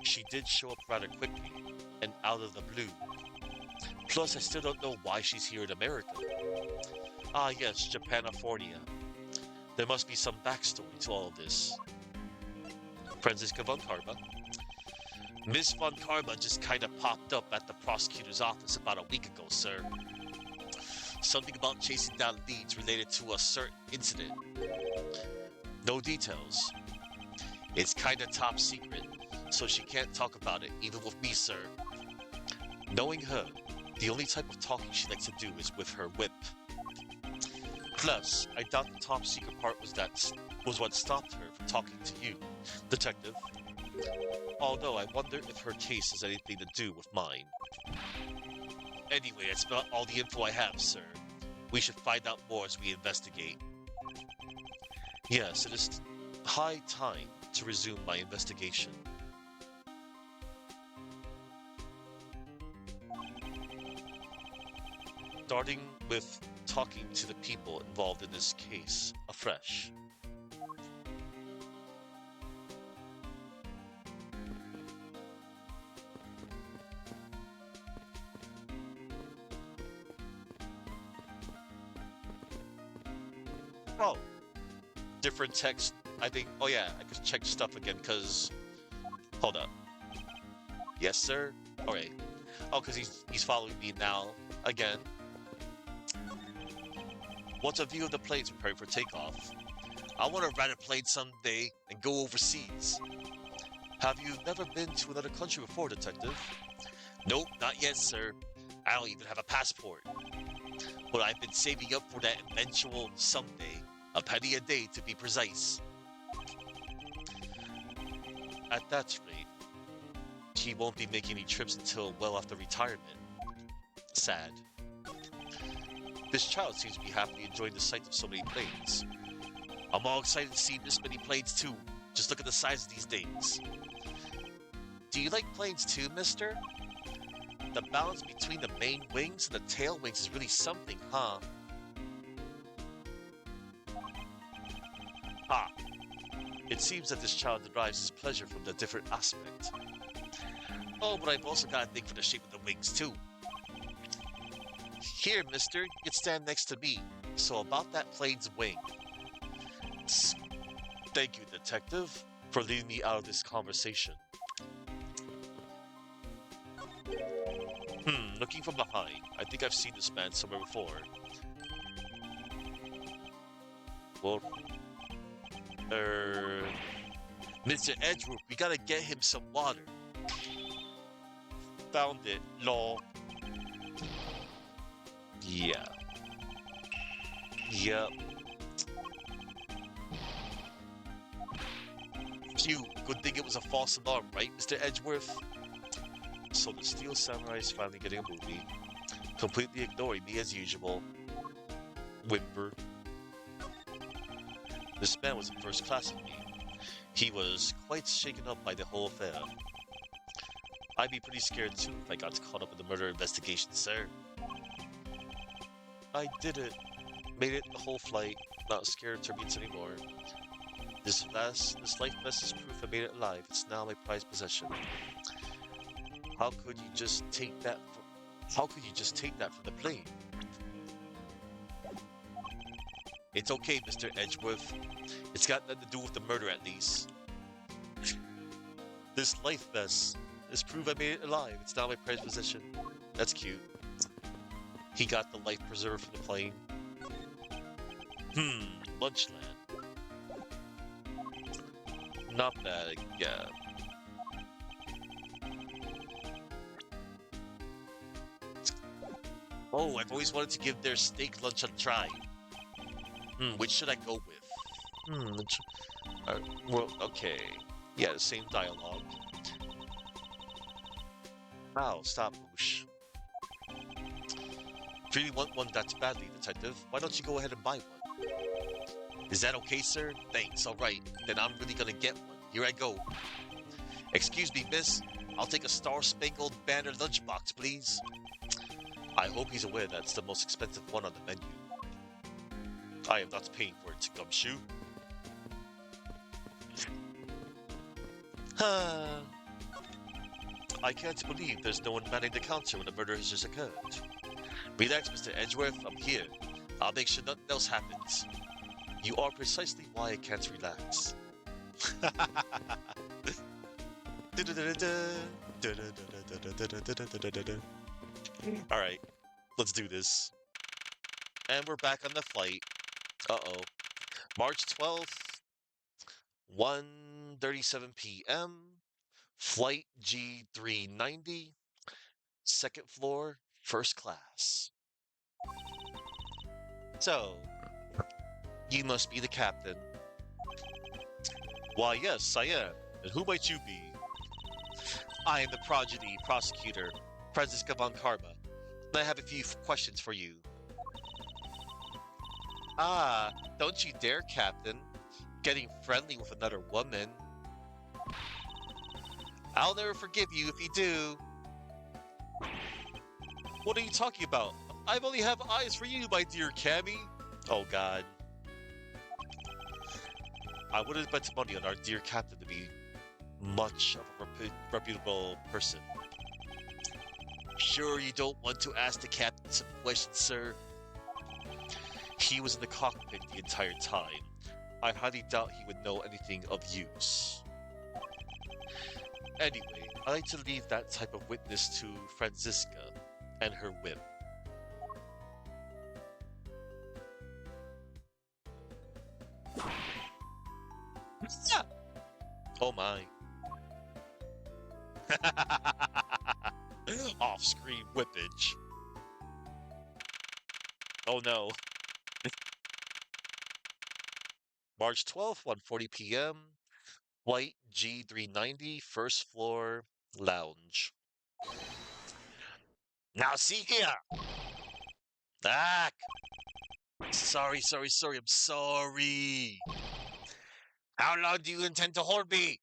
She did show up rather quickly, and out of the blue. Plus, I still don't know why she's here in America. Ah yes, Japanifornia. There must be some backstory to all of this. Franziska von Karma. Miss von Karma just kinda popped up at the prosecutor's office about a week ago, sir. Something about chasing down leads related to a certain incident. No details. It's kinda top secret, so she can't talk about it, even with me, sir. Knowing her, the only type of talking she likes to do is with her whip. Plus, I doubt the top secret part was what stopped her from talking to you, detective. Although I wonder if her case has anything to do with mine. Anyway, that's about all the info I have, sir. We should find out more as we investigate. Yes, it is high time to resume my investigation. Starting with talking to the people involved in this case afresh. Oh, different text. I think. Oh yeah, I could check stuff again. Cause, hold up. Yes, sir. All right. Oh, cause he's following me now again. What's a view of the planes preparing for takeoff? I want to ride a plane someday and go overseas. Have you never been to another country before, detective? Nope, not yet, sir. I don't even have a passport. But I've been saving up for that eventual someday. A penny a day, to be precise. At that rate, he won't be making any trips until well after retirement. Sad. This child seems to be happily enjoying the sight of so many planes. I'm all excited to see this many planes too. Just look at the size of these things. Do you like planes too, mister? The balance between the main wings and the tail wings is really something, huh? Ah, it seems that this child derives his pleasure from the different aspect. Oh, but I've also got a thing for the shape of the wings too. Here, mister, you can stand next to me. So about that plane's wing. Thank you, detective, for leading me out of this conversation. Looking from behind, I think I've seen this man somewhere before. Well, Mr. Edgeworth, we gotta get him some water. Found it, lol. Yeah. Yep. Phew, good thing it was a false alarm, right, Mr. Edgeworth? So the Steel Samurai is finally getting a movie, completely ignoring me as usual. Whimper. This man was in first class with me. He was quite shaken up by the whole affair. I'd be pretty scared too if I got caught up in the murder investigation, sir. I did it. Made it the whole flight. Not scared of turbulence anymore. This life vest is proof I made it alive. It's now my prized possession. How could you just take that from the plane? It's okay, Mr. Edgeworth. It's got nothing to do with the murder, at least. This life vest is proof I made it alive. It's now my prized possession. That's cute. He got the life preserver from the plane. Lunchland. Not bad, yeah. Oh, I've always wanted to give their steak lunch a try. Which should I go with? Well, okay. Yeah, the same dialogue. Ow, stop, Boosh. If you really want one that badly, Detective, why don't you go ahead and buy one? Is that okay, sir? Thanks, alright. Then I'm really gonna get one. Here I go. Excuse me, miss. I'll take a Star-Spangled Banner lunchbox, please. I hope he's aware that's the most expensive one on the menu. I am not paying for it, gumshoe. I can't believe there's no one manning the counter when a murder has just occurred. Relax, Mr. Edgeworth, I'm here. I'll make sure nothing else happens. You are precisely why I can't relax. Alright, let's do this. And we're back on the flight. Uh-oh. March 12th, 1:37 p.m. Flight G390, second floor, first class. So, you must be the captain. Why, yes, I am. And who might you be? I am the prodigy prosecutor, Franziska von Karma. And I have a few questions for you. Ah, don't you dare, Captain. Getting friendly with another woman. I'll never forgive you if you do. What are you talking about? I only have eyes for you, my dear Cammy. Oh, God. I wouldn't bet money on our dear captain to be much of a reputable person. Sure you don't want to ask the captain some questions, sir? He was in the cockpit the entire time. I highly doubt he would know anything of use. Anyway, I like to leave that type of witness to Franziska and her whim. Oh my. Off-screen whippage. Oh no. March 12th, 1:40 p.m. Flight G390, first floor, lounge. Now see here! Ah! Sorry, I'm sorry! How long do you intend to hold me?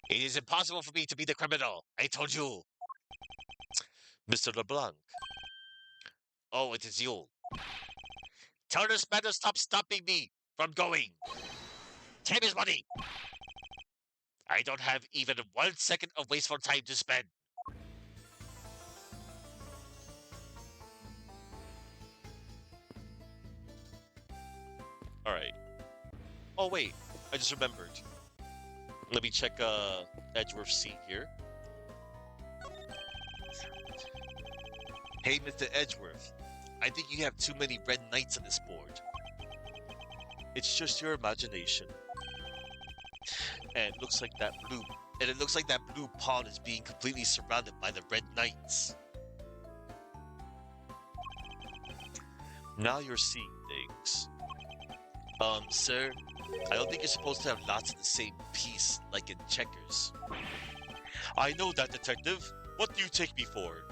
It is impossible for me to be the criminal, I told you! Mr. LeBlanc. Oh, it is you. Tell this man to stop stopping me from going! Time is money! I don't have even 1 second of wasteful time to spend. Alright. Oh wait, I just remembered. Let me check Edgeworth's seat here. Hey, Mr. Edgeworth. I think you have too many red knights on this board. It's just your imagination. And it looks like that blue pawn is being completely surrounded by the red knights. Now you're seeing things. Sir, I don't think you're supposed to have lots of the same piece, like in checkers. I know that, detective. What do you take me for?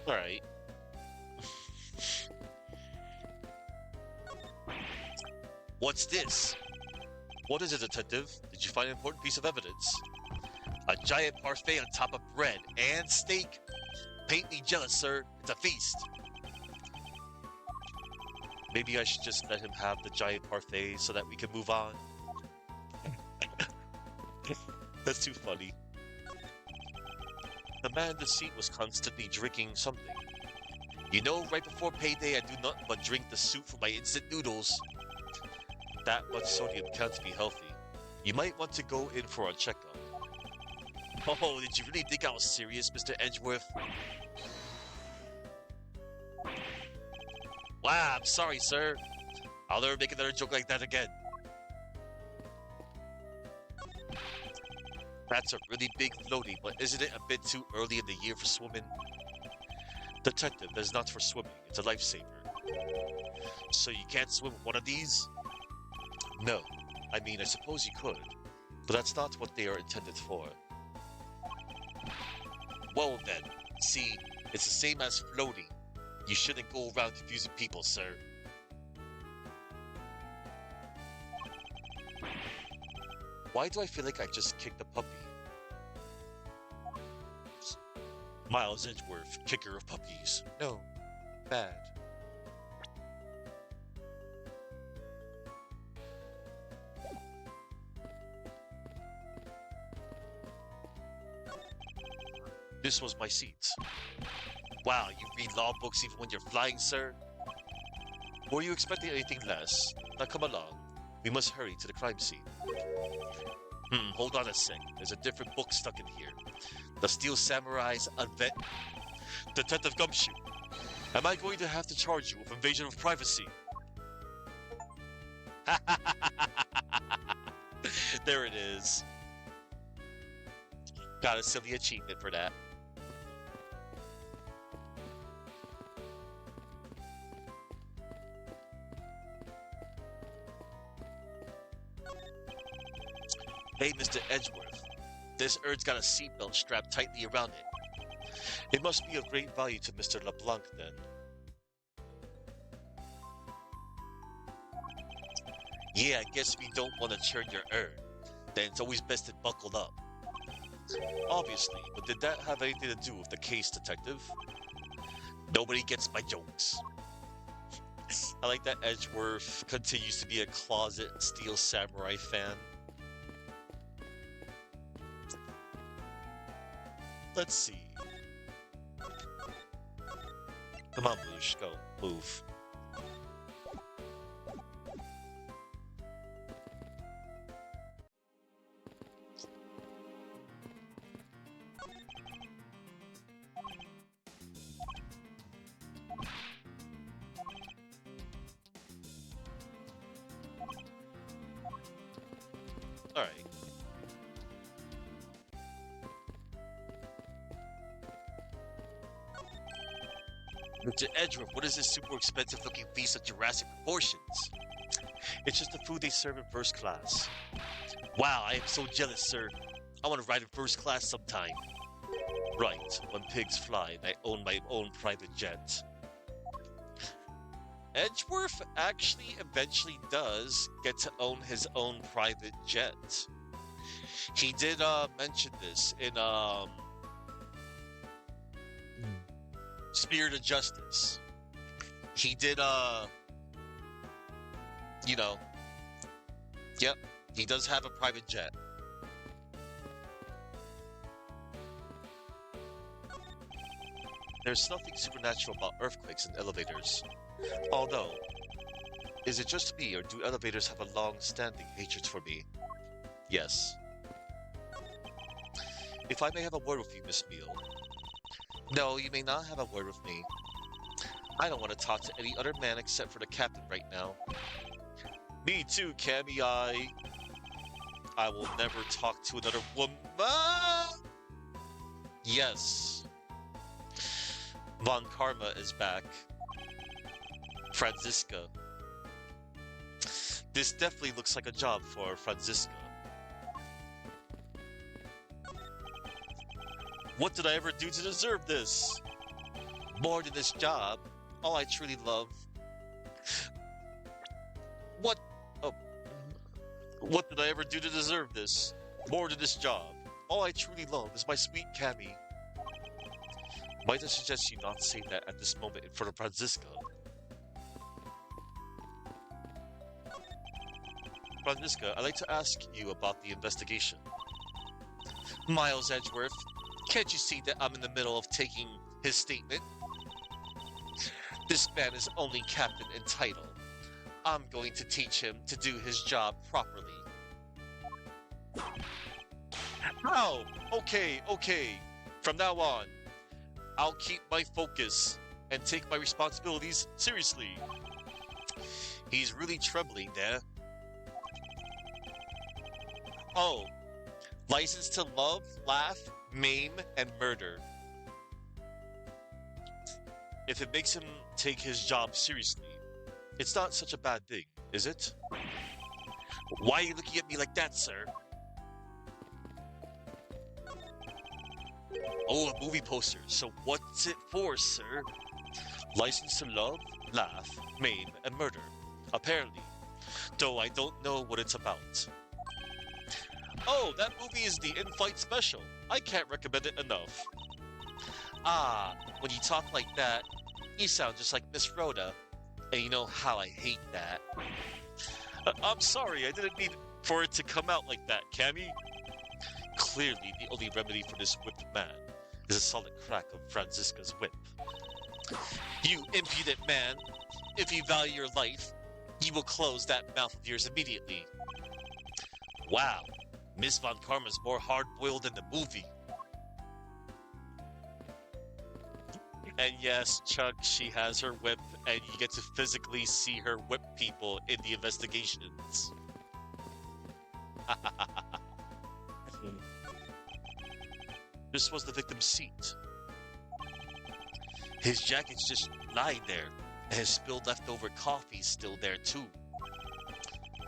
Alright. What's this? What is it, detective? Did you find an important piece of evidence? A giant parfait on top of bread and steak. Paint me jealous, sir. It's a feast. Maybe I should just let him have the giant parfait so that we can move on. That's too funny. The man in the seat was constantly drinking something. You know, right before payday, I do nothing but drink the soup from my instant noodles. That much sodium can't be healthy. You might want to go in for a checkup. Oh, did you really think I was serious, Mr. Edgeworth? Wow, I'm sorry, sir. I'll never make another joke like that again. That's a really big floaty, but isn't it a bit too early in the year for swimming? Detective, that is not for swimming. It's a lifesaver. So you can't swim with one of these? No. I mean, I suppose you could, but that's not what they are intended for. Well then, see, it's the same as floating. You shouldn't go around confusing people, sir. Why do I feel like I just kicked a puppy? Miles Edgeworth, kicker of puppies. No, bad. This was my seat. Wow, you read law books even when you're flying, sir? Were you expecting anything less? Now come along. We must hurry to the crime scene. Hold on a sec. There's a different book stuck in here. The Steel Samurai's Advent. Detective Gumshoe. Am I going to have to charge you with invasion of privacy? There it is. Got a silly achievement for that. Hey, Mr. Edgeworth. This Erd's got a seatbelt strapped tightly around it. It must be of great value to Mr. LeBlanc, then. Yeah, I guess we don't want to churn your Erd. Then it's always best to buckle up. Obviously, but did that have anything to do with the case, Detective? Nobody gets my jokes. I like that Edgeworth continues to be a closet Steel Samurai fan. Let's see. Come on, Blush, go. Move. Alright. Mr. Edgeworth, what is this super expensive looking feast of Jurassic proportions? It's just the food they serve in first class. Wow, I am so jealous, sir. I want to ride in first class sometime. Right, when pigs fly and I own my own private jet. Edgeworth actually eventually does get to own his own private jet. He did mention this in Spirit of Justice. He did you know, yep, he does have a private jet. There's nothing supernatural about earthquakes and elevators. Although, is it just me, or do elevators have a long-standing hatred for me? Yes. If I may have a word with you, Miss Beale. No, you may not have a word with me. I don't want to talk to any other man except for the captain right now. Me too, Cammy. I will never talk to another woman. Yes. Von Karma is back. Franziska. This definitely looks like a job for Franziska. What did I ever do to deserve this? More than this job, all I truly love. What? Oh. What did I ever do to deserve this? More than this job. All I truly love is my sweet Cammy. Might I suggest you not say that at this moment in front of Franziska? Franziska, I'd like to ask you about the investigation. Miles Edgeworth, can't you see that I'm in the middle of taking his statement? This man is only captain in title. I'm going to teach him to do his job properly. Oh, okay. From now on, I'll keep my focus and take my responsibilities seriously. He's really trembling there. Oh, License to love, laugh, maim, and murder. If it makes him take his job seriously, it's not such a bad thing, is it? Why are you looking at me like that, sir? Oh, a movie poster. So what's it for, sir? License to love, laugh, maim, and murder. Apparently. Though I don't know what it's about. Oh, that movie is the in-flight special. I can't recommend it enough. Ah, when you talk like that, you sound just like Miss Rhoda. And you know how I hate that. I'm sorry, I didn't mean for it to come out like that, Cammy. Clearly, the only remedy for this whipped man is a solid crack of Franziska's whip. You impudent man! If you value your life, you will close that mouth of yours immediately. Wow, Miss Von Karma's more hard-boiled than the movie. And yes, Chuck, she has her whip, and you get to physically see her whip people in the investigations. This was the victim's seat. His jacket's just lying there, and his spilled leftover coffee's still there too.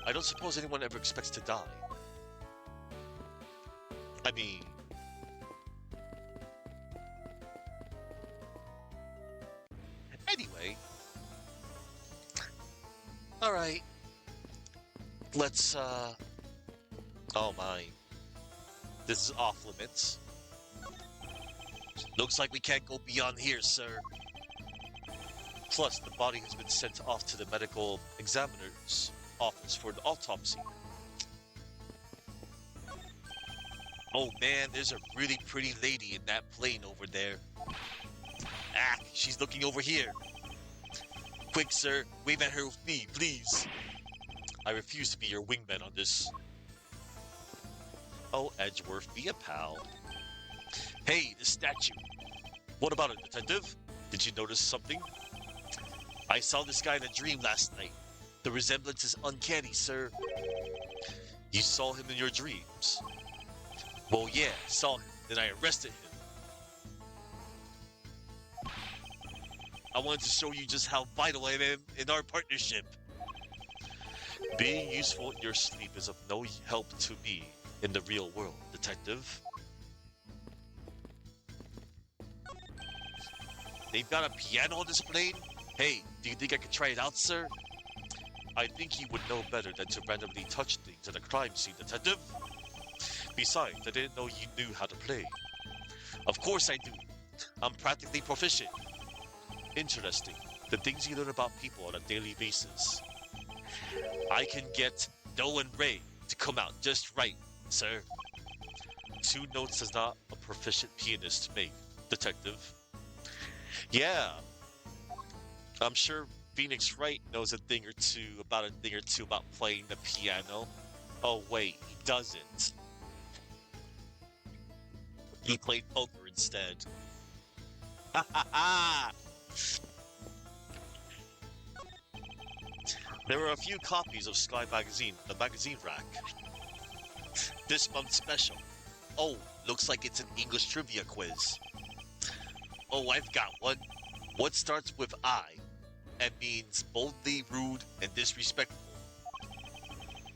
I don't suppose anyone ever expects to die. I mean... Anyway. Alright. Let's, Oh my. This is off limits. Looks like we can't go beyond here, sir. Plus, the body has been sent off to the medical examiner's office for an autopsy. Oh man, there's a really pretty lady in that plane over there. Ah, she's looking over here. Quick, sir, wave at her with me, please. I refuse to be your wingman on this. Oh, Edgeworth, be a pal. Hey, the statue. What about it, detective? Did you notice something? I saw this guy in a dream last night. The resemblance is uncanny, sir. You saw him in your dreams? Well, yeah, I saw him. Then I arrested him. I wanted to show you just how vital I am in our partnership. Being useful in your sleep is of no help to me in the real world, detective. They've got a piano on this plane? Hey, do you think I could try it out, sir? I think you would know better than to randomly touch things at a crime scene, detective. Besides, I didn't know you knew how to play. Of course I do. I'm practically proficient. Interesting. The things you learn about people on a daily basis. I can get Do and Re to come out just right, sir. 2 notes does not a proficient pianist make, detective. Yeah, I'm sure Phoenix Wright knows a thing or two about playing the piano. Oh wait, he doesn't. He played poker instead. Ha ha ha! There were a few copies of Sky Magazine in the magazine rack. This month's special. Oh, looks like it's an English trivia quiz. Oh, I've got one. What starts with I and means boldly, rude, and disrespectful?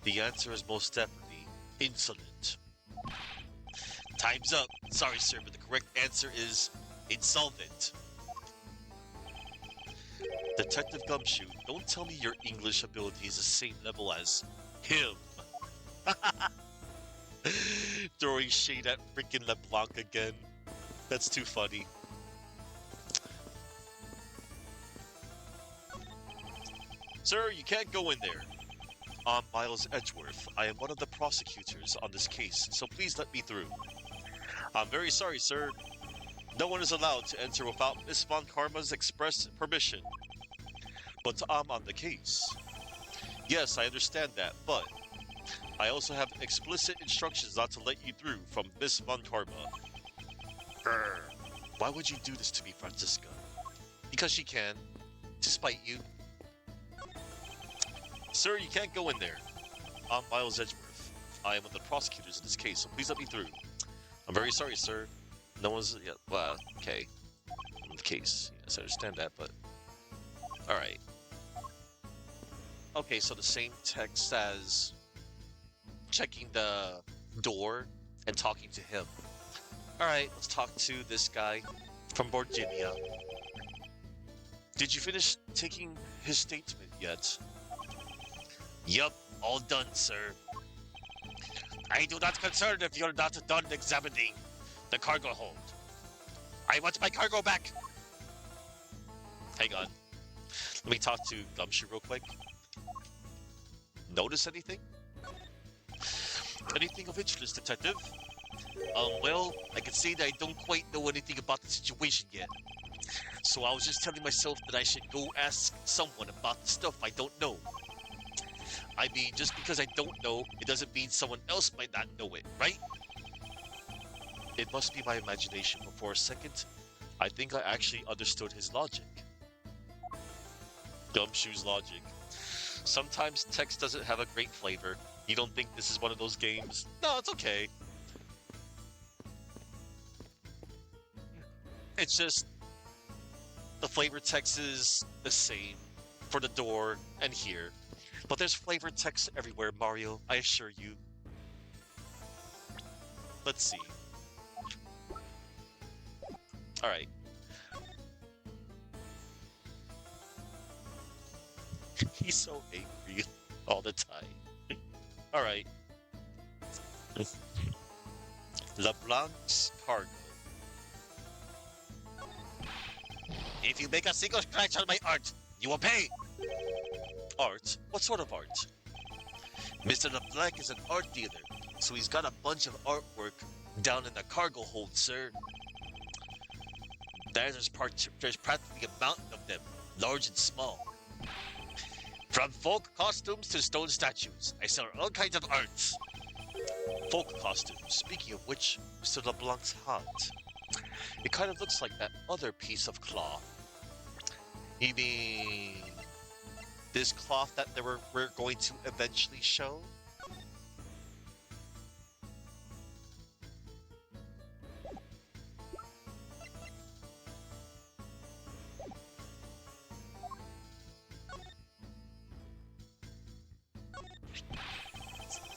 The answer is most definitely insolent. Time's up. Sorry, sir, but the correct answer is insolvent. Detective Gumshoe, don't tell me your English ability is the same level as him. Throwing shade at freaking LeBlanc again. That's too funny. Sir, you can't go in there. I'm Miles Edgeworth. I am one of the prosecutors on this case, so please let me through. I'm very sorry, sir. No one is allowed to enter without Miss Von Karma's express permission. But I'm on the case. Yes, I understand that, but I also have explicit instructions not to let you through from Miss Von Karma. Grr. Why would you do this to me, Franziska? Because she can. To spite you. Sir, you can't go in there. I'm Miles Edgeworth. I am one of the prosecutors in this case, so please let me through. I'm very sorry, sir. No one's. Yeah, well, okay. In the case. Yes, I understand that, but. Alright. Okay, so the same text as checking the door and talking to him. Alright, let's talk to this guy from Virginia. Did you finish taking his statement yet? Yup, all done, sir. I do not concern if you're not done examining the cargo hold. I want my cargo back! Hang on. Let me talk to Gumshoe real quick. Notice anything? Anything of interest, detective? Well, I can say that I don't quite know anything about the situation yet. So I was just telling myself that I should go ask someone about the stuff I don't know. I mean, just because I don't know, it doesn't mean someone else might not know it, right? It must be my imagination, but for a second, I think I actually understood his logic. Gumshoe's logic. Sometimes text doesn't have a great flavor. You don't think this is one of those games? No, it's okay. It's just the flavor text is the same for the door and here. But there's flavor text everywhere, Mario, I assure you. Let's see. Alright. He's so angry all the time. Alright. LeBlanc's cargo. If you make a single scratch on my art, you will pay! Art? What sort of art? Mr. LeBlanc is an art dealer, so he's got a bunch of artwork down in the cargo hold, sir. There's practically a mountain of them, large and small. From folk costumes to stone statues, I sell all kinds of arts. Folk costumes. Speaking of which, Mr. LeBlanc's hat. It kind of looks like that other piece of cloth. You mean this cloth that we're going to eventually show?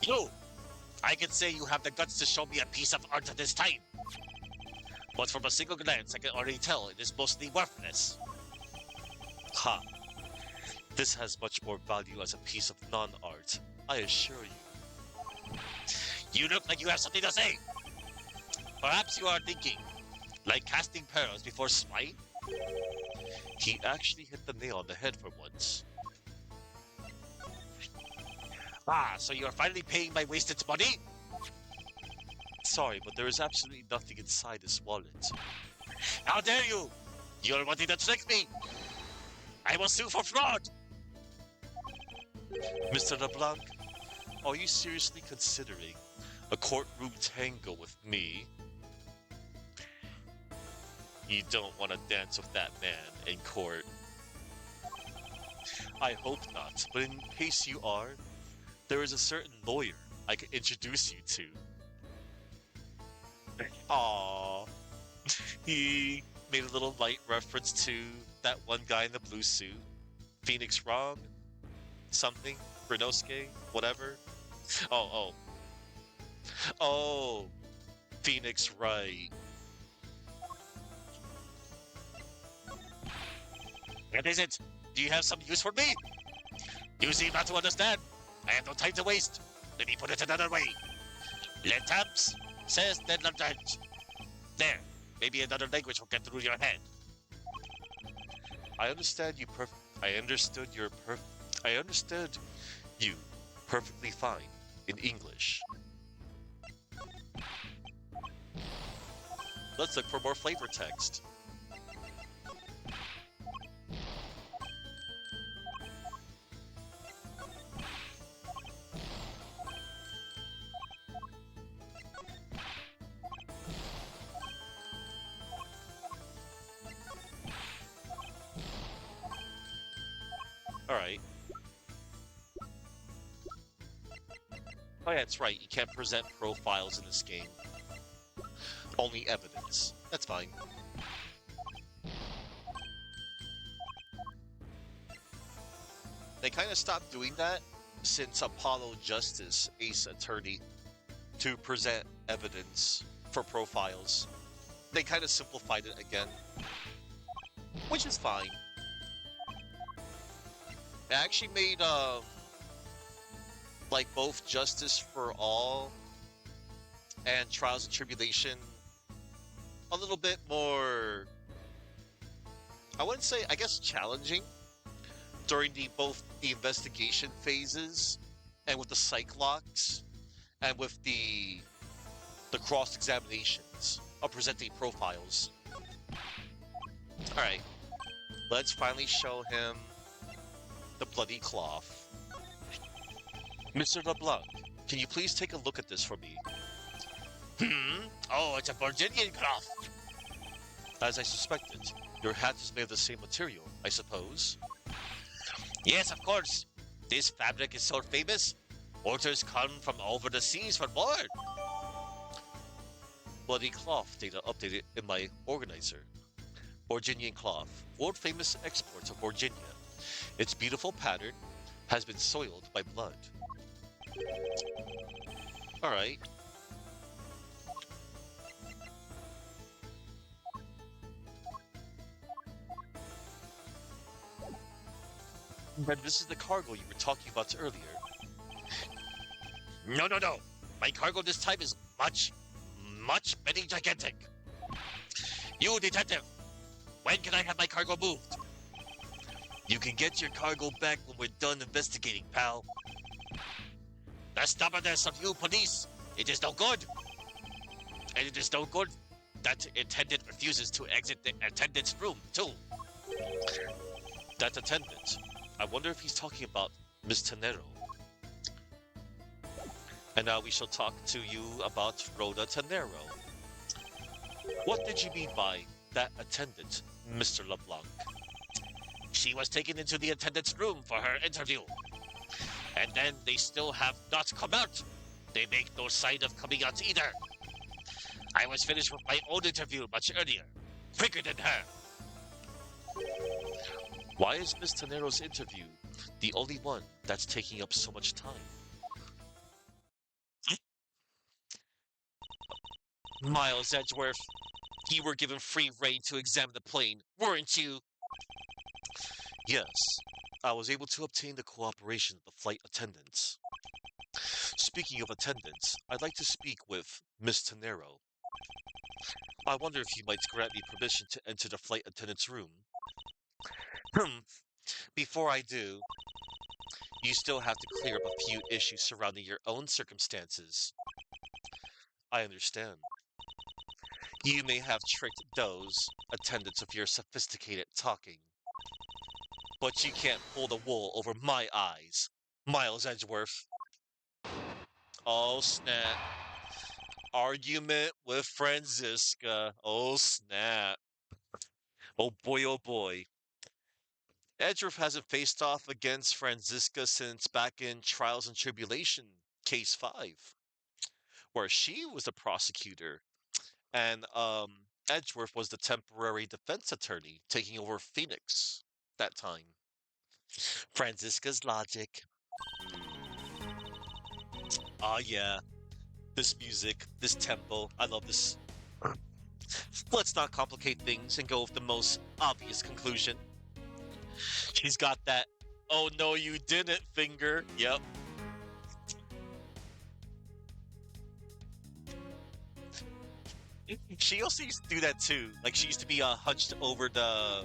You! I can say you have the guts to show me a piece of art at this time. But from a single glance, I can already tell it is mostly worthless. Ha! This has much more value as a piece of non-art, I assure you. You look like you have something to say! Perhaps you are thinking, like casting pearls before swine? He actually hit the nail on the head for once. Ah, so you are finally paying my wasted money? Sorry, but there is absolutely nothing inside this wallet. How dare you! You're wanting to trick me! I will sue for fraud! Mr. LeBlanc, are you seriously considering a courtroom tango with me? You don't want to dance with that man in court. I hope not, but in case you are, there is a certain lawyer I can introduce you to. Aww. He made a little light reference to that one guy in the blue suit. Phoenix Wrong? Something? Renosuke? Whatever? Oh, oh. Oh! Phoenix Wright. What is it? Do you have some use for me? You seem not to understand. I have no time to waste. Let me put it another way. Letams says that there. Maybe another language will get through your head. I understand you I understood you perfectly fine in English. Let's look for more flavor text. Alright. Oh yeah, that's right. You can't present profiles in this game. Only evidence. That's fine. They kind of stopped doing that since Apollo Justice Ace Attorney to present evidence for profiles. They kind of simplified it again, which is fine. It actually made like both Justice for All and Trials and Tribulation a little bit more, I wouldn't say, I guess, challenging during both the investigation phases and with the psych locks and with the cross examinations of presenting profiles. All right, let's finally show him the bloody cloth. Mr. LeBlanc, can you please take a look at this for me? Oh, it's a Virginian cloth. As I suspected, your hat is made of the same material, I suppose. Yes, of course. This fabric is so famous. Orders come from over the seas for more. Bloody cloth data updated in my organizer. Virginian cloth, world famous export of Virginia. Its beautiful pattern has been soiled by blood. Alright. But this is the cargo you were talking about earlier. No, no, no. My cargo this time is much very gigantic. You, detective, when can I have my cargo moved? You can get your cargo back when we're done investigating, pal. The stubbornness of you police, it is no good. And it is no good that attendant refuses to exit the attendant's room, too. That attendant, I wonder if he's talking about Miss Tenero. And now we shall talk to you about Rhoda Tenero. What did you mean by that attendant, Mr. LeBlanc? She was taken into the attendant's room for her interview. And then they still have not come out. They make no sign of coming out either. I was finished with my own interview much earlier, quicker than her. Why is Miss Tenero's interview the only one that's taking up so much time? Miles Edgeworth, you were given free rein to examine the plane, weren't you? Yes, I was able to obtain the cooperation of the flight attendants. Speaking of attendants, I'd like to speak with Miss Tenero. I wonder if you might grant me permission to enter the flight attendant's room. Before I do, you still have to clear up a few issues surrounding your own circumstances. I understand. You may have tricked those attendants with your sophisticated talking. But you can't pull the wool over my eyes, Miles Edgeworth. Oh, snap. Argument with Franziska. Oh, snap. Oh boy, oh boy. Edgeworth hasn't faced off against Franziska since back in Trials and Tribulation, Case 5, where she was the prosecutor, and Edgeworth was the temporary defense attorney taking over Phoenix that time. Franziska's logic. Ah, yeah. This music, this tempo, I love this. Let's not complicate things and go with the most obvious conclusion. She's got that, oh no you didn't finger. Yep. She also used to do that too. Like she used to be hunched over the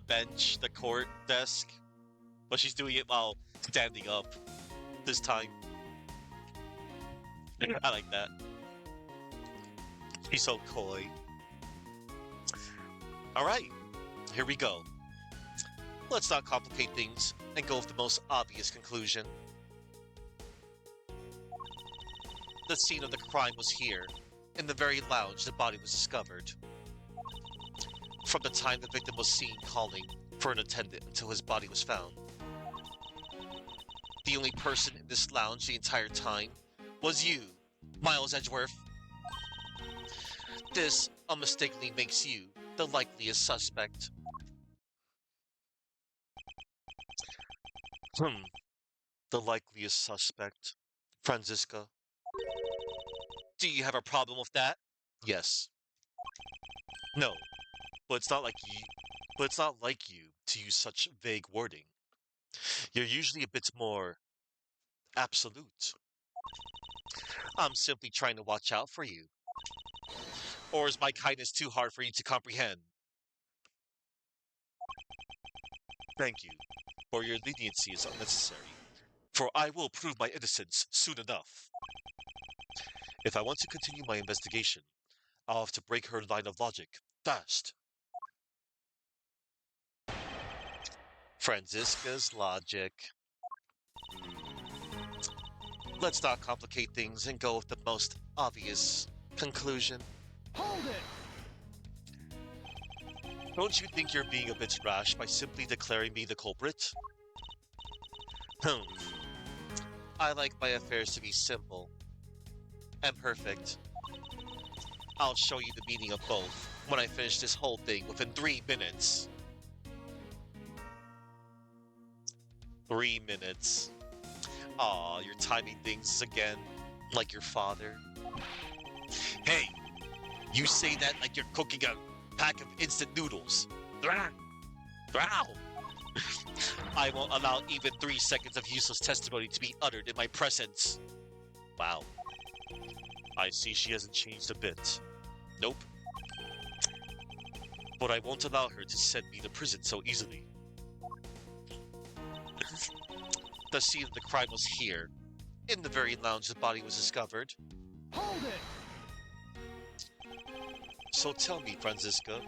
bench, the court desk. But she's doing it while standing up this time. I like that. She's so coy. Alright, here we go. Let's not complicate things and go with the most obvious conclusion. The scene of the crime was here, in the very lounge the body was discovered. From the time the victim was seen calling for an attendant until his body was found. The only person in this lounge the entire time was you, Miles Edgeworth. This unmistakably makes you the likeliest suspect. Hmm, the likeliest suspect. Franziska, do you have a problem with that? Yes. No, but it's not like you to use such vague wording. You're usually a bit more absolute. I'm simply trying to watch out for you. Or is my kindness too hard for you to comprehend? Thank you, for your leniency is unnecessary, for I will prove my innocence soon enough. If I want to continue my investigation, I'll have to break her line of logic fast. Franziska's logic. Let's not complicate things and go with the most obvious conclusion. Hold it! Don't you think you're being a bit rash by simply declaring me the culprit? Hmm. I like my affairs to be simple and perfect. I'll show you the meaning of both when I finish this whole thing within 3 minutes. 3 minutes. Aw, you're timing things again, like your father. Hey, you say that like you're cooking a pack of instant noodles. Wow. I won't allow even 3 seconds of useless testimony to be uttered in my presence. Wow. I see she hasn't changed a bit. Nope. But I won't allow her to send me to prison so easily. The scene of the crime was here, in the very lounge the body was discovered. Hold it! So tell me, Franziska,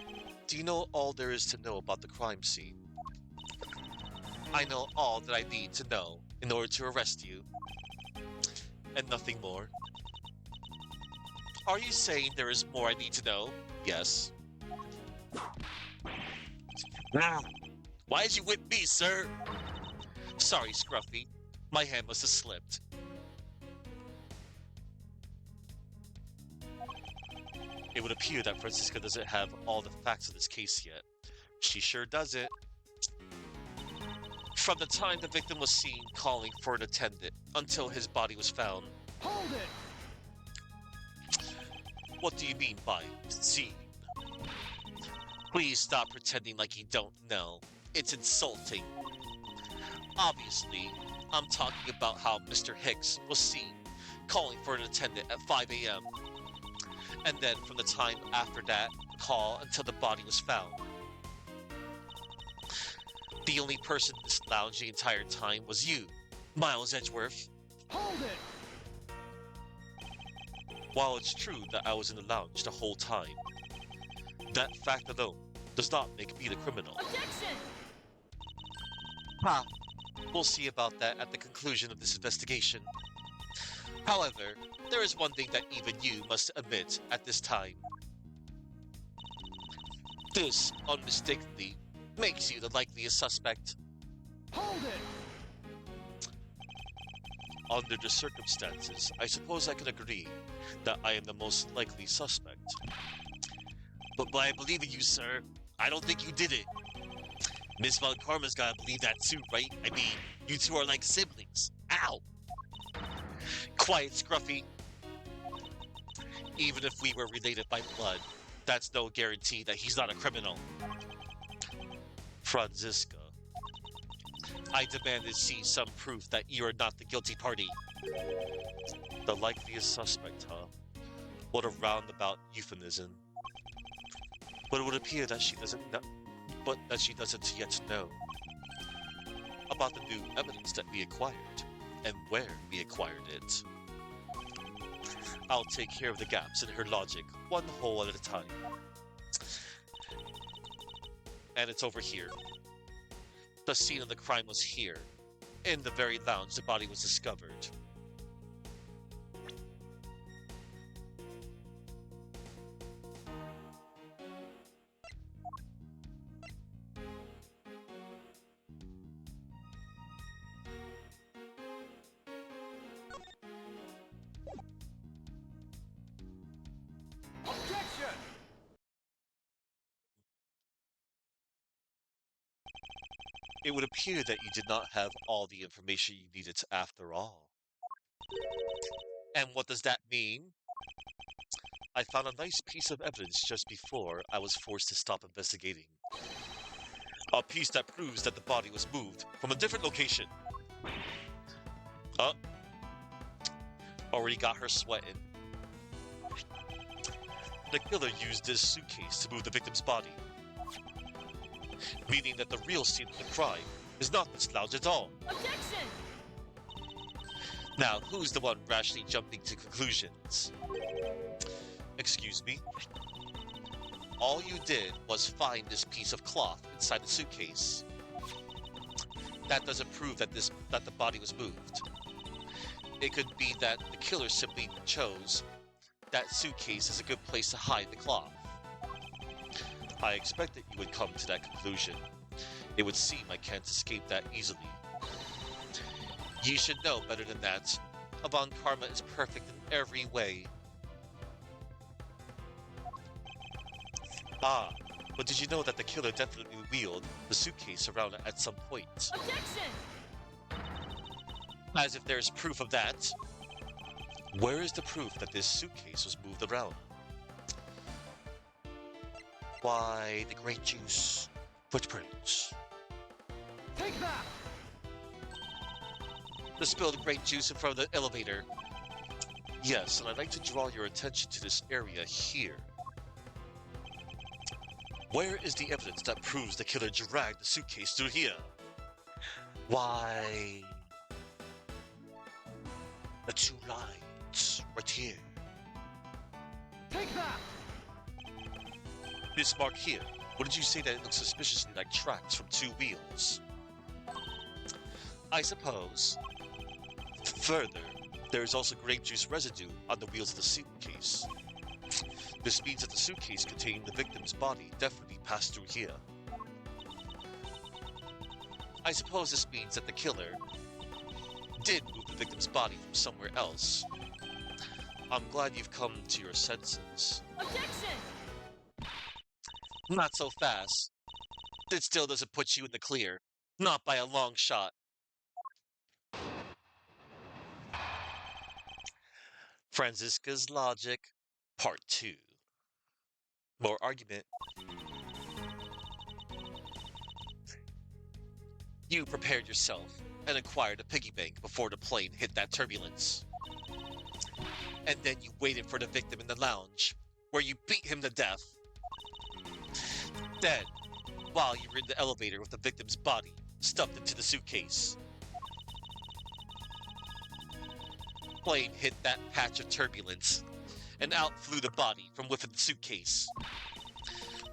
do you know all there is to know about the crime scene? I know all that I need to know in order to arrest you. And nothing more. Are you saying there is more I need to know? Yes. Why did you whip me, sir? Sorry, Scruffy. My hand must have slipped. It would appear that Franziska doesn't have all the facts of this case yet. She sure doesn't. From the time the victim was seen calling for an attendant until his body was found. Hold it! What do you mean by seen? Please stop pretending like you don't know. It's insulting. Obviously, I'm talking about how Mr. Hicks was seen calling for an attendant at 5 a.m. And then from the time after that call until the body was found. The only person in this lounge the entire time was you, Miles Edgeworth. Hold it! While it's true that I was in the lounge the whole time, that fact alone does not make me the criminal. Objection! Ha! We'll see about that at the conclusion of this investigation. However, there is one thing that even you must admit at this time. This, unmistakably, makes you the likeliest suspect. Hold it! Under the circumstances, I suppose I can agree that I am the most likely suspect. But I believe in you, sir. I don't think you did it. Miss Von Karma's gotta believe that too, right? I mean, you two are like siblings. Ow! Quiet, Scruffy. Even if we were related by blood, that's no guarantee that he's not a criminal. Franziska, I demand to see some proof that you are not the guilty party. The likeliest suspect, huh? What a roundabout euphemism. But it would appear that she doesn't yet know about the new evidence that we acquired and where we acquired it. I'll take care of the gaps in her logic, one hole at a time. And it's over here. The scene of the crime was here, in the very lounge the body was discovered. Action! It would appear that you did not have all the information you needed after all. And what does that mean? I found a nice piece of evidence just before I was forced to stop investigating. A piece that proves that the body was moved from a different location. Oh, already got her sweating. The killer used this suitcase to move the victim's body, meaning that the real scene of the crime is not this lounge at all. Objection! Now, who's the one rashly jumping to conclusions? Excuse me? All you did was find this piece of cloth inside the suitcase. That doesn't prove that the body was moved. It could be that the killer simply chose that suitcase as a good place to hide the cloth. I expected you would come to that conclusion. It would seem I can't escape that easily. You should know better than that. Avant Karma is perfect in every way. Ah, but did you know that the killer definitely wheeled the suitcase around at some point? Objection! As if there's proof of that. Where is the proof that this suitcase was moved around? Why, the grape juice footprints. Take that! The spilled grape juice in front of the elevator. Yes, and I'd like to draw your attention to this area here. Where is the evidence that proves the killer dragged the suitcase through here? Why, the two lines right here. Take that! This mark here, what did you say that it looks suspiciously like tracks from two wheels? I suppose. Further, there is also grape juice residue on the wheels of the suitcase. This means that the suitcase containing the victim's body definitely passed through here. I suppose this means that the killer did move the victim's body from somewhere else. I'm glad you've come to your senses. Objection! Not so fast. It still doesn't put you in the clear. Not by a long shot. Franziska's Logic, Part 2. More argument. You prepared yourself and acquired a piggy bank before the plane hit that turbulence. And then you waited for the victim in the lounge, where you beat him to death. Then, while you were in the elevator with the victim's body stuffed into the suitcase, plane hit that patch of turbulence, and out flew the body from within the suitcase.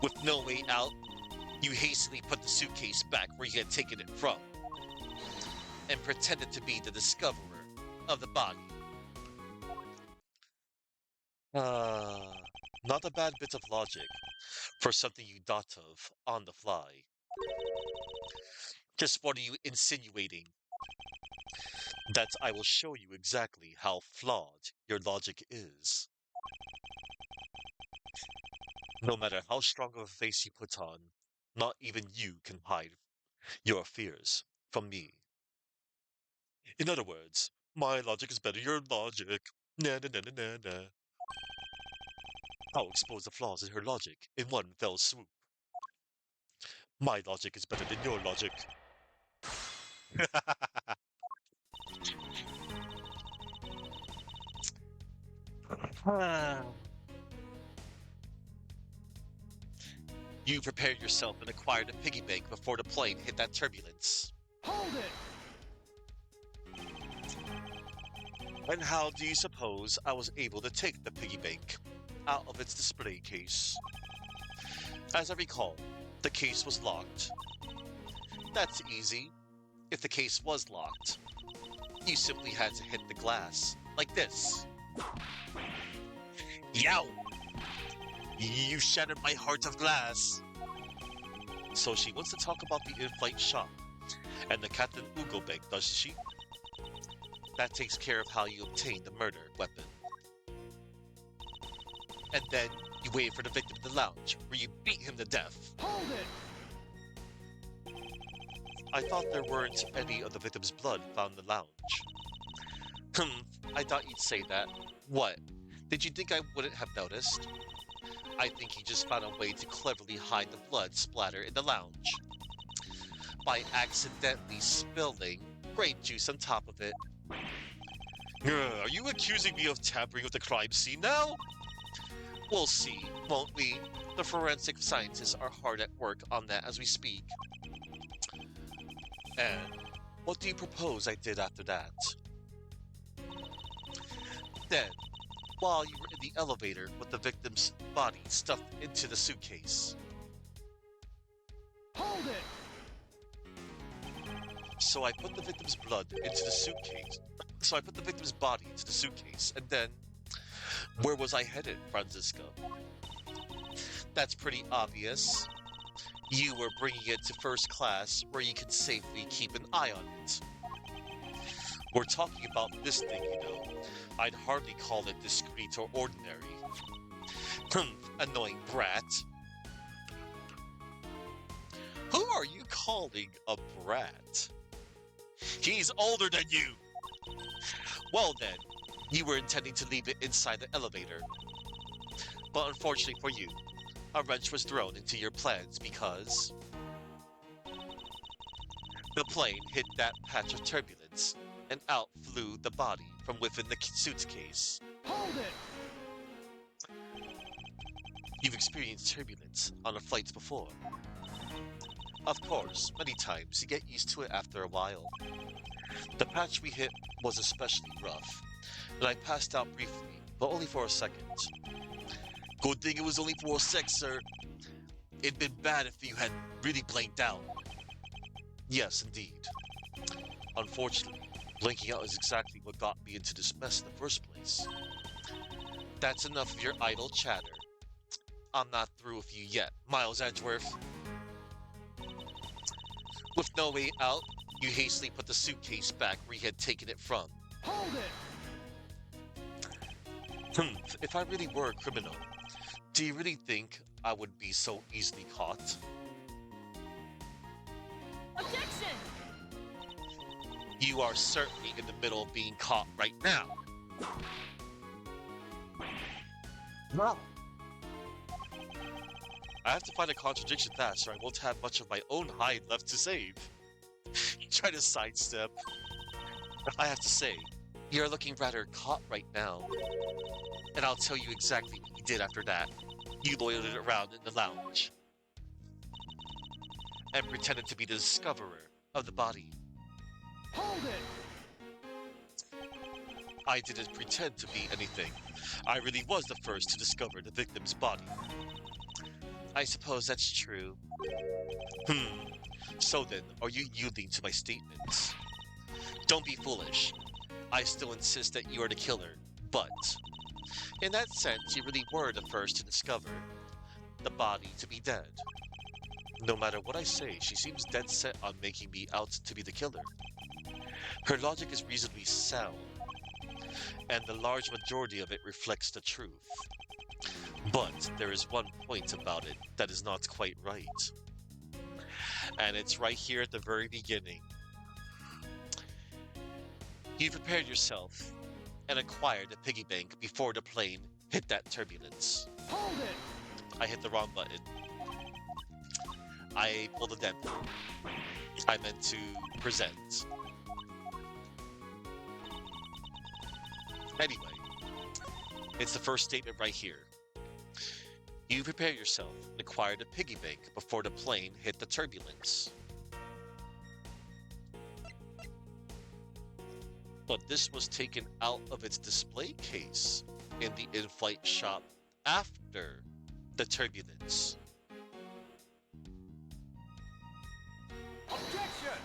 With no way out, you hastily put the suitcase back where you had taken it from, and pretended to be the discoverer of the body. Not a bad bit of logic for something you thought of on the fly. Just what are you insinuating? That I will show you exactly how flawed your logic is. No matter how strong of a face you put on, not even you can hide your fears from me. In other words, my logic is better than your logic. Na na na na na na. I'll expose the flaws in her logic in one fell swoop. My logic is better than your logic. You prepared yourself and acquired a piggy bank before the plane hit that turbulence. Hold it! And how do you suppose I was able to take the piggy bank out of its display case? As I recall, the case was locked. That's easy. If the case was locked, you simply had to hit the glass, like this. Yow! You shattered my heart of glass. So she wants to talk about the in-flight shot and the Captain Ugo bank, doesn't she? That takes care of how you obtained the murder weapon. And then you waited for the victim in the lounge, where you beat him to death. Hold it! I thought there weren't any of the victim's blood found in the lounge. Hmm, I thought you'd say that. What? Did you think I wouldn't have noticed? I think he just found a way to cleverly hide the blood splatter in the lounge by accidentally spilling grape juice on top of it. Are you accusing me of tampering with the crime scene now? We'll see, won't we? The forensic scientists are hard at work on that as we speak. And what do you propose I did after that? Then, while you were in the elevator with the victim's body stuffed into the suitcase. Hold it! So I put the victim's blood into the suitcase. So I put the victim's body into the suitcase, and then where was I headed, Francisco? That's pretty obvious. You were bringing it to first class where you can safely keep an eye on it. We're talking about this thing, you know. I'd hardly call it discreet or ordinary. Annoying brat. Who are you calling a brat? He's older than you! Well then, you were intending to leave it inside the elevator. But unfortunately for you, a wrench was thrown into your plans because the plane hit that patch of turbulence, and out flew the body from within the suitcase. Hold it! You've experienced turbulence on a flight before. Of course, many times you get used to it after a while. The patch we hit was especially rough, and I passed out briefly, but only for a second. Good thing it was only for a sec, sir. It'd been bad if you had really blanked out. Yes, indeed. Unfortunately, blanking out is exactly what got me into this mess in the first place. That's enough of your idle chatter. I'm not through with you yet, Miles Edgeworth. With no way out, you hastily put the suitcase back where you had taken it from. Hold it! If I really were a criminal, do you really think I would be so easily caught? Objection! You are certainly in the middle of being caught right now. Well, I have to find a contradiction fast, or I won't have much of my own hide left to save. You try to sidestep. I have to say, you're looking rather caught right now. And I'll tell you exactly what you did after that. You loitered around in the lounge and pretended to be the discoverer of the body. hold it! I didn't pretend to be anything. I really was the first to discover the victim's body. I suppose that's true. So then, are you yielding to my statements? Don't be foolish. I still insist that you are the killer, but in that sense, you really were the first to discover the body to be dead. No matter what I say, she seems dead set on making me out to be the killer. Her logic is reasonably sound, and the large majority of it reflects the truth. But there is one point about it that is not quite right. And it's right here at the very beginning. You prepared yourself and acquired a piggy bank before the plane hit that turbulence. Hold it! I hit the wrong button. I pulled a dent. I meant to present. Anyway, it's the first statement right here. You prepare yourself and acquired a piggy bank before the plane hit the turbulence. But this was taken out of its display case in the in-flight shop after the turbulence. Objection!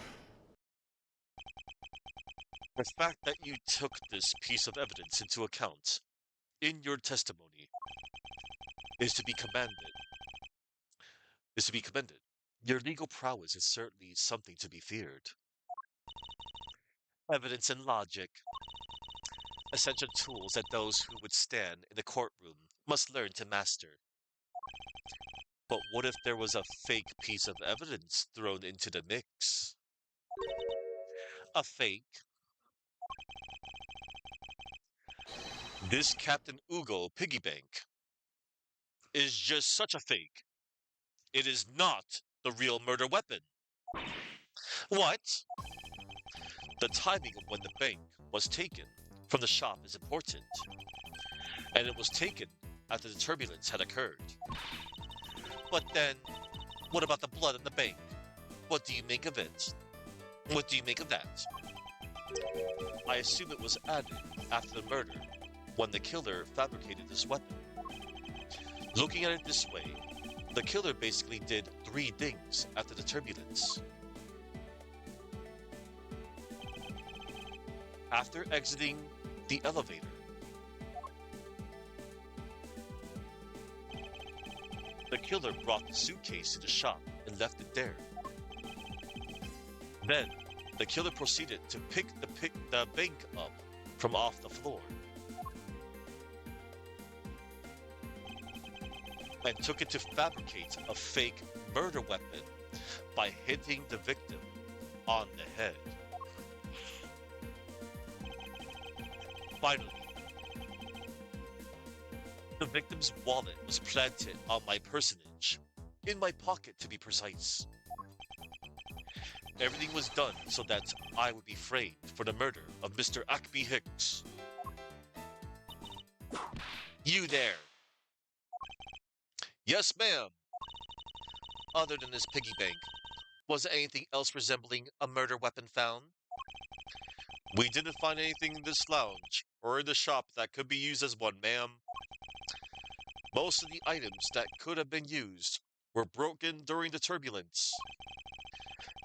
The fact that you took this piece of evidence into account in your testimony is to be commended. Your legal prowess is certainly something to be feared. Evidence and logic, essential tools that those who would stand in the courtroom must learn to master. But what if there was a fake piece of evidence thrown into the mix? A fake. This Captain Ugo piggy bank is just such a fake. It is not the real murder weapon. What? The timing of when the bank was taken from the shop is important, and it was taken after the turbulence had occurred. But then, what about the blood in the bank? What do you make of it? What do you make of that? I assume it was added after the murder, when the killer fabricated this weapon. Looking at it this way, the killer basically did three things after the turbulence. After exiting the elevator, the killer brought the suitcase to the shop and left it there. Then, the killer proceeded to pick the bank up from off the floor and took it to fabricate a fake murder weapon by hitting the victim on the head. Finally, the victim's wallet was planted on my personage, in my pocket to be precise. Everything was done so that I would be framed for the murder of Mr. Ackby Hicks. You there? Yes, ma'am. Other than this piggy bank, was there anything else resembling a murder weapon found? We didn't find anything in this lounge or in the shop that could be used as one, ma'am. Most of the items that could have been used were broken during the turbulence,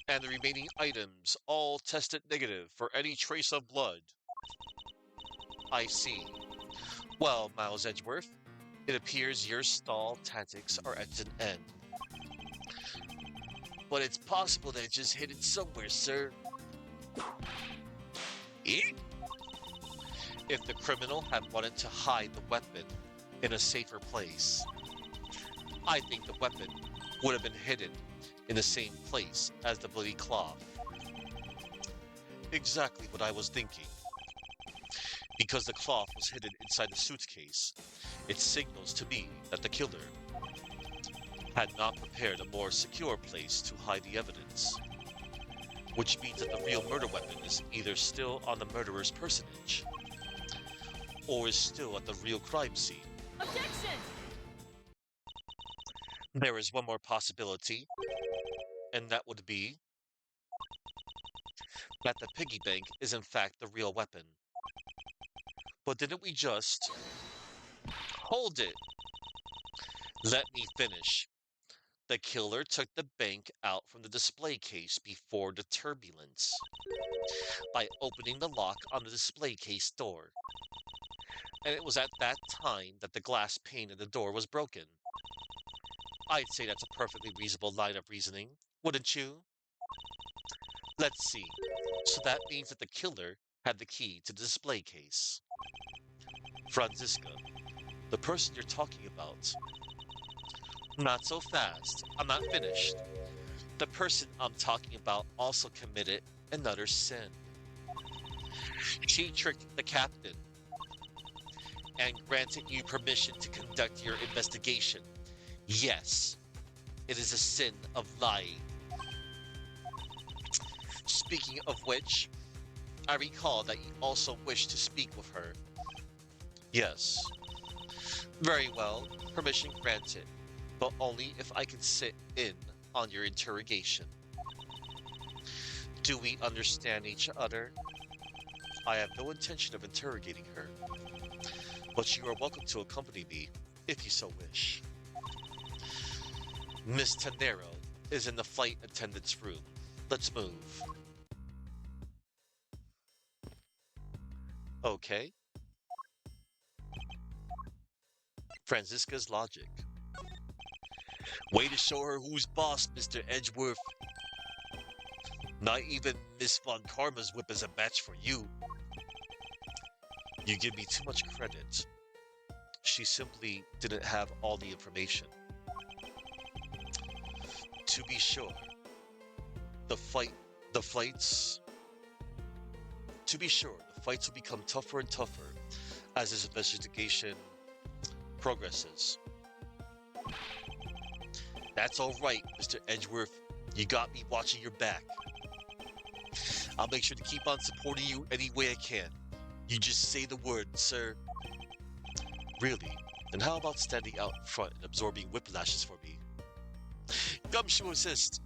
and the remaining items all tested negative for any trace of blood. I see. Well, Miles Edgeworth, it appears your stall tactics are at an end. But it's possible that it just hidden somewhere, sir. Eh? If the criminal had wanted to hide the weapon in a safer place, I think the weapon would have been hidden in the same place as the bloody cloth. Exactly what I was thinking. Because the cloth was hidden inside the suitcase, it signals to me that the killer had not prepared a more secure place to hide the evidence, which means that the real murder weapon is either still on the murderer's personage or is still at the real crime scene. Objection! There is one more possibility, and that would be that the piggy bank is in fact the real weapon. But didn't we just... Hold it! Let me finish. The killer took the bank out from the display case before the turbulence by opening the lock on the display case door. And it was at that time that the glass pane in the door was broken. I'd say that's a perfectly reasonable line of reasoning, wouldn't you? Let's see. So that means that the killer had the key to the display case. Franziska, the person you're talking about. Not so fast. I'm not finished. The person I'm talking about also committed another sin. She tricked the captain and granted you permission to conduct your investigation. Yes, it is a sin of lying. Speaking of which, I recall that you also wish to speak with her. Yes. Very well, permission granted, but only if I can sit in on your interrogation. Do we understand each other? I have no intention of interrogating her, but you are welcome to accompany me, if you so wish. Miss Tenero is in the flight attendant's room. Let's move. Okay. Franziska's logic. Way to show her who's boss, Mr. Edgeworth. Not even Miss Von Karma's whip is a match for you. You give me too much credit. She simply didn't have all the information. To be sure, the fight, the fights, to be sure, the fights will become tougher and tougher as this investigation progresses. That's all right, Mr. Edgeworth. You got me watching your back. I'll make sure to keep on supporting you any way I can. You just say the word, sir. Really? Then how about standing out in front and absorbing whiplashes for me? Gumshoe assist.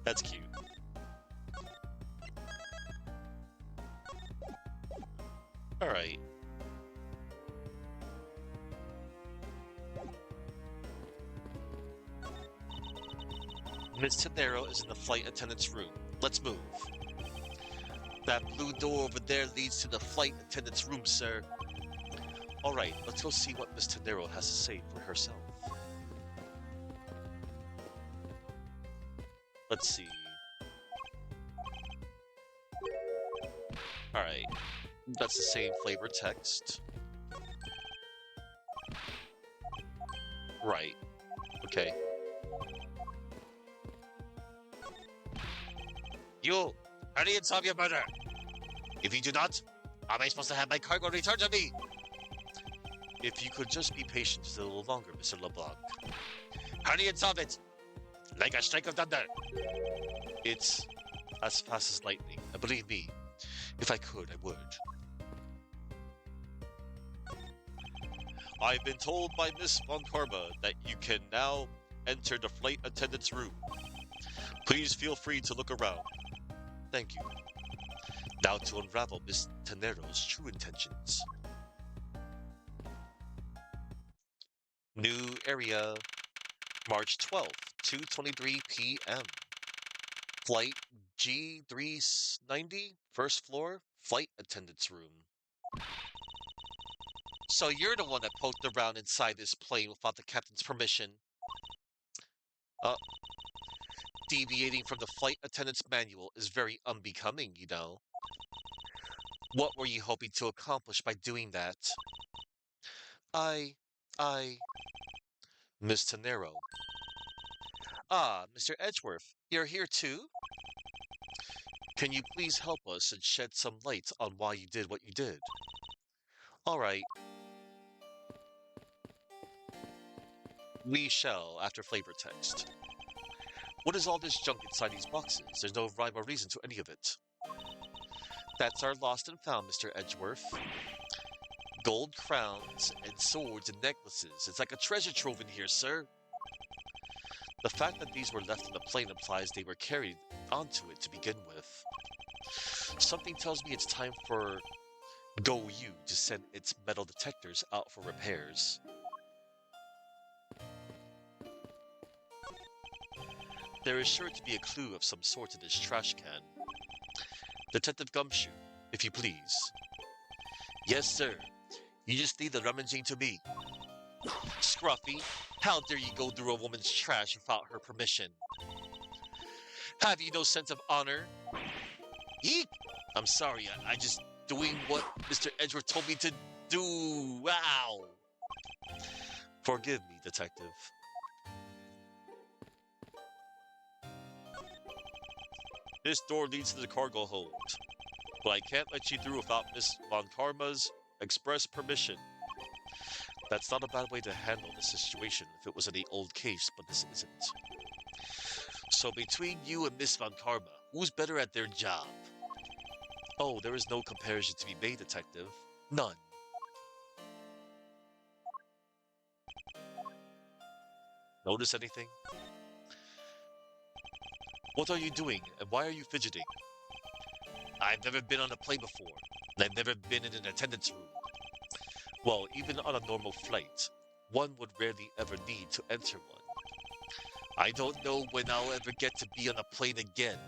That's cute. All right. Miss Tenero is in the flight attendant's room. Let's move. That blue door over there leads to the flight attendant's room, sir. All right, let's go see what Miss Tenero has to say for herself. Let's see. All right, that's the same flavor text. Right. Okay. You, hurry and solve your murder. If you do not, how am I supposed to have my cargo returned to me? If you could just be patient just a little longer, Mr. LeBlanc. Hurry and solve it! Like a strike of thunder! It's as fast as lightning, and believe me, if I could, I would. I've been told by Miss Von Karma that you can now enter the flight attendant's room. Please feel free to look around. Thank you. Now to unravel Miss Tenero's true intentions. New area, March 12th, 2:23 p.m. Flight G390, first floor, flight attendant's room. So you're the one that poked around inside this plane without the captain's permission. Uh, Deviating from the flight attendant's manual is very unbecoming, you know. What were you hoping to accomplish by doing that? I, I, Miss Tenero. Ah, Mr. Edgeworth, you're here too? Can you please help us and shed some light on why you did what you did? All right, we shall after flavor text. What is all this junk inside these boxes? There's no rhyme or reason to any of it. That's our lost and found, Mr. Edgeworth. Gold crowns and swords and necklaces. It's like a treasure trove in here, sir. The fact that these were left in the plane implies they were carried onto it to begin with. Something tells me it's time for Go U to send its metal detectors out for repairs. There is sure to be a clue of some sort in this trash can. Detective Gumshoe, if you please. Yes, sir. You just leave the rummaging to me. Scruffy, how dare you go through a woman's trash without her permission? Have you no sense of honor? Eek! I'm sorry, I just doing what Mr. Edgeworth told me to do. Wow! Forgive me, detective. This door leads to the cargo hold, but I can't let you through without Miss Von Karma's express permission. That's not a bad way to handle the situation if it was any old case, but this isn't. So between you and Miss Von Karma, who's better at their job? Oh, there is no comparison to be made, detective. None. Notice anything? What are you doing, and why are you fidgeting? I've never been on a plane before, and I've never been in an attendance room. Well, even on a normal flight, one would rarely ever need to enter one. I don't know when I'll ever get to be on a plane again,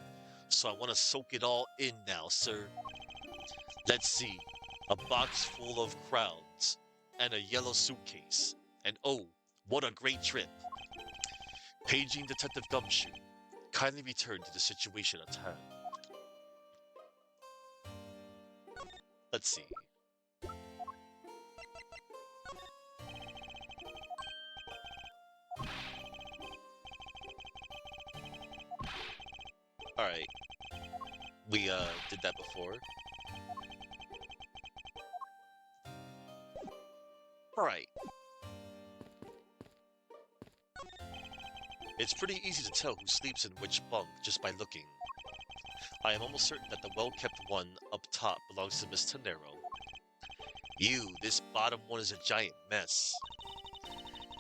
so I want to soak it all in now, sir. Let's see. A box full of crowns, and a yellow suitcase. And oh, what a great trip. Paging Detective Gumshoe. Kindly return to the situation at hand. Let's see. Alright, we did that before. Alright, it's pretty easy to tell who sleeps in which bunk just by looking. I am almost certain that the well-kept one up top belongs to Miss Tenero. This bottom one is a giant mess.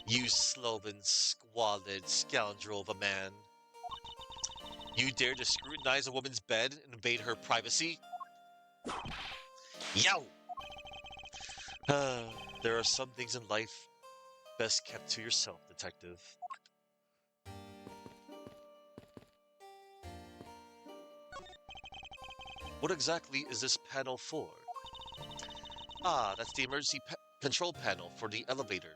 You sloven, squalid scoundrel of a man. You dare to scrutinize a woman's bed and invade her privacy? Yow! There are some things in life best kept to yourself, detective. What exactly is this panel for? Ah, that's the emergency control panel for the elevator.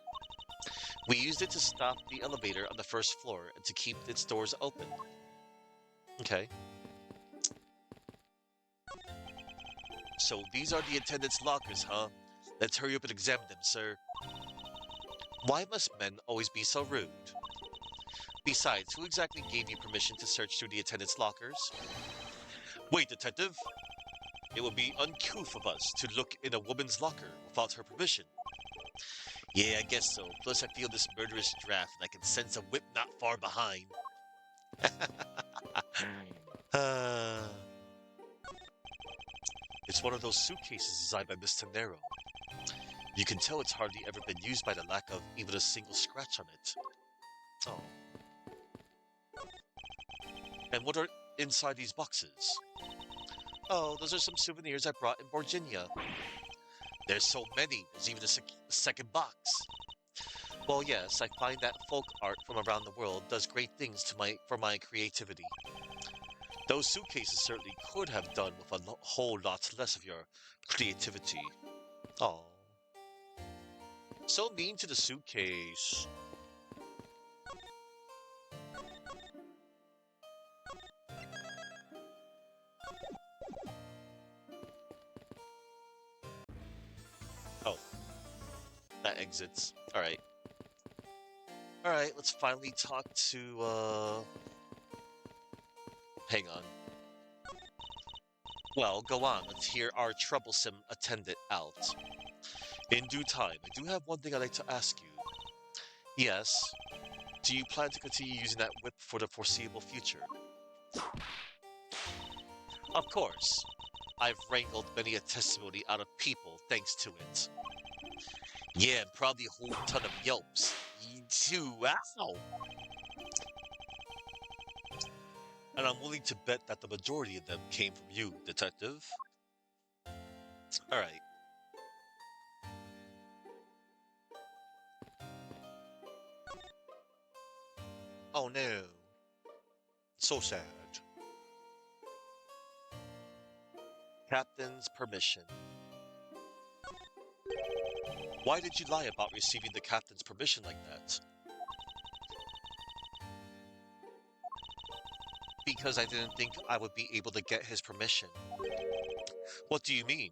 We used it to stop the elevator on the first floor and to keep its doors open. Okay. So these are the attendants' lockers, huh? Let's hurry up and examine them, sir. Why must men always be so rude? Besides, who exactly gave you permission to search through the attendants' lockers? Wait, detective! It would be uncouth of us to look in a woman's locker without her permission. Yeah, I guess so. Plus, I feel this murderous draft and I can sense a whip not far behind. uh, it's one of those suitcases designed by Miss Tenero. You can tell it's hardly ever been used by the lack of even a single scratch on it. Oh. And what are inside these boxes? Oh, those are some souvenirs I brought in Virginia. There's so many, there's even a second box. Well, yes, I find that folk art from around the world does great things for my creativity. Those suitcases certainly could have done with a whole lot less of your creativity. Oh, so mean to the suitcase. Oh, that exits. Alright. Alright, let's finally talk to, hang on. Well, go on. Let's hear our troublesome attendant out. In due time, I do have one thing I'd like to ask you. Yes. Do you plan to continue using that whip for the foreseeable future? Of course. I've wrangled many a testimony out of people thanks to it. Yeah, and probably a whole ton of yelps. You too, ow! And I'm willing to bet that the majority of them came from you, detective. Alright. Oh no. So sad. Captain's permission. Why did you lie about receiving the captain's permission like that? Because I didn't think I would be able to get his permission. What do you mean?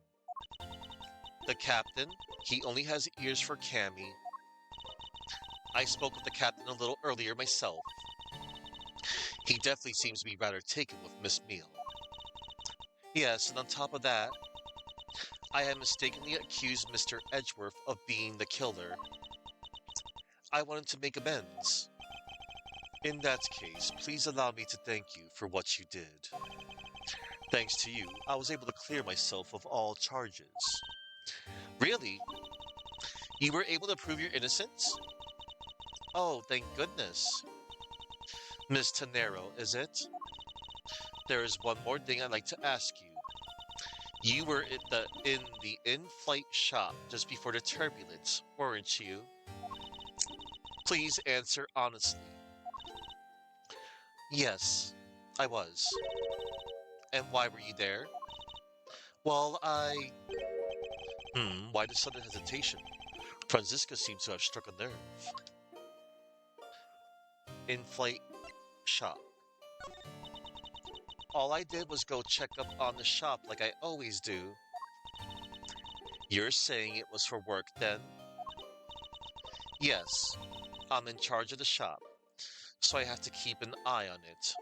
The captain, he only has ears for Cammy. I spoke with the captain a little earlier myself. He definitely seems to be rather taken with Miss Meal. Yes, and on top of that, I had mistakenly accused Mr. Edgeworth of being the killer. I wanted to make amends. In that case, please allow me to thank you for what you did. Thanks to you, I was able to clear myself of all charges. Really? You were able to prove your innocence? Oh, thank goodness. Miss Tenero, is it? There is one more thing I'd like to ask you. You were in the in-flight shop just before the turbulence, weren't you? Please answer honestly. Yes, I was. And why were you there? Well, why the sudden hesitation? Franziska seems to have struck a nerve. In-flight shop. All I did was go check up on the shop like I always do. You're saying it was for work then? Yes, I'm in charge of the shop, so I have to keep an eye on it.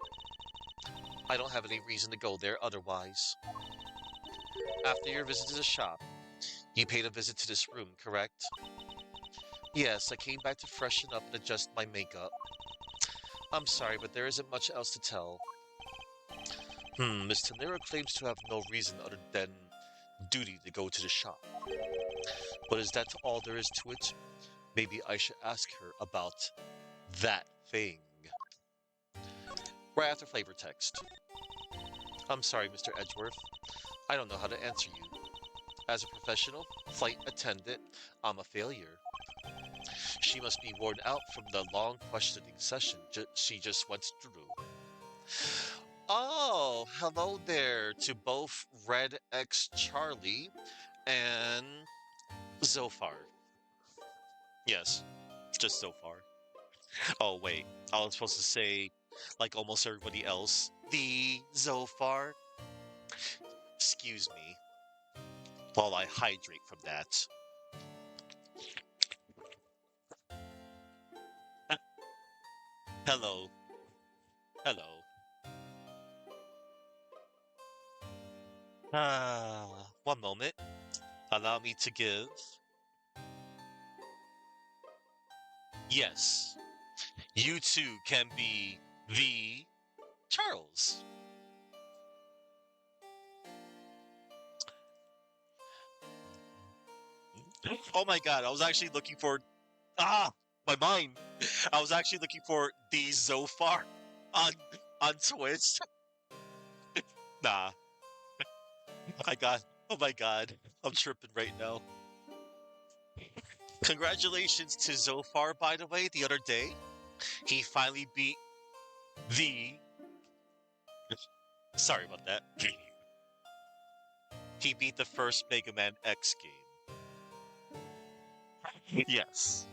I don't have any reason to go there otherwise. After your visit to the shop, you paid a visit to this room, correct? Yes, I came back to freshen up and adjust my makeup. I'm sorry, but there isn't much else to tell. Miss Tanera claims to have no reason other than duty to go to the shop. But is that all there is to it? Maybe I should ask her about that thing. Right after flavor text. I'm sorry, Mr. Edgeworth. I don't know how to answer you. As a professional flight attendant, I'm a failure. She must be worn out from the long questioning session she just went through. Oh, hello there to both Red X Charlie and Zophar. Yes, just Zophar. Oh, wait, I was supposed to say, like almost everybody else, the Zophar. Excuse me while I hydrate from that. Hello, hello. One moment. Allow me to give. Yes, you too can be the Charles. Oh my god, I was actually looking for. Ah, my mind. I was actually looking for the Zophar on on Twitch. Nah, I got. Oh my god, I'm tripping right now. Congratulations to Zophar, by the way. The other day, he finally beat the. Sorry about that. He beat the first Mega Man X game. Yes.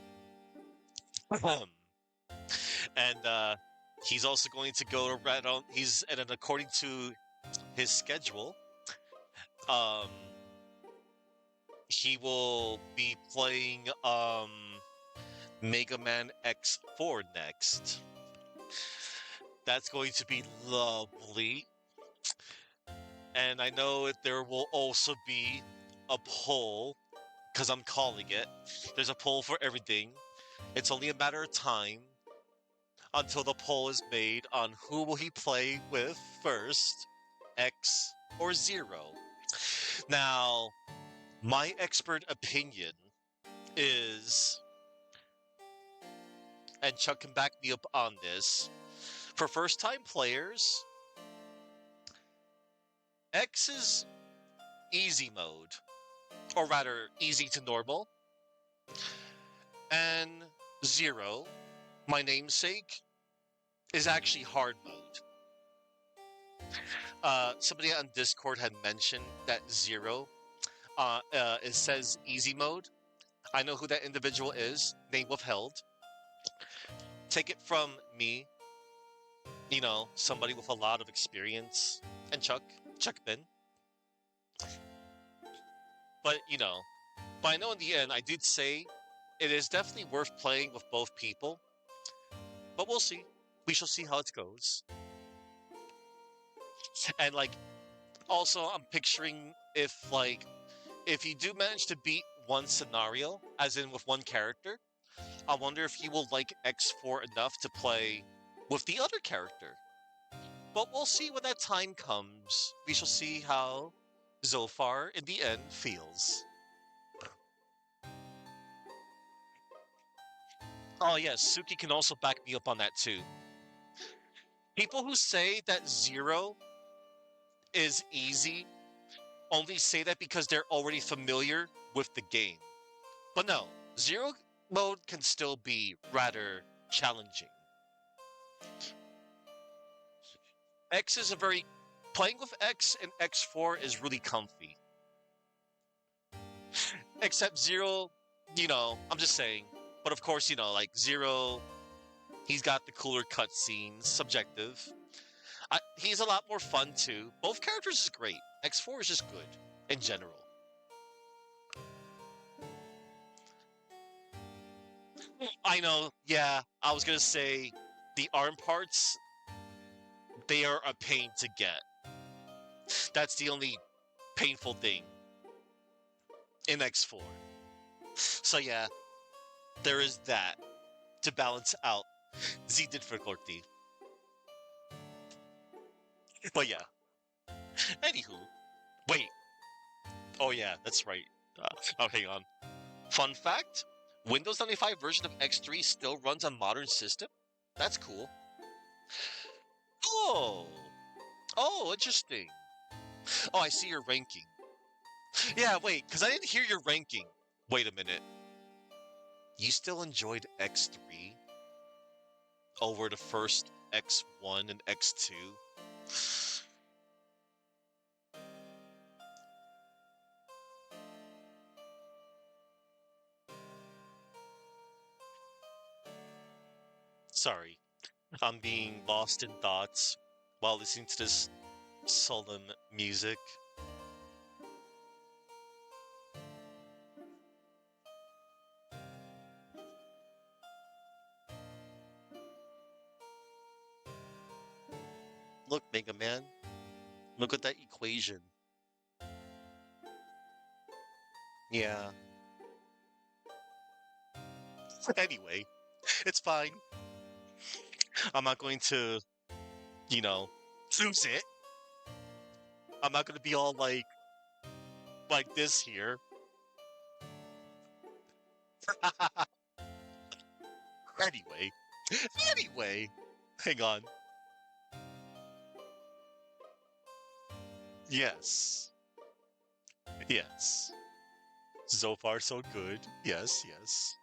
And he's also going to go to Red on. He's and then according to his schedule, um, he will be playing Mega Man X4 next. That's going to be lovely. And I know there will also be a poll because I'm calling it. There's a poll for everything. It's only a matter of time until the poll is made on who will he play with first, X or Zero. Now, my expert opinion is, and Chuck can back me up on this, for first-time players, X is easy mode, or rather, easy to normal, and Zero, my namesake, is actually hard mode. Somebody on Discord had mentioned that Zero, it says easy mode. I know who that individual is, name withheld. Take it from me, somebody with a lot of experience, and Chuck Ben. But I know in the end, I did say it is definitely worth playing with both people. But we'll see. We shall see how it goes. And also, I'm picturing if you do manage to beat one scenario, as in with one character, I wonder if you will like X4 enough to play with the other character. But we'll see when that time comes. We shall see how Zophar in the end feels. Oh yes, Suki can also back me up on that too. People who say that Zero is easy only say that because they're already familiar with the game. But no, Zero mode can still be rather challenging. X is playing with X and X4 is really comfy. Except Zero, I'm just saying. But of course, Zero, he's got the cooler cutscenes, subjective. He's a lot more fun too. Both characters is great. X4 is just good in general. I know. Yeah, I was gonna say the arm parts, they are a pain to get. That's the only painful thing in X4. So yeah, there is that to balance out the difficulty. But yeah, anywho, wait. Oh yeah, that's right. Oh, hang on. Fun fact: Windows 95 version of X3 still runs on modern system. That's cool. Oh, oh, interesting. Oh, I see your ranking. Yeah, wait, because I didn't hear your ranking. Wait a minute. You still enjoyed X3 over the first X1 and X2? Sorry, I'm being lost in thoughts while listening to this solemn music. Look, Mega Man, look at that equation. Yeah. Anyway, it's fine. I'm not going to, you know, lose it. I'm not going to be all like this here. Anyway, anyway, hang on. Yes, yes. So far, so good. Yes, yes.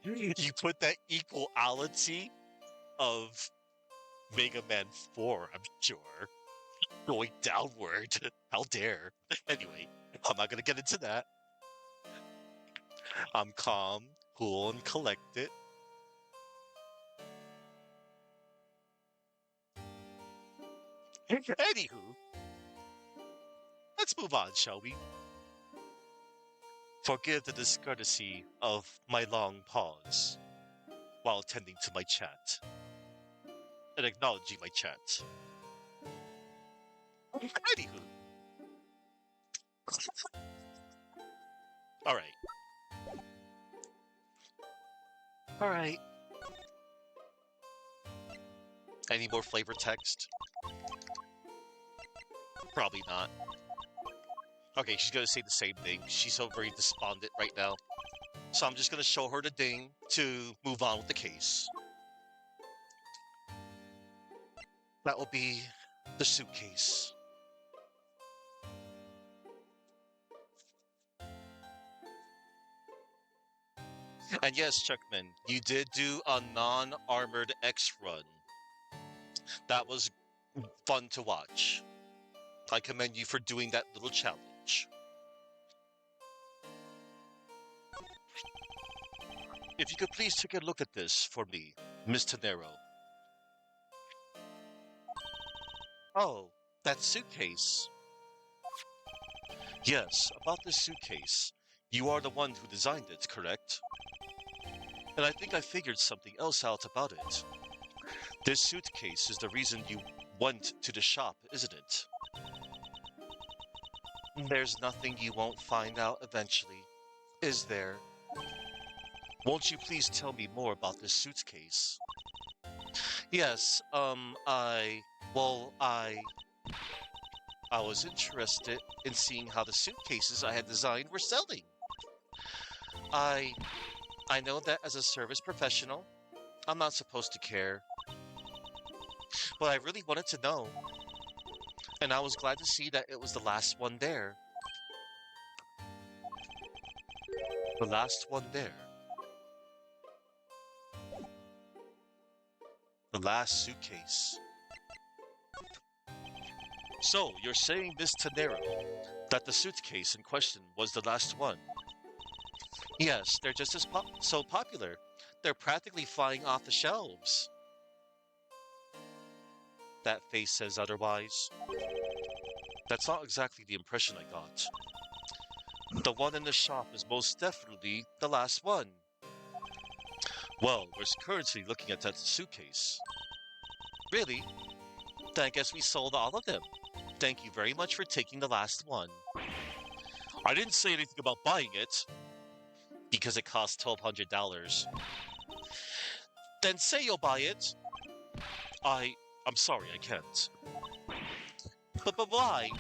You put that equality of Mega Man 4, I'm sure, going downward. How dare. Anyway, I'm not gonna get into that. I'm calm, cool, and collected. Anywho, let's move on, shall we? Forgive the discourtesy of my long pause while attending to my chat and acknowledging my chat. Anywho, alright, alright. Any more flavor text? Probably not. Okay, she's gonna say the same thing. She's so very despondent right now. So I'm just gonna show her the ding to move on with the case. That will be the suitcase. And yes, Chuckman, you did do a non-armored X run. That was fun to watch. I commend you for doing that little challenge. If you could please take a look at this for me, Miss Tenero. Oh, that suitcase. Yes, about this suitcase. You are the one who designed it, correct? And I think I figured something else out about it. This suitcase is the reason you went to the shop, isn't it? There's nothing you won't find out eventually, is there? Won't you please tell me more about this suitcase? Yes, well, I was interested in seeing how the suitcases I had designed were selling. I, I know that as a service professional, I'm not supposed to care, but I really wanted to know, and I was glad to see that it was the last one there. The last one there. The last suitcase. So, you're saying, Miss Tenero, that the suitcase in question was the last one? Yes, they're just so popular. They're practically flying off the shelves. That face says otherwise. That's not exactly the impression I got. The one in the shop is most definitely the last one. Well, we're currently looking at that suitcase. Really? Then I guess we sold all of them. Thank you very much for taking the last one. I didn't say anything about buying it because it cost $1,200. Then say you'll buy it. I'm sorry, I can't. But why?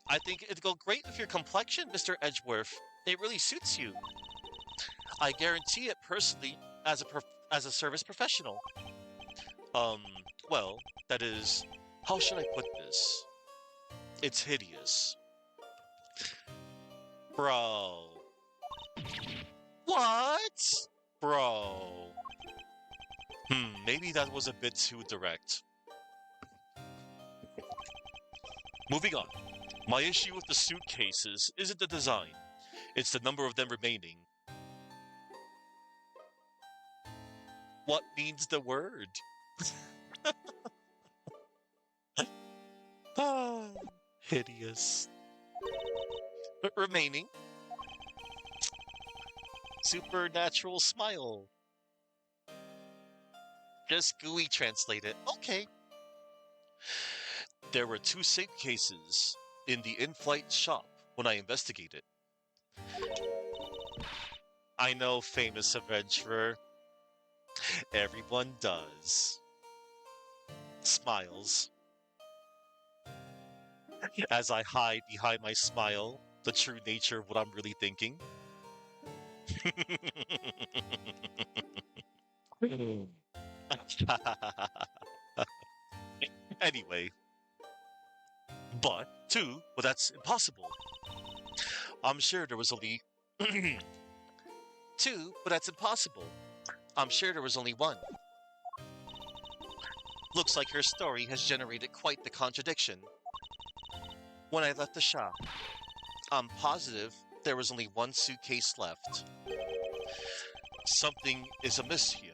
I think it'd go great with your complexion, Mr. Edgeworth. It really suits you. I guarantee it personally as as a service professional. Um, well, that is, how should I put this? It's hideous. Bro. What? Bro. Maybe that was a bit too direct. Moving on. My issue with the suitcases isn't the design, it's the number of them remaining. What means the word? Ah, hideous. Remaining. Supernatural smile. Just gooey translate it. Okay. There were 2 suitcases in the in-flight shop when I investigated. I know, famous adventurer. Everyone does. Smiles. As I hide behind my smile the true nature of what I'm really thinking. Anyway, but that's impossible. I'm sure there was only 2, but that's impossible. I'm sure there was only 1. Looks like her story has generated quite the contradiction. When I left the shop, I'm positive there was only 1 suitcase left. Something is amiss here.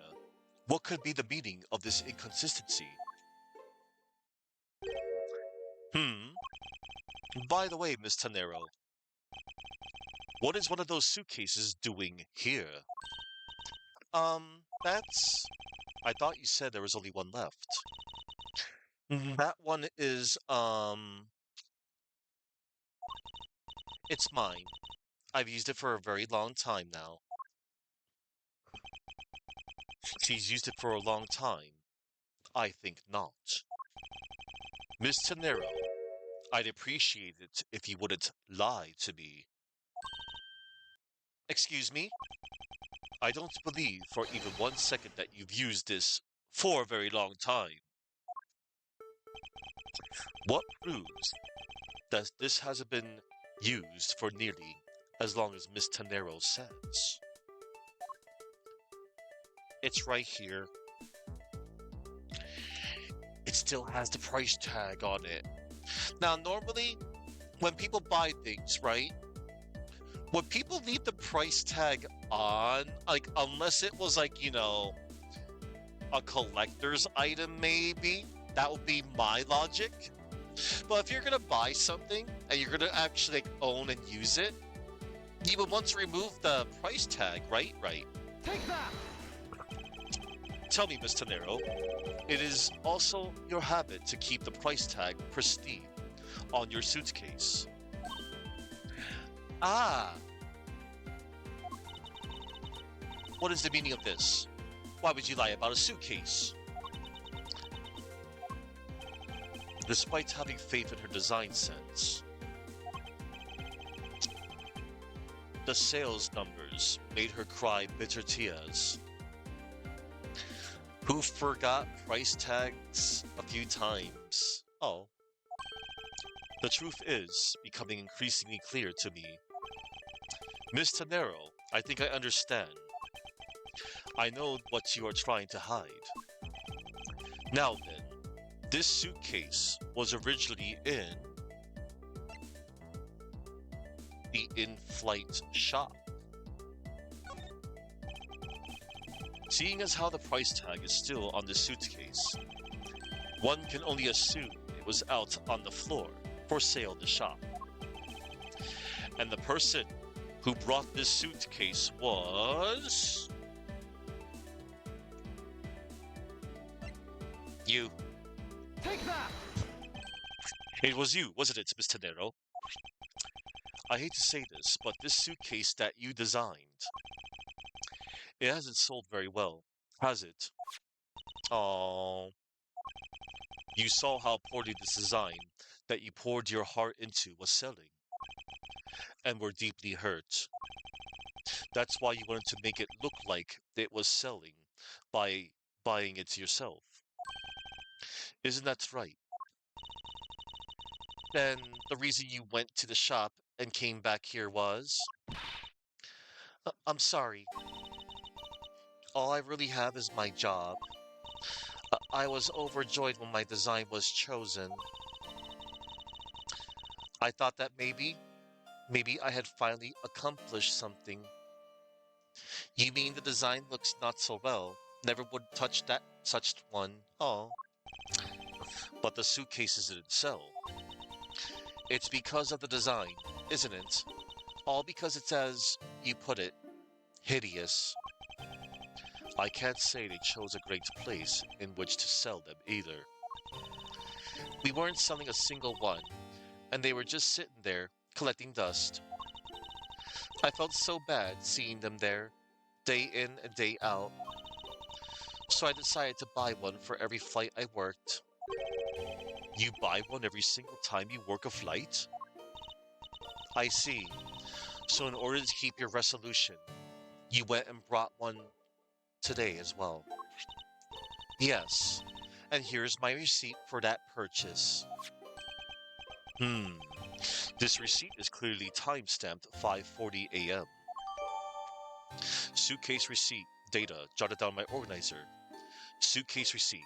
What could be the meaning of this inconsistency? By the way, Miss Tanero, what is one of those suitcases doing here? That's... I thought you said there was only 1 left. That one is, it's mine. I've used it for a very long time now. She's used it for a long time. I think not. Miss Tanero, I'd appreciate it if you wouldn't lie to me. Excuse me? I don't believe for even 1 second that you've used this for a very long time. What proves that this hasn't been used for nearly as long as Miss Tanero says? It's right here. It still has the price tag on it. Now, normally, when people buy things, right? Would people leave the price tag on? Like, unless it was like, a collector's item, maybe? That would be my logic. But if you're gonna buy something and you're gonna actually own and use it, you would want to remove the price tag, right? Right. Take that! Tell me, Miss Tanero, it is also your habit to keep the price tag pristine on your suitcase. Ah! What is the meaning of this? Why would you lie about a suitcase? Despite having faith in her design sense, the sales numbers made her cry bitter tears. Who forgot price tags a few times? Oh. The truth is becoming increasingly clear to me. Miss Tanero, I think I understand. I know what you are trying to hide. Now then, this suitcase was originally in the in-flight shop. Seeing as how the price tag is still on the suitcase, one can only assume it was out on the floor. for sale in the shop. And the person who brought this suitcase was... you. Take that! It was you, wasn't it, Mr. Nero? I hate to say this, but this suitcase that you designed, it hasn't sold very well, has it? Oh, you saw how poorly this design that you poured your heart into was selling, and were deeply hurt. That's why you wanted to make it look like it was selling by buying it yourself. Isn't that right? Then the reason you went to the shop and came back here was... I'm sorry. All I really have is my job. I was overjoyed when my design was chosen. I thought that maybe I had finally accomplished something. You mean the design looks not so well? Never would touch that such one. Oh, but the suitcase didn't sell. It's because of the design, isn't it? All because it's, as you put it, hideous. I can't say they chose a great place in which to sell them either. We weren't selling a single one, and they were just sitting there, collecting dust. I felt so bad seeing them there, day in and day out. So I decided to buy one for every flight I worked. You buy one every single time you work a flight? I see. So in order to keep your resolution, you went and brought one today as well. Yes, and here's my receipt for that purchase. This receipt is clearly time-stamped 5:40 a.m. Suitcase receipt, data, jotted down by organizer. Suitcase receipt,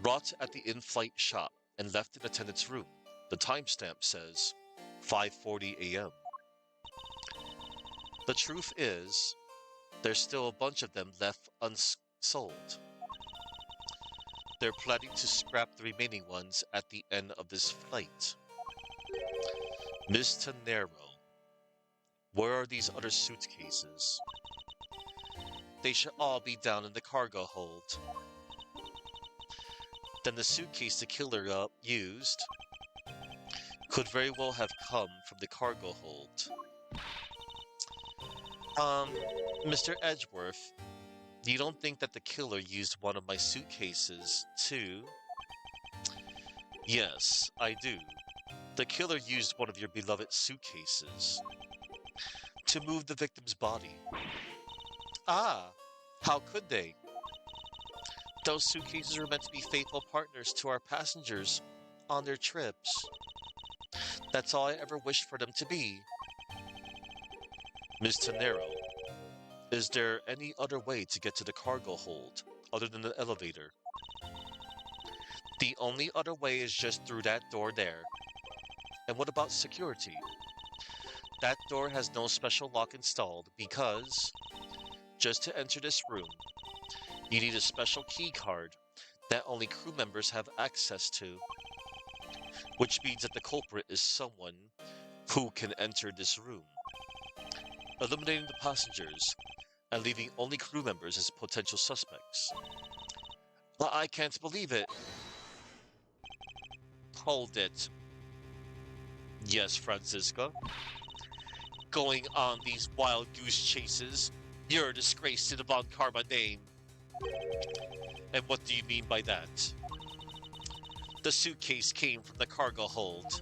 brought at the in-flight shop and left in attendant's room. The timestamp says 5:40 a.m. The truth is, there's still a bunch of them left unsold. They're planning to scrap the remaining ones at the end of this flight. Mr. Nero, where are these other suitcases? They should all be down in the cargo hold. Then the suitcase the killer used could very well have come from the cargo hold. Mr. Edgeworth, you don't think that the killer used one of my suitcases, too? Yes, I do. The killer used one of your beloved suitcases to move the victim's body. Ah, how could they? Those suitcases were meant to be faithful partners to our passengers on their trips. That's all I ever wished for them to be. Mr. Nero, is there any other way to get to the cargo hold other than the elevator? The only other way is just through that door there. And what about security? That door has no special lock installed because, just to enter this room, you need a special key card that only crew members have access to. Which means that the culprit is someone who can enter this room, eliminating the passengers and leaving only crew members as potential suspects. I can't believe it. Hold it. Yes, Francisca. Going on these wild goose chases, you're a disgrace to the Von Karma name. And what do you mean by that? The suitcase came from the cargo hold.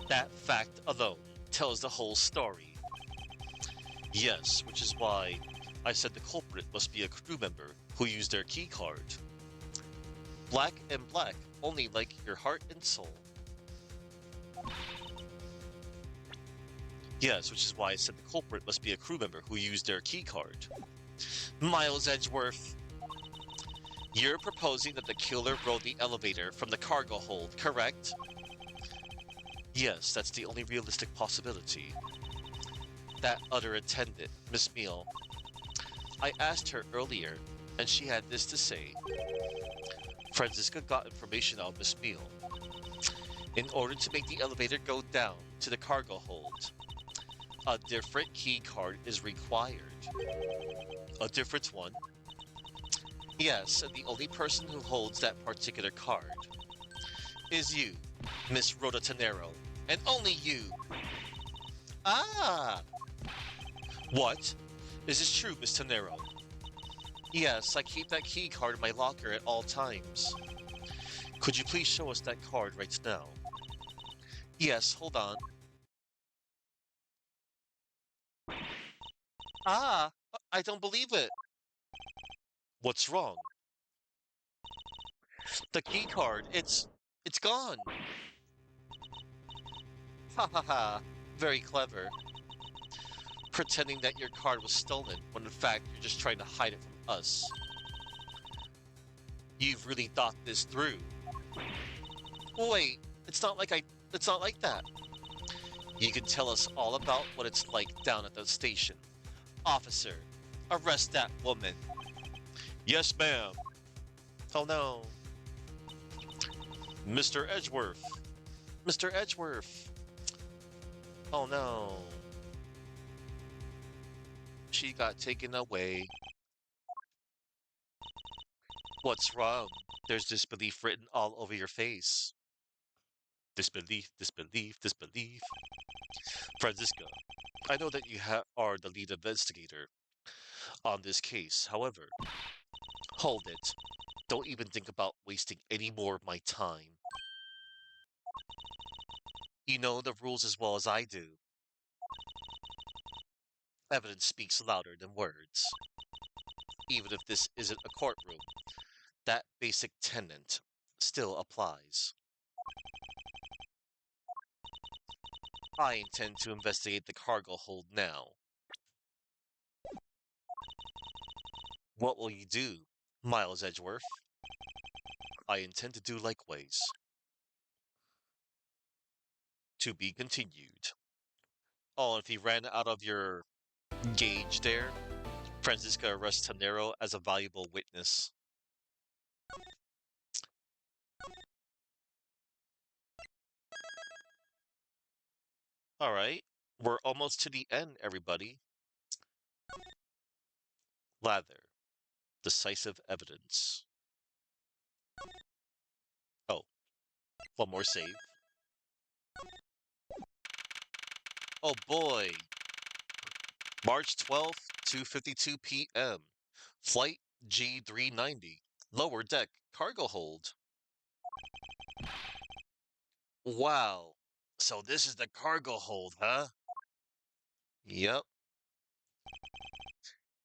That fact alone tells the whole story. Yes, which is why I said the culprit must be a crew member who used their key card. Black and black, only like your heart and soul. Yes, which is why I said the culprit must be a crew member who used their key card. Miles Edgeworth, you're proposing that the killer rode the elevator from the cargo hold, correct? Yes, that's the only realistic possibility. That other attendant, Miss Meal. I asked her earlier, and she had this to say. Francisca got information out of Miss Meal. In order to make the elevator go down to the cargo hold, a different key card is required. A different one? Yes, and the only person who holds that particular card is you, Miss Rhoda Tenero, and only you. Ah! What? Is this true, Miss Tenero? Yes, I keep that key card in my locker at all times. Could you please show us that card right now? Yes, hold on. Ah! I don't believe it. What's wrong? The key card, it's gone. Ha ha ha. Very clever. Pretending that your card was stolen when in fact you're just trying to hide it from us. You've really thought this through. Wait, it's not like that. You can tell us all about what it's like down at the station. Officer, arrest that woman. Yes, ma'am. Oh no. Mr. Edgeworth. Mr. Edgeworth. Oh no. She got taken away. What's wrong? There's disbelief written all over your face. Disbelief, disbelief, disbelief. Francisca, I know that are the lead investigator on this case. However, hold it. Don't even think about wasting any more of my time. You know the rules as well as I do. Evidence speaks louder than words. Even if this isn't a courtroom, that basic tenet still applies. I intend to investigate the cargo hold now. What will you do, Miles Edgeworth? I intend to do likewise. To be continued. Oh, if he ran out of your gauge there, Francisca arrests Tanero as a valuable witness. Alright, we're almost to the end, everybody. Lather. Decisive evidence. Oh, one more save. Oh boy. March 12th, 2:52 p.m. Flight G390. Lower deck cargo hold. Wow. So this is the cargo hold, huh? Yep.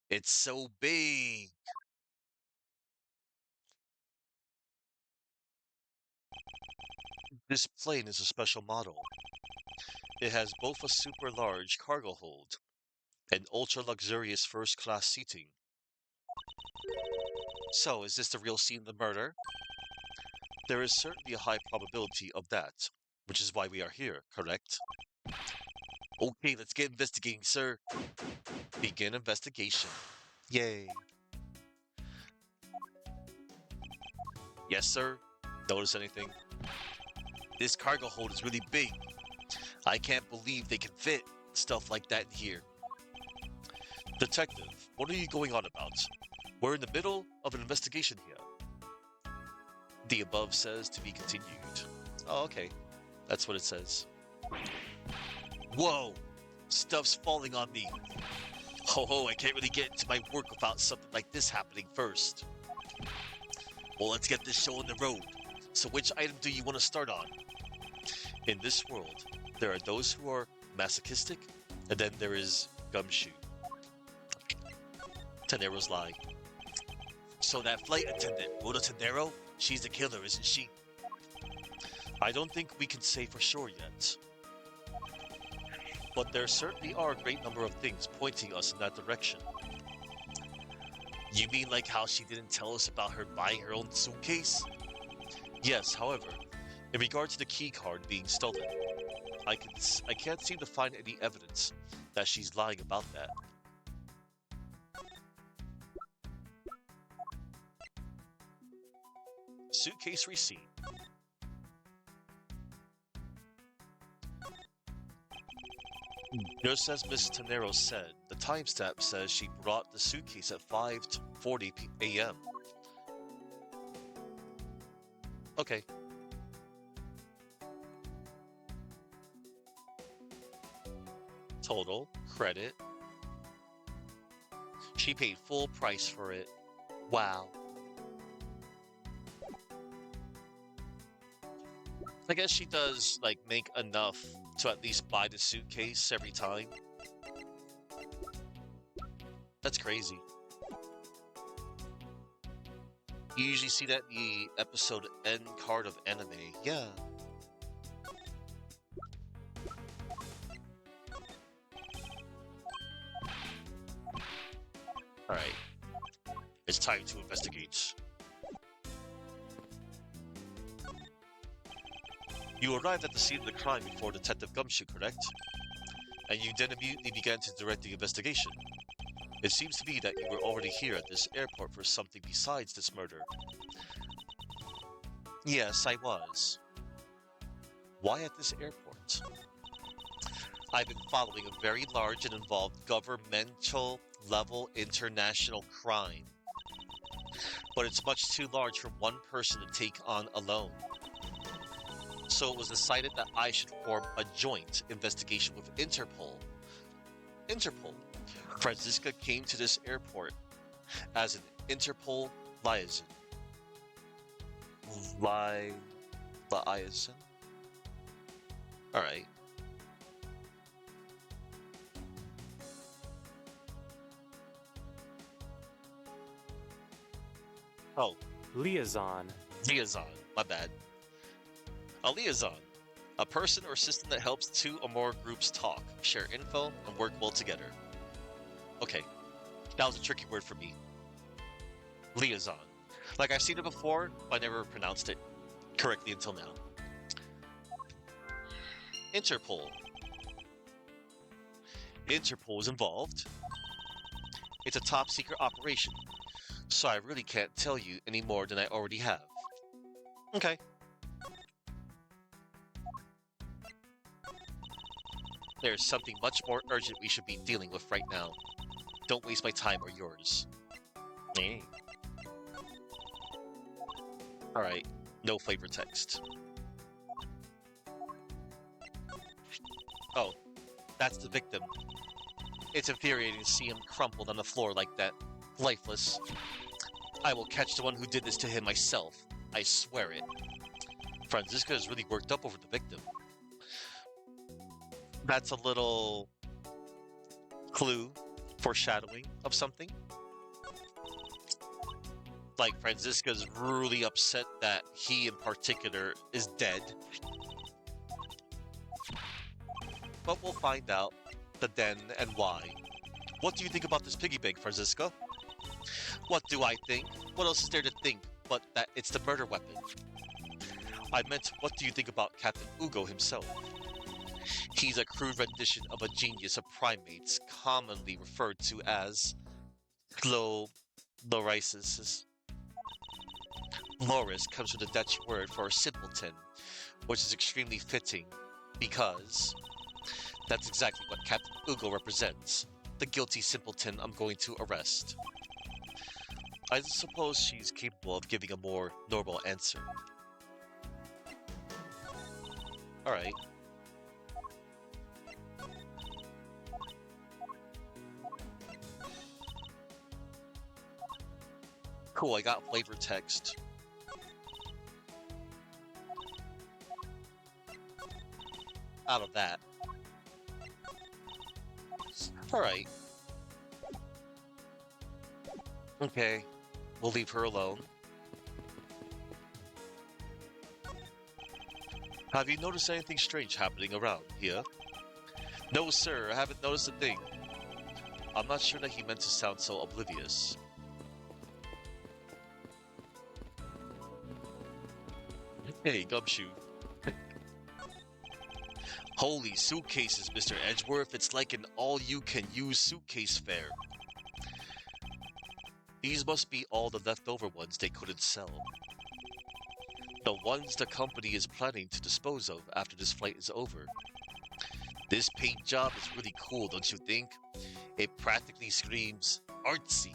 It's so big. This plane is a special model. It has both a super large cargo hold and ultra luxurious first class seating. So, is this the real scene of the murder? There is certainly a high probability of that, which is why we are here, correct? Okay, let's get investigating, sir. Begin investigation. Yay. Yes, sir. Notice anything? This cargo hold is really big. I can't believe they can fit stuff like that in here. Detective, what are you going on about? We're in the middle of an investigation here. The above says to be continued. Oh, okay. That's what it says. Whoa! Stuff's falling on me. Ho ho, I can't really get into my work without something like this happening first. Well, let's get this show on the road. So which item do you want to start on? In this world, there are those who are masochistic, and then there is Gumshoe. Tanero's lie. So that flight attendant, Rhoda Tanero, she's the killer, isn't she? I don't think we can say for sure yet. But there certainly are a great number of things pointing us in that direction. You mean like how she didn't tell us about her buying her own suitcase? Yes, however, in regard to the key card being stolen, I can't seem to find any evidence that she's lying about that. Suitcase receipt. Just as Miss Tenero said, the timestamp says she brought the suitcase at 5:40 a.m. Okay. Total credit. She paid full price for it. Wow. I guess she does like make enough to at least buy the suitcase every time. That's crazy. You usually see that in the episode end card of anime. Yeah. Alright. It's time to investigate. You arrived at the scene of the crime before Detective Gumshoe, correct? And you then immediately began to direct the investigation. It seems to me that you were already here at this airport for something besides this murder. Yes, I was. Why at this airport? I've been following a very large and involved governmental level international crime. But it's much too large for one person to take on alone. So it was decided that I should form a joint investigation with Interpol. Interpol. Franziska came to this airport as an Interpol liaison. Liaison? Alright. Oh, Liaison. liaison. My bad. A liaison. A person or system that helps two or more groups talk, share info, and work well together. Okay. That was a tricky word for me. Liaison. Like I've seen it before, but I never pronounced it correctly until now. Interpol. Interpol is involved. It's a top secret operation, so I really can't tell you any more than I already have. Okay. There's something much more urgent we should be dealing with right now. Don't waste my time or yours. Alright, no flavor text. Oh, that's the victim. It's infuriating to see him crumpled on the floor like that, lifeless. I will catch the one who did this to him myself. I swear it. Franziska is really worked up over the victim. That's a little clue, foreshadowing of something. Like, Franziska's really upset that he in particular is dead. But we'll find out the then and why. What do you think about this piggy bank, Franziska? What do I think? What else is there to think but that it's the murder weapon? I meant, what do you think about Captain Ugo himself? He's a crude rendition of a genius of primates, commonly referred to as Loris. Loris comes from the Dutch word for simpleton, which is extremely fitting, because that's exactly what Captain Ugo represents, the guilty simpleton I'm going to arrest. I suppose she's capable of giving a more normal answer. Alright. Cool, I got flavor text. Out of that. Alright. Okay, we'll leave her alone. Have you noticed anything strange happening around here? No, sir, I haven't noticed a thing. I'm not sure that he meant to sound so oblivious. Hey, Gumshoe. Holy suitcases, Mr. Edgeworth. It's like an all-you-can-use suitcase fair. These must be all the leftover ones they couldn't sell. The ones the company is planning to dispose of after this flight is over. This paint job is really cool, don't you think? It practically screams artsy.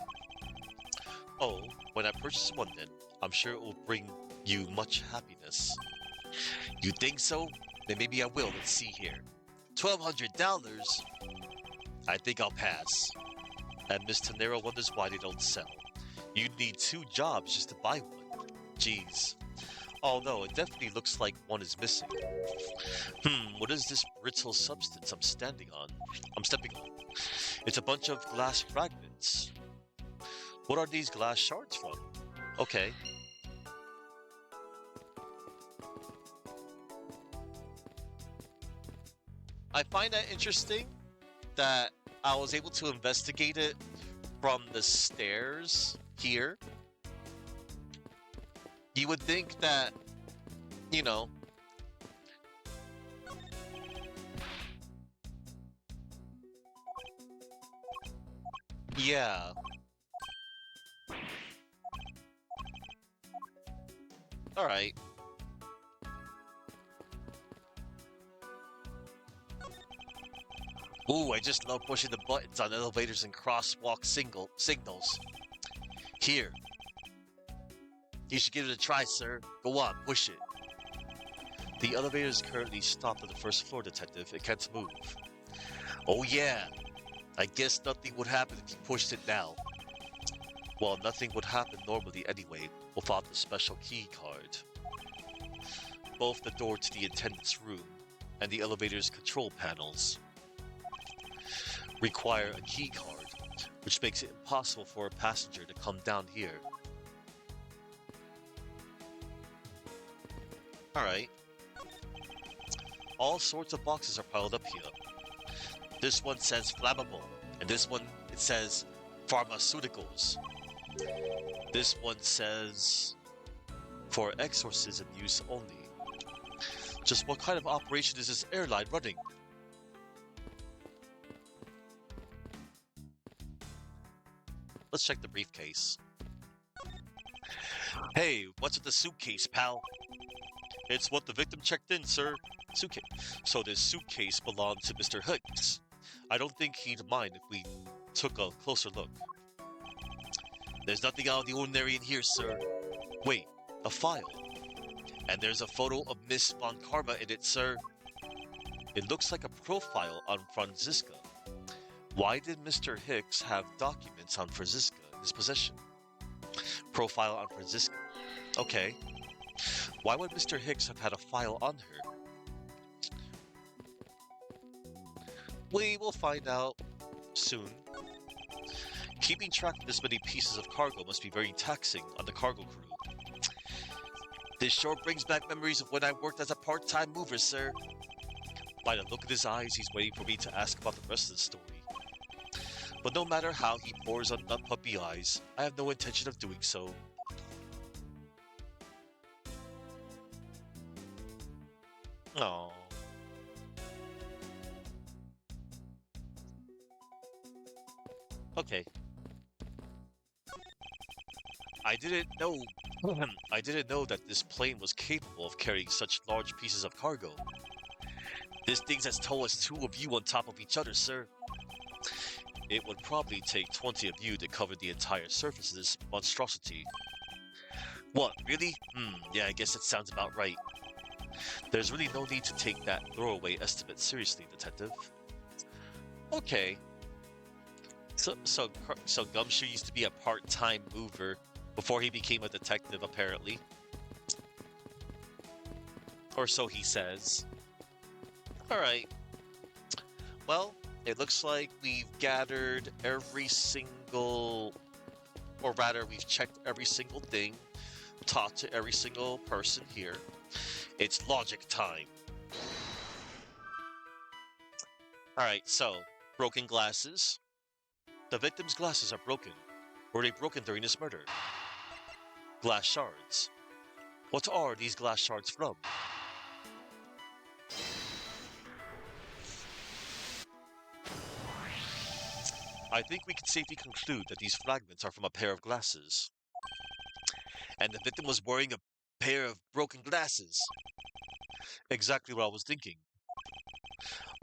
Oh, when I purchase one then, I'm sure it will bring you much happiness. You think so? Then maybe I will. Let's see here. $1,200? I think I'll pass. And Miss Tenero wonders why they don't sell. You'd need two jobs just to buy one. Jeez. Although it definitely looks like one is missing. What is this brittle substance I'm stepping on. It's a bunch of glass fragments. What are these glass shards from? Okay. I find that interesting that I was able to investigate it from the stairs here. You would think that, you know, yeah. All right. Ooh, I just love pushing the buttons on elevators and crosswalk signals. Here, you should give it a try, sir. Go on, push it. The elevator is currently stopped on the first floor, Detective. It can't move. Oh yeah, I guess nothing would happen if you pushed it now. Well, nothing would happen normally anyway, without the special key card. Both the door to the attendant's room and the elevator's control panels require a key card, which makes it impossible for a passenger to come down here. Alright. All sorts of boxes are piled up here. This one says flammable, and this one it says pharmaceuticals. This one says for exorcism use only. Just what kind of operation is this airline running? Let's check the briefcase. Hey, what's with the suitcase, pal? It's what the victim checked in, sir. Suitcase. So this suitcase belonged to Mr. Hicks. I don't think he'd mind if we took a closer look. There's nothing out of the ordinary in here, sir. Wait, a file. And there's a photo of Miss Von Karma in it, sir. It looks like a profile on Franziska. Why did Mr. Hicks have documents on Franziska in his possession? Profile on Franziska. Okay. Why would Mr. Hicks have had a file on her? We will find out soon. Keeping track of this many pieces of cargo must be very taxing on the cargo crew. This sure brings back memories of when I worked as a part-time mover, sir. By the look in his eyes, he's waiting for me to ask about the rest of the story. But no matter how he pours on nut puppy eyes, I have no intention of doing so. Oh. Okay. I didn't know I didn't know that this plane was capable of carrying such large pieces of cargo. This thing's as tall as two of you on top of each other, sir. It would probably take 20 of you to cover the entire surface of this monstrosity. What, really? Yeah, I guess that sounds about right. There's really no need to take that throwaway estimate seriously, Detective. Okay. So Gumshoe used to be a part-time mover before he became a detective, apparently. Or so he says. Alright. Well, it looks like we've gathered every single... Or rather, we've checked every single thing, talked to every single person here. It's logic time. Alright, so, broken glasses. The victim's glasses are broken. Were they broken during this murder? Glass shards. What are these glass shards from? I think we can safely conclude that these fragments are from a pair of glasses. And the victim was wearing a pair of broken glasses. Exactly what I was thinking.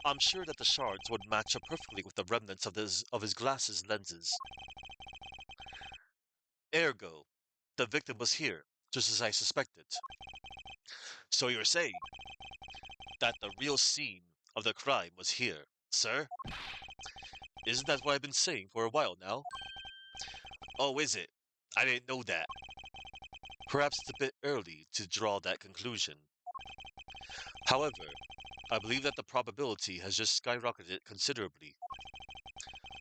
I'm sure that the shards would match up perfectly with the remnants of his glasses lenses. Ergo, the victim was here, just as I suspected. So you're saying that the real scene of the crime was here, sir? Isn't that what I've been saying for a while now? Oh, is it? I didn't know that. Perhaps it's a bit early to draw that conclusion. However, I believe that the probability has just skyrocketed considerably.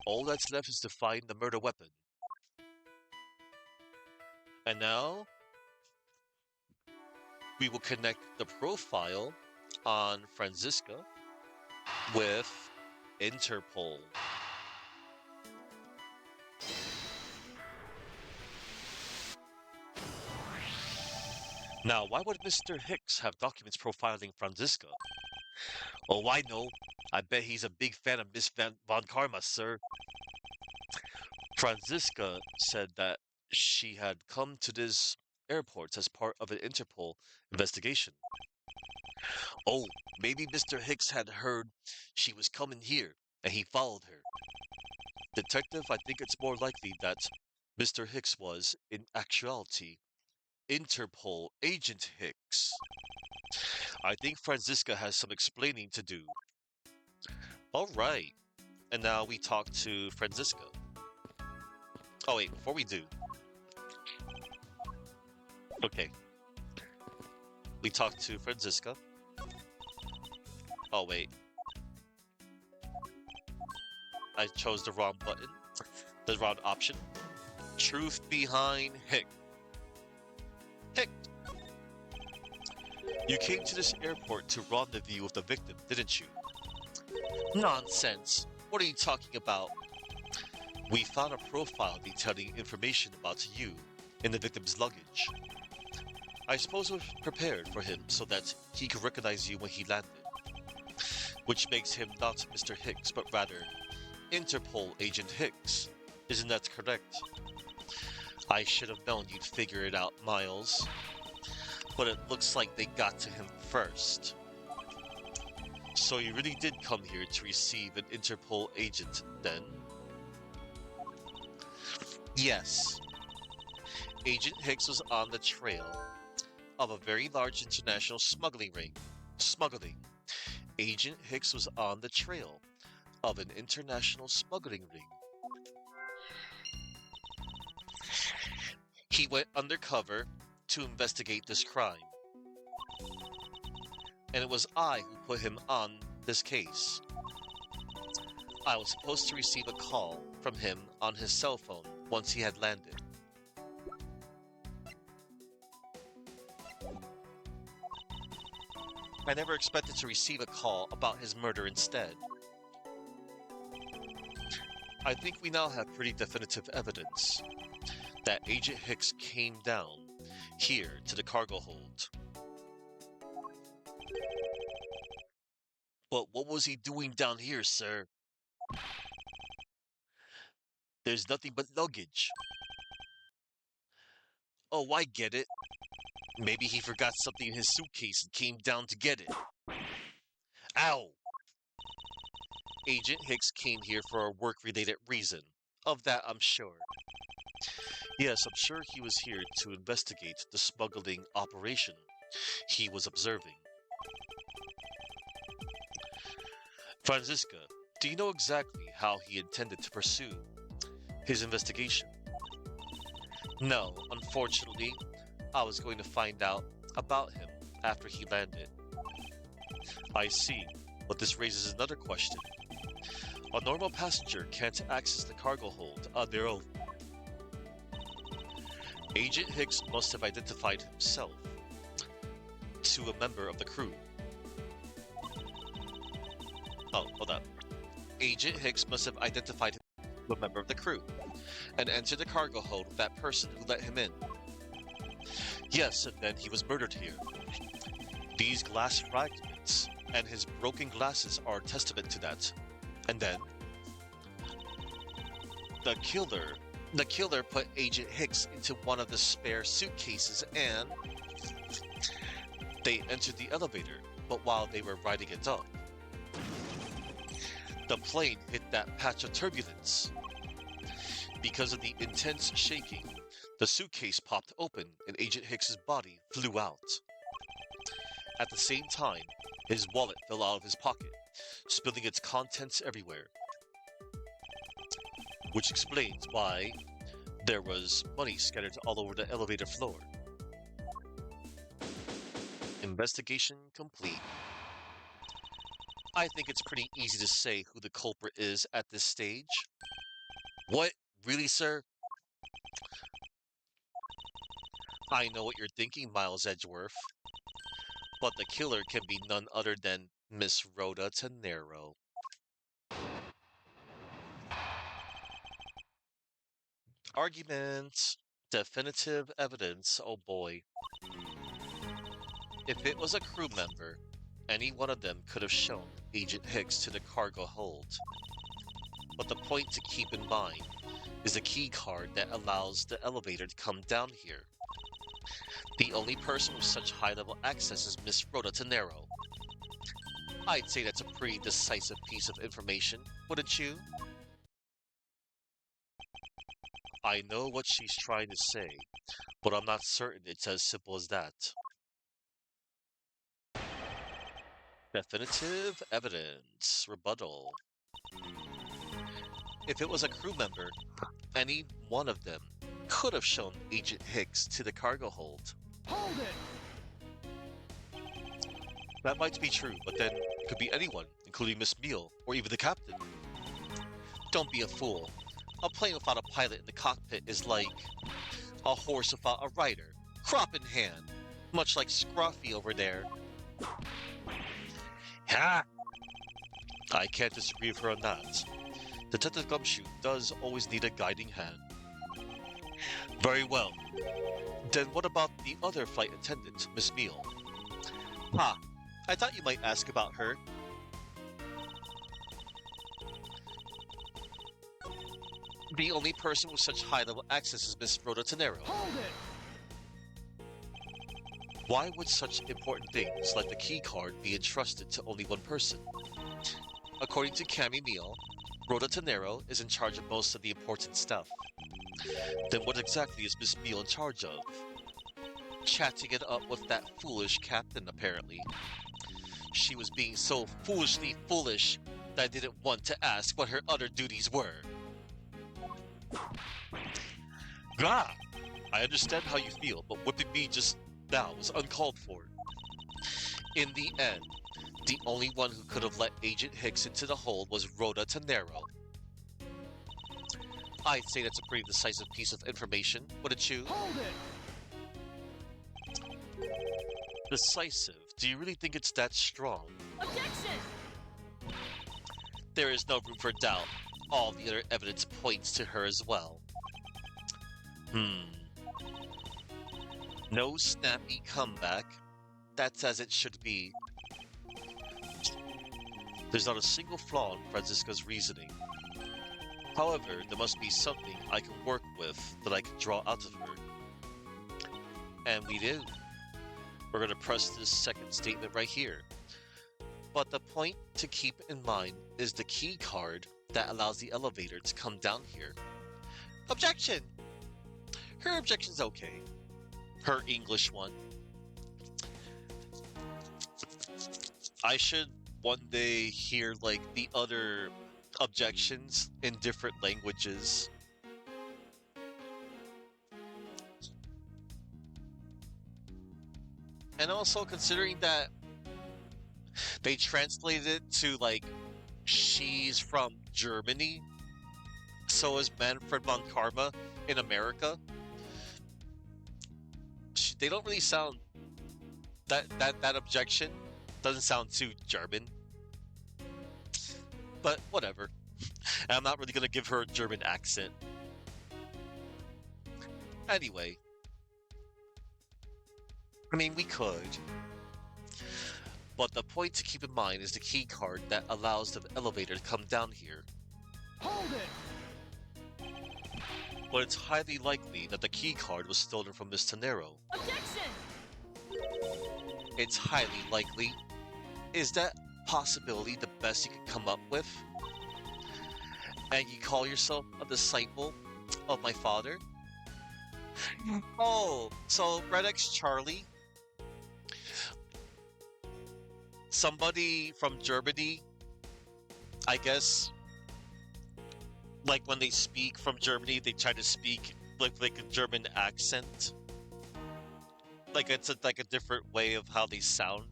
All that's left is to find the murder weapon. And now, we will connect the profile on Franziska with Interpol. Now, why would Mr. Hicks have documents profiling Franziska? Oh, I know. I bet he's a big fan of Miss Von Karma, sir. Franziska said that she had come to this airport as part of an Interpol investigation. Oh, maybe Mr. Hicks had heard she was coming here, and he followed her. Detective, I think it's more likely that Mr. Hicks was, in actuality, Interpol Agent Hicks. I think Franziska has some explaining to do. All right. And now we talk to Franziska. Oh, wait, before we do. Okay. We talk to Franziska. Oh, wait. I chose the wrong button. The wrong option. Truth behind Hick. Hick! You came to this airport to rendezvous with the victim, didn't you? Nonsense. What are you talking about? We found a profile detailing information about you in the victim's luggage. I suppose we're prepared for him so that he could recognize you when he landed. Which makes him not Mr. Hicks, but rather Interpol Agent Hicks. Isn't that correct? I should have known you'd figure it out, Miles. But it looks like they got to him first. So you really did come here to receive an Interpol agent, then? Yes. Agent Hicks was on the trail of a very large international smuggling ring. Agent Hicks was on the trail of an international smuggling ring. He went undercover to investigate this crime. And it was I who put him on this case. I was supposed to receive a call from him on his cell phone once he had landed. I never expected to receive a call about his murder instead. I think we now have pretty definitive evidence that Agent Hicks came down here to the cargo hold. But what was he doing down here, sir? There's nothing but luggage. Oh, I get it. Maybe he forgot something in his suitcase and came down to get it. Ow! Agent Hicks came here for a work-related reason. Of that, I'm sure. Yes, I'm sure he was here to investigate the smuggling operation he was observing. Franziska, do you know exactly how he intended to pursue his investigation? No, unfortunately, I was going to find out about him after he landed. I see, but this raises another question. A normal passenger can't access the cargo hold on their own. Agent Hicks must have identified himself to a member of the crew. Oh, hold up. Agent Hicks must have identified himself to a member of the crew and entered the cargo hold with that person who let him in. Yes, and then he was murdered here. These glass fragments and his broken glasses are testament to that. And then the killer put Agent Hicks into one of the spare suitcases and they entered the elevator, but while they were riding it up, The plane hit that patch of turbulence. Because of the intense shaking, the suitcase popped open and Agent Hicks's body flew out. At the same time, his wallet fell out of his pocket, spilling its contents everywhere. Which explains why there was money scattered all over the elevator floor. Investigation complete. I think it's pretty easy to say who the culprit is at this stage. What? Really, sir? I know what you're thinking, Miles Edgeworth. But the killer can be none other than Miss Rhoda Tenero. Arguments. Definitive evidence. Oh boy. If it was a crew member, any one of them could have shown Agent Hicks to the cargo hold. But the point to keep in mind is the key card that allows the elevator to come down here. The only person with such high-level access is Miss Rhoda Tenero. I'd say that's a pretty decisive piece of information, wouldn't you? I know what she's trying to say, but I'm not certain it's as simple as that. Definitive evidence. Rebuttal. If it was a crew member, any one of them could have shown Agent Hicks to the cargo hold. Hold it! That might be true, but then it could be anyone, including Miss Beale, or even the captain. Don't be a fool. A plane without a pilot in the cockpit is like a horse without a rider, crop in hand, much like Scruffy over there. Ha! I can't disagree with her on that. Detective Gumshoe does always need a guiding hand. Very well. Then what about the other flight attendant, Miss Beale? I thought you might ask about her. The only person with such high-level access is Miss Rhoda Tenero. Hold it! Why would such important things like the key card be entrusted to only one person? According to Cammy Meal, Rhoda Tenero is in charge of most of the important stuff. Then what exactly is Miss Beale in charge of? Chatting it up with that foolish captain, apparently. She was being so foolishly foolish that I didn't want to ask what her other duties were. Gah! I understand how you feel, but whipping me just now was uncalled for. In the end, the only one who could have let Agent Hicks into the hold was Rhoda Tenero. I'd say that's a pretty decisive piece of information, wouldn't you? Hold it! Decisive? Do you really think it's that strong? Objection! There is no room for doubt. All the other evidence points to her as well. No snappy comeback. That's as it should be. There's not a single flaw in Franziska's reasoning. However, there must be something I can work with that I can draw out of her. And we do. We're going to press this second statement right here. But the point to keep in mind is the key card that allows the elevator to come down here. Objection! Her objection's okay. Her English one. I should one day hear, like, the other objections in different languages. And also considering that they translated it to, like, she's from Germany, so is Manfred von Karma in America. They don't really sound that objection doesn't sound too German. But whatever. And I'm not really gonna give her a German accent. Anyway. I mean, we could. But the point to keep in mind is the key card that allows the elevator to come down here. Hold it! But it's highly likely that the key card was stolen from Miss Tenero. Objection! It's highly likely. Is that possibility the best you could come up with? And you call yourself a disciple of my father? Oh, so Red X Charlie, somebody from Germany, I guess, like when they speak from Germany, they try to speak like a German accent. Like it's like a different way of how they sound.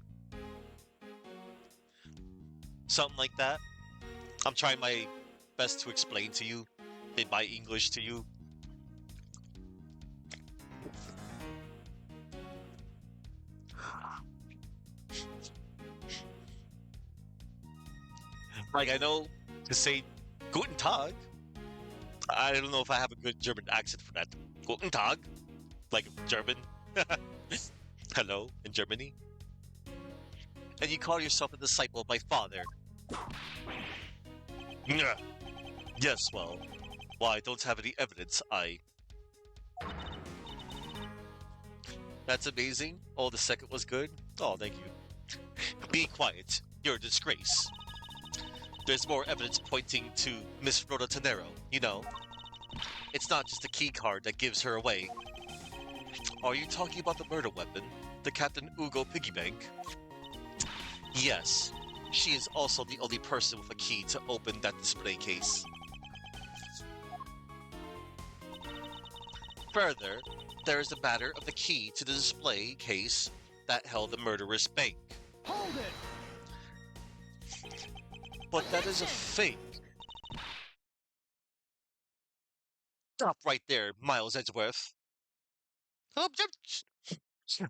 Something like that. I'm trying my best to explain to you in my English to you. Like I know to say Guten Tag. I don't know if I have a good German accent for that. Guten Tag, like German. Hello in Germany. And you call yourself a disciple of my father. Yeah. Yes, well, I don't have any evidence. That's amazing. Oh, the second was good. Oh, thank you. Be quiet. You're a disgrace. There's more evidence pointing to Miss Rhoda Tenero, you know. It's not just a key card that gives her away. Are you talking about the murder weapon? The Captain Ugo piggy bank? Yes. She is also the only person with a key to open that display case. Further, there is the matter of the key to the display case that held the murderous bank. Hold it! But that is a fake. Stop right there, Miles Edgeworth. Objection!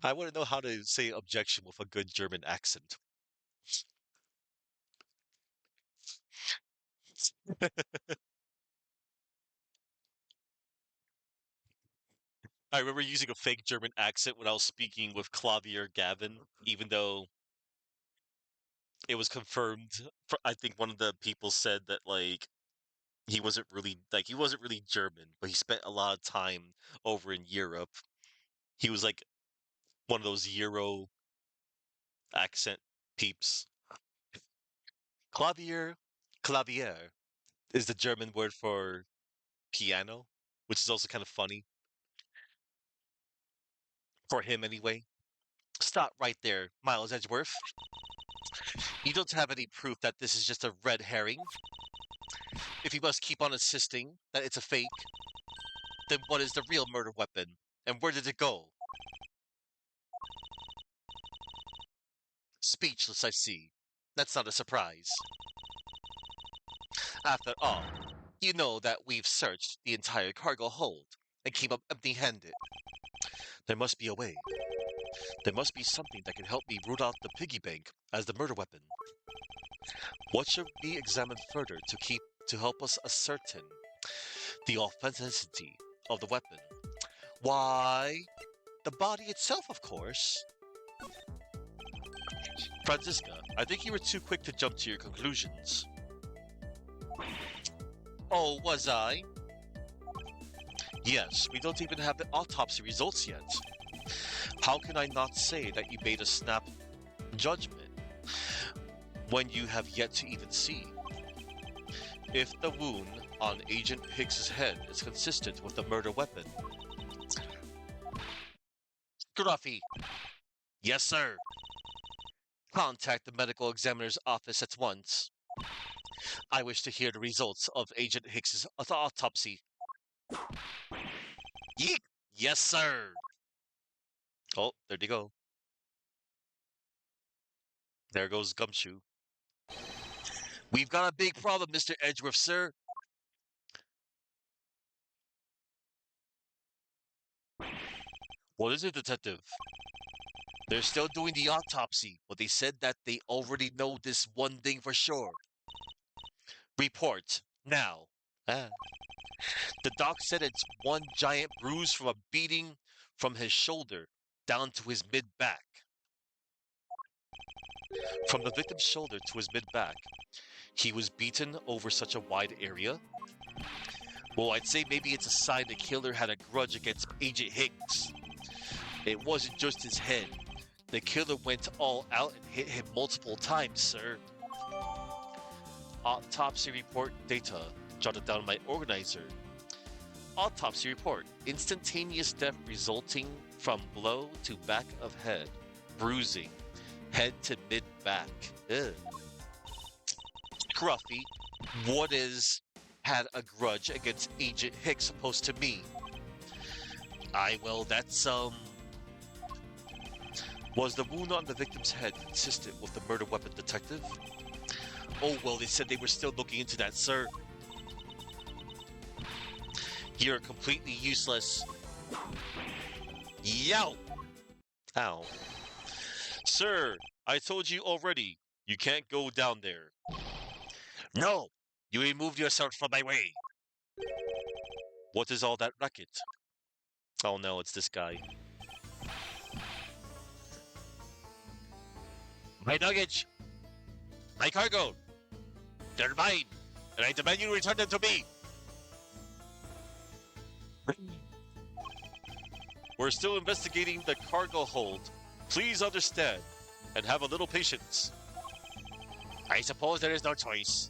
I want to know how to say objection with a good German accent. I remember using a fake German accent when I was speaking with Clavier Gavin, even though it was confirmed. I think one of the people said that like he wasn't really German, but he spent a lot of time over in Europe. He was like one of those Euro accent peeps. Clavier is the German word for piano, which is also kind of funny for him anyway. Stop right there, Miles Edgeworth. You don't have any proof that this is just a red herring. If you must keep on insisting that it's a fake, then what is the real murder weapon? And where did it go? Speechless, I see. That's not a surprise. After all, you know that we've searched the entire cargo hold and came up empty-handed. There must be a way. There must be something that can help me root out the piggy bank as the murder weapon. What should we examine further to help us ascertain the authenticity of the weapon? Why, the body itself, of course. Franziska, I think you were too quick to jump to your conclusions. Oh, was I? Yes, we don't even have the autopsy results yet. How can I not say that you made a snap judgment when you have yet to even see? If the wound on Agent Hicks's head is consistent with the murder weapon. Gruffy! Yes, sir. Contact the medical examiner's office at once. I wish to hear the results of Agent Hicks's autopsy. Yeek! Yes, sir. Oh, there they go. There goes Gumshoe. We've got a big problem, Mr. Edgeworth, sir. What is it, detective? They're still doing the autopsy, but they said that they already know this one thing for sure. Report, now. Ah. The doc said it's one giant bruise from a beating from his shoulder down to his mid-back. From the victim's shoulder to his mid-back, he was beaten over such a wide area. Well, I'd say maybe it's a sign the killer had a grudge against Agent Hicks. It wasn't just his head. The killer went all out and hit him multiple times, sir. Autopsy report data. Jotted down my organizer. Autopsy report. Instantaneous death resulting from blow to back of head. Bruising. Head to mid-back. Ugh. Scruffy. What is had a grudge against Agent Hicks opposed to me? Well, that's, Was the wound on the victim's head consistent with the murder weapon, detective? Oh, well, they said they were still looking into that, sir. You're completely useless. Yow! Ow. Sir, I told you already, you can't go down there. No! You removed yourself from my way! What is all that racket? Oh no, it's this guy. My luggage! My cargo! They're mine! And I demand you return them to me! We're still investigating the cargo hold. Please understand and have a little patience. I suppose there is no choice.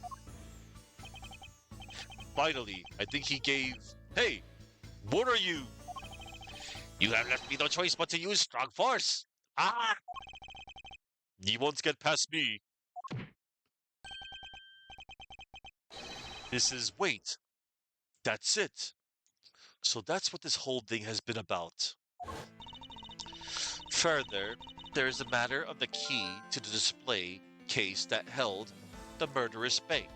Finally, I think he gave... Hey! What are you? You have left me no choice but to use strong force! Ah! You won't get past me. This is... Wait. That's it. So that's what this whole thing has been about. Further, there is a matter of the key to the display case that held the murderous bank.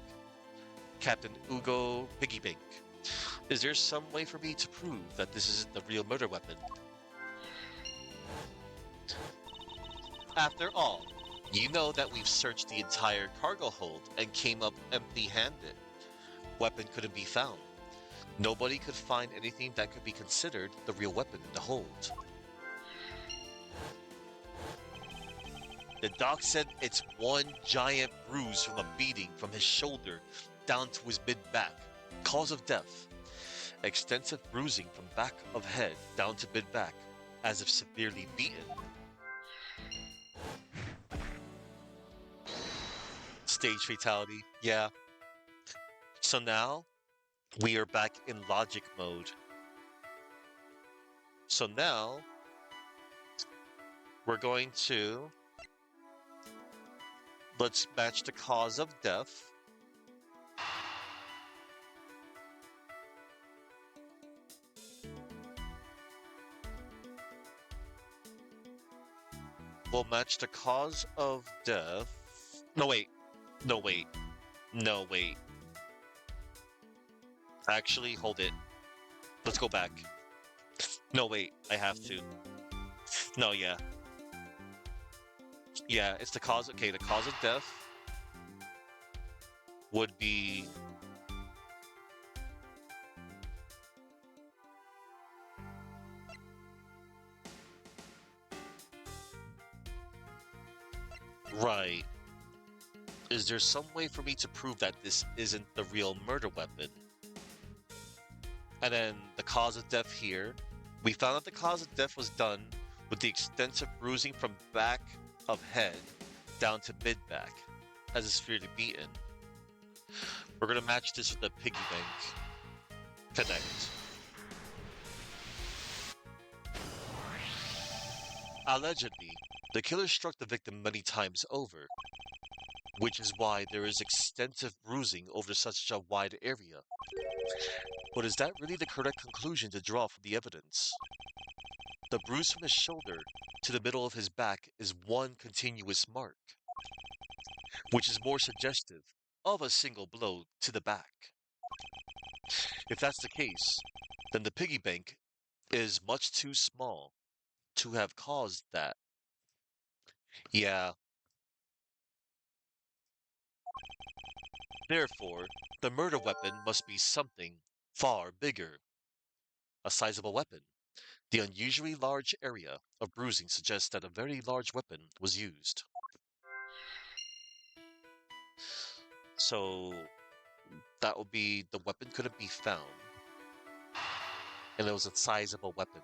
Captain Ugo Piggybank. Is there some way for me to prove that this isn't the real murder weapon? After all, you know that we've searched the entire cargo hold and came up empty-handed. Weapon couldn't be found. Nobody could find anything that could be considered the real weapon in the hold. The doc said it's one giant bruise from a beating from his shoulder down to his mid-back. Cause of death. Extensive bruising from back of head down to mid-back, as if severely beaten. Stage fatality, yeah. So now, we are back in logic mode. So now, we're going to... Let's match the cause of death. We'll match the cause of death. No, wait. No, wait. No, wait. Actually, hold it. Let's go back. No, wait. I have to. No, yeah. Yeah, it's the cause. Okay, the cause of death would be... Right. Is there some way for me to prove that this isn't the real murder weapon? And then the cause of death here. We found out the cause of death was done with the extensive bruising from back of head down to mid-back, as is severely beaten. We're going to match this with the piggy bank. Connect. Allegedly, the killer struck the victim many times over, which is why there is extensive bruising over such a wide area. But is that really the correct conclusion to draw from the evidence? The bruise from his shoulder to the middle of his back is one continuous mark, which is more suggestive of a single blow to the back. If that's the case, then the piggy bank is much too small to have caused that. Yeah. Therefore, the murder weapon must be something far bigger. A sizable weapon. The unusually large area of bruising suggests that a very large weapon was used. So, that would be the weapon couldn't be found. And it was a sizable weapon.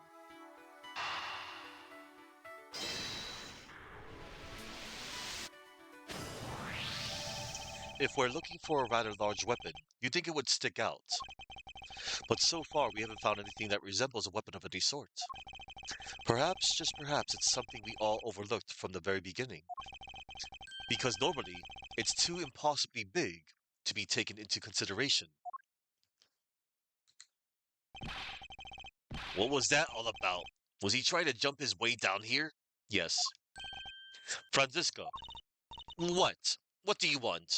If we're looking for a rather large weapon, you'd think it would stick out. But so far, we haven't found anything that resembles a weapon of any sort. Perhaps, just perhaps, it's something we all overlooked from the very beginning. Because normally, it's too impossibly big to be taken into consideration. What was that all about? Was he trying to jump his way down here? Yes. Francisco. What? What do you want?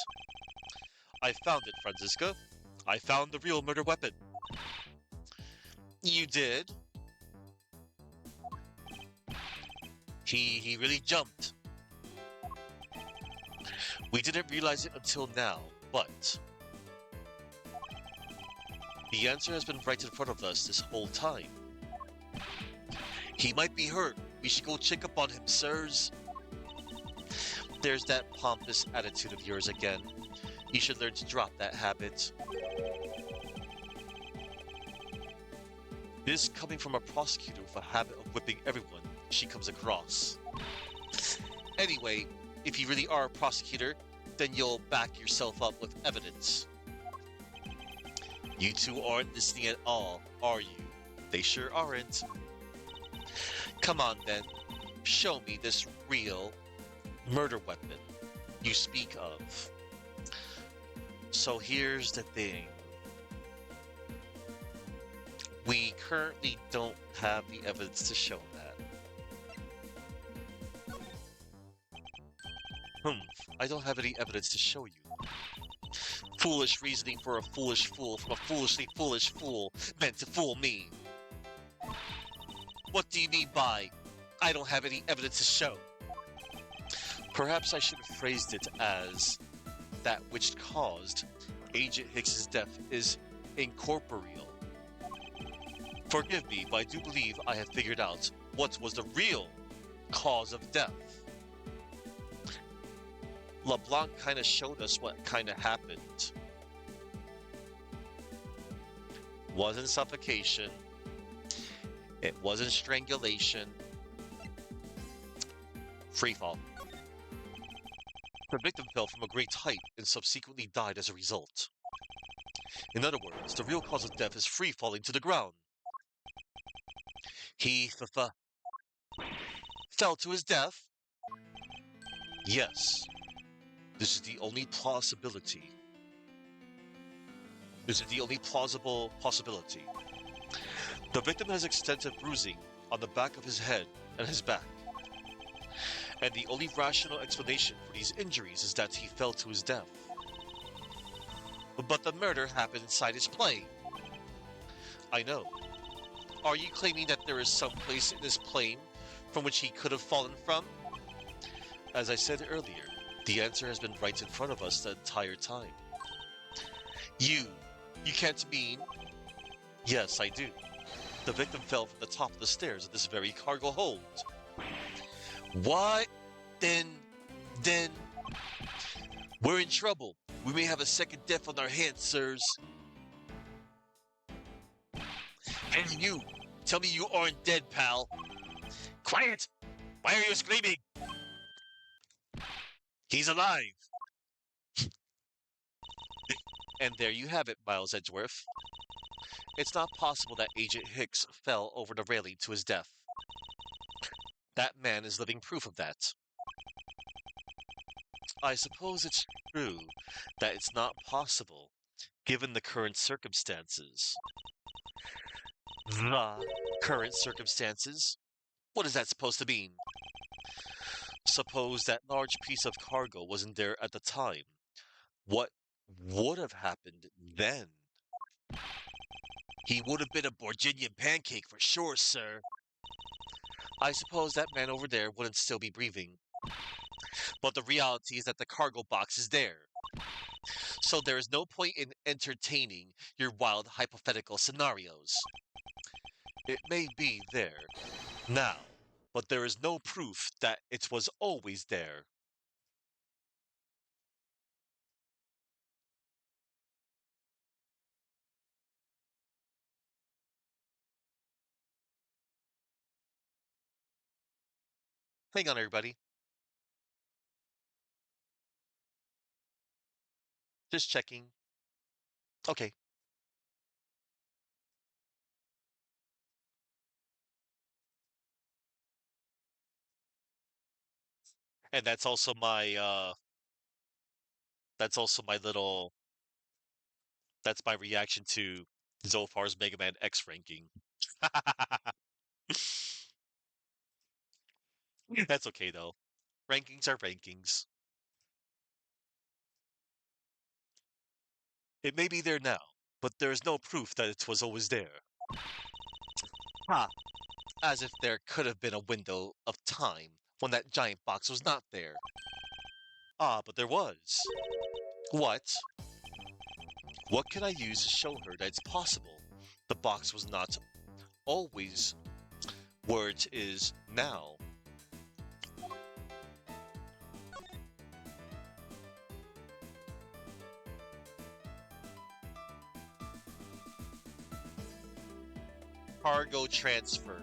I found it, Francisca. I found the real murder weapon. You did? He really jumped. We didn't realize it until now, but the answer has been right in front of us this whole time. He might be hurt. We should go check up on him, sirs. There's that pompous attitude of yours again. You should learn to drop that habit. This coming from a prosecutor with a habit of whipping everyone she comes across. Anyway, if you really are a prosecutor, then you'll back yourself up with evidence. You two aren't listening at all, are you? They sure aren't. Come on then, show me this real murder weapon you speak of. So here's the thing. We currently don't have the evidence to show that. I don't have any evidence to show you. Foolish reasoning for a foolish fool from a foolishly foolish fool meant to fool me. What do you mean by, I don't have any evidence to show? Perhaps I should have phrased it as, that which caused Agent Hicks's death is incorporeal. Forgive me, but I do believe I have figured out what was the real cause of death. LeBlanc kind of showed us what kind of happened. Wasn't suffocation. It wasn't strangulation. Freefall. The victim fell from a great height and subsequently died as a result. In other words, the real cause of death is free falling to the ground. He fell to his death? Yes. This is the only possibility. This is the only plausible possibility. The victim has extensive bruising on the back of his head and his back. And the only rational explanation for these injuries is that he fell to his death. But the murder happened inside his plane. I know. Are you claiming that there is some place in this plane from which he could have fallen from? As I said earlier, the answer has been right in front of us the entire time. You can't mean... Yes, I do. The victim fell from the top of the stairs of this very cargo hold. What? Then... We're in trouble. We may have a second death on our hands, sirs. And you! Tell me you aren't dead, pal. Quiet! Why are you screaming? He's alive! And there you have it, Miles Edgeworth. It's not possible that Agent Hicks fell over the railing to his death. That man is living proof of that. I suppose it's true that it's not possible, given the current circumstances. The current circumstances? What is that supposed to mean? Suppose that large piece of cargo wasn't there at the time. What would have happened then? He would have been a Borginian pancake for sure, sir. I suppose that man over there wouldn't still be breathing. But the reality is that the cargo box is there. So there is no point in entertaining your wild hypothetical scenarios. It may be there now, but there is no proof that it was always there. Hang on, everybody. Just checking. Okay. And that's also my little that's my reaction to Zolfar's Mega Man X ranking. That's okay though. Rankings are rankings. It may be there now, but there is no proof that it was always there. Ha! As if there could have been a window of time when that giant box was not there. Ah, but there was. What? What can I use to show her that it's possible the box was not always where it is now? Cargo transfer.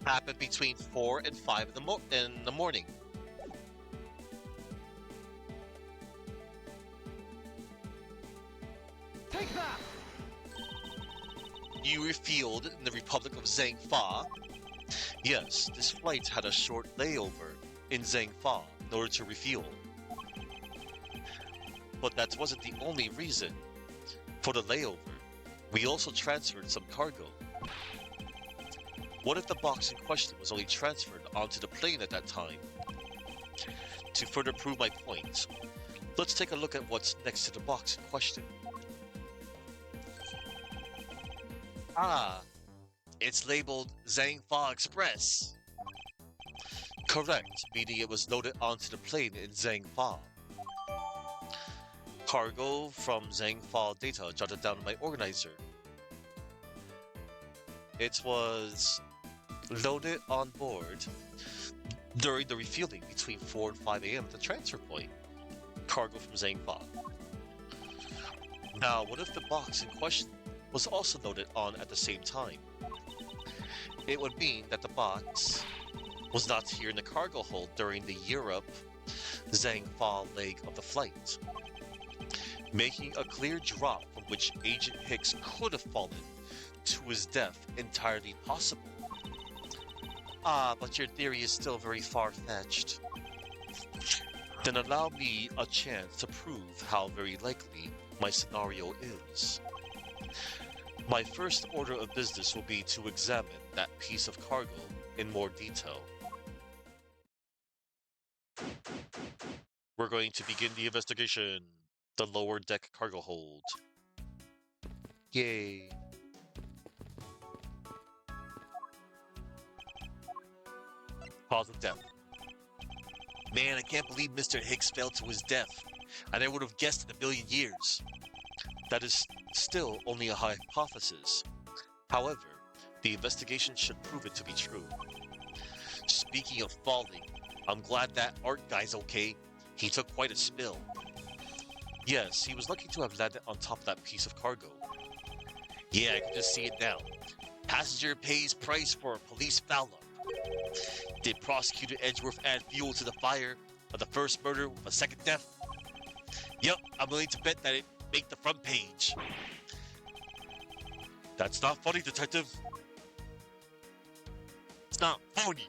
Happened between 4 and 5 in the morning. Take that! You refueled in the Republic of Zhangfa. Yes, this flight had a short layover in Zhangfa in order to refuel. But that wasn't the only reason for the layover. We also transferred some cargo. What if the box in question was only transferred onto the plane at that time? To further prove my point, let's take a look at what's next to the box in question. Ah, it's labeled Zhangfa Express. Correct, meaning it was loaded onto the plane in Zhangfa. Cargo from Zhangfa data jotted down in my organizer. It was loaded on board during the refueling between 4 and 5 a.m. at the transfer point. Cargo from Zhangfa. Now, what if the box in question was also loaded on at the same time? It would mean that the box was not here in the cargo hold during the Europe Zhangfa leg of the flight, making a clear drop from which Agent Hicks could have fallen to his death entirely possible. Ah, but your theory is still very far-fetched. Then allow me a chance to prove how very likely my scenario is. My first order of business will be to examine that piece of cargo in more detail. We're going to begin the investigation. The lower deck cargo hold. Yay. Cause of death. Man, I can't believe Mr. Hicks fell to his death. I never would have guessed in a billion years. That is still only a hypothesis. However, the investigation should prove it to be true. Speaking of falling, I'm glad that art guy's okay. He took quite a spill. Yes, he was lucky to have landed on top of that piece of cargo. Yeah, I can just see it now. Passenger pays price for a police foul-up. Did Prosecutor Edgeworth add fuel to the fire of the first murder with a second death? Yep, I'm willing to bet that it make the front page. That's not funny, detective. It's not funny.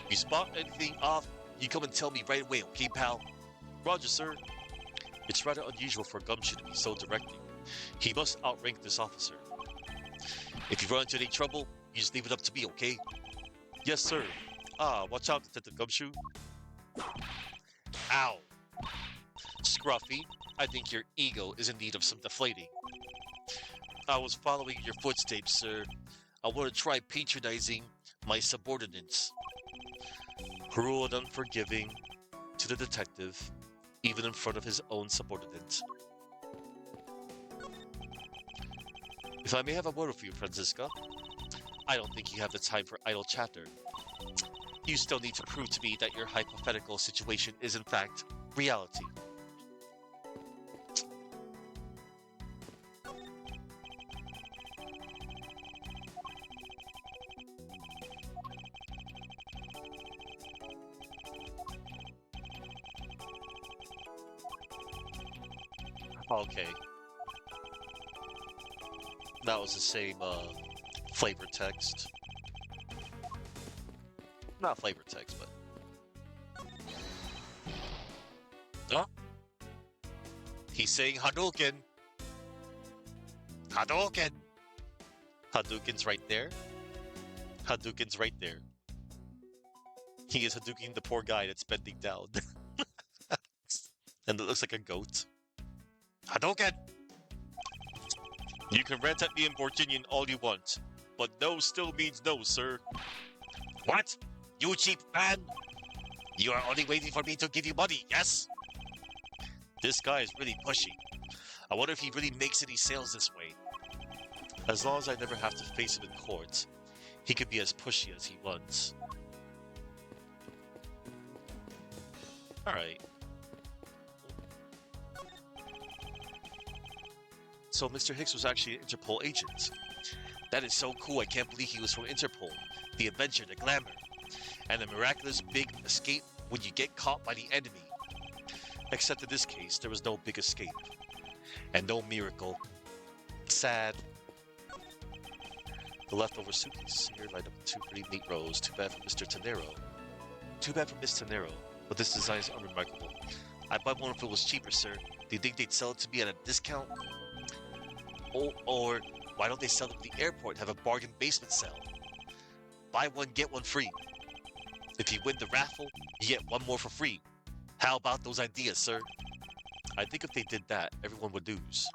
You spot anything off, you come and tell me right away, okay, pal? Roger, sir. It's rather unusual for Gumshoe to be so directing. He must outrank this officer. If you run into any trouble, you just leave it up to me, okay? Yes, sir. Ah, watch out, Detective Gumshoe. Ow. Scruffy, I think your ego is in need of some deflating. I was following your footsteps, sir. I want to try patronizing my subordinates. Cruel and unforgiving to the detective, even in front of his own subordinate. If I may have a word with you, Franziska, I don't think you have the time for idle chatter. You still need to prove to me that your hypothetical situation is in fact reality. Okay, that was the same flavor text. Not flavor text, but oh, he's saying Hadouken. Hadouken. Hadouken's right there. Hadouken's right there. He is Hadouken the poor guy that's bending down. And it looks like a goat. Hadouken! You can rant at me in Borginian all you want, but no still means no, sir. What? You cheap man? You are only waiting for me to give you money, yes? This guy is really pushy. I wonder if he really makes any sales this way. As long as I never have to face him in court, he could be as pushy as he wants. Alright. So Mr. Hicks was actually an Interpol agent. That is so cool, I can't believe he was from Interpol. The adventure, the glamour, and the miraculous big escape when you get caught by the enemy. Except in this case, there was no big escape. And no miracle. Sad. The leftover suitcases here lined up in two pretty neat rows. Too bad for Mr. Tenero. Too bad for Miss Tenero, but this design is unremarkable. I'd buy one if it was cheaper, sir. Do you think they'd sell it to me at a discount? Or why don't they sell it at the airport, have a bargain basement sale? Buy one, get one free. If you win the raffle, you get one more for free. How about those ideas, sir? I think if they did that, everyone would lose.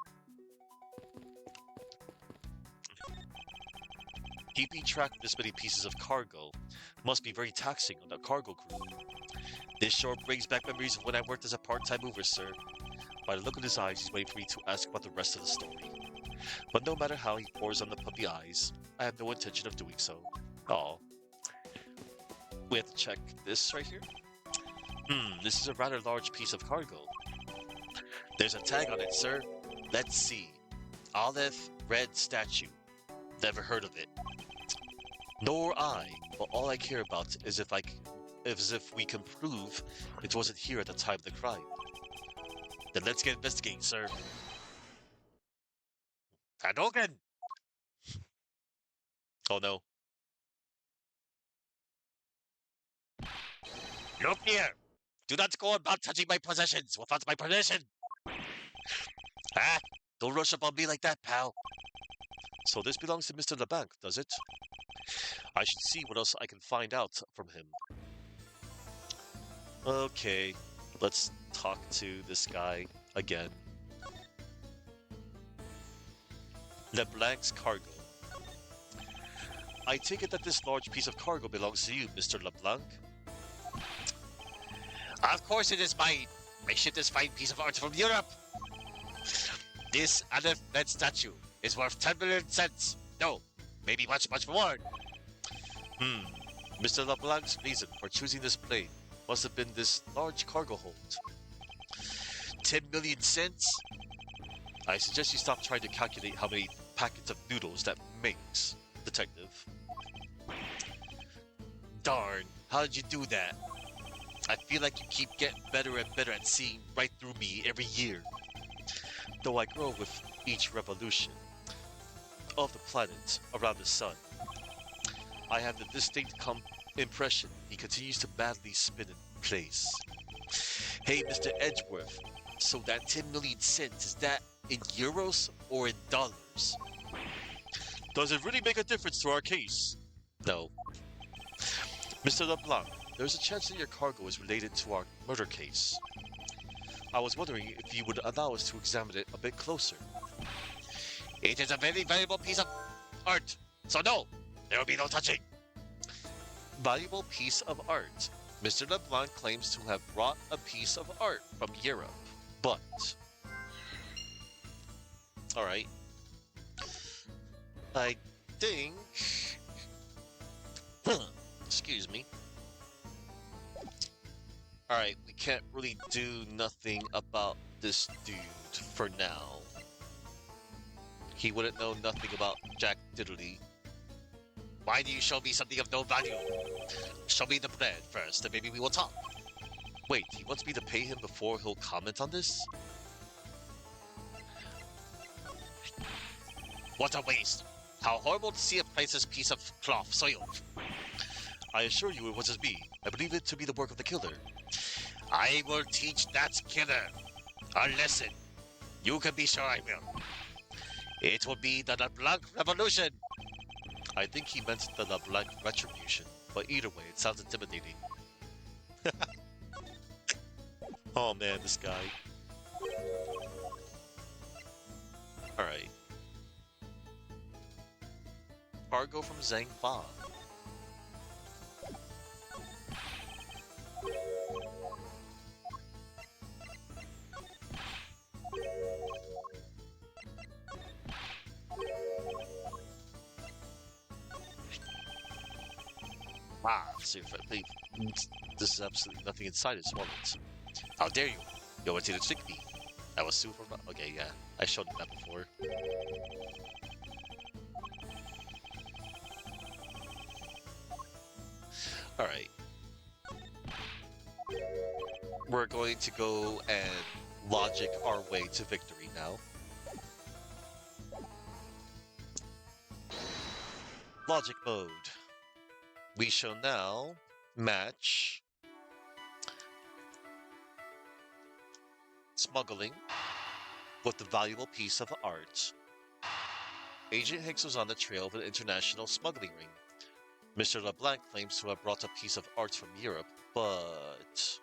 Keeping track of this many pieces of cargo must be very taxing on the cargo crew. This sure brings back memories of when I worked as a part-time mover, sir. By the look in his eyes, he's waiting for me to ask about the rest of the story. But no matter how he pours on the puppy eyes, I have no intention of doing so. Oh. We have to check this right here. This is a rather large piece of cargo. There's a tag on it, sir. Let's see. Olive red statue. Never heard of it. Nor I. But all I care about is if we can prove it wasn't here at the time of the crime. Then let's get investigating, sir. Hadouken! Oh no. Look here! Do not go about touching my possessions without my permission! Ah! Don't rush up on me like that, pal. So this belongs to Mr. LeBlanc, does it? I should see what else I can find out from him. Okay, let's talk to this guy again. LeBlanc's cargo. I take it that this large piece of cargo belongs to you, Mr. LeBlanc? Of course it is mine. I shipped this fine piece of art from Europe. This Aleph red statue is worth 10 million cents. No, maybe much, much more. Mr. LeBlanc's reason for choosing this plane must have been this large cargo hold. 10 million cents? I suggest you stop trying to calculate how many packets of noodles that makes, detective. Darn, how did you do that? I feel like you keep getting better and better at seeing right through me every year. Though I grow with each revolution of the planet around the sun, I have the distinct impression he continues to madly spin in place. Hey, Mr. Edgeworth, so that 10 million cents, is that in euros or in dollars? Does it really make a difference to our case? No. Mr. LeBlanc, there's a chance that your cargo is related to our murder case. I was wondering if you would allow us to examine it a bit closer. It is a very valuable piece of art, so no, there will be no touching. Valuable piece of art. Mr. LeBlanc claims to have brought a piece of art from Europe, but... Alright. I think... Excuse me. Alright, we can't really do nothing about this dude for now. He wouldn't know nothing about Jack Diddley. Why do you show me something of no value? Show me the bread first, and maybe we will talk. Wait, he wants me to pay him before he'll comment on this? What a waste! How horrible to see a priceless piece of cloth soiled. I assure you it wasn't me. I believe it to be the work of the killer. I will teach that killer a lesson. You can be sure I will. It will be the LeBlanc Revolution. I think he meant the LeBlanc Retribution, but either way, it sounds intimidating. Oh man, this guy. Alright. Cargo from Zhang Fa. Ah, see if I think this is absolutely nothing inside his wallet. How dare you? You wanted to trick me. I was super. Okay, yeah, I showed him that before. Alright. We're going to go and logic our way to victory now. Logic mode. We shall now match smuggling with the valuable piece of art. Agent Hicks was on the trail of an international smuggling ring. Mr. LeBlanc claims to have brought a piece of art from Europe, but...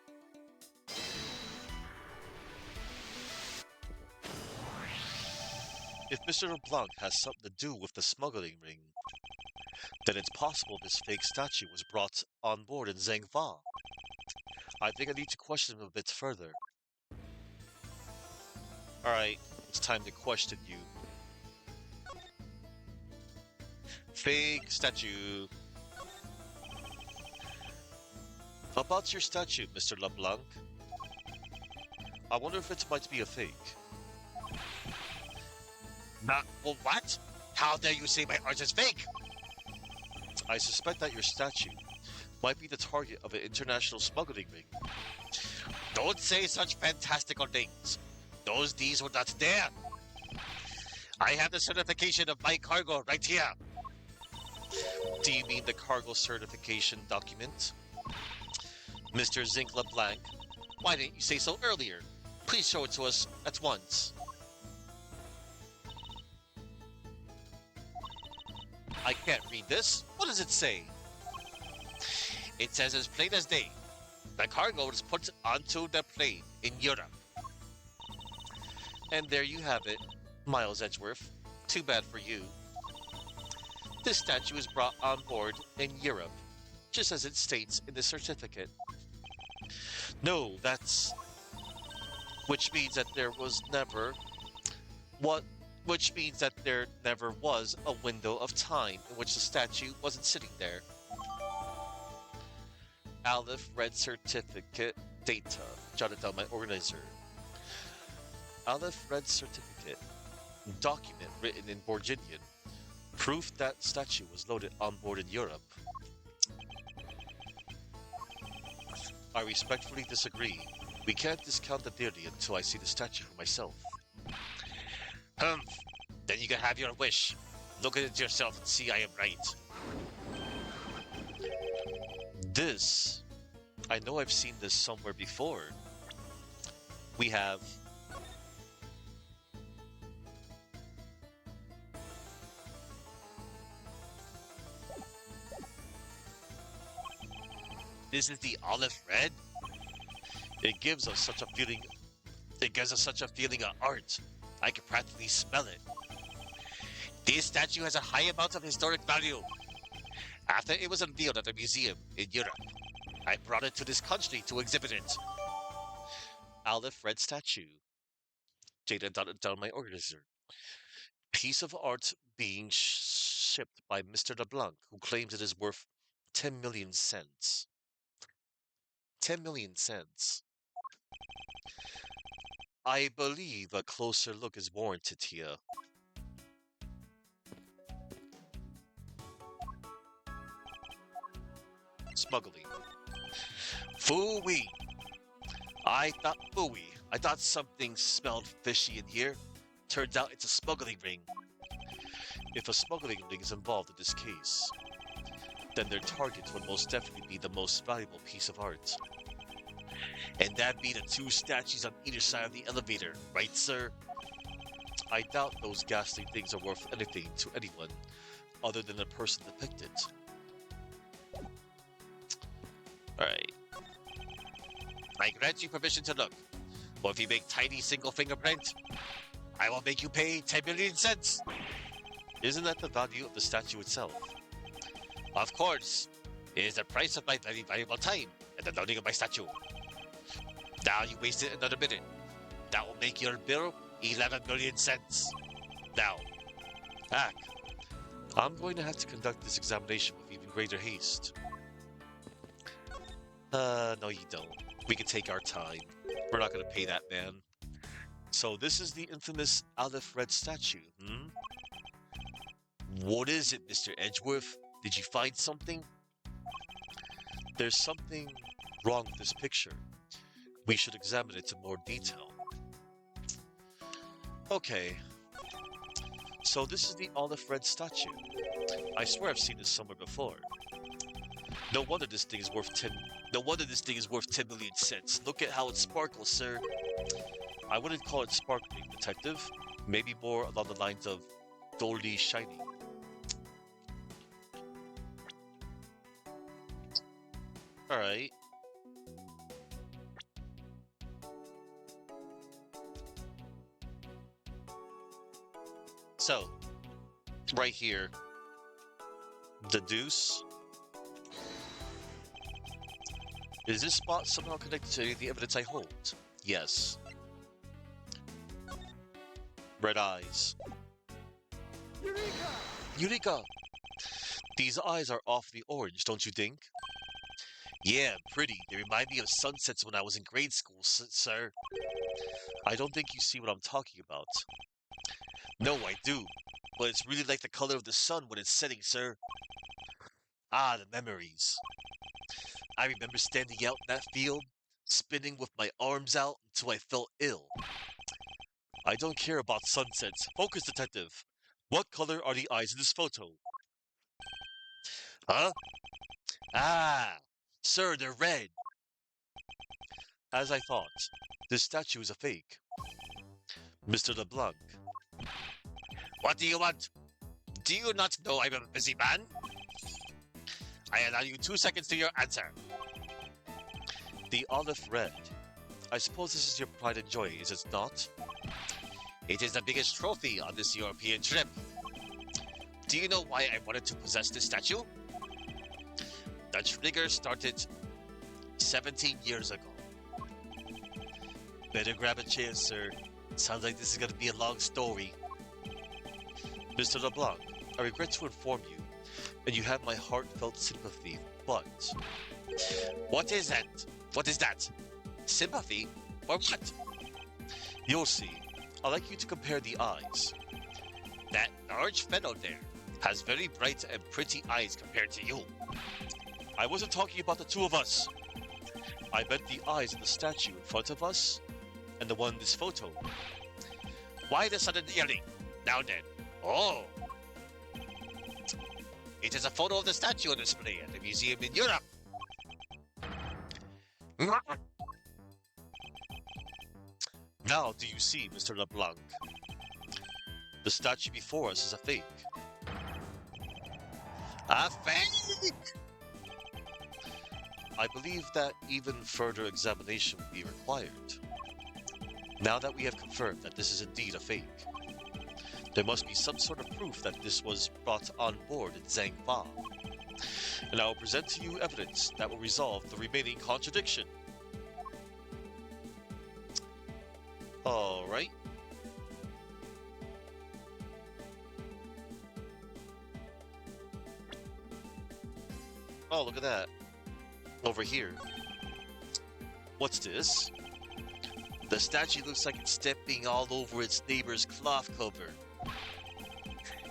If Mr. LeBlanc has something to do with the smuggling ring, then it's possible this fake statue was brought on board in Zhangfa. I think I need to question him a bit further. Alright, it's time to question you. Fake statue. About your statue, Mr. LeBlanc. I wonder if it might be a fake. Well, what? How dare you say my art is fake? I suspect that your statue might be the target of an international smuggling ring. Don't say such fantastical things. Those deeds were not there. I have the certification of my cargo right here. Do you mean the cargo certification document? Mr. Zinc LeBlanc, why didn't you say so earlier? Please show it to us at once. I can't read this. What does it say? It says as plain as day. The cargo was put onto the plane in Europe. And there you have it, Miles Edgeworth. Too bad for you. This statue is brought on board in Europe, just as it states in the certificate. No, that's... Which means that there was never... Which means that there never was a window of time in which the statue wasn't sitting there. Aleph Red Certificate Data, jotted down my organizer. Aleph Red Certificate, document written in Borginian, proof that statue was loaded on board in Europe. I respectfully disagree. We can't discount the deity until I see the statue for myself. Then you can have your wish. Look at it yourself and see I am right. This... I know I've seen this somewhere before. We have... This is the olive red? It gives us such a feeling... It gives us such a feeling of art. I can practically smell it. This statue has a high amount of historic value. After it was unveiled at a museum in Europe, I brought it to this country to exhibit it. Aleph Red Statue. Jada dotted down my organizer. Piece of art being shipped by Mr. LeBlanc, who claims it is worth 10 million cents. 10 million cents. I believe a closer look is warranted here. Smuggling. Phooey! I thought something smelled fishy in here. Turns out it's a smuggling ring. If a smuggling ring is involved in this case, then their target would most definitely be the most valuable piece of art. And that'd be the two statues on either side of the elevator, right, sir? I doubt those ghastly things are worth anything to anyone other than the person depicted. Alright. I grant you permission to look, but if you make tiny single fingerprint, I will make you pay 10 million cents! Isn't that the value of the statue itself? Of course. It is the price of my very valuable time and the loading of my statue. Now you wasted another minute. That will make your bill 11 million cents. Now, Hack, I'm going to have to conduct this examination with even greater haste. No you don't. We can take our time. We're not going to pay that man. So this is the infamous Aleph Red statue, hmm? What is it, Mr. Edgeworth? Did you find something? There's something wrong with this picture. We should examine it in more detail. Okay. So this is the Aleph Red statue. I swear I've seen this somewhere before. No wonder this thing is worth 10 million cents. Look at how it sparkles, sir. I wouldn't call it sparkling, detective. Maybe more along the lines of dully shiny. Alright. So, right here, the deuce. Is this spot somehow connected to any of the evidence I hold? Yes. Red eyes. Eureka! Eureka! These eyes are awfully orange, don't you think? Yeah, pretty. They remind me of sunsets when I was in grade school, sir. I don't think you see what I'm talking about. No, I do. But it's really like the color of the sun when it's setting, sir. Ah, the memories. I remember standing out in that field, spinning with my arms out until I felt ill. I don't care about sunsets. Focus, detective. What color are the eyes in this photo? Huh? Ah, sir, they're red. As I thought, this statue is a fake. Mr. LeBlanc. What do you want? Do you not know I'm a busy man? I allow you 2 seconds to your answer. The olive red. I suppose this is your pride and joy, is it not? It is the biggest trophy on this European trip. Do you know why I wanted to possess this statue? The trigger started 17 years ago. Better grab a chair, sir. Sounds like this is gonna be a long story. Mr. LeBlanc, I regret to inform you, and you have my heartfelt sympathy, but... What is that? What is that? Sympathy? Or what? You'll see. I'd like you to compare the eyes. That large fellow there has very bright and pretty eyes compared to you. I wasn't talking about the two of us. I meant the eyes of the statue in front of us and the one in this photo. Why the sudden yelling? Now then. Oh. It is a photo of the statue on display at the museum in Europe. Now do you see, Mr. LeBlanc? The statue before us is a fake. A fake? I believe that even further examination will be required. Now that we have confirmed that this is indeed a fake, there must be some sort of proof that this was brought on board in Zhangba. And I will present to you evidence that will resolve the remaining contradiction. Alright. Oh, look at that. Over here. What's this? The statue looks like it's stepping all over its neighbor's cloth cover.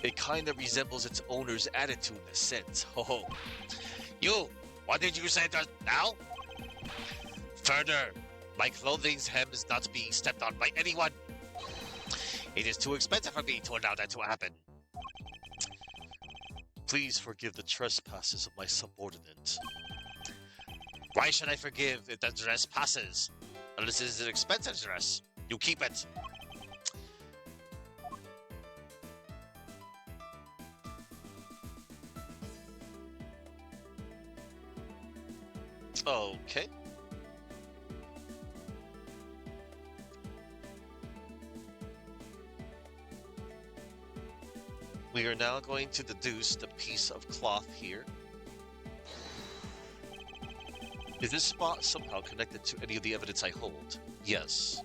It kind of resembles its owner's attitude in a sense. Oh, you! What did you say just now? Further, my clothing's hem is not being stepped on by anyone. It is too expensive for me to allow that to happen. Please forgive the trespasses of my subordinate. Why should I forgive if the dress passes? Unless it is an expensive dress. You keep it. Okay. We are now going to deduce the piece of cloth here. Is this spot somehow connected to any of the evidence I hold? Yes.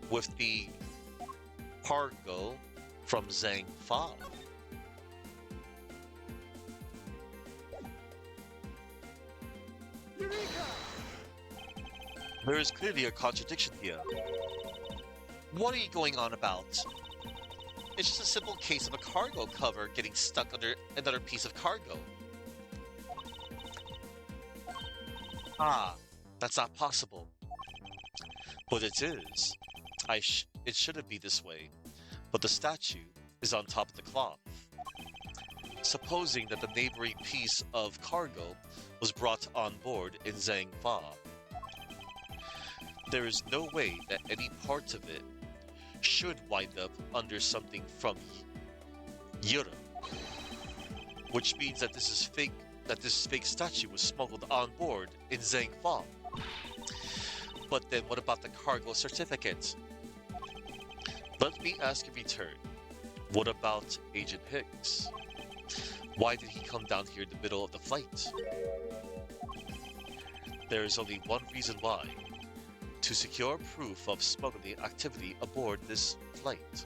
With the cargo from Zhang Fa. Eureka! There is clearly a contradiction here. What are you going on about? It's just a simple case of a cargo cover getting stuck under another piece of cargo. Ah, that's not possible. But it is. It shouldn't be this way. But the statue is on top of the cloth. Supposing that the neighboring piece of cargo was brought on board in Zhang Fa, there is no way that any part of it should wind up under something from Europe, which means that this is fake. That this fake statue was smuggled on board in Zhang Fa. But then, what about the cargo certificate? Let me ask in return. What about Agent Hicks? Why did he come down here in the middle of the flight? There is only one reason why. To secure proof of smuggling activity aboard this flight.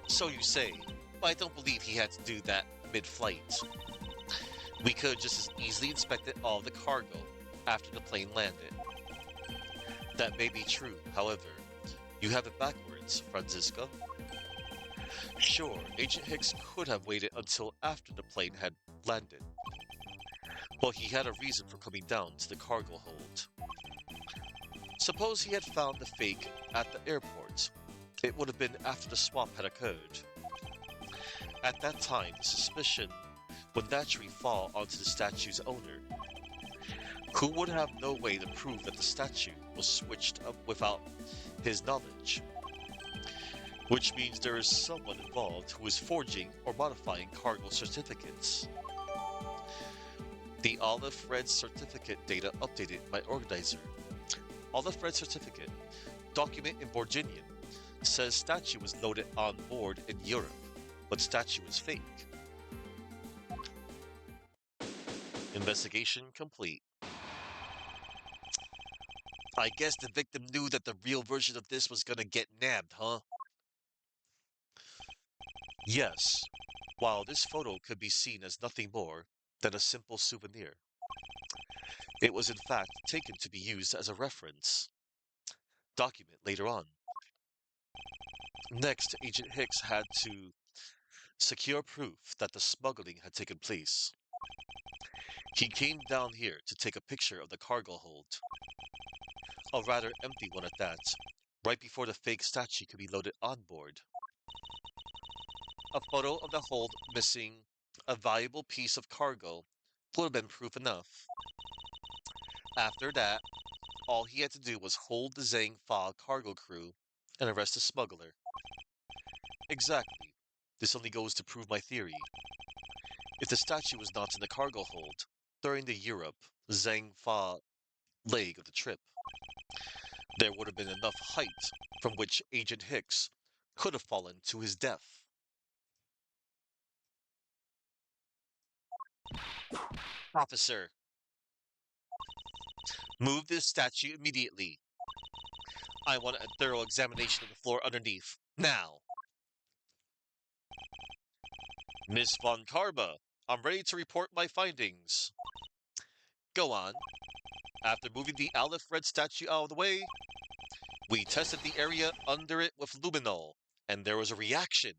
So you say, but I don't believe he had to do that mid-flight. We could just as easily inspected all the cargo after the plane landed. That may be true, however. You have it backwards, Francisco. Sure, Agent Hicks could have waited until after the plane had landed. But he had a reason for coming down to the cargo hold. Suppose he had found the fake at the airport. It would have been after the swap had occurred. At that time, the suspicion would naturally fall onto the statue's owner, who would have no way to prove that the statue was switched up without his knowledge. Which means there is someone involved who is forging or modifying cargo certificates. The Olive Red certificate data updated by organizer. Olive Red certificate, document in Borginian, says statue was loaded on board in Europe, but statue is fake. Investigation complete. I guess the victim knew that the real version of this was gonna get nabbed, huh? Yes, while this photo could be seen as nothing more than a simple souvenir. It was in fact taken to be used as a reference document later on. Next, Agent Hicks had to secure proof that the smuggling had taken place. He came down here to take a picture of the cargo hold. A rather empty one at that, right before the fake statue could be loaded on board. A photo of the hold missing a valuable piece of cargo would have been proof enough. After that, all he had to do was hold the Zhang Fa cargo crew and arrest the smuggler. Exactly. This only goes to prove my theory. If the statue was not in the cargo hold during the Europe Zhang Fa leg of the trip, there would have been enough height from which Agent Hicks could have fallen to his death. Officer, move this statue immediately. I want a thorough examination of the floor underneath. Now! Miss Von Karba, I'm ready to report my findings. Go on. After moving the Aleph Red statue out of the way, we tested the area under it with luminol, and there was a reaction.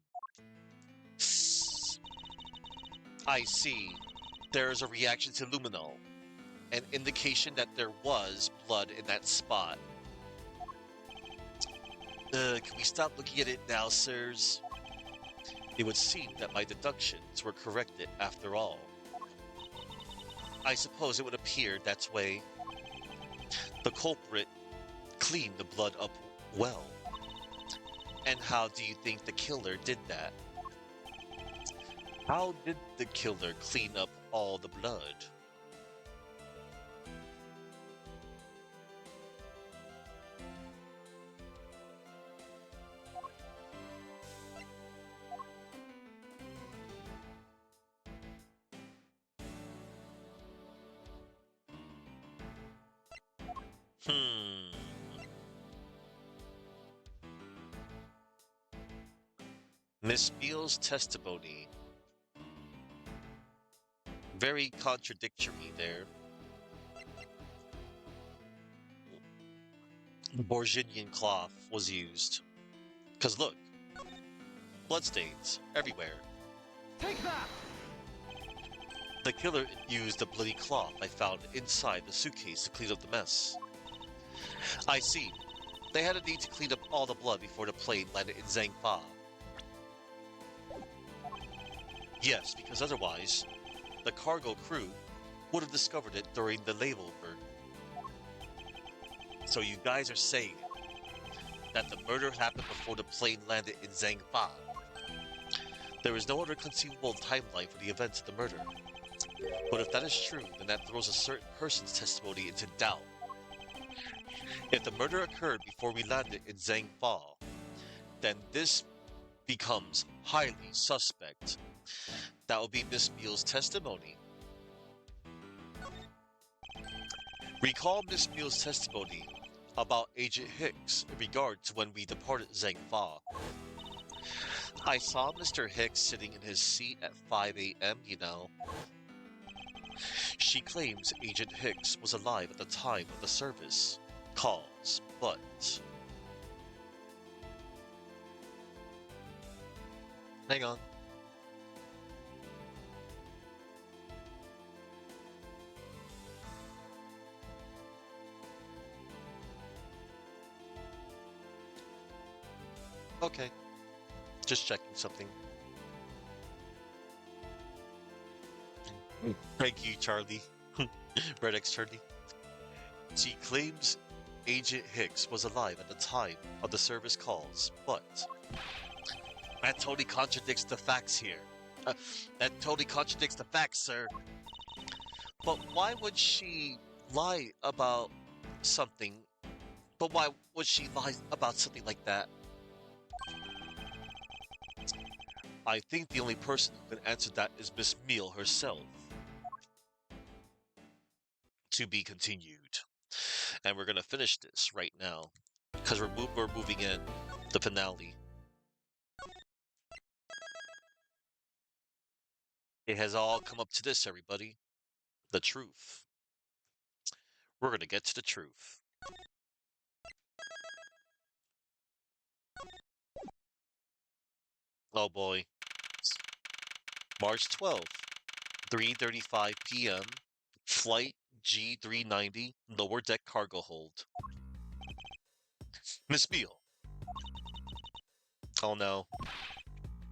I see. There is a reaction to luminol, an indication that there was blood in that spot. Can we stop looking at it now, sirs? It would seem that my deductions were corrected after all. I suppose it would appear that way the culprit cleaned the blood up well. And how do you think the killer did that? How did the killer clean up all the blood? Hmm. Miss Beale's testimony. Very contradictory there. Borginian cloth was used. Cause look, bloodstains everywhere. Take that! The killer used the bloody cloth I found inside the suitcase to clean up the mess. I see. They had a need to clean up all the blood before the plane landed in Zhangfa. Yes, because otherwise, the cargo crew would have discovered it during the layover. So you guys are saying that the murder happened before the plane landed in Zhangfa. There is no other conceivable timeline for the events of the murder. But if that is true, then that throws a certain person's testimony into doubt. If the murder occurred before we landed in Zhangfa, then this becomes highly suspect. That will be Miss Beale's testimony. Recall Miss Beale's testimony about Agent Hicks in regard to when we departed Zhangfa. I saw Mr. Hicks sitting in his seat at 5 a.m., you know. She claims Agent Hicks was alive at the time of the service calls, but... Hang on. Okay. Just checking something. Thank you, Charlie. Red X Charlie. She claims Agent Hicks was alive at the time of the service calls, but that totally contradicts the facts here. That totally contradicts the facts, sir. But why would she lie about something? But why would she lie about something like that? I think the only person who can answer that is Miss Meal herself. To be continued. And we're gonna finish this right now. Because we're moving in the finale. It has all come up to this, everybody. The truth. We're gonna get to the truth. Oh boy. March 12th, 3:35 p.m. Flight G390, lower deck cargo hold. Miss Beale. Oh no.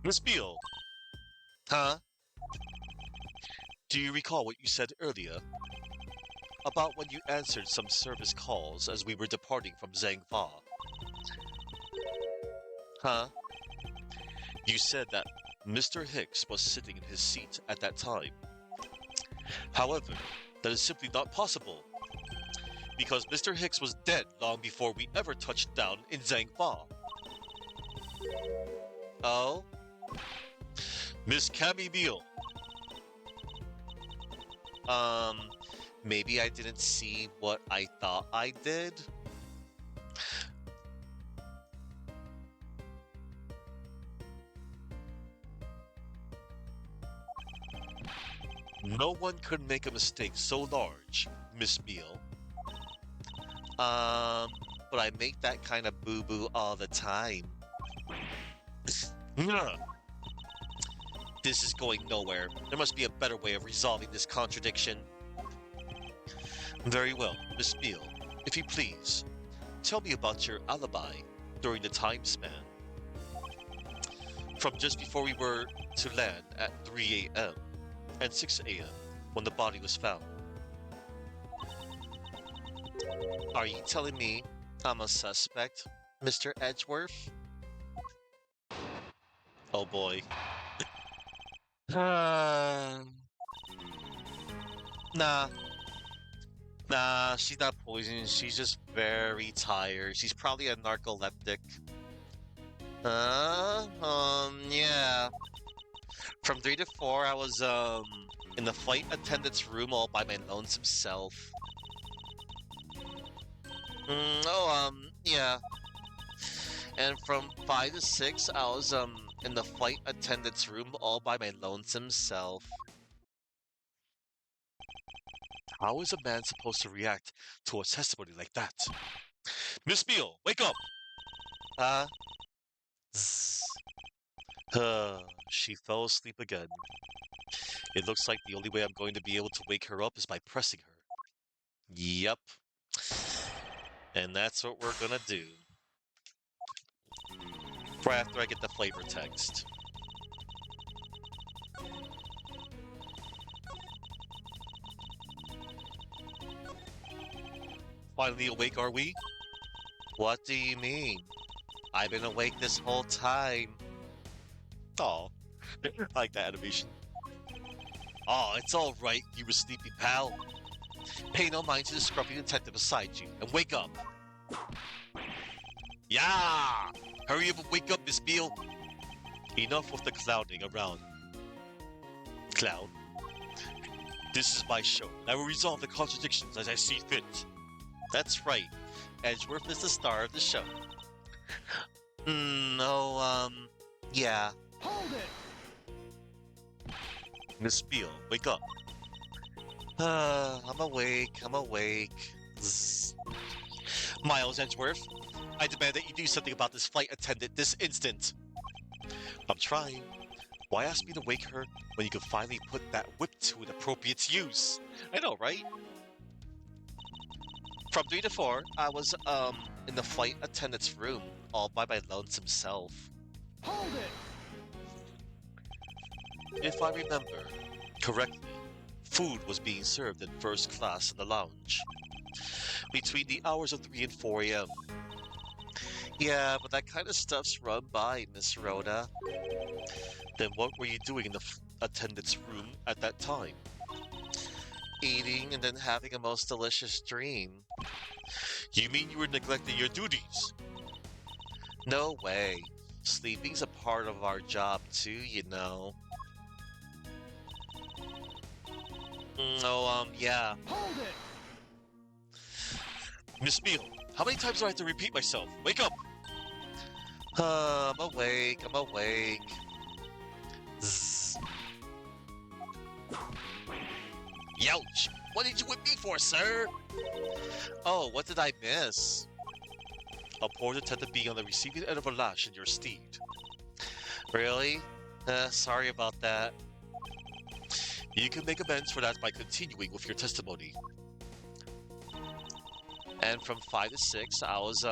Miss Beale. Huh? Do you recall what you said earlier? About when you answered some service calls as we were departing from Zhangfa. Huh? You said that Mr. Hicks was sitting in his seat at that time. However, that is simply not possible. Because Mr. Hicks was dead long before we ever touched down in Zhangfa. Oh? Miss Cammy Beale. Maybe I didn't see what I thought I did? No one could make a mistake so large, Miss Beale. But I make that kind of boo-boo all the time. This is going nowhere. There must be a better way of resolving this contradiction. Very well, Miss Beale. If you please, tell me about your alibi during the time span. from just before we were to land at 3 a.m. and 6 a.m. when the body was found. Are you telling me I'm a suspect, Mr. Edgeworth? Oh boy. Uh, nah, she's not poisoned. She's just very tired. She's probably a narcoleptic. Yeah. From 3 to 4, I was, in the flight attendant's room all by my lonesome self. Yeah. And from 5 to 6, I was, in the flight attendant's room all by my lonesome self. How is a man supposed to react to a testimony like that? Miss Beale, wake up! Uh, zzz. She fell asleep again. It looks like the only way I'm going to be able to wake her up is by pressing her. Yep. And that's what we're gonna do. Right after I get the flavor text. Finally awake, are we? What do you mean? I've been awake this whole time. Oh, I like that animation. Oh, it's all right, you were sleepy pal. Pay no mind to the scruffy detective beside you, and wake up. Yeah! Hurry up and wake up, Miss Beale. Enough with the clowning around. Clown. This is my show, and I will resolve the contradictions as I see fit. That's right. Edgeworth is the star of the show. Yeah. Hold it! Miss Beale, wake up. I'm awake. Zzz. Miles Edgeworth, I demand that you do something about this flight attendant this instant. I'm trying. Why ask me to wake her when you can finally put that whip to an appropriate use? I know, right? From 3 to 4, I was, in the flight attendant's room, all by my lonesome self. Hold it! If I remember correctly, food was being served in first class in the lounge between the hours of 3 and 4 a.m. Yeah, but that kind of stuff's run by, Miss Rhoda. Then what were you doing in the attendant's room at that time? Eating and then having a most delicious dream. You mean you were neglecting your duties? No way. Sleeping's a part of our job too, you know. Yeah. Hold it! Miss Beale, how many times do I have to repeat myself? Wake up! I'm awake. Zzz. Youch! What did you whip me for, sir? Oh, what did I miss? A poor detective being on the receiving end of a lash in your steed. Really? Sorry about that. You can make amends for that by continuing with your testimony. And from 5 to 6, I was,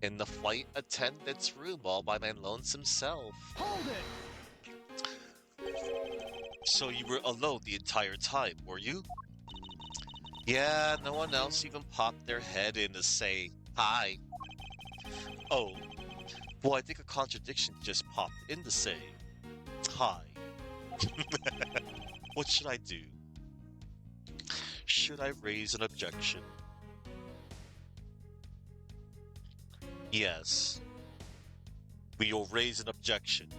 in the flight attendant's room all by my lonesome self. Hold it! So you were alone the entire time, were you? Yeah, no one else even popped their head in to say hi. Oh, well, I think a contradiction just popped in to say hi. What should I do? Should I raise an objection? Yes. We will raise an objection.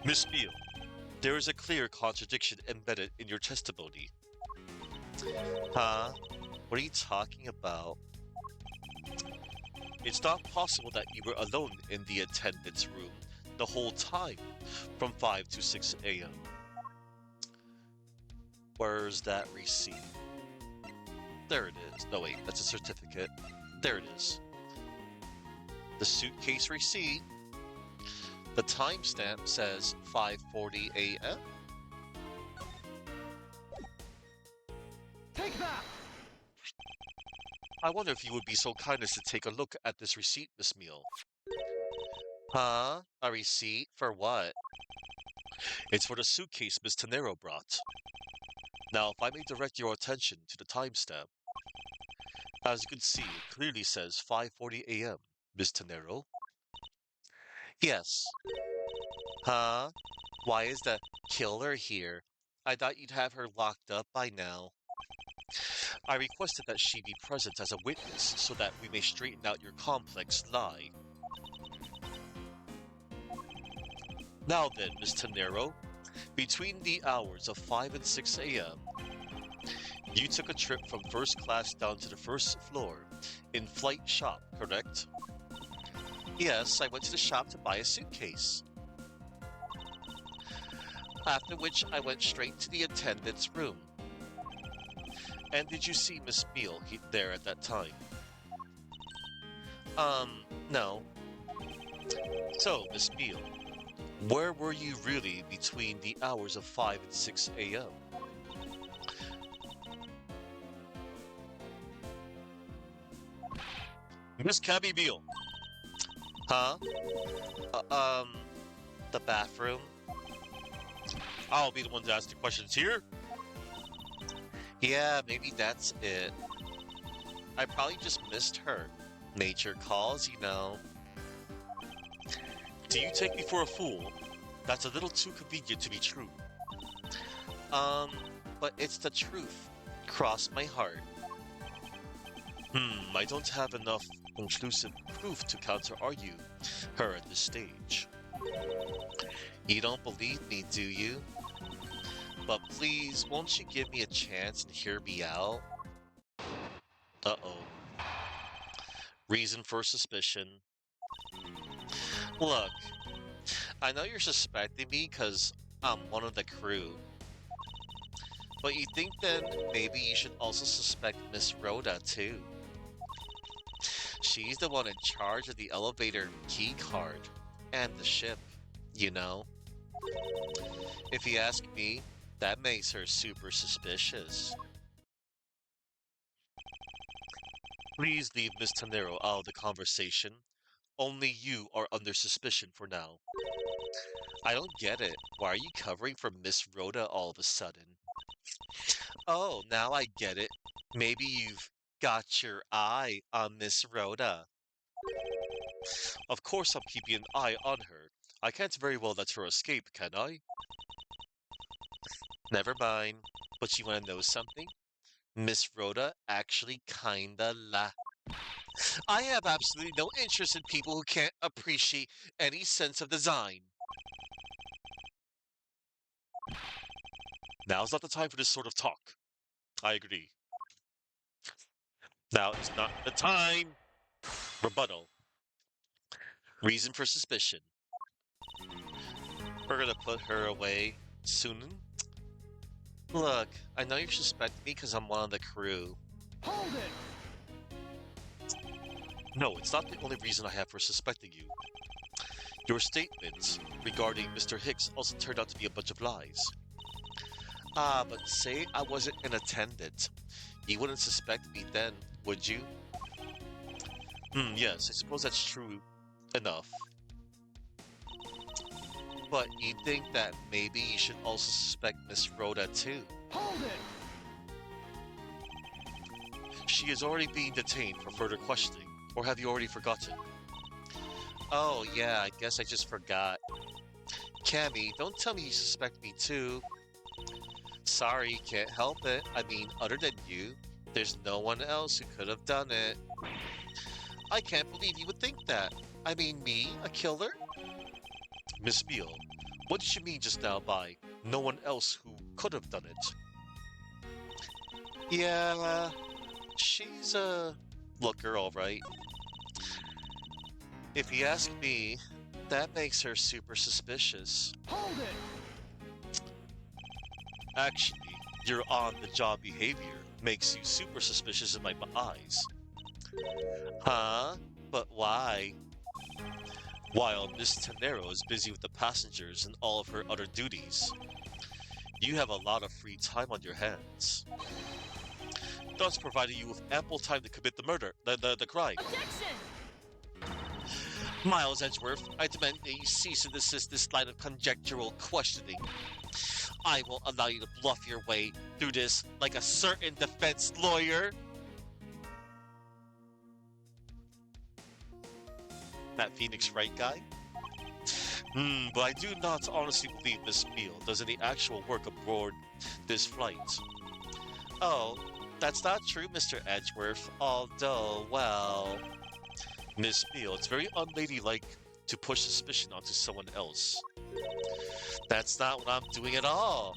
Miss Beale, there is a clear contradiction embedded in your testimony. Huh? What are you talking about? It's not possible that you were alone in the attendant's room the whole time, from 5 to 6 a.m. Where's that receipt? There it is. No, wait, that's a certificate. There it is. The suitcase receipt. The timestamp says 5:40 a.m. Take that! I wonder if you would be so kind as to take a look at this receipt, Miss Meal. Huh? A receipt? For what? It's for the suitcase Miss Tenero brought. Now, if I may direct your attention to the timestamp, as you can see, it clearly says 5:40 a.m., Miss Tenero. Yes. Huh? Why is the killer here? I thought you'd have her locked up by now. I requested that she be present as a witness so that we may straighten out your complex lie. Now then, Miss Tenero, between the hours of 5 and 6 a.m., you took a trip from first class down to the first floor in flight shop, correct? Yes, I went to the shop to buy a suitcase. After which I went straight to the attendant's room. And did you see Miss Beale there at that time? No. So, Miss Beale, where were you really between the hours of 5 and 6 a.m.? Miss Cabby Beale. Huh? Uh, um, the bathroom? I'll be the one to ask the questions here. Yeah, maybe that's it. I probably just missed her. Nature calls, you know. Do you take me for a fool? That's a little too convenient to be true. Um, but it's the truth. Cross my heart. I don't have enough conclusive proof to counter-argue her at this stage. You don't believe me, do you? But please, won't you give me a chance and hear me out? Uh-oh. Reason for suspicion. Look, I know you're suspecting me because I'm one of the crew. But you think then maybe you should also suspect Miss Rhoda too. She's the one in charge of the elevator key card and the ship, you know. If you ask me, that makes her super suspicious. Please leave Miss Tanero out of the conversation. Only you are under suspicion for now. I don't get it. Why are you covering for Miss Rhoda all of a sudden? Oh, now I get it. Maybe you've got your eye on Miss Rhoda. Of course I'm keeping an eye on her. I can't very well let her escape, can I? Never mind. But you wanna know something? Miss Rhoda actually kinda I have absolutely no interest in people who can't appreciate any sense of design. Now's not the time for this sort of talk. I agree. Now is not the time. Rebuttal. Reason for suspicion. We're gonna put her away soon. Look, I know you suspect me because I'm one of the crew. Hold it! No, it's not the only reason I have for suspecting you. Your statements regarding Mr. Hicks also turned out to be a bunch of lies. Ah, but say I wasn't an attendant. You wouldn't suspect me then, would you? Yes, I suppose that's true enough. But you think that maybe you should also suspect Miss Rhoda too? Hold it! She is already being detained for further questioning, or have you already forgotten? Oh yeah, I guess I just forgot. Cammy, don't tell me you suspect me too. Sorry, can't help it. I mean, other than you, there's no one else who could have done it. I can't believe you would think that. I mean, me, a killer? Miss Beale, what did you mean just now by no one else who could have done it? Yeah, she's a looker, all right. If you ask me, that makes her super suspicious. Hold it! Actually, your on-the-job behavior makes you super suspicious in my eyes. Huh? But why? While Miss Tenero is busy with the passengers and all of her other duties, you have a lot of free time on your hands, thus providing you with ample time to commit the crime. Objection! Miles Edgeworth, I demand a cease and desist this line of conjectural questioning. I won't allow you to bluff your way through this like a certain defense lawyer. That Phoenix Wright guy? But I do not honestly believe Miss Beale does any actual work aboard this flight. Oh, that's not true, Mr. Edgeworth, although, well, Miss Beale, it's very unladylike to push suspicion onto someone else. That's not what I'm doing at all.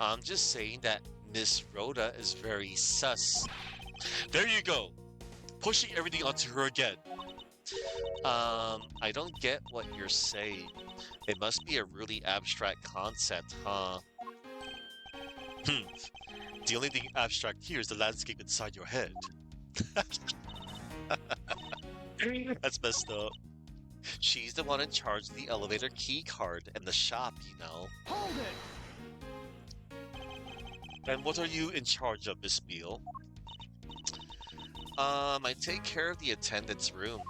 I'm just saying that Miss Rhoda is very sus. There you go, pushing everything onto her again. I don't get what you're saying. It must be a really abstract concept, huh? Hmm. The only thing abstract here is the landscape inside your head. That's messed up. She's the one in charge of the elevator key card and the shop, you know. Hold it! And what are you in charge of, Miss Beale? I take care of the attendance room.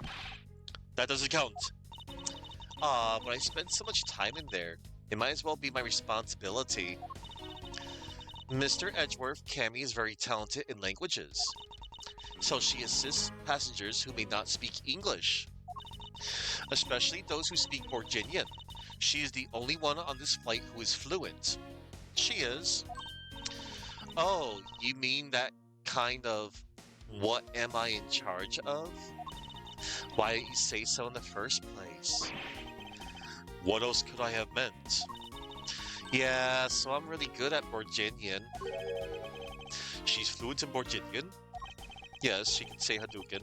That doesn't count. But I spend so much time in there. It might as well be my responsibility. Mr. Edgeworth, Cammy is very talented in languages. So she assists passengers who may not speak English, especially those who speak Borginian. She is the only one on this flight who is fluent. She is. Oh, you mean that kind of what am I in charge of? Why didn't you say so in the first place? What else could I have meant? Yeah, so I'm really good at Borginian. She's fluent in Borginian? Yes, she can say Hadouken.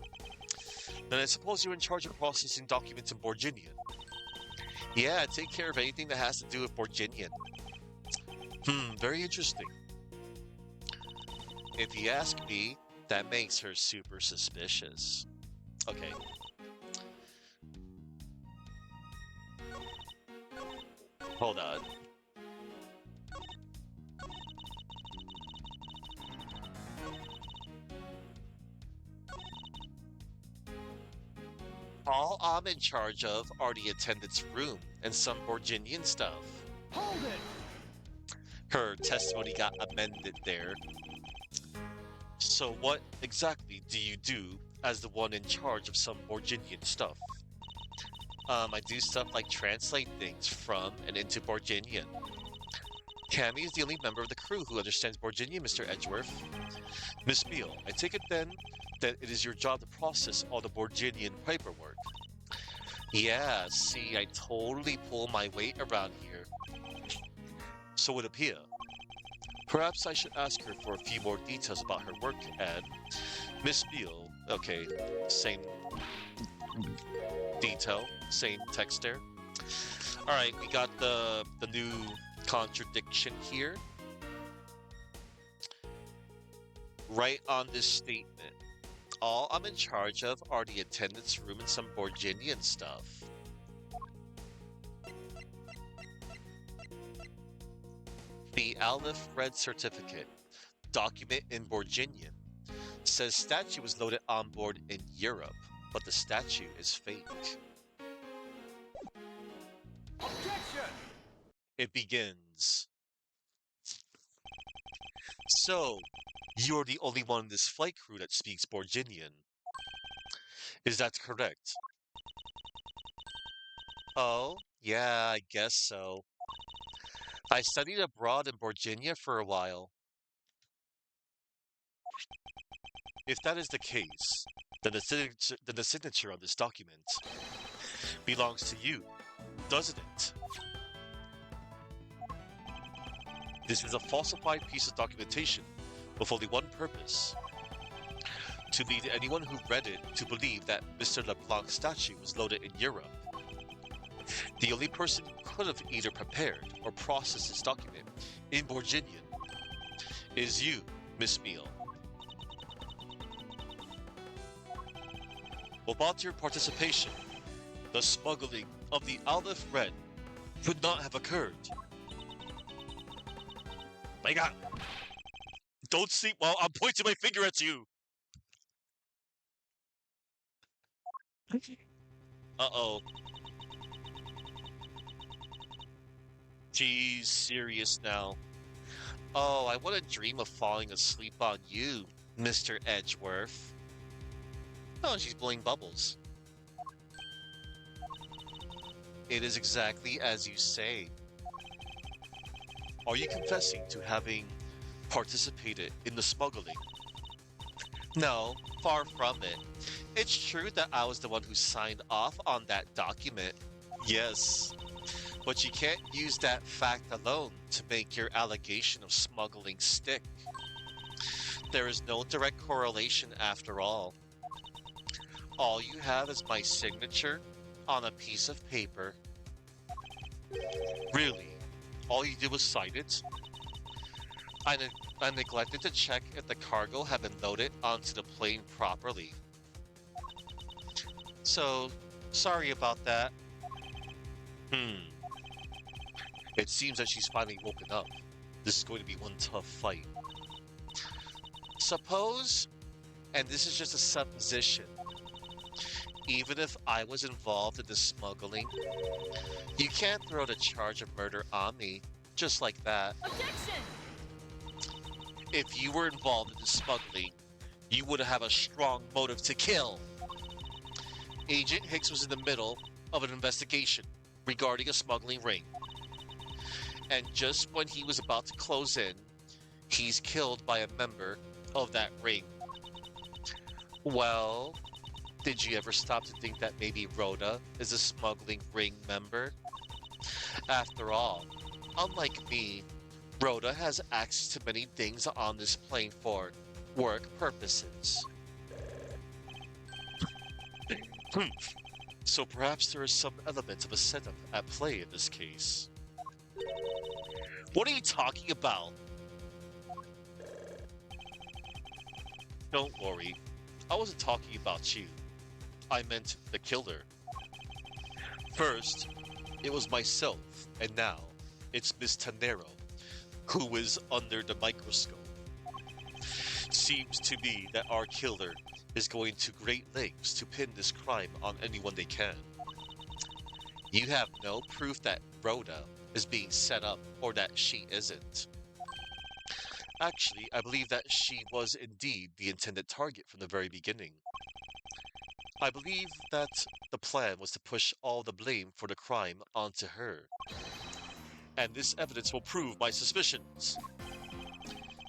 Then I suppose you're in charge of processing documents in Borginian. Yeah, take care of anything that has to do with Borginian. Very interesting. If you ask me, that makes her super suspicious. Okay. Hold on. All I'm in charge of are the attendance room and some Borginian stuff. Hold it! Her testimony got amended there. So what exactly do you do as the one in charge of some Borginian stuff? I do stuff like translate things from and into Borginian. Cammy is the only member of the crew who understands Borginian, Mr. Edgeworth. Miss Beale, I take it then that it is your job to process all the Borginian paperwork. Yeah, see, I totally pull my weight around here. So would appear. Perhaps I should ask her for a few more details about her work, and Miss Beale, okay, same detail, same text there. Alright, we got the new contradiction here. Right on this statement. All I'm in charge of are the attendance room and some Borginian stuff. The Aleph Red Certificate, document in Borginian, says statue was loaded on board in Europe, but the statue is fake. Objection! It begins. So, you're the only one in this flight crew that speaks Borginian. Is that correct? Oh, yeah, I guess so. I studied abroad in Borginia for a while. If that is the case, then the signature on this document belongs to you, doesn't it? This is a falsified piece of documentation with only one purpose: to lead anyone who read it to believe that Mr. LeBlanc's statue was loaded in Europe. The only person who could have either prepared or processed this document in Borginian is you, Miss Beale. Without your participation, the smuggling of the Aleph Red could not have occurred. My God! Don't sleep while I'm pointing my finger at you! Uh-oh. She's serious now. Oh, I wouldn't dream of falling asleep on you, Mr. Edgeworth. Oh, she's blowing bubbles. It is exactly as you say. Are you confessing to having participated in the smuggling? No, far from it. It's true that I was the one who signed off on that document. Yes, but you can't use that fact alone to make your allegation of smuggling stick. There is no direct correlation after all. All you have is my signature on a piece of paper. Really? All you did was sign it? I, ne- I neglected to check if the cargo had been loaded onto the plane properly. So, sorry about that. Hmm. It seems that she's finally woken up. This is going to be one tough fight. Suppose, and this is just a supposition, even if I was involved in the smuggling, you can't throw the charge of murder on me just like that. Objection! If you were involved in the smuggling, you would have a strong motive to kill. Agent Hicks was in the middle of an investigation regarding a smuggling ring. And just when he was about to close in, he's killed by a member of that ring. Well, did you ever stop to think that maybe Rhoda is a smuggling ring member? After all, unlike me, Rhoda has access to many things on this plane for work purposes. So perhaps there is some element of a setup at play in this case. What are you talking about? Don't worry, I wasn't talking about you. I meant the killer. First, it was myself, and now it's Miss Tanero, who is under the microscope. Seems to me that our killer is going to great lengths to pin this crime on anyone they can. You have no proof that Rhoda is being set up or that she isn't. Actually, I believe that she was indeed the intended target from the very beginning. I believe that the plan was to push all the blame for the crime onto her. And this evidence will prove my suspicions.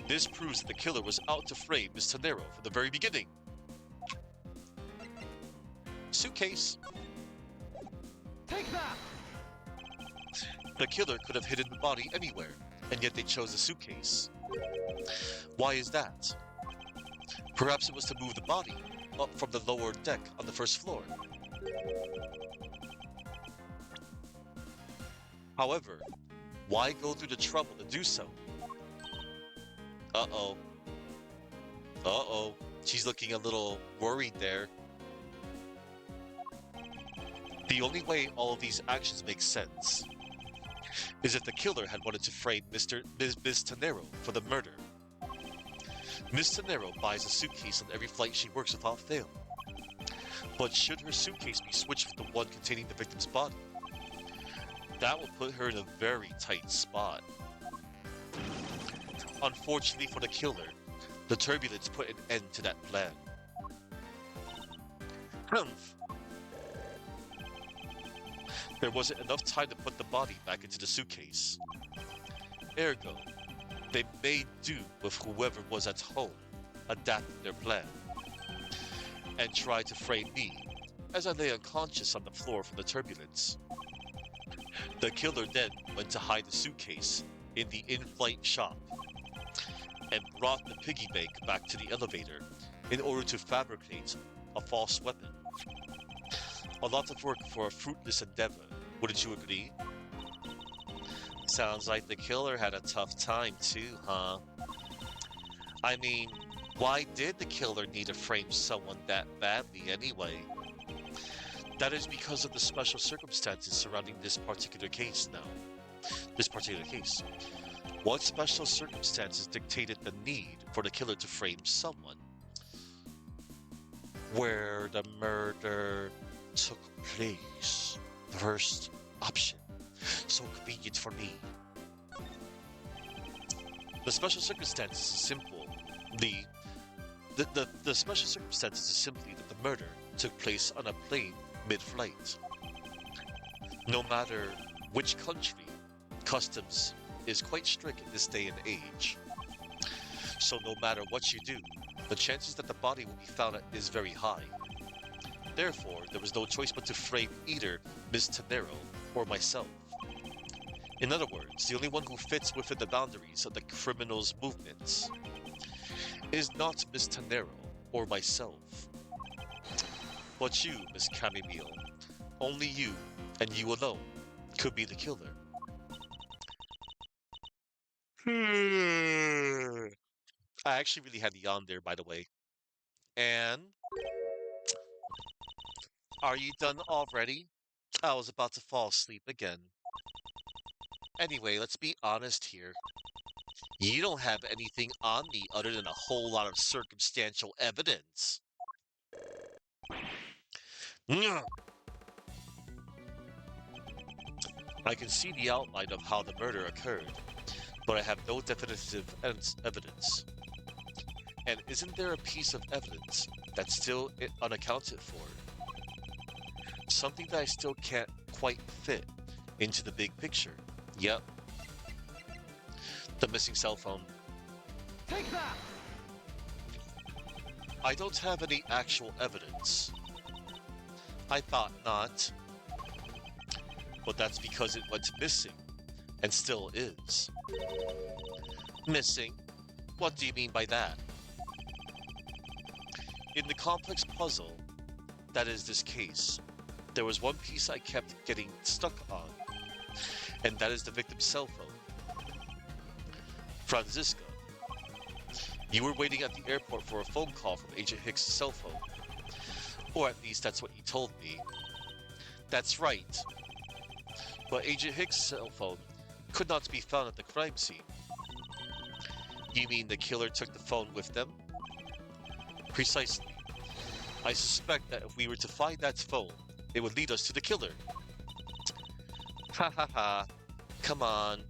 This proves that the killer was out to frame Miss Tanero from the very beginning. Suitcase. Take that! The killer could have hidden the body anywhere, and yet they chose the suitcase. Why is that? Perhaps it was to move the body up from the lower deck on the first floor. However, why go through the trouble to do so? Uh-oh. Uh-oh. She's looking a little worried there. The only way all of these actions make sense is if the killer had wanted to frame Miss Tanero for the murder. Miss Tanero buys a suitcase on every flight she works without fail. But should her suitcase be switched with the one containing the victim's body, that will put her in a very tight spot. Unfortunately for the killer, the turbulence put an end to that plan. Humph. There wasn't enough time to put the body back into the suitcase. Ergo, they made do with whoever was at home, adapting their plan, and tried to frame me as I lay unconscious on the floor from the turbulence. The killer then went to hide the suitcase in the in-flight shop and brought the piggy bank back to the elevator in order to fabricate a false weapon. A lot of work for a fruitless endeavor, wouldn't you agree? Sounds like the killer had a tough time too, huh? I mean, why did the killer need to frame someone that badly anyway? That is because of the special circumstances surrounding this particular case now. This particular case. What special circumstances dictated the need for the killer to frame someone? Where the murder took place. The first option. So convenient for me. The special circumstances is simple. The special circumstances is simply that the murder took place on a plane mid-flight. No matter which country, customs is quite strict in this day and age. So no matter what you do, the chances that the body will be found is very high. Therefore, there was no choice but to frame either Ms. Tenero or myself. In other words, the only one who fits within the boundaries of the criminal's movements is not Miss Tenero or myself, but you, Miss Chamomile. Only you, and you alone, could be the killer. I actually really had the yawn there, by the way. And are you done already? I was about to fall asleep again. Anyway, let's be honest here. You don't have anything on me other than a whole lot of circumstantial evidence. Nyah. I can see the outline of how the murder occurred, but I have no definitive evidence. And isn't there a piece of evidence that's still unaccounted for? Something that I still can't quite fit into the big picture. Yep. The missing cell phone. Take that! I don't have any actual evidence. I thought not. But that's because it went missing, and still is. Missing? What do you mean by that? In the complex puzzle that is this case, there was one piece I kept getting stuck on, and that is the victim's cell phone. Franziska, you were waiting at the airport for a phone call from Agent Hicks' cell phone. Or at least that's what he told me. That's right. But Agent Hicks' cell phone could not be found at the crime scene. You mean the killer took the phone with them? Precisely. I suspect that if we were to find that phone, it would lead us to the killer. Ha ha ha. Come on,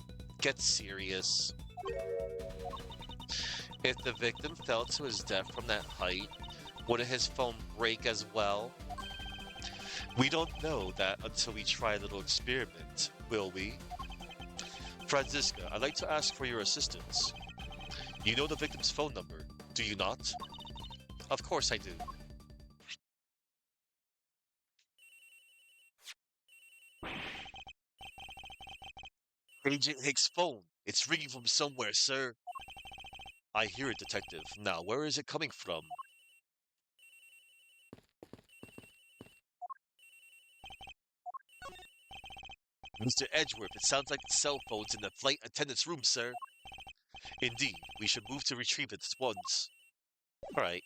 get serious. If the victim fell to his death from that height, wouldn't his phone break as well? We don't know that until we try a little experiment, will we? Franziska, I'd like to ask for your assistance. You know the victim's phone number, do you not? Of course I do. Agent Hicks' phone. It's ringing from somewhere, sir. I hear it, detective. Now, where is it coming from? Mr. Edgeworth, it sounds like the cell phone's in the flight attendant's room, sir. Indeed, we should move to retrieve it at once. Alright.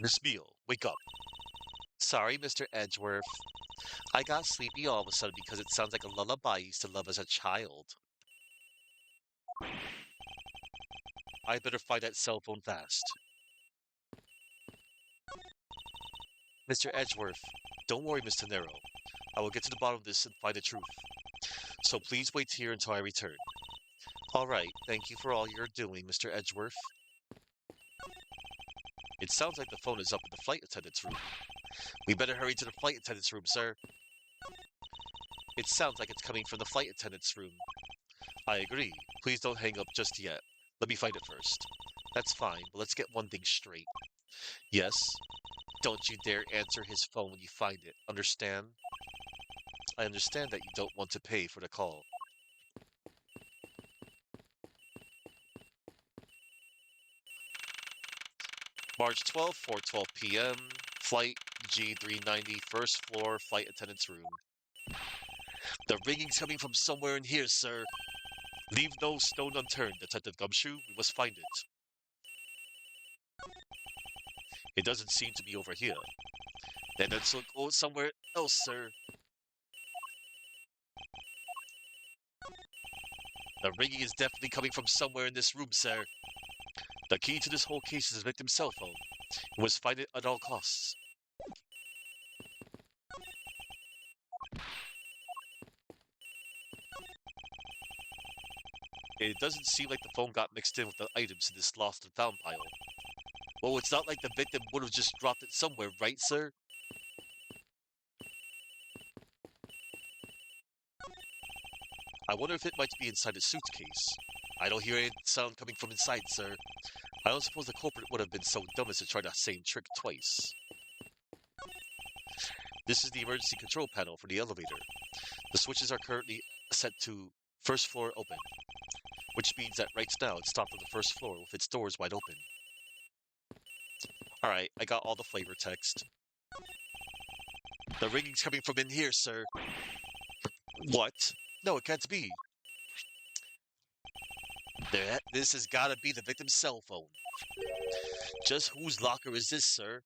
Miss Beale, wake up. Sorry, Mr. Edgeworth. I got sleepy all of a sudden because it sounds like a lullaby I used to love as a child. I better find that cell phone fast. Mr. Edgeworth, don't worry, Miss Tenero. I will get to the bottom of this and find the truth. So please wait here until I return. All right, thank you for all you're doing, Mr. Edgeworth. It sounds like the phone is up in the flight attendant's room. We better hurry to the flight attendant's room, sir. It sounds like it's coming from the flight attendant's room. I agree. Please don't hang up just yet. Let me find it first. That's fine, but let's get one thing straight. Yes? Don't you dare answer his phone when you find it. Understand? I understand that you don't want to pay for the call. March 12th, 4:12 p.m. Flight G390, first floor, flight attendant's room. The ringing's coming from somewhere in here, sir. Leave no stone unturned, Detective Gumshoe. We must find it. It doesn't seem to be over here. Then let's look somewhere else, sir. The ringing is definitely coming from somewhere in this room, sir. The key to this whole case is the victim's cell phone. We must find it at all costs. It doesn't seem like the phone got mixed in with the items in this lost and found pile. Well, it's not like the victim would have just dropped it somewhere, right, sir? I wonder if it might be inside a suitcase. I don't hear any sound coming from inside, sir. I don't suppose the culprit would have been so dumb as to try the same trick twice. This is the emergency control panel for the elevator. The switches are currently set to first floor open, which means that right now it's stopped on the first floor with its doors wide open. Alright, I got all the flavor text. The ringing's coming from in here, sir. What? No, it can't be. This has gotta be the victim's cell phone. Just whose locker is this, sir?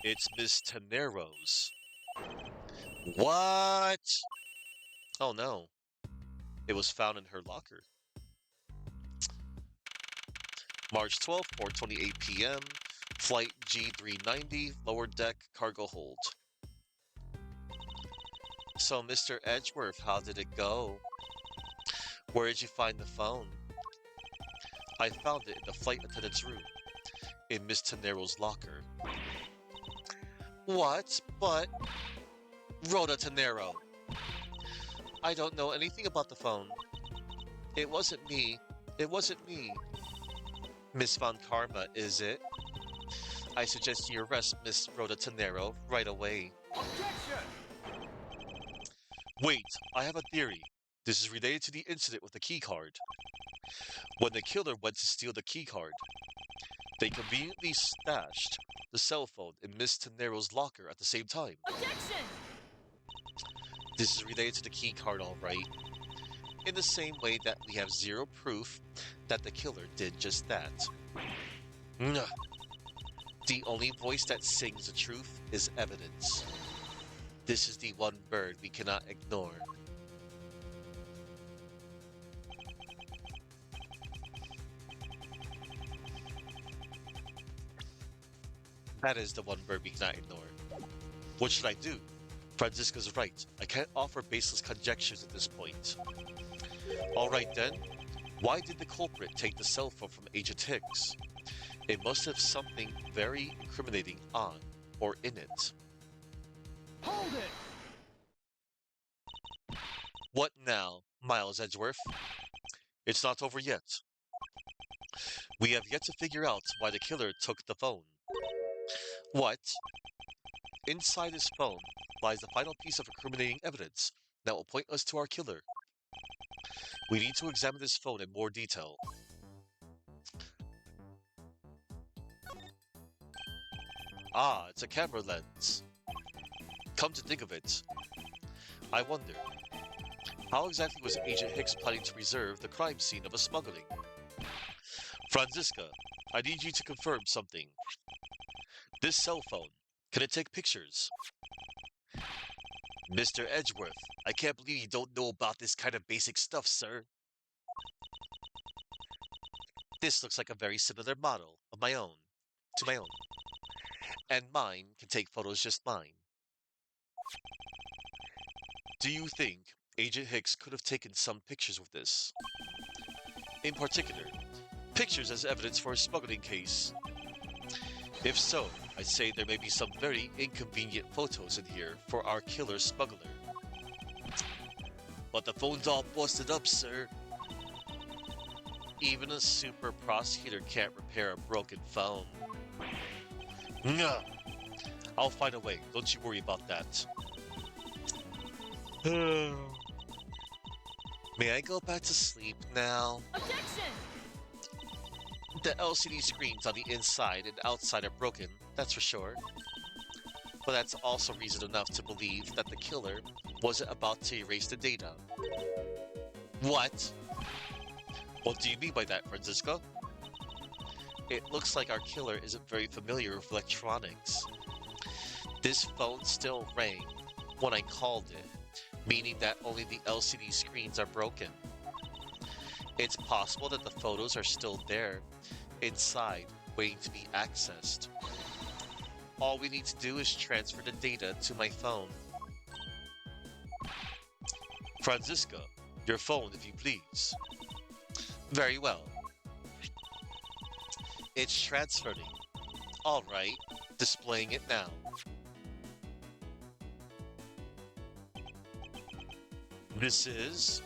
It's Miss Tenero's. What? Oh no. It was found in her locker. March 12th, 4:28 p.m. Flight G390, lower deck, cargo hold. So, Mr. Edgeworth, how did it go? Where did you find the phone? I found it in the flight attendant's room, in Miss Tenero's locker. What? But... Rhoda Tenero! I don't know anything about the phone. It wasn't me. It wasn't me. Miss Von Karma, is it? I suggest you arrest Miss Rhoda Tenero right away. Objection! Wait, I have a theory. This is related to the incident with the keycard. When the killer went to steal the keycard, they conveniently stashed the cell phone in Miss Tenero's locker at the same time. Objection! This is related to the keycard, all right. In the same way that we have zero proof that the killer did just that. Nuh. The only voice that sings the truth is evidence. This is the one bird we cannot ignore. That is the one bird we cannot ignore. What should I do? Franziska's right. I can't offer baseless conjectures at this point. Alright then. Why did the culprit take the cell phone from Agent Hicks? It must have something very incriminating on or in it. Hold it! What now, Miles Edgeworth? It's not over yet. We have yet to figure out why the killer took the phone. What? Inside his phone lies the final piece of incriminating evidence that will point us to our killer. We need to examine this phone in more detail. Ah, it's a camera lens. Come to think of it, I wonder, how exactly was Agent Hicks planning to preserve the crime scene of a smuggling? Franziska, I need you to confirm something. This cell phone, can it take pictures? Mr. Edgeworth, I can't believe you don't know about this kind of basic stuff, sir. This looks like a very similar model of my own, to my own. And mine can take photos just mine. Do you think Agent Hicks could have taken some pictures with this? In particular, pictures as evidence for a smuggling case. If so, I'd say there may be some very inconvenient photos in here for our killer smuggler. But the phone's all busted up, sir. Even a super prosecutor can't repair a broken phone. Nah. I'll find a way, don't you worry about that. May I go back to sleep now? Objection! The LCD screens on the inside and outside are broken, that's for sure. But that's also reason enough to believe that the killer wasn't about to erase the data. What? What do you mean by that, Franziska? It looks like our killer isn't very familiar with electronics. This phone still rang when I called it, meaning that only the LCD screens are broken. It's possible that the photos are still there, inside, waiting to be accessed. All we need to do is transfer the data to my phone. Franziska, your phone, if you please. Very well. It's transferring. All right, displaying it now. This is...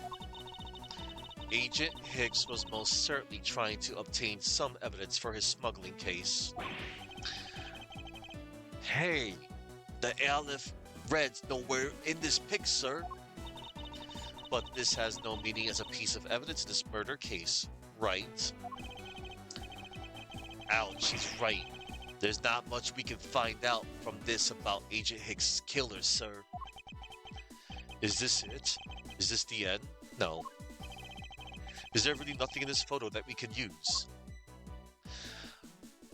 Agent Hicks was most certainly trying to obtain some evidence for his smuggling case. Hey, the Aleph Red's nowhere in this pic, sir. But this has no meaning as a piece of evidence in this murder case, right? Ouch, he's right. There's not much we can find out from this about Agent Hicks' killer, sir. Is this it? Is this the end? No. Is there really nothing in this photo that we can use?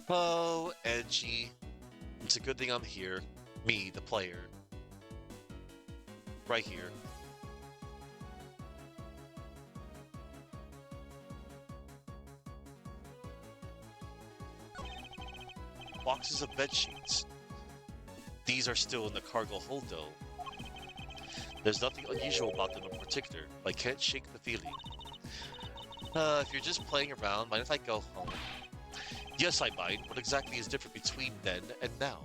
Oh, Edgy. It's a good thing I'm here. Me, the player. Right here. Boxes of bedsheets. These are still in the cargo hold though. There's nothing unusual about them in particular, but I can't shake the feeling. If you're just playing around, mind if I go home? Yes, I mind. What exactly is different between then and now?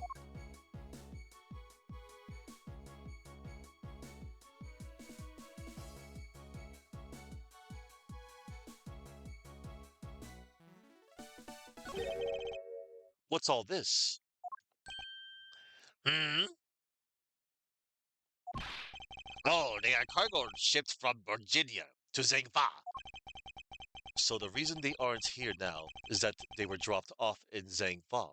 What's all this? Hmm? Oh, they are cargo shipped from Virginia to Zengfa. So the reason they aren't here now is that they were dropped off in Zangfa.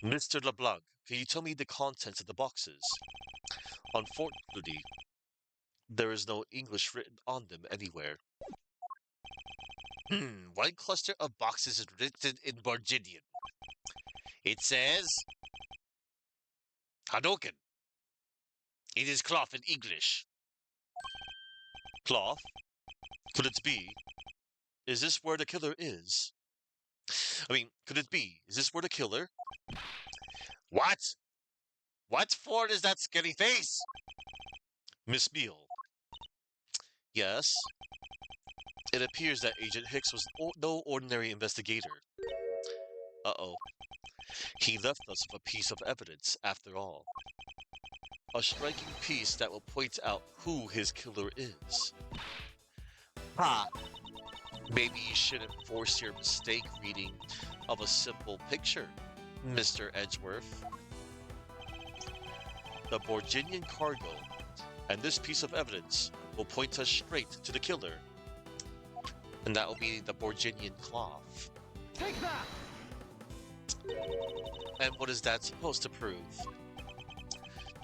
Mr. LeBlanc, can you tell me the contents of the boxes? Unfortunately, there is no English written on them anywhere. One cluster of boxes is written in Virginian. It says Hadoken. It is cloth in English. Cloth? Could it be? Is this where the killer is? Could it be? Is this where the killer? What? What for is that skinny face? Miss Beale. Yes? It appears that Agent Hicks was no ordinary investigator. Uh-oh. He left us with a piece of evidence, after all. A striking piece that will point out who his killer is. Ha! Maybe you shouldn't force your mistake reading of a simple picture, Mr. Edgeworth. The Borginian cargo and this piece of evidence will point us straight to the killer. And that will be the Borginian cloth. Take that! And what is that supposed to prove?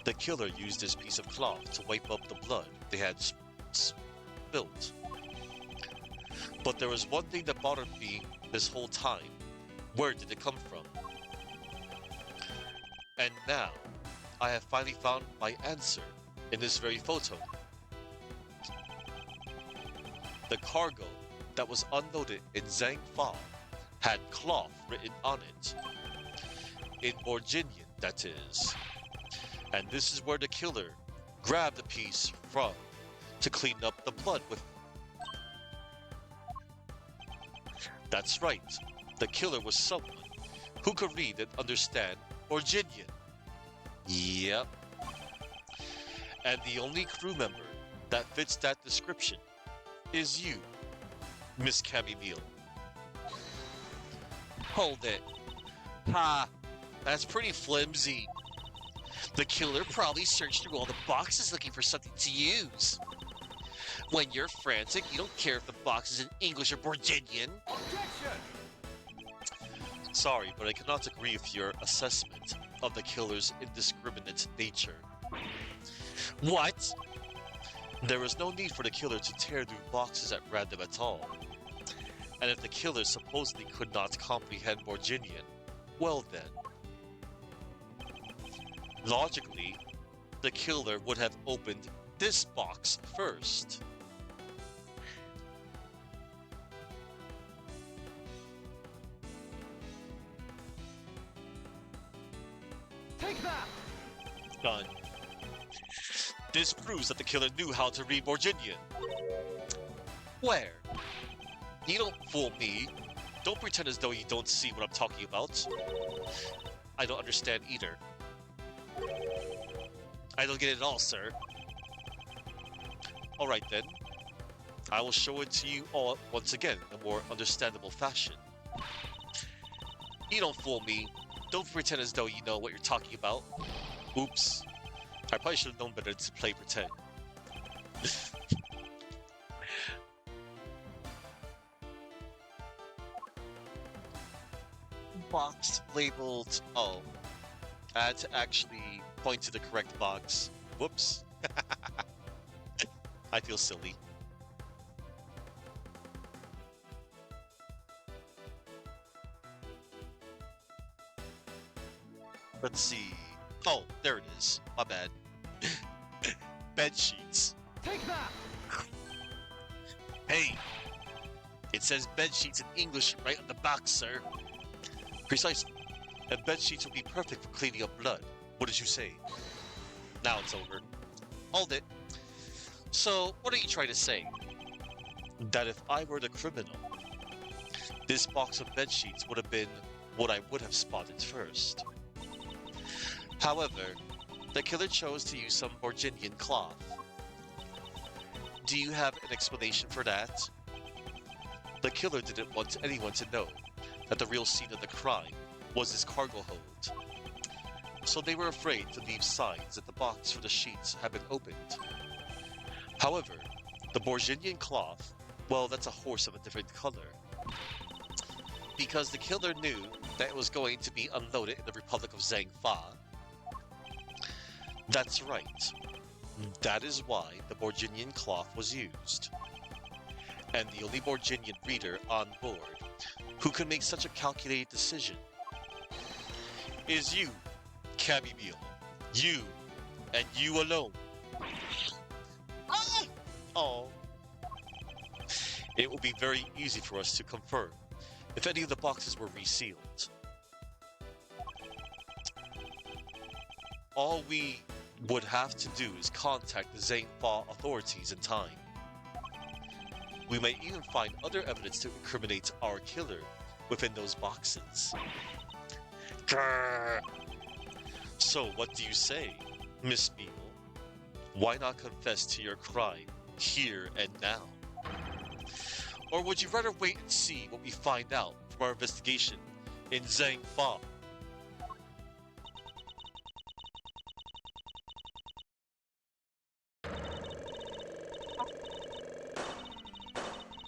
The killer used this piece of cloth to wipe up the blood they had spilled. But there was one thing that bothered me this whole time. Where did it come from? And now, I have finally found my answer in this very photo. The cargo that was unloaded in Zangfa had cloth written on it. In Borginian, that is. And this is where the killer grabbed the piece from to clean up the blood with. That's right. The killer was someone who could read and understand Borginian. Yep. And the only crew member that fits that description is you, Miss Camille. Hold it. Ha! That's pretty flimsy. The killer probably searched through all the boxes looking for something to use. When you're frantic, you don't care if the box is in English or Borginian. Objection! Sorry, but I cannot agree with your assessment of the killer's indiscriminate nature. What? There was no need for the killer to tear through boxes at random at all. And if the killer supposedly could not comprehend Borginian, well then. Logically, the killer would have opened this box first. Take that! Done. This proves that the killer knew how to read Borginian. Where? You don't fool me. Don't pretend as though you don't see what I'm talking about. I don't understand either. I don't get it at all, sir. Alright then. I will show it to you all once again in a more understandable fashion. You don't fool me. Don't pretend as though you know what you're talking about. Oops. I probably should have known better to play pretend. Box labeled... Oh. I had to actually point to the correct box. Whoops. I feel silly. Let's see. Oh, there it is. My bad. Bed sheets. Take that! Hey! It says bed sheets in English right on the box, sir. Precisely. And bed sheets would be perfect for cleaning up blood. What did you say? Now it's over. Hold it. So, what are you trying to say? That if I were the criminal, this box of bed sheets would have been what I would have spotted first. However, the killer chose to use some Borginian cloth. Do you have an explanation for that? The killer didn't want anyone to know that the real scene of the crime was his cargo hold. So they were afraid to leave signs that the box for the sheets had been opened. However, the Borginian cloth, well, that's a horse of a different color. Because the killer knew that it was going to be unloaded in the Republic of Zhangfa. That's right. That is why the Borginian cloth was used. And the only Borginian reader on board who can make such a calculated decision is you, Cabby-Mule. You, and you alone. Ah! Oh. It will be very easy for us to confirm if any of the boxes were resealed. All we would have to do is contact the Zhangfa authorities in time. We may even find other evidence to incriminate our killer within those boxes. Grrr. So what do you say, Miss Mule? Why not confess to your crime here and now? Or would you rather wait and see what we find out from our investigation in Zhangfa?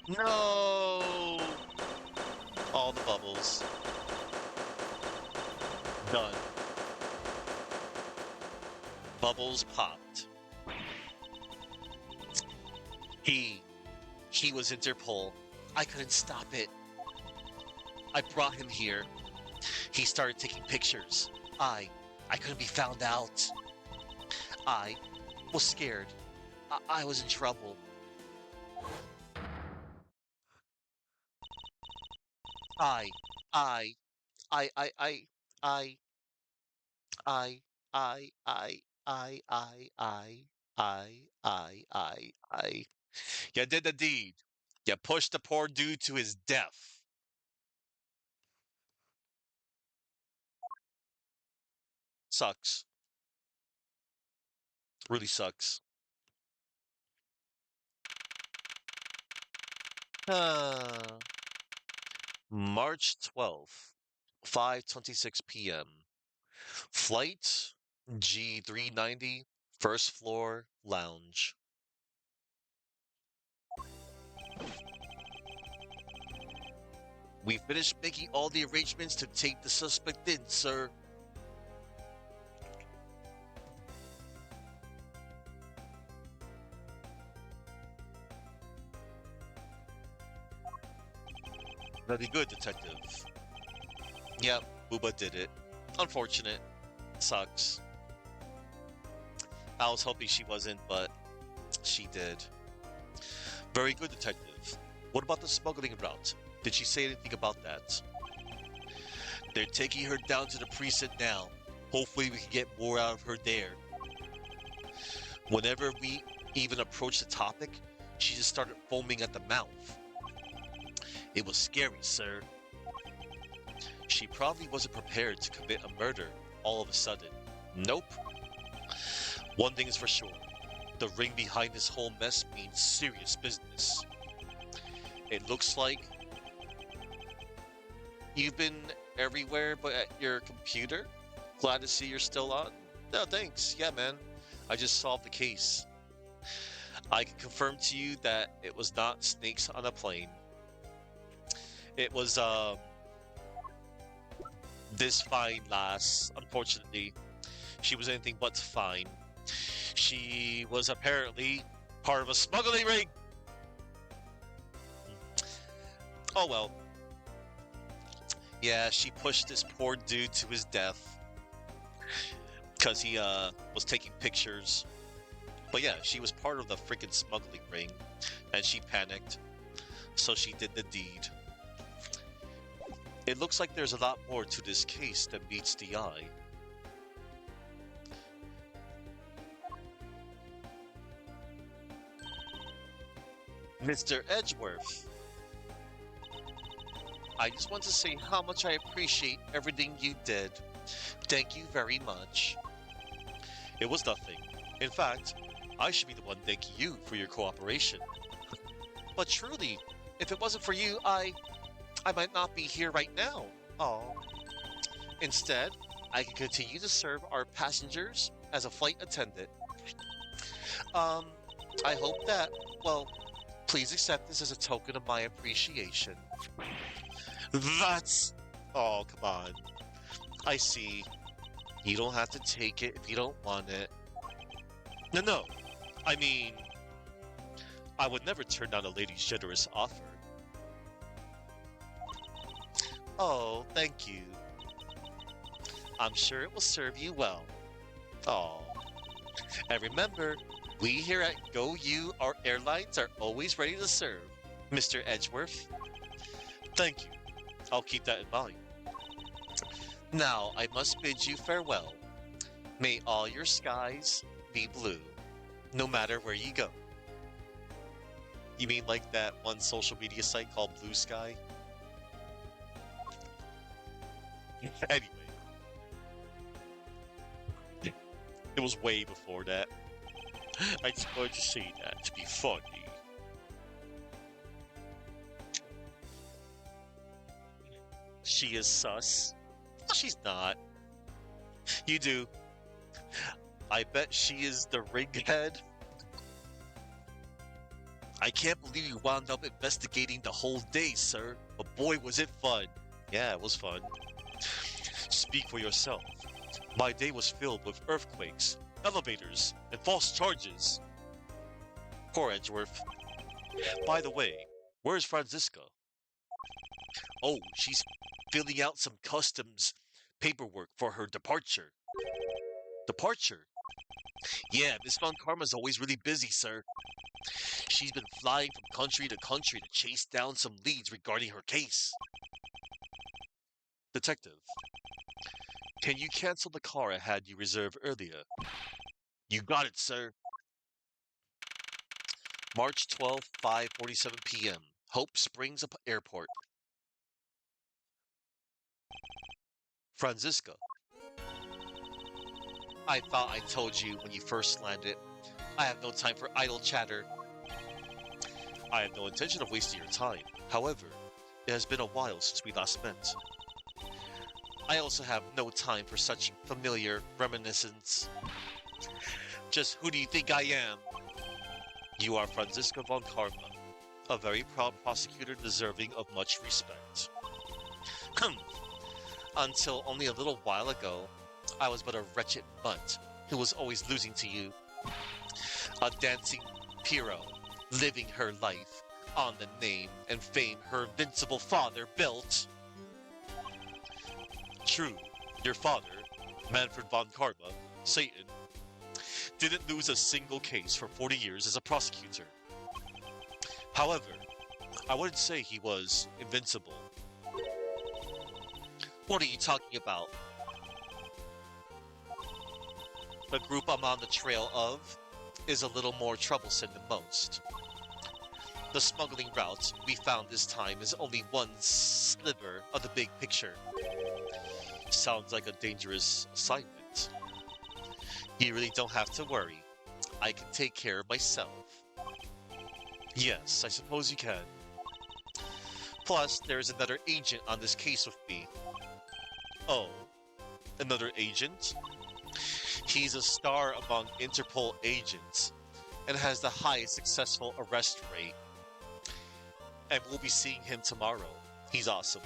No! All the bubbles. Done. Bubbles popped. He was Interpol. I couldn't stop it. I brought him here. He started taking pictures. I couldn't be found out. I was scared. I was in trouble. I, I, I, I, I, I, I, I, I, I, I. You did the deed. You pushed the poor dude to his death. Sucks. Really sucks. Uh, March 12th, 5:26 p.m. Flight G390, first floor lounge. We finished making all the arrangements to take the suspect in, sir. Very good, detective. Yep, Booba did it. Unfortunate. Sucks. I was hoping she wasn't, but she did. Very good, detective. What about the smuggling route? Did she say anything about that? They're taking her down to the precinct now. Hopefully we can get more out of her there. Whenever we even approached the topic, she just started foaming at the mouth. It was scary, sir. She probably wasn't prepared to commit a murder all of a sudden. Nope. One thing is for sure. The ring behind this whole mess means serious business. It looks like you've been everywhere but at your computer. Glad to see you're still on. No, thanks. Yeah, man. I just solved the case. I can confirm to you that it was not snakes on a plane. It was this fine lass. Unfortunately, she was anything but fine. She was apparently part of a smuggling ring. Oh well. Yeah, she pushed this poor dude to his death because he was taking pictures. But yeah, she was part of the freaking smuggling ring, and she panicked, so she did the deed. It looks like there's a lot more to this case than meets the eye. Mr. Edgeworth, I just want to say how much I appreciate everything you did. Thank you very much. It was nothing. In fact, I should be the one thanking you for your cooperation. But truly, if it wasn't for you, I might not be here right now. Oh. Instead, I can continue to serve our passengers as a flight attendant. Um, I hope that, well, please accept this as a token of my appreciation. That's... Oh, come on. I see. You don't have to take it if you don't want it. No, no. I mean, I would never turn down a lady's generous offer. Oh, thank you. I'm sure it will serve you well. Oh. And remember, we here at Go You, our airlines, are always ready to serve, Mr. Edgeworth. Thank you. I'll keep that in mind. Now, I must bid you farewell. May all your skies be blue, no matter where you go. You mean like that one social media site called Blue Sky? Anyway. It was way before that. I just wanted to say that to be funny. She is sus. She's not. You do. I bet she is the ringhead. I can't believe you wound up investigating the whole day, sir. But boy, was it fun. Yeah, it was fun. Speak for yourself. My day was filled with earthquakes, elevators, and false charges. Poor Edgeworth. By the way, where's Franziska? Oh, she's filling out some customs paperwork for her departure. Departure? Yeah, Miss Von Karma's always really busy, sir. She's been flying from country to country to chase down some leads regarding her case. Detective, can you cancel the car I had you reserve earlier? You got it, sir. March 12th, 5:47 p.m. Hope Springs Airport. Franziska. I thought I told you when you first landed. I have no time for idle chatter. I have no intention of wasting your time. However, it has been a while since we last met. I also have no time for such familiar reminiscence. Just who do you think I am? You are Franziska von Karma, a very proud prosecutor deserving of much respect. Until only a little while ago, I was but a wretched mutt who was always losing to you. A dancing Pyrrho, living her life on the name and fame her invincible father built. True, your father, Manfred von Karma, Satan, didn't lose a single case for 40 years as a prosecutor. However, I wouldn't say he was invincible. What are you talking about? The group I'm on the trail of is a little more troublesome than most. The smuggling route we found this time is only one sliver of the big picture. Sounds like a dangerous assignment. You really don't have to worry. I can take care of myself. Yes, I suppose you can. Plus, there is another agent on this case with me. Oh, another agent? He's a star among Interpol agents and has the highest successful arrest rate. And we'll be seeing him tomorrow. He's awesome.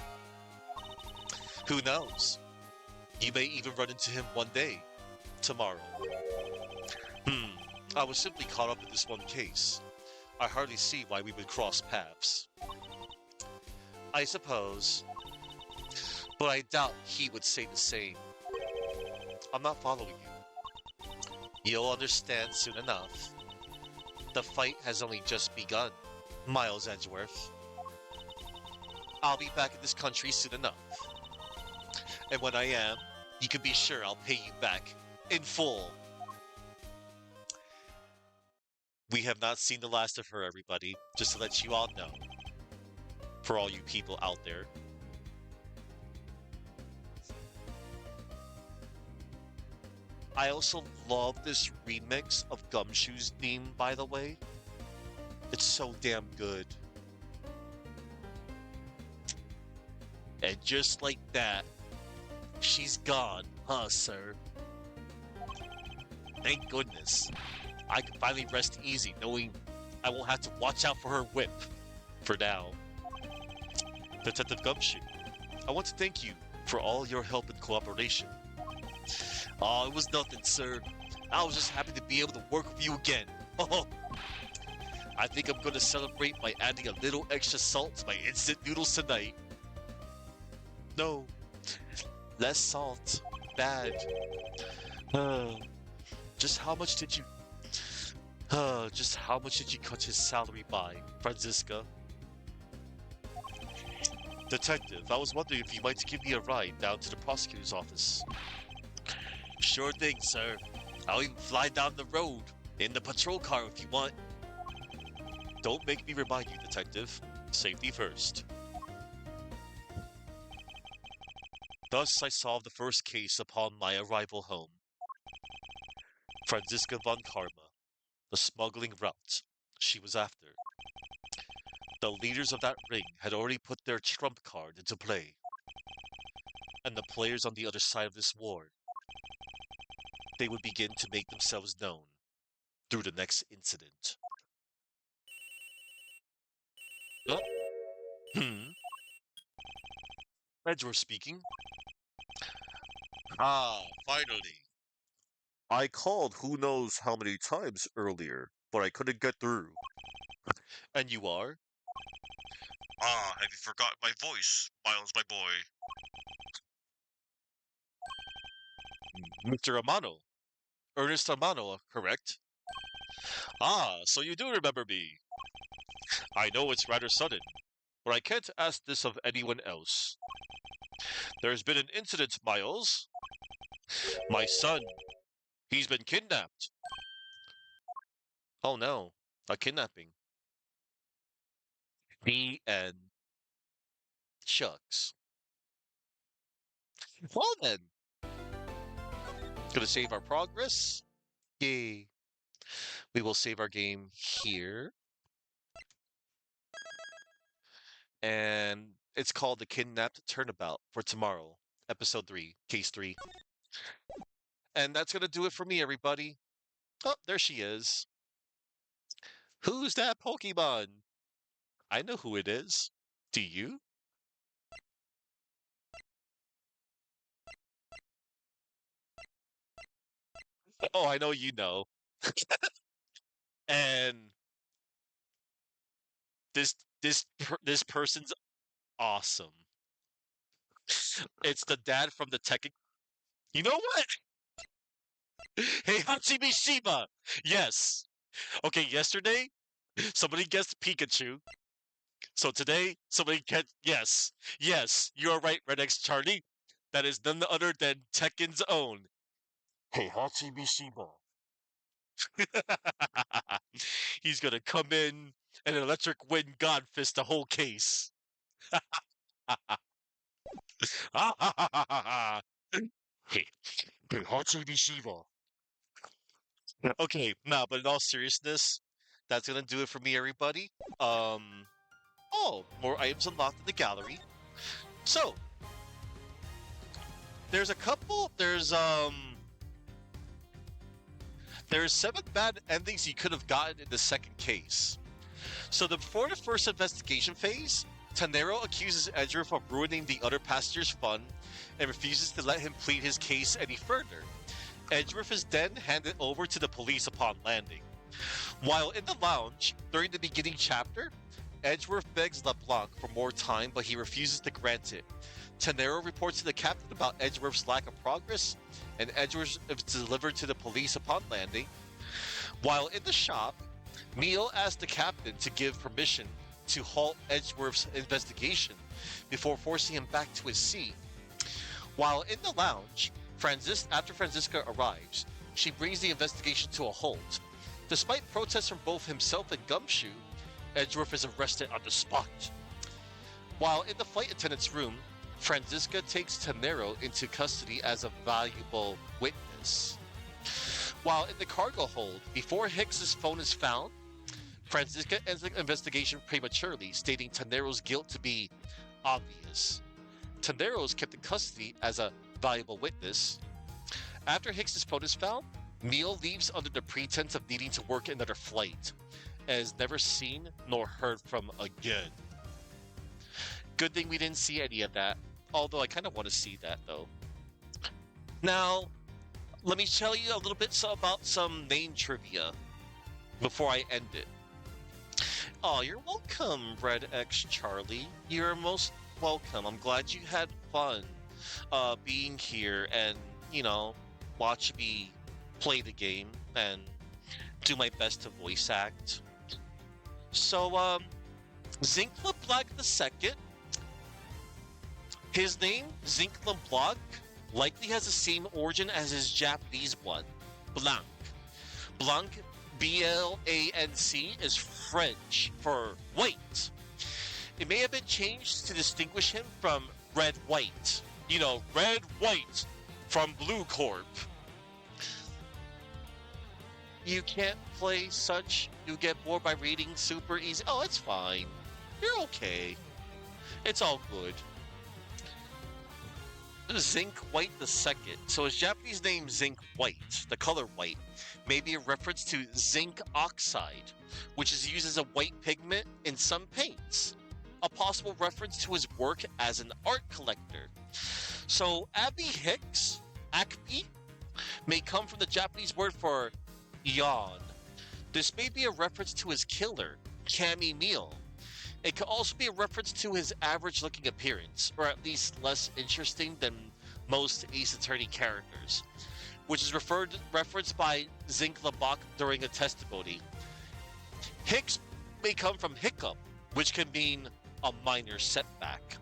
Who knows? You may even run into him one day. Tomorrow. I was simply caught up in this one case. I hardly see why we would cross paths. I suppose. But I doubt he would say the same. I'm not following you. You'll understand soon enough. The fight has only just begun, Miles Edgeworth. I'll be back in this country soon enough. And when I am, you can be sure I'll pay you back in full. We have not seen the last of her, everybody, just to let you all know. For all you people out there. I also love this remix of Gumshoe's theme, by the way. It's so damn good. And just like that, she's gone, huh, sir? Thank goodness. I can finally rest easy knowing I won't have to watch out for her whip. For now. Detective Gumshoe, I want to thank you for all your help and cooperation. Oh, it was nothing, sir. I was just happy to be able to work with you again. Oh, I think I'm going to celebrate by adding a little extra salt to my instant noodles tonight. No, less salt. Bad. Just how much did you... just how much did you cut his salary by, Franziska? Detective, I was wondering if you might give me a ride down to the prosecutor's office. Sure thing, sir. I'll even fly down the road in the patrol car if you want. Don't make me remind you, Detective. Safety first. Thus I solved the first case upon my arrival home. Franziska von Karma, the smuggling route she was after. The leaders of that ring had already put their trump card into play. And the players on the other side of this war, they would begin to make themselves known through the next incident. Huh? Edgeworth speaking. Ah, finally. I called who knows how many times earlier, but I couldn't get through. And you are? Ah, have you forgotten my voice, Miles, my boy? Mr. Amano. Ernest Amano, correct? Ah, so you do remember me. I know it's rather sudden, but I can't ask this of anyone else. There's been an incident, Miles. My son, he's been kidnapped. Oh no, a kidnapping. The end. Shucks. Well then, gonna save our progress. Yay. We will save our game here. And it's called The Kidnapped Turnabout for tomorrow, episode 3, case 3. And that's gonna do it for me, everybody. Oh, there she is. Who's that Pokemon? I know who it is. Do you? Oh, I know you know. And this person's awesome. It's the dad from the Tekken. You know what? Hey, Hatsumi Shiba. Yes. Okay, yesterday somebody guessed Pikachu. So today somebody guessed yes. Yes, you are right, Red X Charlie. That is none other than Tekken's own Heihachi Mishima. He's gonna come in and electric wind god fist the whole case. Hey, Heihachi Mishima. Okay, nah, but in all seriousness, that's gonna do it for me, everybody. Um, oh, more items unlocked in the gallery. So, there's a couple. There's 7 bad endings you could have gotten in the second case. So before the first investigation phase, Tanero accuses Edgeworth of ruining the other passengers' fun and refuses to let him plead his case any further. Edgeworth is then handed over to the police upon landing. While in the lounge, during the beginning chapter, Edgeworth begs LeBlanc for more time, but he refuses to grant it. Tanero reports to the captain about Edgeworth's lack of progress, and Edgeworth is delivered to the police upon landing. While in the shop, Neil asks the captain to give permission to halt Edgeworth's investigation before forcing him back to his seat. While in the lounge, after Franziska arrives, she brings the investigation to a halt. Despite protests from both himself and Gumshoe, Edgeworth is arrested on the spot. While in the flight attendant's room, Franziska takes Tanero into custody as a valuable witness. While in the cargo hold, before Hicks's phone is found, Franziska ends the investigation prematurely, stating Tanero's guilt to be obvious. Tanero is kept in custody as a valuable witness. After Hicks's phone is found, Neil leaves under the pretense of needing to work another flight, and is never seen nor heard from again. Good thing we didn't see any of that, although I kind of want to see that though. Now, let me tell you a little bit about some name trivia before I end it. Oh, you're welcome, Red X Charlie. You're most welcome. I'm glad you had fun being here and, watch me play the game and do my best to voice act. So, Zinc LeBlanc II, his name, Zinc LeBlanc, likely has the same origin as his Japanese one, Blanc. Blanc, B-L-A-N-C, is French for white. It may have been changed to distinguish him from Red White. Red White from Blue Corp. You can't play such, you get bored by reading super easy. Oh, it's fine. You're okay. It's all good. Zinc White II. So his Japanese name, Zinc White, the color white, may be a reference to zinc oxide, which is used as a white pigment in some paints. A possible reference to his work as an art collector. So Abby Hicks, Akbi, may come from the Japanese word for yawn. This may be a reference to his killer, Cammy Meal. It could also be a reference to his average-looking appearance, or at least less interesting than most Ace Attorney characters, which is referenced by Zinc LeBlanc during a testimony. Hicks may come from hiccup, which can mean a minor setback.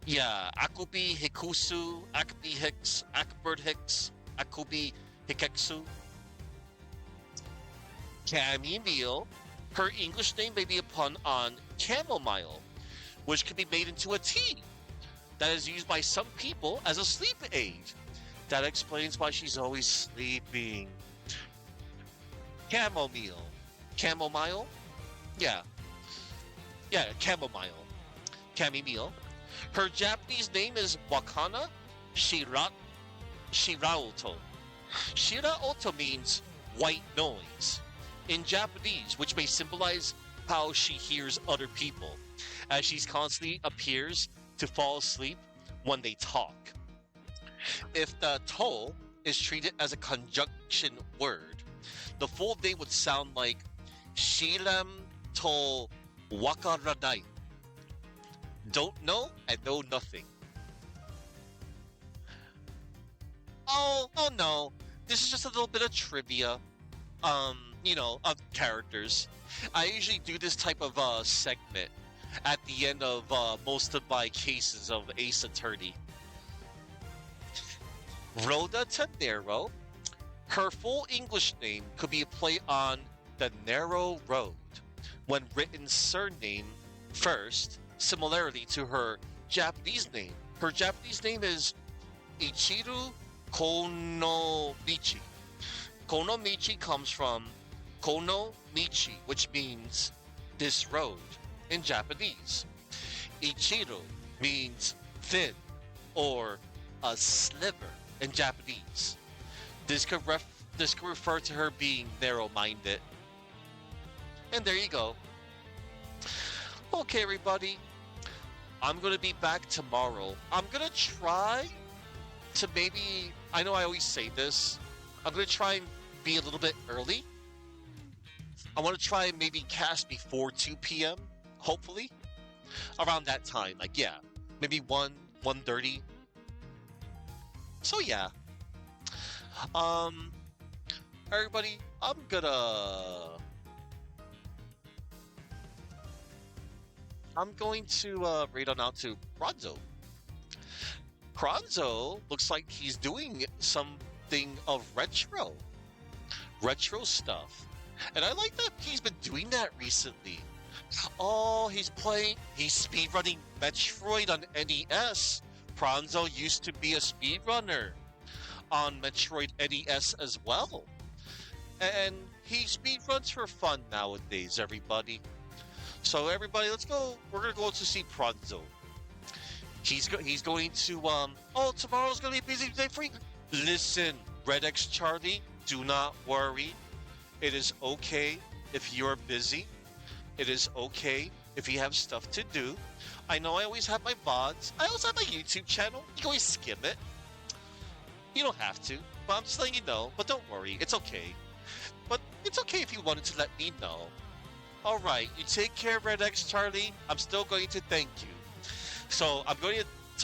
Yeah, Akubi Hikusu, Akbi Hicks, Akbird Hicks, Akubi Hikeksu. Cammy Meal. Her English name may be a pun on chamomile, which can be made into a tea that is used by some people as a sleep aid. That explains why she's always sleeping. Chamomile. Chamomile? Yeah. Yeah, chamomile. Chamomile. Her Japanese name is Wakana Shiraoto. Shiraoto means white noise in Japanese, which may symbolize how she hears other people, as she constantly appears to fall asleep when they talk. If the to is treated as a conjunction word, the full name would sound like Shiram to Wakaranai. Don't know and know nothing. Oh no. This is just a little bit of trivia. Of characters. I usually do this type of segment at the end of most of my cases of Ace Attorney. Rhoda Tendero. Her full English name could be a play on the narrow road when written surname first, similarly to her Japanese name. Her Japanese name is Ichiru Konomichi. Konomichi comes from Konomichi, which means this road in Japanese. Ichiru means thin or a sliver in Japanese. This could refer to her being narrow-minded. And there you go. Okay, everybody. I'm gonna be back tomorrow. I'm gonna try to maybe. I know I always say this. I'm gonna try and be a little bit early. I want to try and maybe cast before 2 p.m. Hopefully, around that time. Like yeah, maybe 1:30. So yeah. Everybody, I'm going to raid on out to Bronzo. Bronzo looks like he's doing something of retro stuff, and I like that he's been doing that recently. Oh, he's speedrunning Metroid on NES. Bronzo used to be a speedrunner on Metroid NES as well. And he speedruns for fun nowadays, everybody. So everybody, let's go. We're gonna go to see Pronzo. He's going to oh, tomorrow's gonna be a busy day for you. Listen, Red X Charlie, do not worry. It is okay if you're busy. It is okay if you have stuff to do. I know I always have my VODs. I also have my YouTube channel. You can always skim it. You don't have to, but I'm just letting you know. But don't worry, it's okay. But it's okay if you wanted to let me know. All right, you take care, Red X Charlie. I'm still going to thank you. So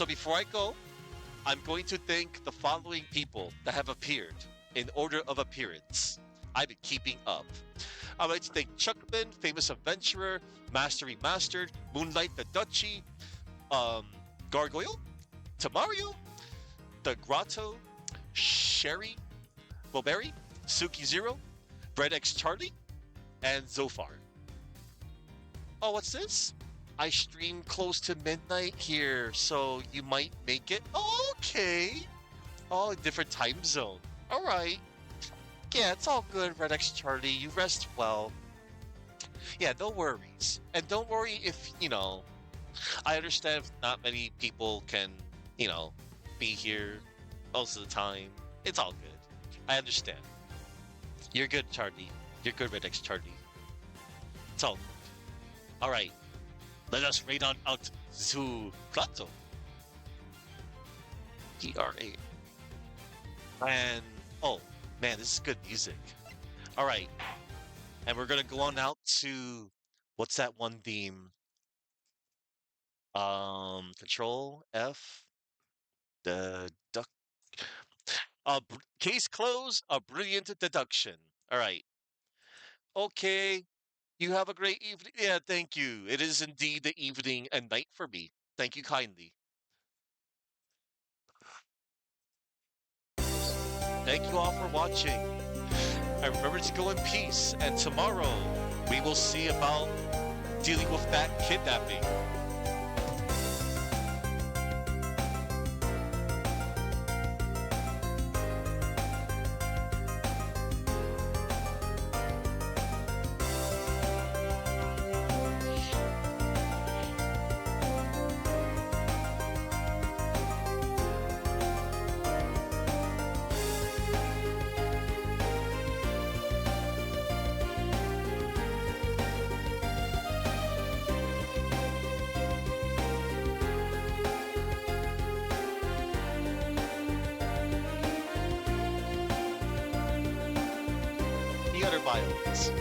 before I go, I'm going to thank the following people that have appeared in order of appearance. I've been keeping up. I'd like to thank Chuckman, Famous Adventurer, Master Remastered, Moonlight the Duchy, Gargoyle, Tamario, The Grotto, Sherry, Boberry, Suki Zero, Red X Charlie, and Zofar. Oh, what's this? I stream close to midnight here, so you might make it. Oh, okay. Oh, different time zone. All right. Yeah, it's all good, Red X Charlie. You rest well. Yeah, no worries. And don't worry if, I understand if not many people can, be here most of the time. It's all good. I understand. You're good, Charlie. You're good, Red X Charlie. It's all good. All right. Let us raid on out to Plato. GRA. And, oh, man, this is good music. All right. And we're going to go on out to, what's that one theme? Control F. The duck. Case closed. A brilliant deduction. All right. Okay. You have a great evening. Yeah, thank you. It is indeed the evening and night for me. Thank you kindly. Thank you all for watching. And remember to go in peace. And tomorrow, we will see about dealing with that kidnapping. The other violence.